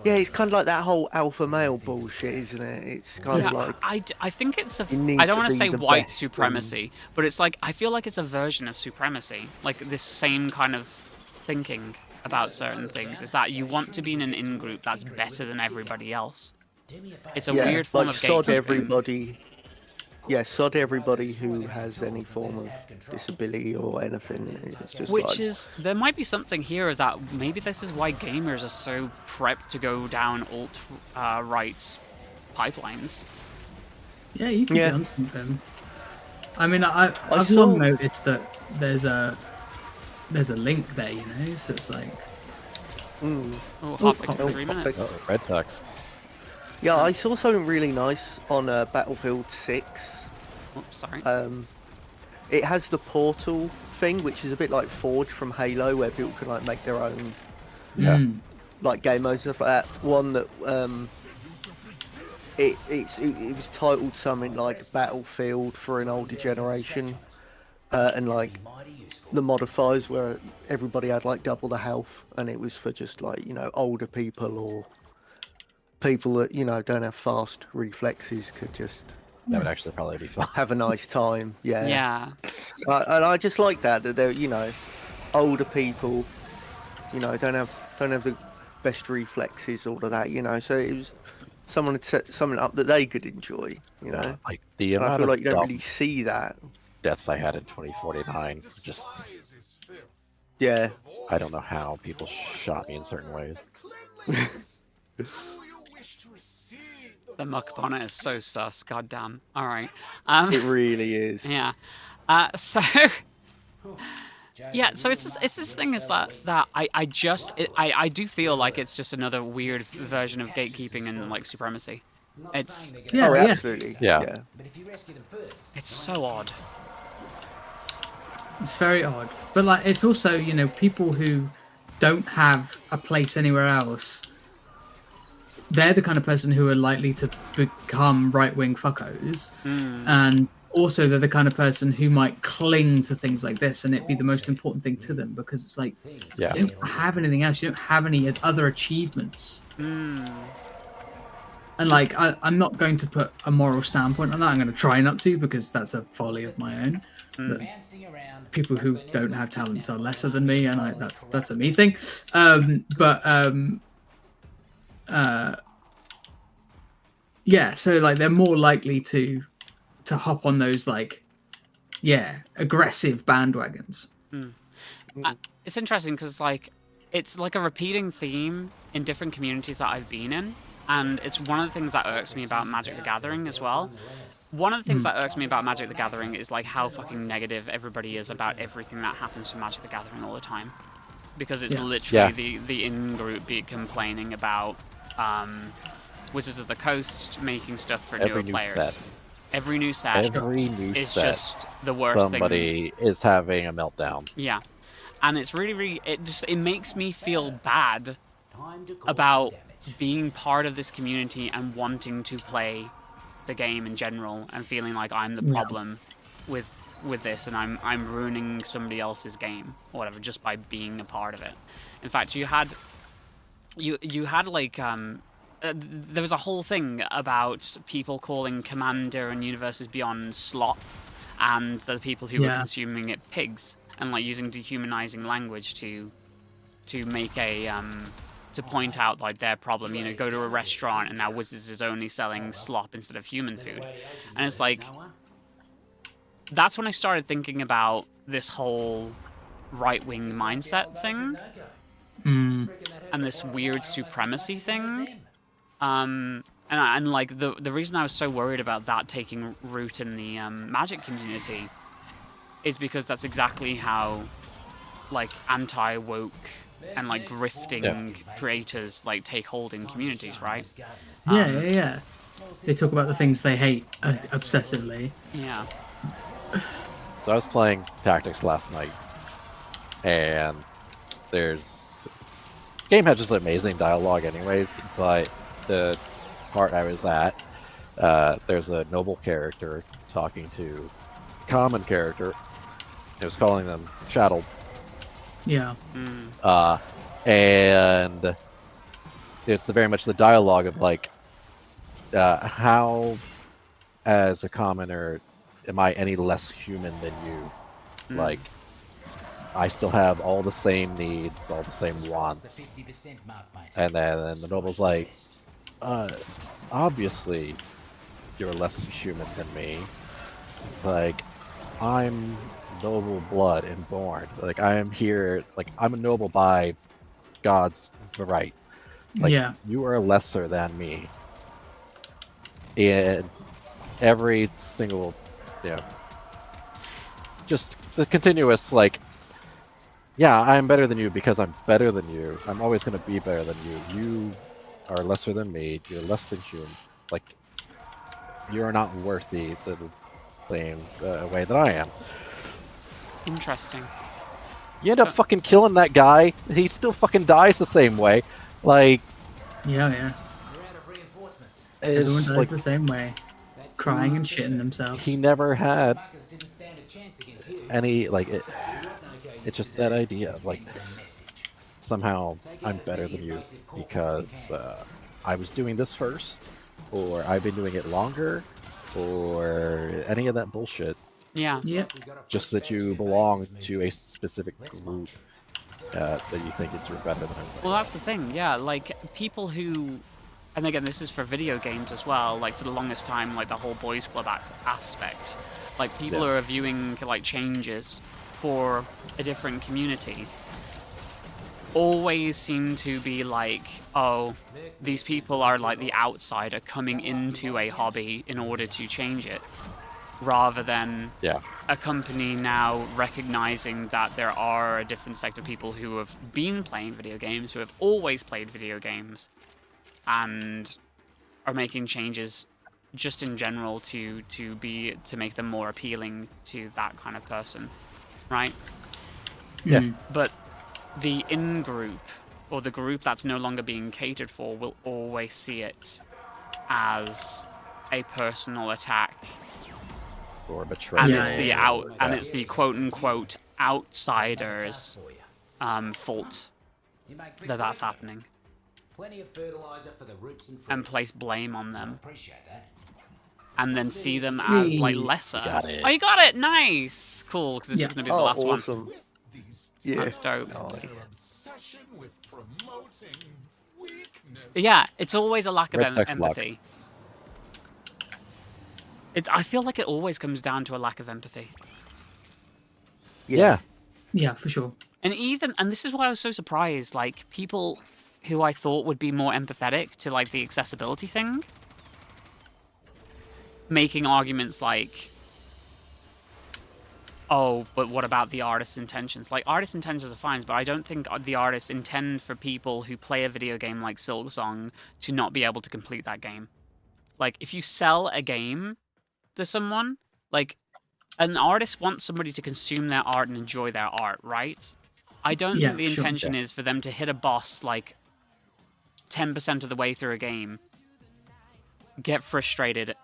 yeah, it's kind of like that whole alpha male bullshit, isn't it? It's kind of like, I think it's a. You need I don't to want to be say the white best supremacy, but it's like, I feel like it's a version of supremacy, like this same kind of thinking about certain things. Is that you want to be in an in-group that's better than everybody else. It's a weird form of sod gatekeeping. everybody. Yeah, sod everybody who has any form of disability or anything. It's just there might be something here that maybe this is why gamers are so prepped to go down alt-rights pipelines. Yeah, you can be on something. I mean, I've long noticed that there's a link there, so it's like... Hotfix for 3 minutes. Red text. Yeah, I saw something really nice on Battlefield 6. Oops, sorry. It has the portal thing, which is a bit like Forge from Halo, where people can like make their own like game modes and stuff like that. One that it was titled something like Battlefield for an older generation, and like the modifiers where everybody had like double the health, and it was for just like older people or people that don't have fast reflexes could just that would actually probably be fun. Have a nice time. Yeah. And I just like that they're older people don't have the best reflexes, all of that, so it was someone had set something up that they could enjoy, like the and amount I feel of like you don't really see that deaths I had in 2049, just I don't know how people shot me in certain ways. The muck bonnet is so sus, goddamn. All right. It really is. Yeah. So so it's this thing is that I do feel like it's just another weird version of gatekeeping and like supremacy. It's absolutely. Yeah. It's so odd. It's very odd, but like it's also people who don't have a place anywhere else. They're the kind of person who are likely to become right-wing fuckos, and also they're the kind of person who might cling to things like this, and it be the most important thing to them because it's like you don't have anything else, you don't have any other achievements. And like I'm not going to put a moral standpoint on that. I'm going to try not to because that's a folly of my own. But people who don't have talents are lesser than me, and that's a me thing. So like they're more likely to hop on those like aggressive bandwagons. It's interesting because like it's like a repeating theme in different communities that I've been in, And it's one of the things that irks me about Magic the Gathering as well. One of the things that irks me about Magic the Gathering is like how fucking negative everybody is about everything that happens to Magic the Gathering all the time. Because it's literally the in-group be complaining about Wizards of the Coast making stuff for newer players. Set. Every new set is just the worst thing. Somebody is having a meltdown. Yeah. And it's really, it makes me feel bad about being part of this community and wanting to play the game in general and feeling like I'm the problem with this, and I'm ruining somebody else's game or whatever just by being a part of it. In fact, you had like there was a whole thing about people calling Commander and Universes Beyond slop, and the people who were consuming it pigs, and like using dehumanizing language to make a to point out like their problem. You know, go to a restaurant and now Wizards is only selling slop instead of human food, and it's like that's when I started thinking about this whole right-wing mindset thing and this weird supremacy thing. And like the reason I was so worried about that taking root in the Magic community is because that's exactly how like anti-woke and like grifting creators like take hold in communities, right? Yeah. They talk about the things they hate obsessively. Yeah. So I was playing Tactics last night, and game had just amazing dialogue anyways, but the part I was at, there's a noble character talking to a common character. It was calling them chattel. Yeah. And it's very much the dialogue of like, how, as a commoner, am I any less human than you? Like, I still have all the same needs, all the same wants. And then the noble's like, obviously, you're less human than me. Like, I'm noble blood and born. Like, I am here, like, I'm a noble by God's right. Like, you are lesser than me. In every single, just the continuous, like, yeah, I'm better than you because I'm better than you. I'm always going to be better than you. You are lesser than me. You're less than human. Like, you're not worthy the same way that I am. Interesting. You end up fucking killing that guy. He still fucking dies the same way. Like, yeah. Everyone dies the same way, crying and shitting themselves. He never had any, like, it's just that idea of, like, somehow I'm better than you because I was doing this first, or I've been doing it longer, or any of that bullshit. Yeah. Yep. Just that you belong to a specific group that you think you're better than everybody. Well, that's the thing, yeah. Like, people who... And again, this is for video games as well. Like, for the longest time, like, the whole boys club aspect. Like, people are viewing, like, changes for a different community always seem to be like, oh, these people are like the outsider coming into a hobby in order to change it, rather than a company now recognizing that there are a different sector of people who have been playing video games, who have always played video games, and are making changes just in general to make them more appealing to that kind of person, right? Yeah. But the in-group, or the group that's no longer being catered for, will always see it as a personal attack. Or betrayal. And it's the it's the quote-unquote outsiders' fault that that's happening. Plenty of fertilizer for the roots and fruits. And place blame on them. Appreciate that. And then see them as like lesser. Oh, you got it! Nice! Cool, because this is going to be the last one. Yeah. That's dope. Yeah, it's always a lack of empathy. I feel like it always comes down to a lack of empathy. Yeah. Yeah, for sure. And this is why I was so surprised, like, people who I thought would be more empathetic to like the accessibility thing, making arguments like, oh, but what about the artist's intentions? Like, artist's intentions are fine, but I don't think the artists intend for people who play a video game like Silksong to not be able to complete that game. Like, if you sell a game to someone, like, an artist wants somebody to consume their art and enjoy their art, right? I don't think the intention is for them to hit a boss, like, 10% of the way through a game, get frustrated,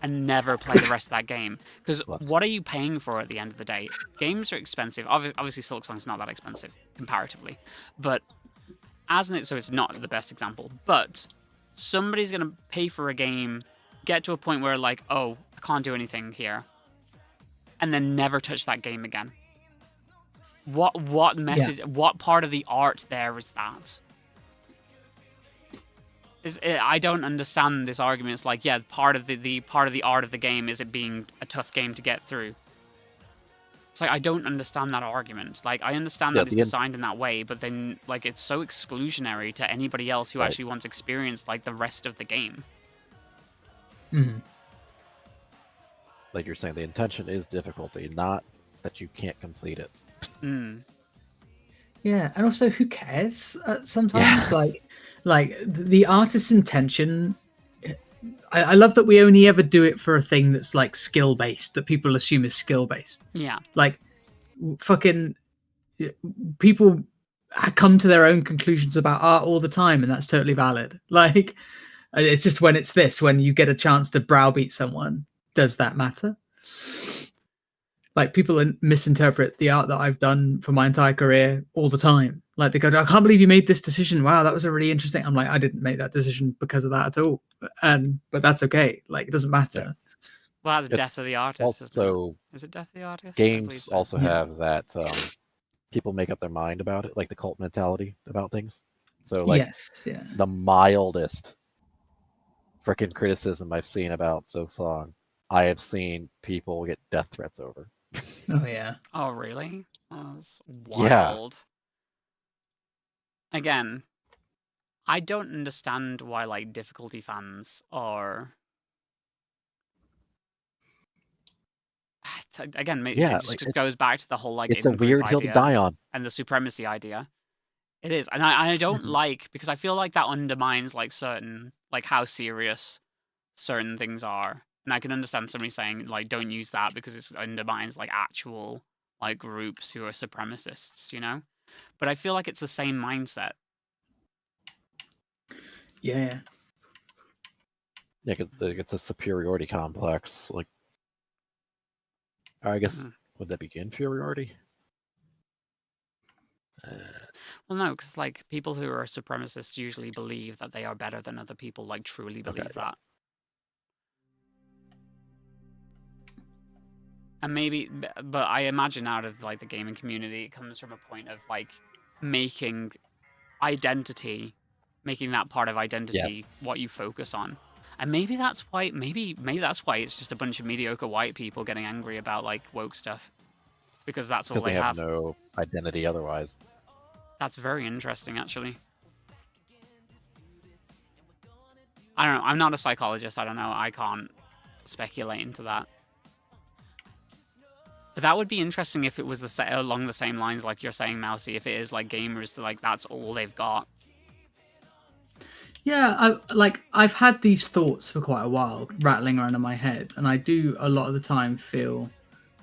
and never play the rest of that game. Because what are you paying for at the end of the day? Games are expensive. Obviously, Silksong's not that expensive, comparatively. But, so it's not the best example. But, somebody's going to pay for a game, get to a point where, like, oh, I can't do anything here, and then never touch that game again. What message, what part of the art there is that? I don't understand this argument. It's like, yeah, part of the part of the art of the game is it being a tough game to get through. It's like, I don't understand that argument. Like, I understand that it's designed in that way, but then, like, it's so exclusionary to anybody else who actually wants to experience, like, the rest of the game. Mm-hmm. Like you're saying, the intention is difficulty, not that you can't complete it. Mm. Yeah, and also, who cares? Sometimes, like the artist's intention. I love that we only ever do it for a thing that's like skill based, that people assume is skill based. Yeah, like fucking people come to their own conclusions about art all the time, and that's totally valid. Like, it's just when you get a chance to browbeat someone, does that matter? Like, people misinterpret the art that I've done for my entire career all the time. Like, they go, I can't believe you made this decision. Wow, that was a really interesting. I'm like, I didn't make that decision because of that at all. But that's okay. Like, it doesn't matter. Well, that's Death of the Artist. Also, is it Death of the Artist? Games also have that people make up their mind about it, like the cult mentality about things. So, like, the mildest freaking criticism I've seen about Silksong, I have seen people get death threats over. Oh, yeah. Oh, really? Oh, that's wild. Yeah. Again, I don't understand why, like, difficulty fans are... Again, maybe it just goes back to the whole, like, it's a weird hill to die on. And the supremacy idea. It is. And I don't like, because I feel like that undermines, like, certain, like, how serious certain things are. And I can understand somebody saying, like, don't use that because it undermines, like, actual, like, groups who are supremacists, you know? But I feel like it's the same mindset. Yeah. Yeah, it's a superiority complex. Like, I guess, would that be inferiority? Well, no, because, like, people who are supremacists usually believe that they are better than other people, like, truly believe that. And maybe, but I imagine out of, like, the gaming community, it comes from a point of, like, making identity, making that part of identity what you focus on. And maybe that's why, maybe that's why it's just a bunch of mediocre white people getting angry about, like, woke stuff. Because that's all they have. No identity otherwise. That's very interesting, actually. I don't know. I'm not a psychologist. I don't know. I can't speculate into that. But that would be interesting if it was along the same lines like you're saying, Mousy. If it is like gamers, like that's all they've got. Yeah, I've had these thoughts for quite a while, rattling around in my head, and I do a lot of the time feel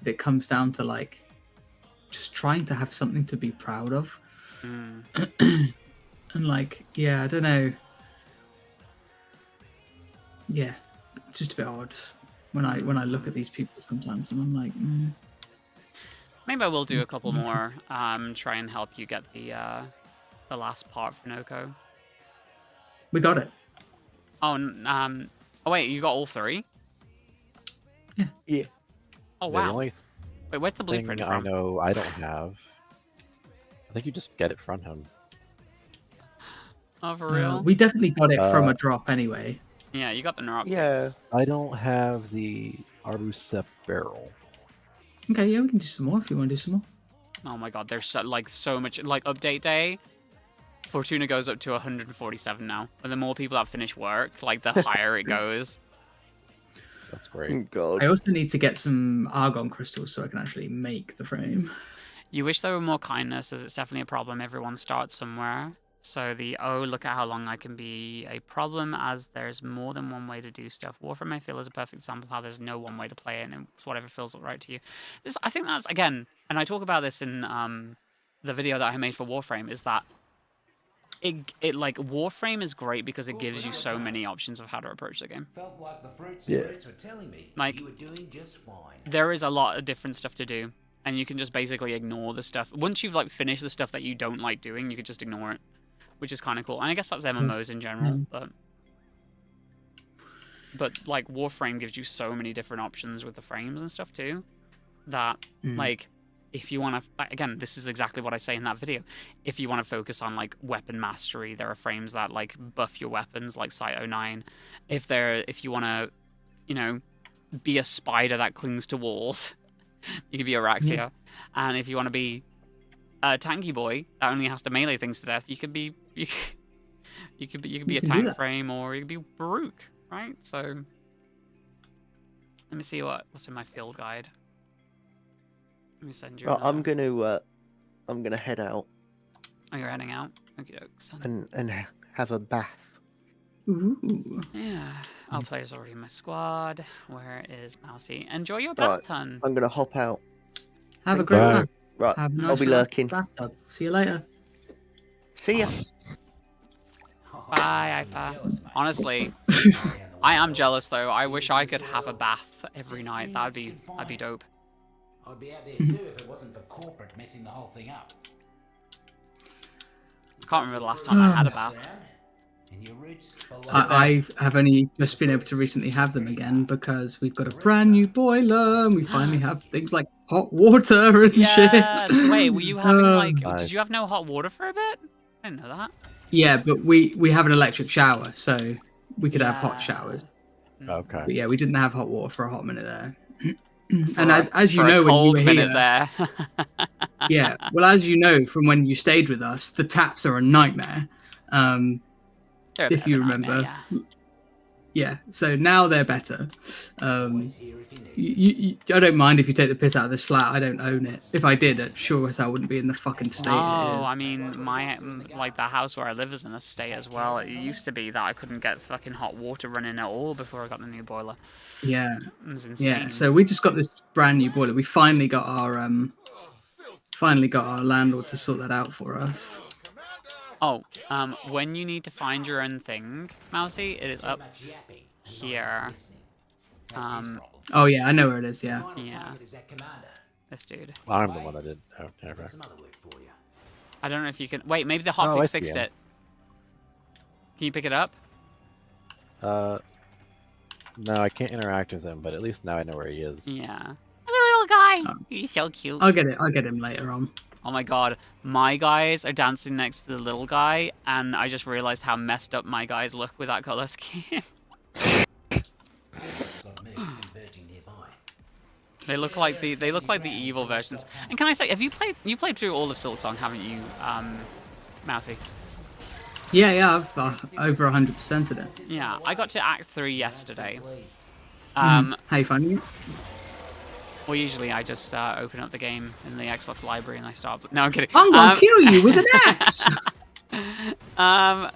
that it comes down to like just trying to have something to be proud of. And like, yeah, I don't know. Yeah, it's just a bit odd when I look at these people sometimes, and I'm like. Maybe I will do a couple more. Try and help you get the last part for Noko. We got it. Oh, oh wait, you got all three? Yeah. Oh wow. The only wait, where's the blueprint from? I know I don't have. I think you just get it from him. Oh, for real? We definitely got it from a drop anyway. Yeah, you got the Narok. Yeah. I don't have the Arusep barrel. Okay, yeah, we can do some more if you want to do some more. Oh my god, there's so much, like, update day. Fortuna goes up to 147 now. And the more people that finish work, like the higher it goes. That's great. Oh, God. I also need to get some argon crystals so I can actually make the frame. You wish there were more kindness, as it's definitely a problem. Everyone starts somewhere. So the, oh, look at how long I can be a problem, as there's more than one way to do stuff. Warframe, I feel, is a perfect example of how there's no one way to play it, and it's whatever feels right to you. This, I think that's, again, and I talk about this in the video that I made for Warframe, is that it like, Warframe is great because it gives you so many options of how to approach the game. Felt like the fruits and roots were telling me Like, you were doing just fine. there is a lot of different stuff to do, and you can just basically ignore the stuff. Once you've like finished the stuff that you don't like doing, you can just ignore it, which is kind of cool. And I guess that's MMOs in general, but like Warframe gives you so many different options with the frames and stuff too, that like, if you want to, again, this is exactly what I say in that video. If you want to focus on like weapon mastery, there are frames that like buff your weapons, like Site 09. If you want to, you know, be a spider that clings to walls, you could be Araxia. And if you want to be a tanky boy that only has to melee things to death, you could be you could be a tank frame, or you could be Baruch, right? So let me see what's in my field guide. Let me send you. I'm gonna head out. Oh, you're heading out? Okay, and have a bath. Ooh. Yeah. I'll play is already in my squad. Where is Mousy? Enjoy your bath, hun. I'm gonna hop out. Have a great one. Right, Have a nice I'll be lurking. bathtub. See you later. See ya. Bye, Ifa. Honestly, I am jealous though. I wish I could have a bath every night. That'd be dope. I'd be out there too if it wasn't for corporate messing the whole thing up. I can't remember the last time I had a bath. I have only just been able to recently have them again because we've got a brand new boiler and we finally have things like hot water and shit. Wait, were you having like? Did you have no hot water for a bit? I didn't know that. Yeah, but we have an electric shower, so we could have hot showers. Okay. But yeah, we didn't have hot water for a hot minute there. And as you know, when you were here, there. yeah. Well, as you know from when you stayed with us, the taps are a nightmare. If you remember. Yeah. So now they're better. I don't mind if you take the piss out of this flat. I don't own it. If I did, I'm sure as I wouldn't be in the fucking state it is. I mean, the house where I live is in a state as well. It used to be that I couldn't get fucking hot water running at all before I got the new boiler. Yeah. It was insane. Yeah. So we just got this brand new boiler. We finally got our landlord to sort that out for us. Oh, when you need to find your own thing, Mousy, it is up here. Oh yeah, I know where it is. Yeah. Yeah. This dude. I'm the one that did. Oh, never. I don't know if you can. Wait, maybe the hotfix fixed it. Can you pick it up? No, I can't interact with him, but at least now I know where he is. Yeah. Little guy. Oh. He's so cute. I'll get him later on. Oh my god, my guys are dancing next to the little guy, and I just realized how messed up my guys look with that color scheme. They look like the evil versions. And can I say, have you played through all of Silksong, haven't you, Mousy? Yeah, I've over 100%ed it. Yeah, I got to Act 3 yesterday. How you finding it? Well, usually I just open up the game in the Xbox library and I start. No, I'm kidding. I'm gonna kill you with an axe. No,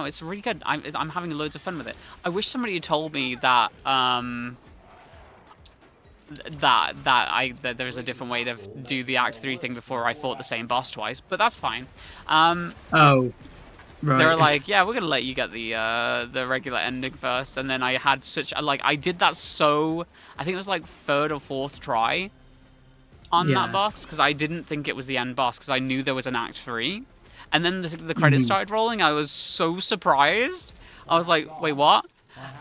it's really good. I'm having loads of fun with it. I wish somebody had told me that that there's a different way to do the Act 3 thing before I fought the same boss twice, but that's fine. Oh. Right. They were like, yeah, we're gonna let you get the regular ending first, and then I had such I did that I think it was like 3rd or 4th try on that boss, because I didn't think it was the end boss, because I knew there was an Act 3, and then the credits started rolling. I was so surprised. I was like, wait, what?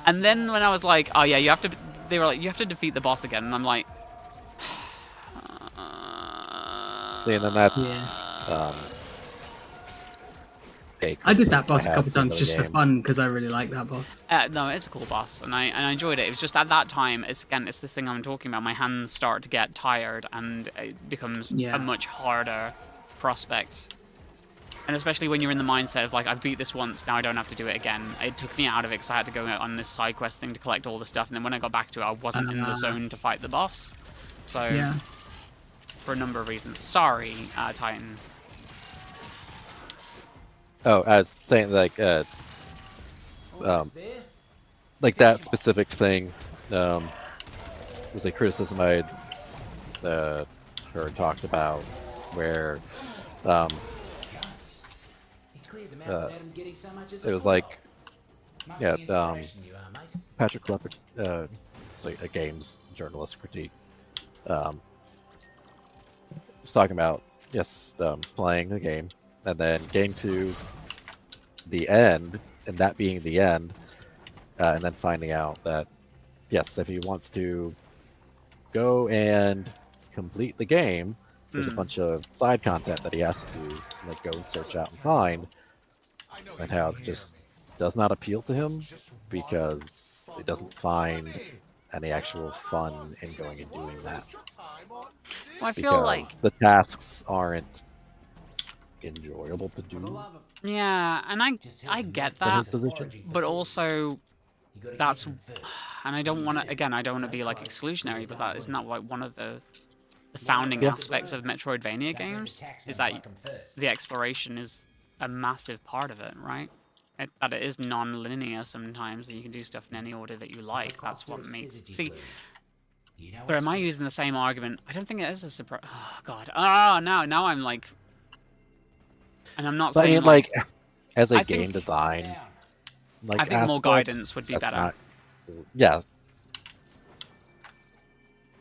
And then when I was like, oh yeah, they were like, you have to defeat the boss again, and I'm like, see, and then that's I did that boss a couple times just for fun because I really like that boss. No, it's a cool boss, and I enjoyed it. It was just at that time, it's this thing I'm talking about. My hands start to get tired, and it becomes a much harder prospect. And especially when you're in the mindset of like, I've beat this once, now I don't have to do it again. It took me out of it because I had to go on this side quest thing to collect all the stuff, and then when I got back to it, I wasn't in the zone to fight the boss. So, yeah. for a number of reasons. Sorry, Titan. Oh, I was saying like that specific thing was a criticism I had heard talked about, where it was like, yeah, Patrick Klepek, like a games journalist critique, was talking about playing the game and then getting to the end, and that being the end, and then finding out that yes, if he wants to go and complete the game, there's a bunch of side content that he has to like go and search out and find, and how it just does not appeal to him because he doesn't find any actual fun in going and doing that. Well, I feel because like the tasks aren't enjoyable to do. Yeah, and I get that, but also that's, and I don't want to, again, I don't want to be like exclusionary, but that isn't that like one of the founding aspects of Metroidvania games, is that the exploration is a massive part of it, right? That it is non-linear sometimes, and you can do stuff in any order that you like. That's what makes... See, but am I using the same argument? I don't think it is a surprise. Oh, God. Oh, now I'm like... And I'm not saying... I mean, like as a game design... Like, I think more guidance would be better. Not, yeah.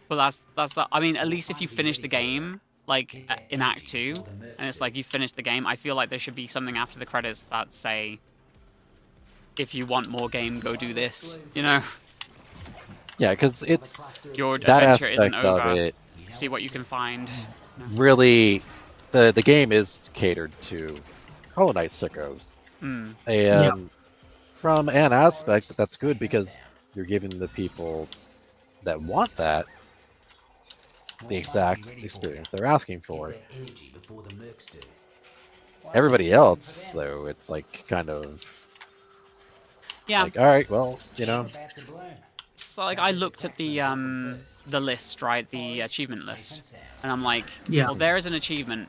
Well, that's the... I mean, at least if you finish the game, like, in Act 2, and it's like you finished the game, I feel like there should be something after the credits that say, if you want more game, go do this, you know? Yeah, because it's... Your that adventure aspect isn't over. of it, see what you can find. Really, the game is catered to Hollow Knight sickos. And from an aspect, that's good because you're giving the people that want that the exact experience they're asking for. Everybody else, though, it's like kind of like, all right, well, you know. So like I looked at the list, right, the achievement list, and I'm like, well, there is an achievement.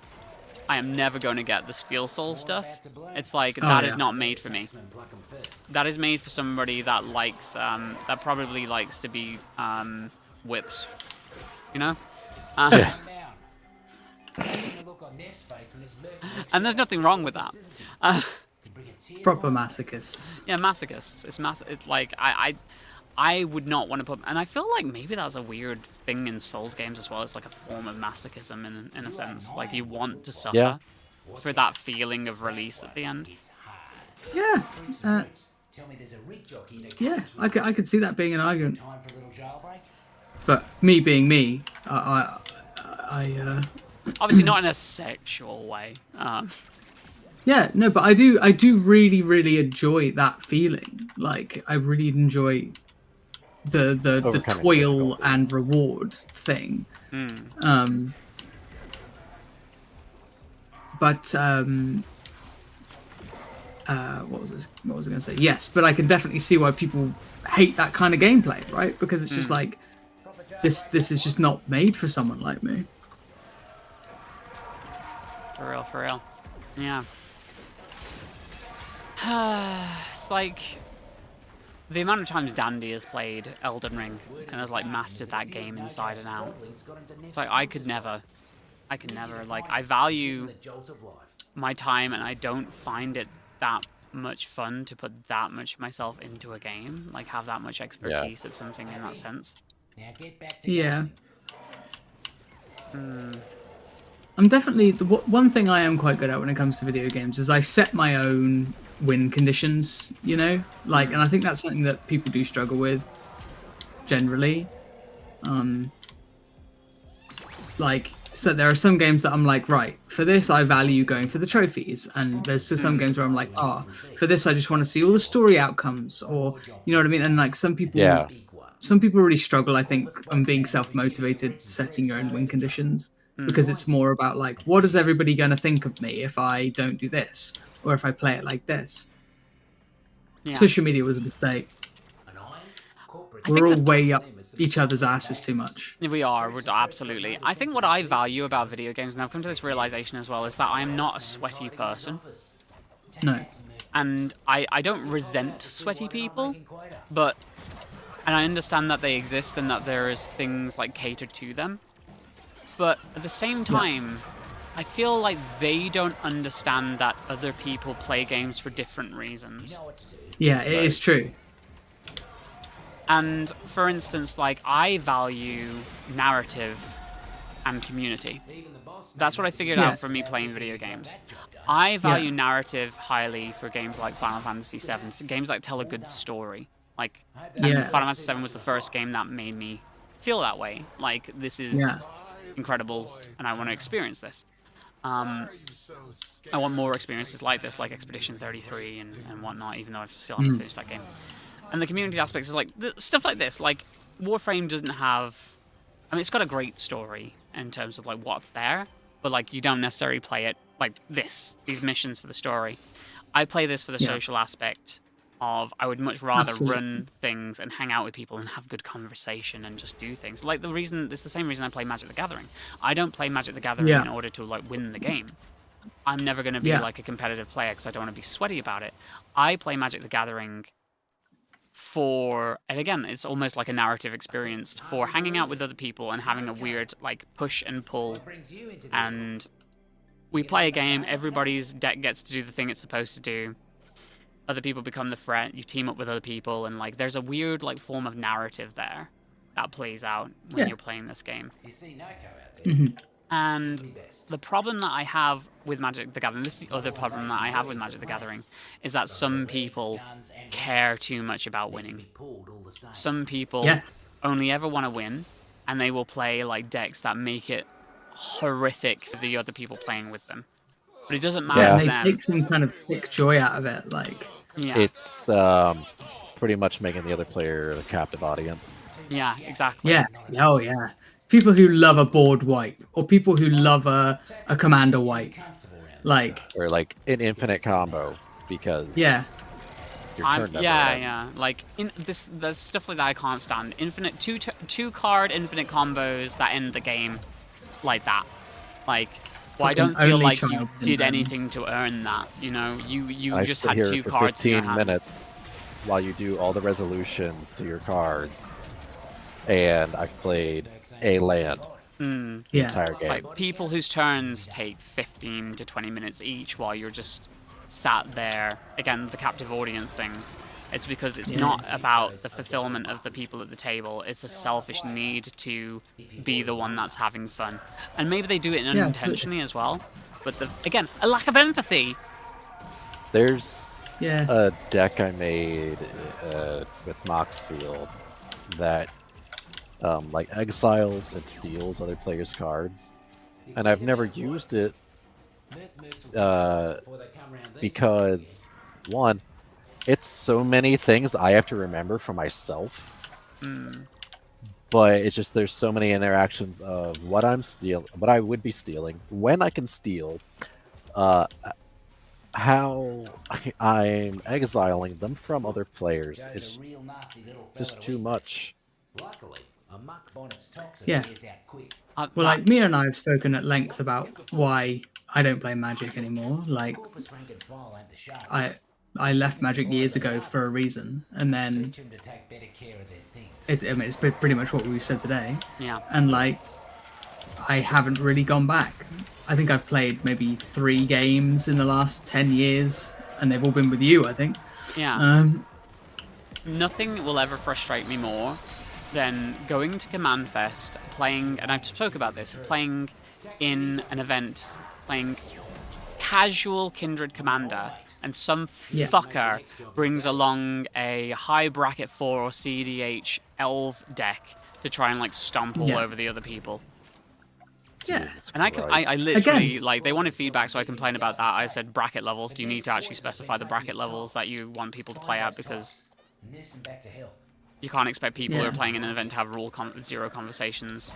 I am never going to get the Steel Soul stuff. It's like, that is not made for me. That is made for somebody that likes, that probably likes to be whipped, you know? And there's nothing wrong with that. Proper masochists. Yeah, masochists. It's like, I would not want to put... And I feel like maybe that's a weird thing in Souls games as well. It's like a form of masochism in a sense. Like, you want to suffer for that feeling of release at the end. Yeah. Yeah, I could see that being an argument. But me being me, I obviously not in a sexual way. Yeah, no, but I do really, really enjoy that feeling. Like, I really enjoy the toil and reward thing. But what was I going to say? Yes, but I can definitely see why people hate that kind of gameplay, right? Because it's just like this is just not made for someone like me. For real. Yeah. It's like the amount of times Dandy has played Elden Ring and has like mastered that game inside and out. It's like I could never. Like, I value my time, and I don't find it that much fun to put that much of myself into a game. Like, have that much expertise at something in that sense. Yeah. I'm definitely one thing I am quite good at when it comes to video games is I set my own win conditions, you know, like, and I think that's something that people do struggle with generally. Like, so there are some games that I'm like, right, for this I value going for the trophies, and there's some games where I'm like, for this I just want to see all the story outcomes, or you know what I mean. And like some people really struggle, I think, on being self-motivated, setting your own win conditions. because it's more about like, what is everybody going to think of me if I don't do this, or if I play it like this? Yeah. Social media was a mistake. We're all way up each other's asses too much. We are, absolutely. I think what I value about video games, and I've come to this realization as well, is that I'm not a sweaty person. No. And I don't resent sweaty people, but... And I understand that they exist and that there is things like catered to them. But at the same time, I feel like they don't understand that other people play games for different reasons. Yeah, it is true. And for instance, like, I value narrative and community. That's what I figured out from me playing video games. I value narrative highly for games like Final Fantasy VII, games that tell a good story. Like, and Final Fantasy VII was the first game that made me feel that way. Like, this is incredible, and I want to experience this. I want more experiences like this, like Expedition 33 and whatnot, even though I still haven't finished that game. And the community aspects is like stuff like this. Like, Warframe doesn't have... I mean, it's got a great story in terms of like what's there, but like you don't necessarily play it like these missions for the story. I play this for the social aspect of I would much rather run things and hang out with people and have good conversation and just do things. Like it's the same reason I play Magic the Gathering. I don't play Magic the Gathering in order to like win the game. I'm never going to be like a competitive player because I don't want to be sweaty about it. I play Magic the Gathering and again, it's almost like a narrative experience for hanging out with other people and having a weird like push and pull. And we play a game, everybody's deck gets to do the thing it's supposed to do. Other people become the threat, you team up with other people, and like there's a weird like form of narrative there that plays out when you're playing this game. And the problem that I have with Magic the Gathering, this is the other problem that I have with Magic the Gathering, is that some people care too much about winning. Some people only ever want to win, and they will play like decks that make it horrific for the other people playing with them. But it doesn't matter to them. They take some kind of sick joy out of it, like... It's pretty much making the other player a captive audience. Yeah, exactly. Yeah, oh yeah. People who love a board wipe, or people who love a commander wipe, like... Or like an infinite combo, because... Yeah. Like there's stuff like that I can't stand. Infinite two card infinite combos that end the game like that. Like, well, I don't feel like you did anything to earn that. You know, you just had 2 cards in your hand. 15 minutes while you do all the resolutions to your cards, and I've played a land the entire game. It's like people whose turns take 15 to 20 minutes each while you're just sat there. Again, the captive audience thing. It's because it's not about the fulfillment of the people at the table. It's a selfish need to be the one that's having fun. And maybe they do it unintentionally as well. But again, a lack of empathy. There's a deck I made with Moxfield that like exiles and steals other players' cards. And I've never used it because, one, it's so many things I have to remember for myself. But it's just there's so many interactions of what what I would be stealing, when I can steal, how I'm exiling them from other players. It's just too much. Yeah. Well, like, Mia and I have spoken at length about why I don't play Magic anymore. Like, I left Magic years ago for a reason, and then it's pretty much what we've said today. Yeah. And like, I haven't really gone back. I think I've played maybe 3 games in the last 10 years, and they've all been with you, I think. Yeah. Nothing will ever frustrate me more than going to Command Fest, playing, and I've spoke about this, playing in an event, playing casual Kindred Commander, and some fucker brings along a high bracket 4 or CDH Elf deck to try and like stomp all over the other people. Yeah. And I literally, like, they wanted feedback, so I complained about that. I said, bracket levels, do you need to actually specify the bracket levels that you want people to play at? Because you can't expect people who are playing in an event to have 0 conversations.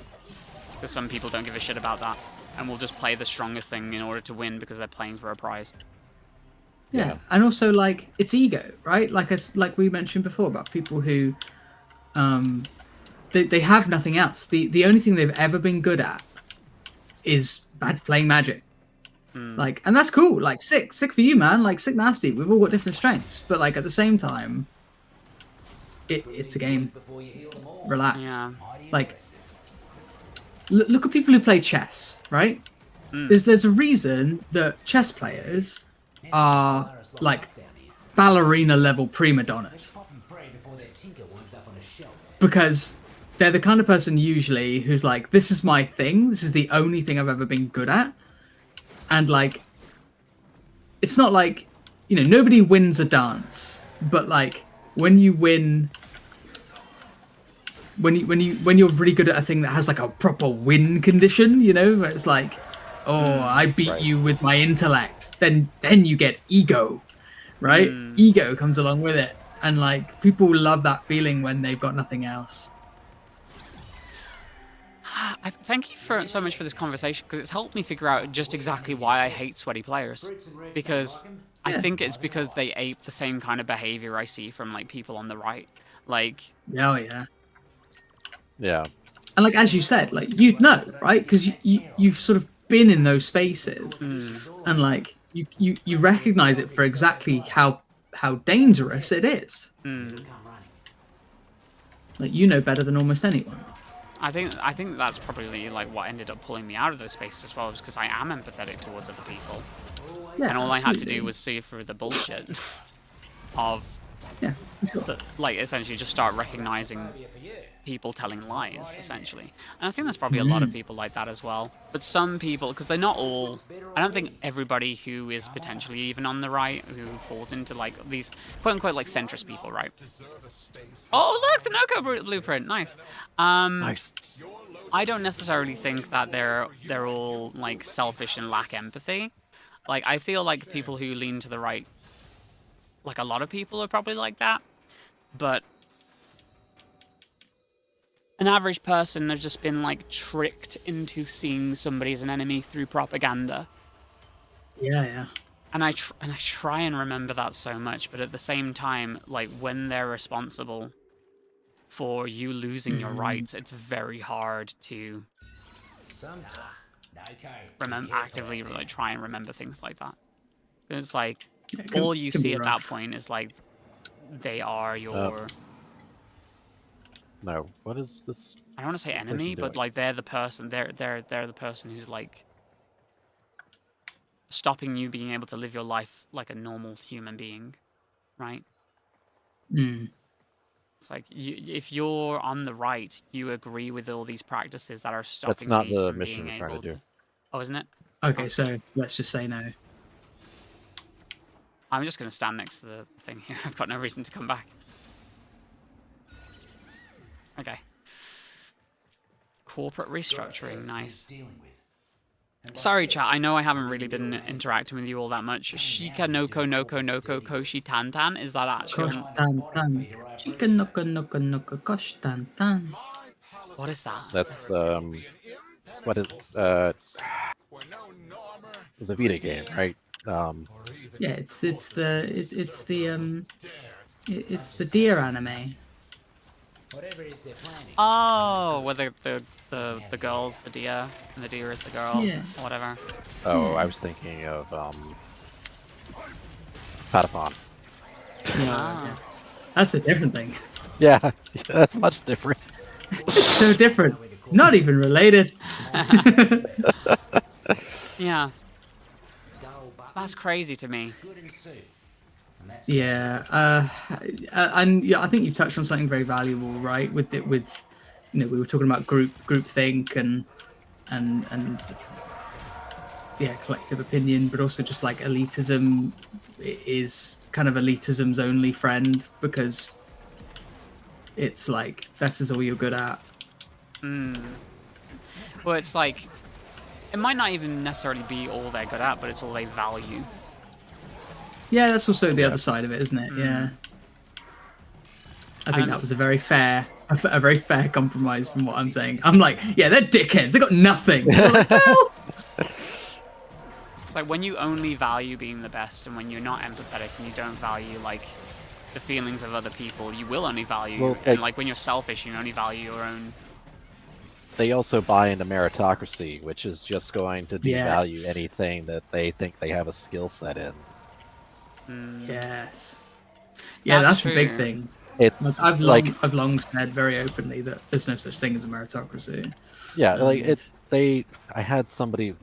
Because some people don't give a shit about that. and will just play the strongest thing in order to win because they're playing for a prize. Yeah, and also like it's ego, right? Like we mentioned before about people who, they have nothing else. The only thing they've ever been good at is playing Magic. Like, and that's cool. Like, sick for you, man. Like, sick nasty. We've all got different strengths, but like at the same time, it's a game. Relax. Yeah. Like, look at people who play chess, right? There's a reason that chess players are like ballerina level prima donnas, because they're the kind of person usually who's like, this is my thing, this is the only thing I've ever been good at. And like, it's not like, you know, nobody wins a dance, but like when you win, when you're really good at a thing that has like a proper win condition, you know, where it's like, oh, I beat you with my intellect, then you get ego, right? Ego comes along with it, and like people love that feeling when they've got nothing else. I thank you so much for this conversation, because it's helped me figure out just exactly why I hate sweaty players. Because I think it's because they ape the same kind of behavior I see from like people on the right. Like, oh yeah. Yeah. And like, as you said, like, you'd know, right? Because you've sort of been in those spaces, and like you recognize it for exactly how dangerous it is. Like, you know better than almost anyone. I think that's probably like what ended up pulling me out of those spaces as well, was because I am empathetic towards other people, and all I had to do was see through the bullshit of like essentially just start recognizing people telling lies, essentially. And I think there's probably a lot of people like that as well. But some people, because they're not all, I don't think everybody who is potentially even on the right, who falls into like these quote-unquote like centrist people, right? Oh, look, the Noko blueprint, nice. Nice. I don't necessarily think that they're all like selfish and lack empathy. Like, I feel like people who lean to the right, like a lot of people are probably like that, but an average person has just been like tricked into seeing somebody as an enemy through propaganda. Yeah. And I try and remember that so much, but at the same time, like when they're responsible for you losing your rights, it's very hard to actively like try and remember things like that. It's like all you see at that point is like they are your. No, what is this? I don't want to say enemy, but like they're the person. They're the person who's like stopping you being able to live your life like a normal human being, right? It's like if you're on the right, you agree with all these practices that are stopping. That's not me the from mission being we're trying to do. Oh, isn't it? Okay, so let's just say no. I'm just gonna stand next to the thing here. I've got no reason to come back. Okay. Corporate restructuring, nice. Sorry, chat, I know I haven't really been interacting with you all that much. Shika noko koshi tantan, is that actually? Shika noko koshi tantan. What is that? That's what is it's a Vita game, right? Yeah, it's the deer anime. Oh, where the girl's the deer and the deer is the girl, or whatever. Oh, I was thinking of Patapon. Yeah. That's a different thing. Yeah, that's much different. It's so different. Not even related. Yeah. That's crazy to me. Yeah, and yeah, I think you've touched on something very valuable, right? With you know, we were talking about groupthink and yeah, collective opinion, but also just like elitism is kind of elitism's only friend, because it's like this is all you're good at. Well, it's like it might not even necessarily be all they're good at, but it's all they value. Yeah, that's also the other side of it, isn't it? Yeah. I think that was a very fair compromise from what I'm saying. I'm like, yeah, they're dickheads. They got nothing. They're like, well, It's like when you only value being the best, and when you're not empathetic and you don't value like the feelings of other people, you will only value. And like when you're selfish, you only value your own. They also buy into meritocracy, which is just going to devalue anything that they think they have a skill set in. Yes. Yeah, that's a big thing. It's I've long said very openly that there's no such thing as a meritocracy. Yeah, like I had somebody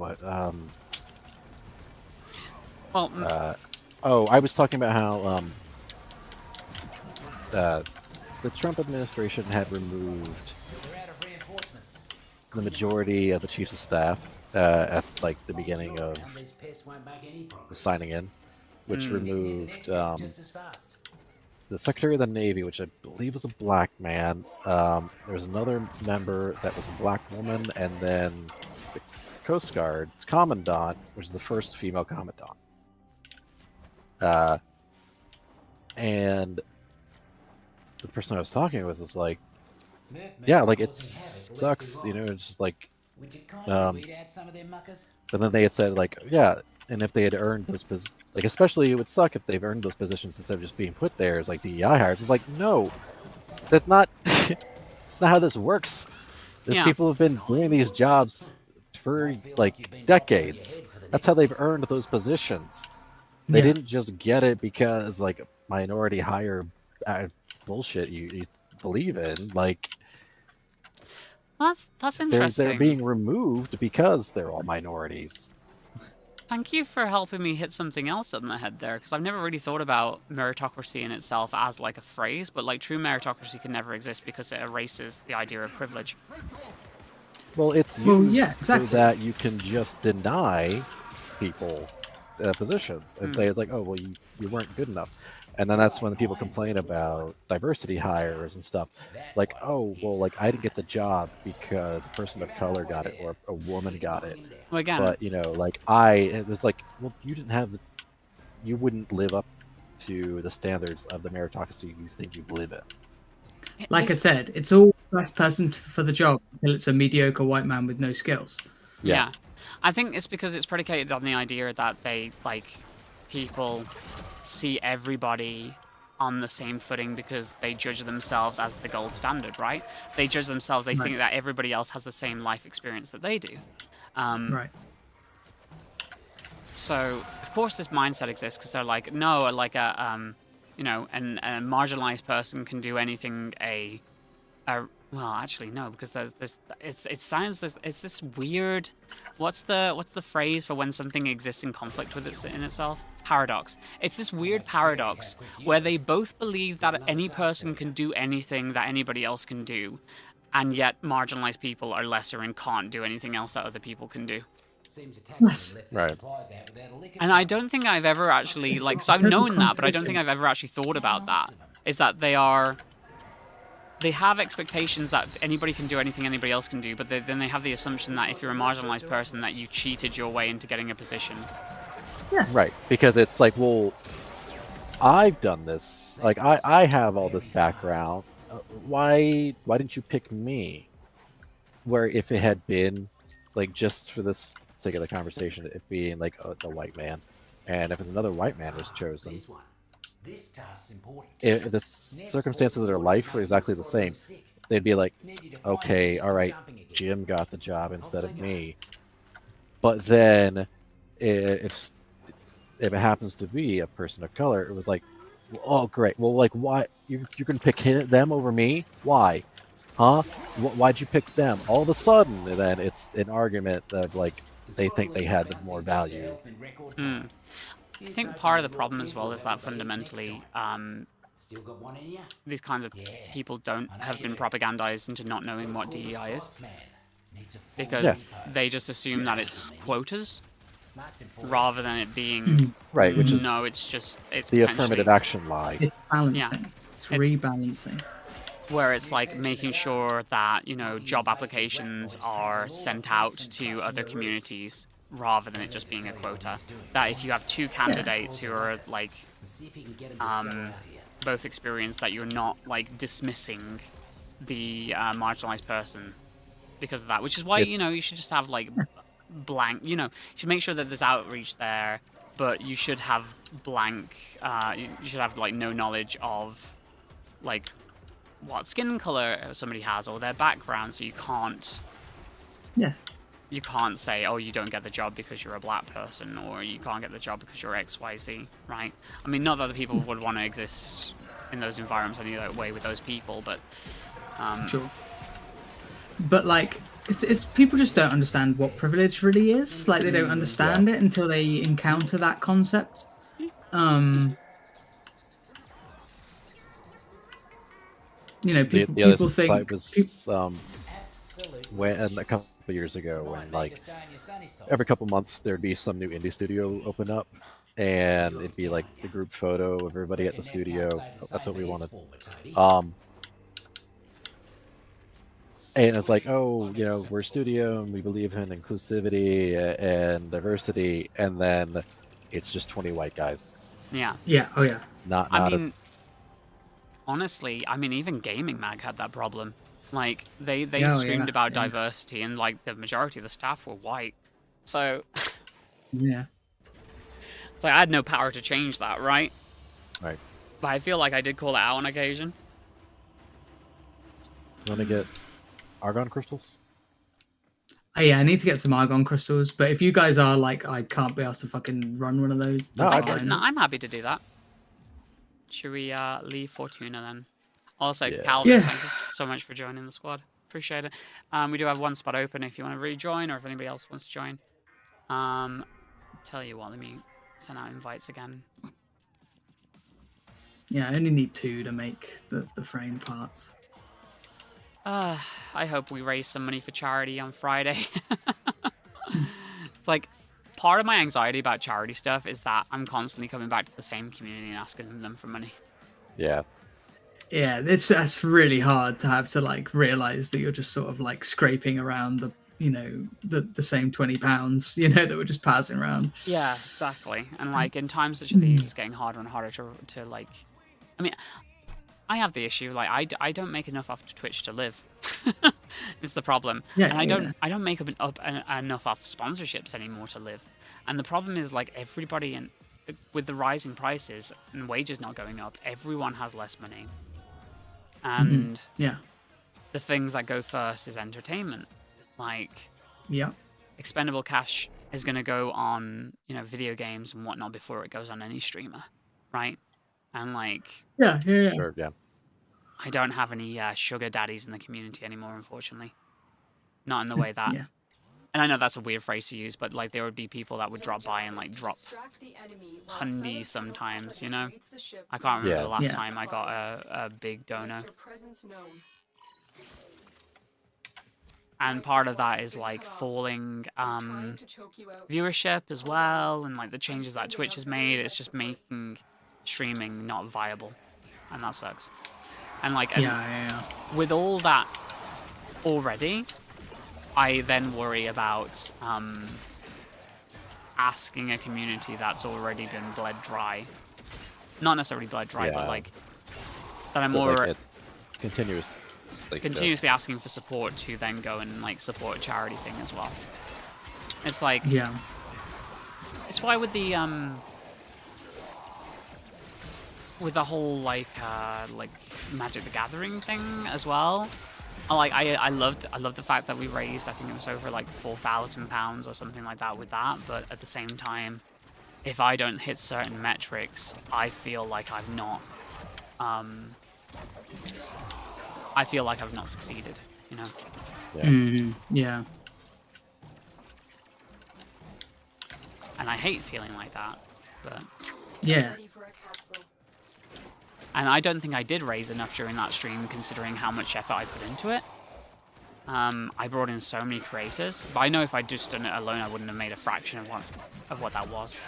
I was talking about how the Trump administration had removed the majority of the chiefs of staff at like the beginning of signing in, which removed the Secretary of the Navy, which I believe was a black man. There was another member that was a black woman, and then the Coast Guard's commandant, which is the first female commandant. And the person I was talking with was like, yeah, like it sucks, you know, it's just like, but then they had said like, yeah, and if they had earned those positions, like especially it would suck if they've earned those positions instead of just being put there as like DEI hires. It's like, no, that's not, not how this works. These people have been doing these jobs for like decades. That's how they've earned those positions. They didn't just get it because like minority hire bullshit you believe in. Like that's interesting. They're being removed because they're all minorities. Thank you for helping me hit something else on the head there, because I've never really thought about meritocracy in itself as like a phrase, but like true meritocracy can never exist because it erases the idea of privilege. Well, it's used so that you can just deny people positions and say it's like, oh, well, you weren't good enough. And then that's when the people complain about diversity hires and stuff. It's like, oh, well, like I didn't get the job because a person of color got it or a woman got it. Well, again, but you know, like it was like, well, you wouldn't live up to the standards of the meritocracy you think you live in. Like I said, it's all the best person for the job until it's a mediocre white man with no skills. Yeah. I think it's because it's predicated on the idea that people see everybody on the same footing because they judge themselves as the gold standard, right? They judge themselves, they think that everybody else has the same life experience that they do. Right. So, of course, this mindset exists because they're like, no, like a marginalized person can do anything well, actually, no, because it's this weird. What's the phrase for when something exists in conflict with in itself? Paradox. It's this weird paradox where they both believe that any person can do anything that anybody else can do, and yet marginalized people are lesser and can't do anything else that other people can do. Right. And I don't think I've ever actually so I've known that, but I don't think I've ever actually thought about that. Is that they have expectations that anybody can do anything anybody else can do, but then they have the assumption that if you're a marginalized person that you cheated your way into getting a position. Yeah. Right, because it's like, well, I've done this. Like, I have all this background. Why didn't you pick me? Where if it had been, like, just for this sake of the conversation, it being like a white man, and if another white man was chosen, if the circumstances of their life were exactly the same, they'd be like, okay, all right, Jim got the job instead of me. But then, if it happens to be a person of color, it was like, oh, great. Well, like, why you're gonna pick them over me? Why? Huh? Why'd you pick them? All of a sudden, and then it's an argument that like they think they had more value. I think part of the problem as well is that fundamentally these kinds of people have been propagandized into not knowing what DEI is, because they just assume that it's quotas rather than it being right, which is it's the affirmative action lie. It's balancing. It's rebalancing. Where it's like making sure that job applications are sent out to other communities rather than it just being a quota. That if you have two candidates who are like both experienced, that you're not like dismissing the marginalized person because of that, which is why you should just have like blank. You should make sure that there's outreach there, but you should have blank. You should have like no knowledge of like what skin color somebody has or their background, so you can't. Yeah. You can't say, oh, you don't get the job because you're a black person, or you can't get the job because you're XYZ, right? I mean, not that the people would want to exist in those environments any other way with those people, but... Sure. But, like, it's people just don't understand what privilege really is. Like, they don't understand it until they encounter that concept. People think... when a couple of years ago, when like every couple months there'd be some new indie studio open up, and it'd be like the group photo of everybody at the studio. That's what we wanted. And it's like, oh, we're a studio and we believe in inclusivity and diversity, and then it's just 20 white guys. Yeah. Yeah. Oh yeah. Honestly, even Gaming Mag had that problem. Like, they screamed about diversity, and, like, the majority of the staff were white. So... yeah. It's like, I had no power to change that, right? Right. But I feel like I did call it out on occasion. You want to get argon crystals? Yeah, I need to get some argon crystals, but if you guys are like, I can't be asked to fucking run one of those, that's fine. No, I'm happy to do that. Should we leave Fortuna then? Also, Calvin, thank you so much for joining the squad. Appreciate it. We do have one spot open if you want to rejoin, or if anybody else wants to join. Tell you what, let me send out invites again. Yeah, I only need 2 to make the frame parts. I hope we raise some money for charity on Friday. It's like, part of my anxiety about charity stuff is that I'm constantly coming back to the same community and asking them for money. Yeah. Yeah, that's really hard to have to like realize that you're just sort of like scraping around the same £20, that we're just passing around. Yeah, exactly. And like in times such as these, it's getting harder and harder to like. I mean, I have the issue like I don't make enough off Twitch to live. It's the problem. Yeah, and I don't make enough off sponsorships anymore to live. And the problem is like everybody with the rising prices and wages not going up, everyone has less money. And the things that go first is entertainment. Like, expendable cash is going to go on, video games and whatnot before it goes on any streamer, right? And like, Sure, yeah. I don't have any sugar daddies in the community anymore, unfortunately. Not in the way that. And I know that's a weird phrase to use, but like there would be people that would drop by and like drop hundies sometimes, I can't remember the last time I got a big donor. And part of that is like falling viewership as well, and like the changes that Twitch has made, it's just making streaming not viable, and that sucks. And like with all that already, I then worry about asking a community that's already been bled dry. Not necessarily bled dry, but like that I'm more it's continuous. Like, continuously asking for support to then go and like support a charity thing as well. It's like it's why with the whole like Magic the Gathering thing as well. I loved the fact that we raised, I think it was over like £4,000 or something like that with that, but at the same time, if I don't hit certain metrics, I feel like I've not succeeded, Yeah. And I hate feeling like that, but yeah. And I don't think I did raise enough during that stream, considering how much effort I put into it. I brought in so many creators, but I know if I'd just done it alone, I wouldn't have made a fraction of what that was.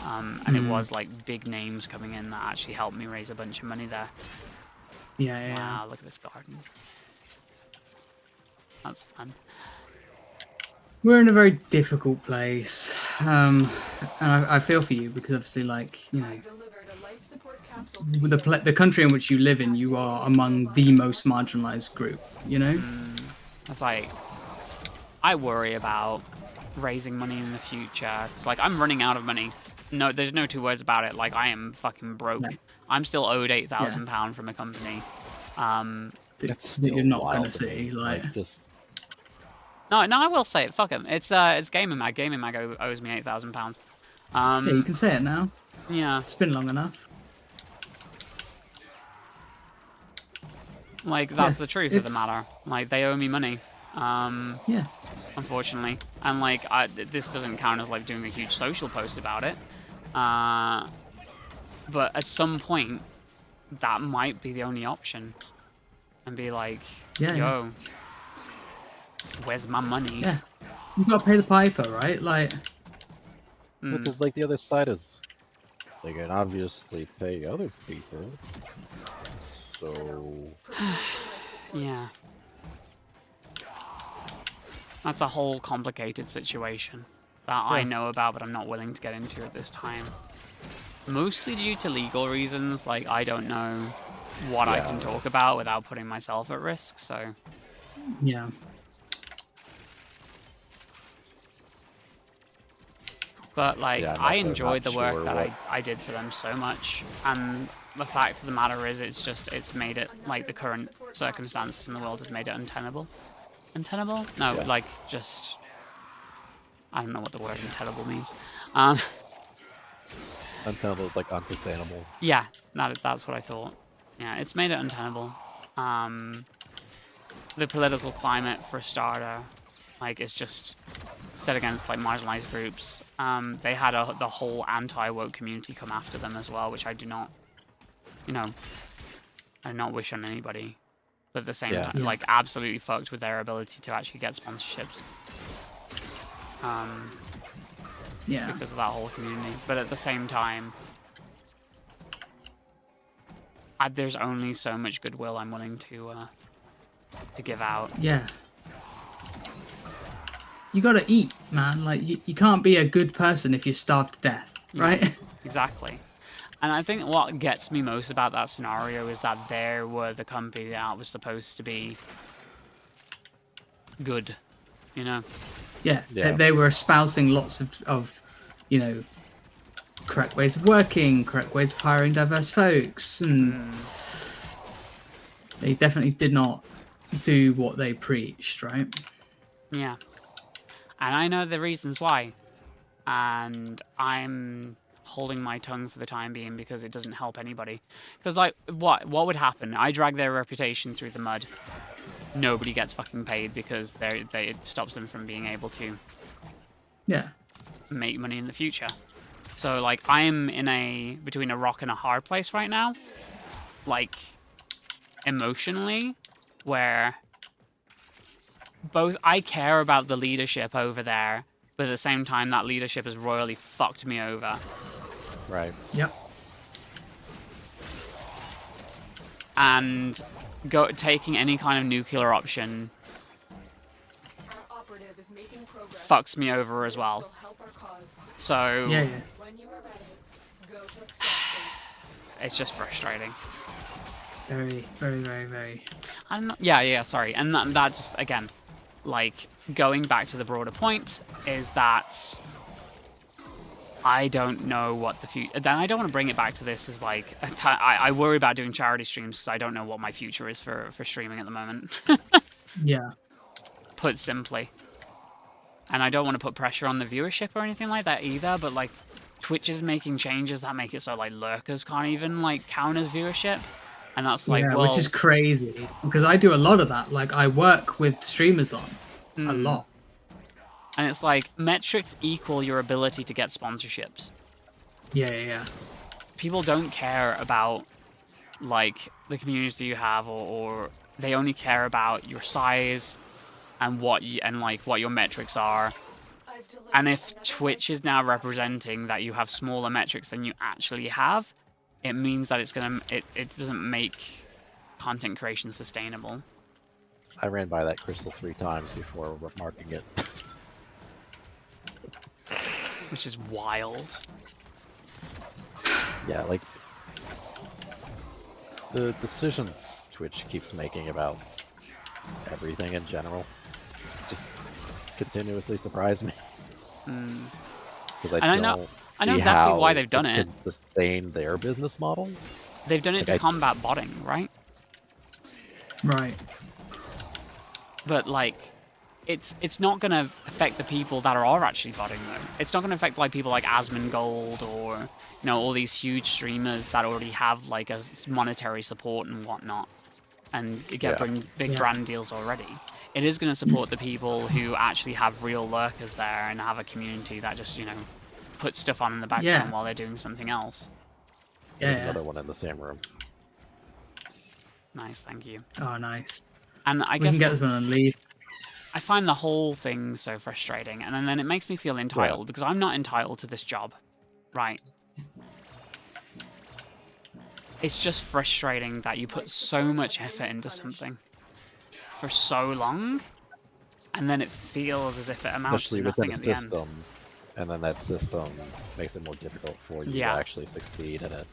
And it was like big names coming in that actually helped me raise a bunch of money there. Yeah. Wow, look at this garden. That's fun. We're in a very difficult place, and I feel for you because obviously, like the country in which you live in, you are among the most marginalized group. It's like I worry about raising money in the future. It's like I'm running out of money. No, there's no two words about it. Like I am fucking broke. No. I'm still owed £8,000 from a company. That's that you're not wild gonna to me. see. Like, just No, I will say it. Fuck him. It's Gaming Mag. Gaming Mag owes me £8,000. yeah, you can say it now. Yeah. It's been long enough. Like that's the truth of the it's- matter. Like they owe me money. Yeah. Unfortunately, and like this doesn't count as like doing a huge social post about it. But at some point, that might be the only option, and be like, Yeah, yo, where's my money? Yeah. You've got to pay the piper, right? Like, because like the other side is they can obviously pay other people. So Yeah. That's a whole complicated situation that I know about, but I'm not willing to get into at this time. Mostly due to legal reasons, like I don't know what I can talk about without putting myself at risk, so... yeah. But, like, Yeah, I'm I also enjoyed the not work sure that what- I did for them so much, and the fact of the matter is, it's made it, like, the current circumstances in the world has made it untenable. Untenable? No, like, just... I don't know what the word untenable means. untenable is like unsustainable. Yeah, that's what I thought. Yeah, it's made it untenable. The political climate, for a starter, like, it's just set against, like, marginalized groups. They had the whole anti-woke community come after them as well, which I do not, you know, I do not wish on anybody. But at the same time, like, absolutely fucked with their ability to actually get sponsorships. Yeah. Because of that whole community. But at the same time, there's only so much goodwill I'm willing to give out. Yeah. You gotta eat, man. Like, you can't be a good person if you're starved to death, right? Exactly. And I think what gets me most about that scenario is that there were the company that was supposed to be good, you know? Yeah. They were espousing lots of, you know, correct ways of working, correct ways of hiring diverse folks, and they definitely did not do what they preached, right? Yeah. And I know the reasons why. And I'm holding my tongue for the time being because it doesn't help anybody. Because, like, what would happen? I drag their reputation through the mud. Nobody gets fucking paid because it stops them from being able to make money in the future. So, like, I'm between a rock and a hard place right now. Like, emotionally, where both I care about the leadership over there, but at the same time that leadership has royally fucked me over. Right. Yep. And taking any kind of nuclear option fucks me over as well. So it's just frustrating. Very, very, very, very. Sorry. And that just, again, like, going back to the broader point, is that I don't know what the future... Then I don't want to bring it back to this as, like... I worry about doing charity streams because I don't know what my future is for streaming at the moment. Yeah. Put simply. And I don't want to put pressure on the viewership or anything like that either, but, like, Twitch is making changes that make it so, like, lurkers can't even, like, count as viewership. And that's like, well... which is crazy, because I do a lot of that. Like, I work with streamers on a lot. And it's like, metrics equal your ability to get sponsorships. Yeah. People don't care about, like, the community you have, or they only care about your size and what your metrics are. And if Twitch is now representing that you have smaller metrics than you actually have, it means that it doesn't make content creation sustainable. I ran by that crystal 3 times before marking it. Which is wild. Yeah, like, the decisions Twitch keeps making about everything in general just continuously surprise me. Because And I know exactly why they've done it. To sustain their business model. They've done it to combat botting, right? Right. But like, it's not going to affect the people that are actually botting though. It's not going to affect like people like Asmongold or all these huge streamers that already have like a monetary support and whatnot, and get big brand deals already. It is going to support the people who actually have real lurkers there and have a community that just put stuff on in the background while they're doing something else. There's another one in the same room. Nice, thank you. Oh, nice. And I We guess can get this one and leave. I find the whole thing so frustrating, and then it makes me feel entitled because I'm not entitled to this job, right? It's just frustrating that you put so much effort into something for so long, and then it feels as if it amounts Especially to nothing within a at the system, and then that system makes it more difficult for you to actually succeed in it.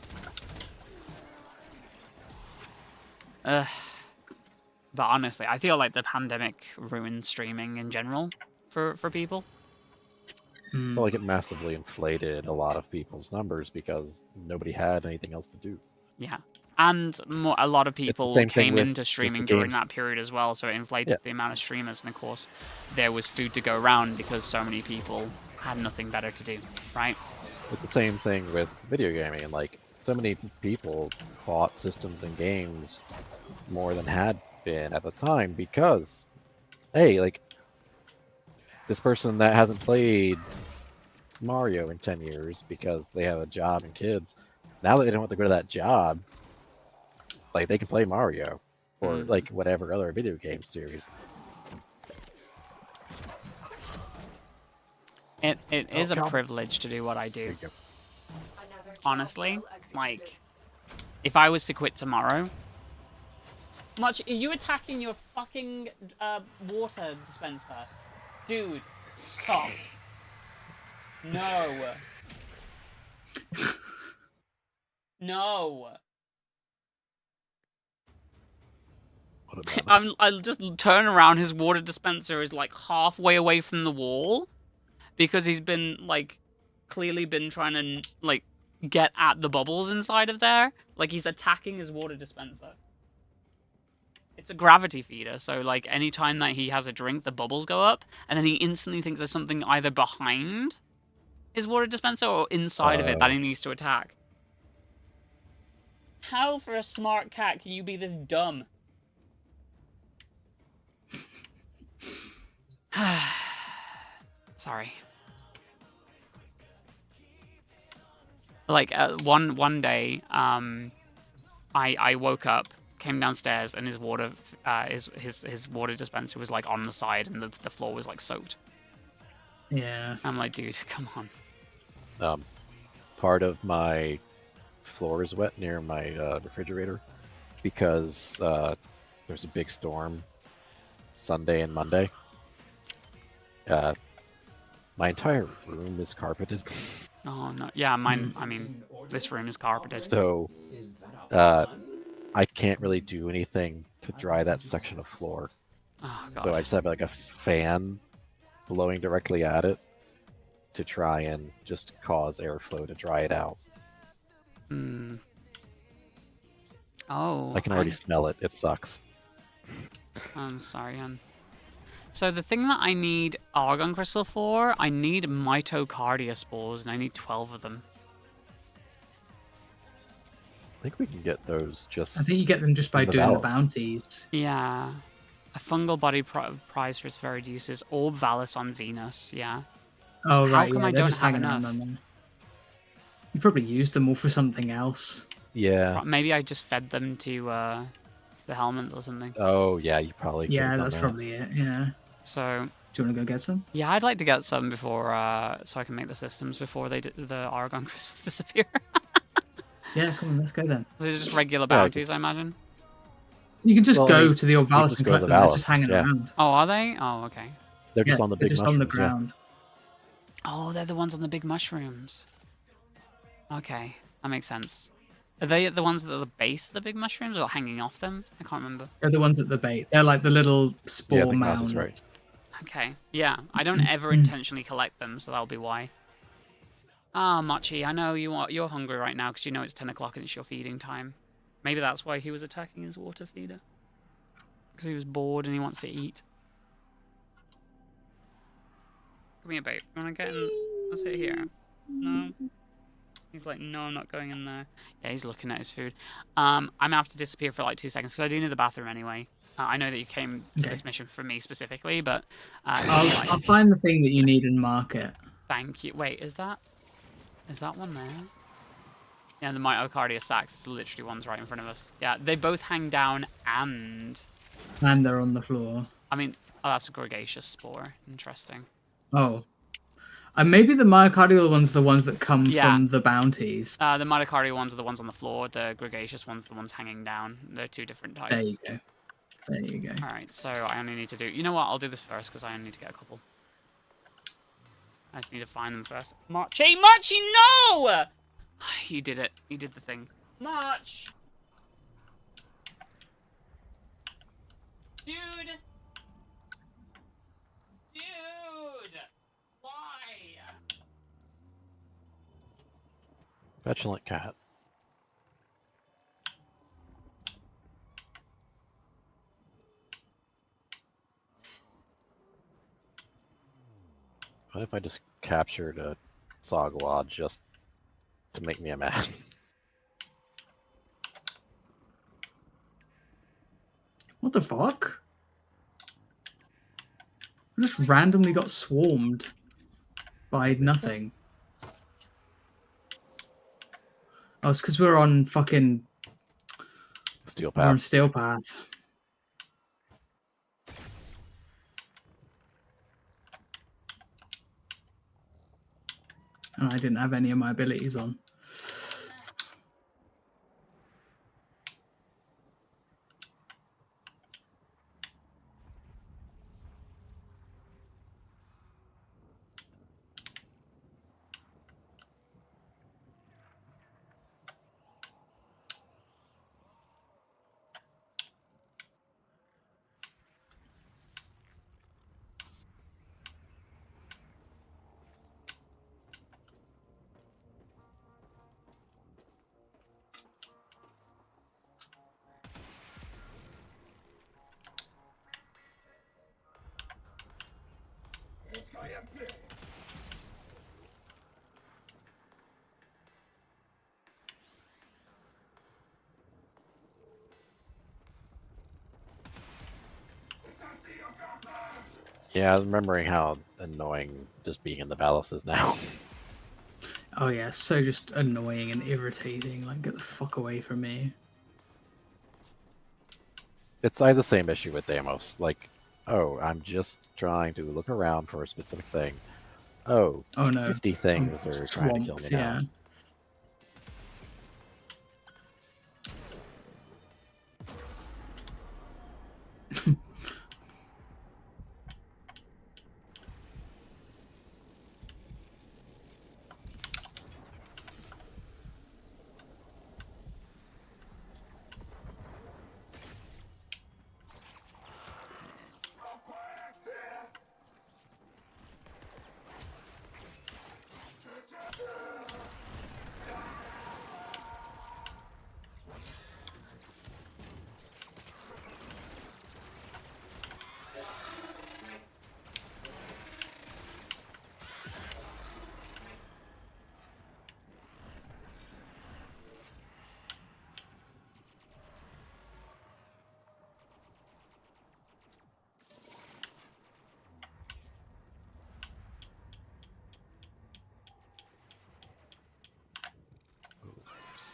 But honestly, I feel like the pandemic ruined streaming in general for people. I feel like it massively inflated a lot of people's numbers because nobody had anything else to do. Yeah. And a lot of people came into streaming during that period as well, so it inflated the amount of streamers. And of course, there was food to go around because so many people had nothing better to do, right? It's the same thing with video gaming, and like so many people bought systems and games more than had been at the time because, hey, like this person that hasn't played Mario in 10 years because they have a job and kids, now that they don't have to go to that job, like they can play Mario or like whatever other video game series. It is a privilege to do what I do. Honestly, like, if I was to quit tomorrow... Much, are you attacking your fucking water dispenser? Dude, stop. No. No. I'll just turn around. His water dispenser is like halfway away from the wall because he's been like clearly been trying to like get at the bubbles inside of there. Like he's attacking his water dispenser. It's a gravity feeder, so like any time that he has a drink, the bubbles go up, and then he instantly thinks there's something either behind his water dispenser or inside of it that he needs to attack. How, for a smart cat, can you be this dumb? Sorry. Like one day, I woke up, came downstairs, and his water his water dispenser was like on the side, and the floor was like soaked. Yeah. I'm like, dude, come on. Part of my floor is wet near my refrigerator because there's a big storm Sunday and Monday. My entire room is carpeted. Oh no! Yeah, mine. I mean, this room is carpeted. So, I can't really do anything to dry that section of floor. Oh, God. So I just have like a fan blowing directly at it to try and just cause airflow to dry it out. Oh. I can already smell it. It sucks. I'm sorry, hon. So the thing that I need argon crystal for, I need mitocardia spores, and I need 12 of them. I think we can get those just... I think you get them just by doing the bounties. Yeah. A fungal body prize for its very uses. Orb VALLIS on Venus, yeah. Oh, right, How come I don't have enough? You probably use them all for something else. Yeah. Maybe I just fed them to the helmet or something. Oh, yeah, you probably could. Yeah, that's probably it, yeah. So... Do you want to go get some? Yeah, I'd like to get some before, so I can make the systems before the argon crystals disappear. Yeah, come on, let's go then. So just regular bounties, I imagine? You can just go to the old VALLIS and collect them. They're just hanging around. Oh, are they? Oh, okay. They're just on the big mushrooms. On the ground. Yeah. Oh, they're the ones on the big mushrooms. Okay, that makes sense. Are they the ones at the base of the big mushrooms or hanging off them? I can't remember. They're the ones at the base. They're like the little spore mounds. Right. Okay, yeah. I don't ever intentionally collect them, so that'll be why. Ah, Machi, I know you're hungry right now because you know it's 10 o'clock and it's your feeding time. Maybe that's why he was attacking his water feeder. Because he was bored and he wants to eat. Come here, babe. You want to get in? Let's sit here. No? He's like, no, I'm not going in there. Yeah, he's looking at his food. I'm going to have to disappear for like 2 seconds because I do need the bathroom anyway. I know that you came to this mission for me specifically, but... I'll find the thing that you need and mark it. Thank you. Wait, is that one there? Yeah, the myocardial sacs is literally one's right in front of us. Yeah, they both hang down and... And they're on the floor. I mean, oh, that's a gregarious spore. Interesting. Oh. And maybe the myocardial ones are the ones that come from the bounties. The myocardial ones are the ones on the floor. The gregarious ones are the ones hanging down. They're 2 different types. There you go. There you go. Alright, so I only need to do... You know what? I'll do this first because I only need to get a couple. I just need to find them first. Marchi, no! He did it. He did the thing. March! Dude! Why? Petulant cat. What if I just captured a Sagwa just to make me a man? What the fuck? I just randomly got swarmed by nothing. Oh, it's because we're on fucking Steel We're on Path. Steel Path. And I didn't have any of my abilities on. Yeah, I was remembering how annoying just being in the VALLIS is now. Oh yeah, so just annoying and irritating. Like, get the fuck away from me. I have the same issue with Deimos. Like, oh, I'm just trying to look around for a specific thing. Oh, no. 50 things are trying to kill me now.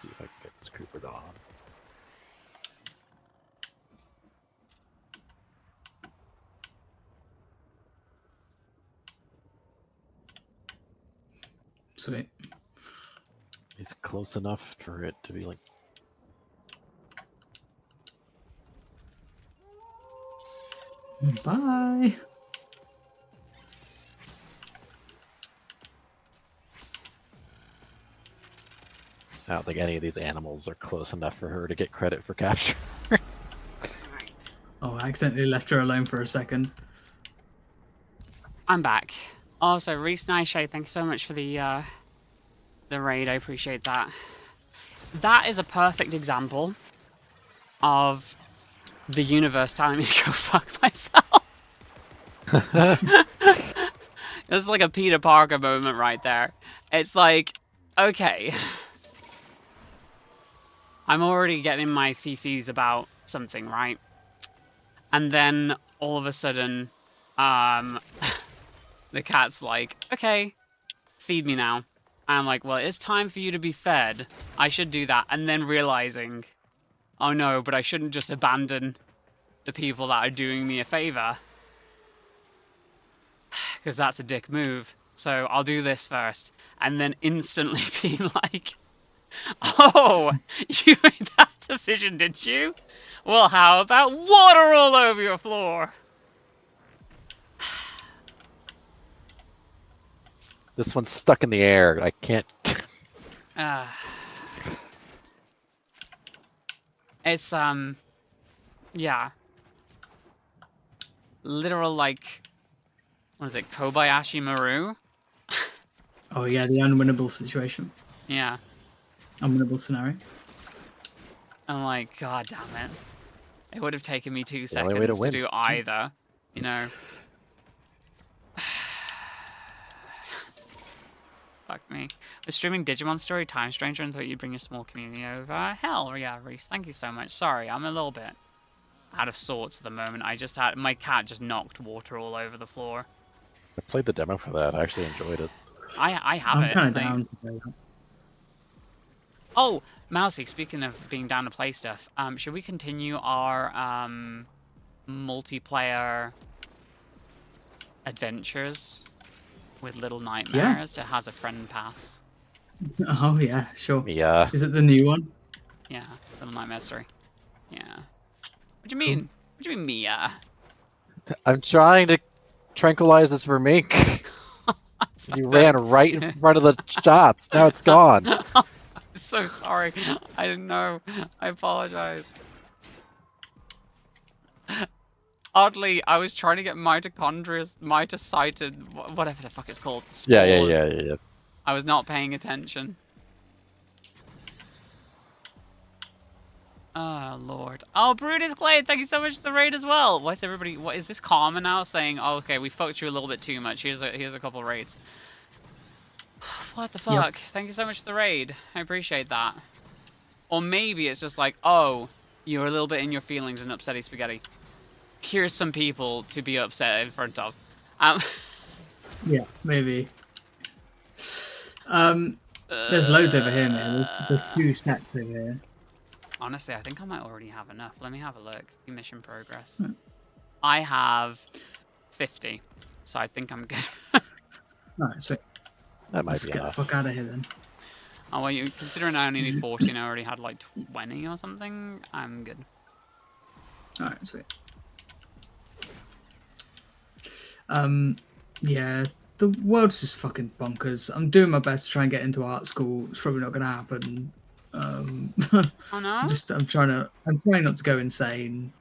See if I can get this Coopered on. Sweet. It's close enough for it to be like... Bye. I don't think any of these animals are close enough for her to get credit for capture. Oh, I accidentally left her alone for a second. I'm back. Also, Reese Nightshade, thank you so much for the raid. I appreciate that. That is a perfect example of the universe telling me to go fuck myself. It's like a Peter Parker moment right there. It's like, okay, I'm already getting my fifis about something, right? And then all of a sudden, the cat's like, okay, feed me now. And I'm like, well, it's time for you to be fed. I should do that. And then realizing, oh no, but I shouldn't just abandon the people that are doing me a favor. Because that's a dick move. So I'll do this first. And then instantly being like, oh, you made that decision, did you? Well, how about water all over your floor? This one's stuck in the air. I can't. It's, yeah. Literal, like, what is it, Kobayashi Maru? Oh yeah, the unwinnable situation. Yeah. Unwinnable scenario. I'm like, god damn it. It would have taken me 2 only way to seconds to win. do either, you know. Fuck me. Was streaming Digimon Story Time Stranger and thought you'd bring your small community over? Hell yeah, Reese. Thank you so much. Sorry, I'm a little bit out of sorts at the moment. I just had my cat just knocked water all over the floor. I played the demo for that. I actually enjoyed it. I have I'm it. kind of like- down to play that. Oh, Mousy, speaking of being down to play stuff, should we continue our multiplayer adventures with Little Nightmares? It has a friend pass. Oh yeah, sure. Yeah. Is it the new one? Yeah, Little Nightmares 3. Yeah. What do you mean? What do you mean, Mia? I'm trying to tranquilize this vermink. You ran right in front of the shots. Now it's gone. I'm so sorry. I didn't know. I apologize. Oddly, I was trying to get mitocyted, whatever the fuck it's called. Yeah. I was not paying attention. Oh, Lord. Oh, Brutus Glade, thank you so much for the raid as well. Why is everybody... What, is this Karma now saying, oh, okay, we fucked you a little bit too much. Here's a couple raids. What the fuck? Yep. Thank you so much for the raid. I appreciate that. Or maybe it's just like, oh, you're a little bit in your feelings and upsetty spaghetti. Here's some people to be upset in front of. Yeah, maybe. There's loads over here, man. There's 2 stacks over here. Honestly, I think I might already have enough. Let me have a look. Mission progress. I have 50, so I think I'm good. Alright, sweet. That might Let's be get enough. the fuck out of here then. Oh, well, you considering I only need 40 and I already had like 20 or something, I'm good. Alright, sweet. Yeah, the world's just fucking bonkers. I'm doing my best to try and get into art school. It's probably not gonna happen. Oh no? I'm trying not to go insane.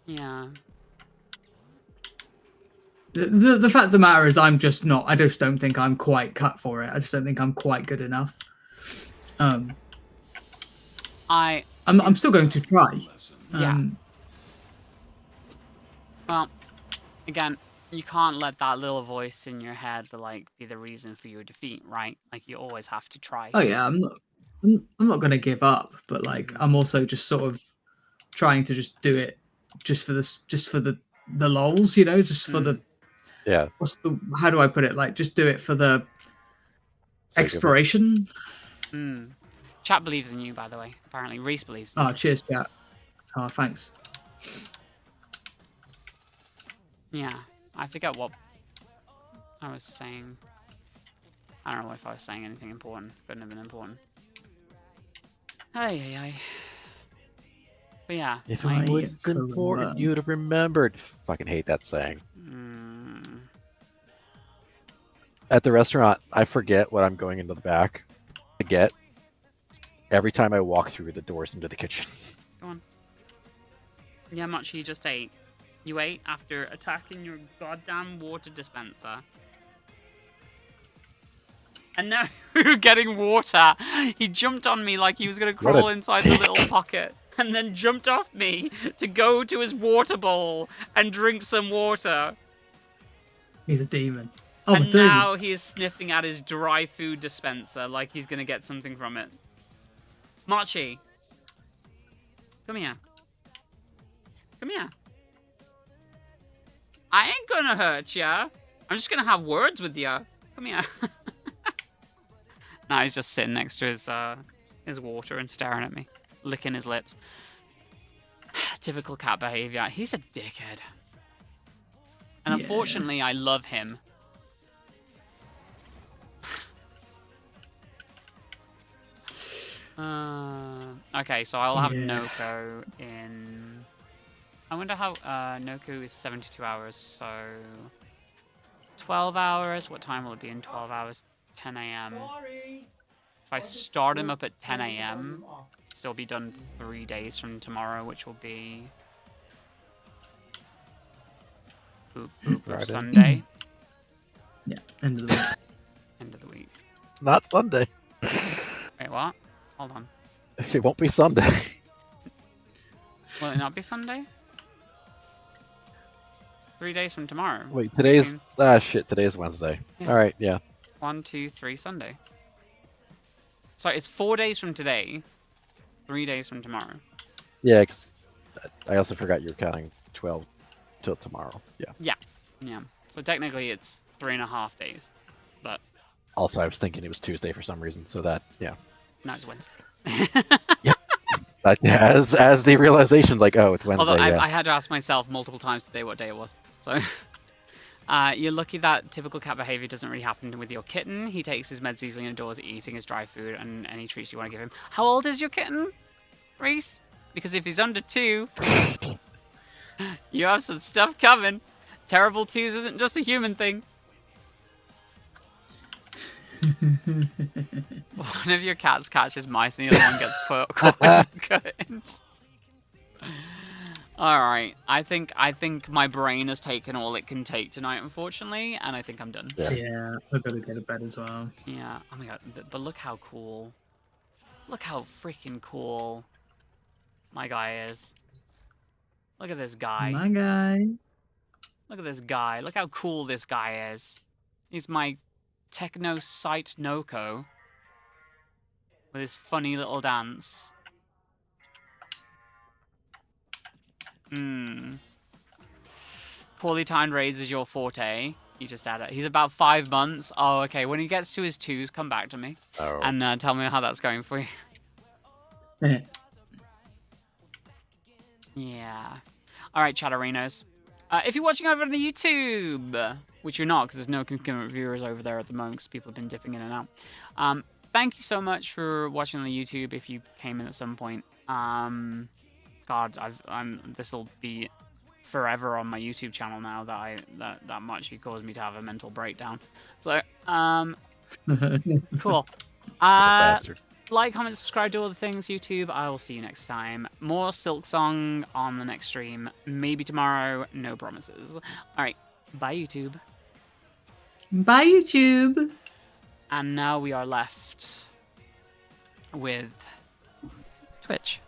Yeah. The fact of the matter is I just don't think I'm quite cut for it. I just don't think I'm quite good enough. I'm still going to try. Yeah. Well, again, you can't let that little voice in your head be the reason for your defeat, right? Like you always have to try. Oh yeah, I'm not going to give up, but I'm also just sort of trying to just do it just for the lols, you know, just for the how do I put it? Like just do it for the exploration. Chat believes in you, by the way. Apparently, Reese believes in you. Oh, cheers, chat. Oh, thanks. Yeah, I forget what I was saying. I don't know if I was saying anything important. Couldn't have been important. Ay. But yeah. If it was important, you'd have remembered. Fucking hate that saying. At the restaurant, I forget what I'm going into the back to get every time I walk through the doors into the kitchen. Go on. Yeah, much you just ate. You ate after attacking your goddamn water dispenser. And now you're getting water. He jumped on me like he was going to crawl inside the little pocket. And then jumped off me to go to his water bowl and drink some water. He's a demon. Oh, and now he is sniffing at his dry food dispenser like he's going to get something from it. Machi. Come here. Come here. I ain't gonna hurt ya. I'm just gonna have words with ya. Come here. Now he's just sitting next to his water and staring at me, licking his lips. Typical cat behavior. He's a dickhead. And unfortunately, I love him. Okay, so I'll have Noko in... I wonder how... Noko is 72 hours, so... 12 hours? What time will it be in 12 hours? 10 a.m. If I start him up at 10 a.m., still be done 3 days from tomorrow, which will be... Sunday. Yeah, end of the week. End of the week. It's not Sunday. Wait, what? Hold on. It won't be Sunday. Will it not be Sunday? 3 days from tomorrow. Wait, today's... shit, today's Wednesday. Yeah. Alright, yeah. 1, 2, 3, Sunday. Sorry, it's 4 days from today. 3 days from tomorrow. Yeah, because I also forgot you were counting 12 till tomorrow. Yeah. Yeah. Yeah. So technically it's 3.5 days. But... Also, I was thinking it was Tuesday for some reason, so that, yeah. No, it's Wednesday. Yeah. But as the realization's like, oh, it's Wednesday. Although I had to ask myself multiple times today what day it was. So... you're lucky that typical cat behavior doesn't really happen with your kitten. He takes his meds easily indoors, eating his dry food and any treats you want to give him. How old is your kitten, Reese? Because if he's under 2, you have some stuff coming. Terrible twos isn't just a human thing. One of your cats catches mice and the other one gets caught in the curtains. Alright, I think my brain has taken all it can take tonight, unfortunately, and I think I'm done. Yeah, I've got to go to bed as well. Yeah, oh my god, but look how cool. Look how freaking cool my guy is. Look at this guy. My guy. Look at this guy. Look how cool this guy is. He's my techno sight Noko. With his funny little dance. Poorly timed raids is your forte. You just add it. He's about 5 months. Oh, okay. When he gets to his 2s, come back to me. Oh. And tell me how that's going for you. Yeah. Alright, Chatterinos. If you're watching over on the YouTube, which you're not because there's no concurrent viewers over there at the moment because people have been dipping in and out. Thank you so much for watching on the YouTube if you came in at some point. God, this will be forever on my YouTube channel now that much he caused me to have a mental breakdown. So, cool. Like, comment, subscribe, do all the things, YouTube. I will see you next time. More Silk Song on the next stream. Maybe tomorrow. No promises. Alright, bye YouTube. Bye YouTube. And now we are left with Twitch.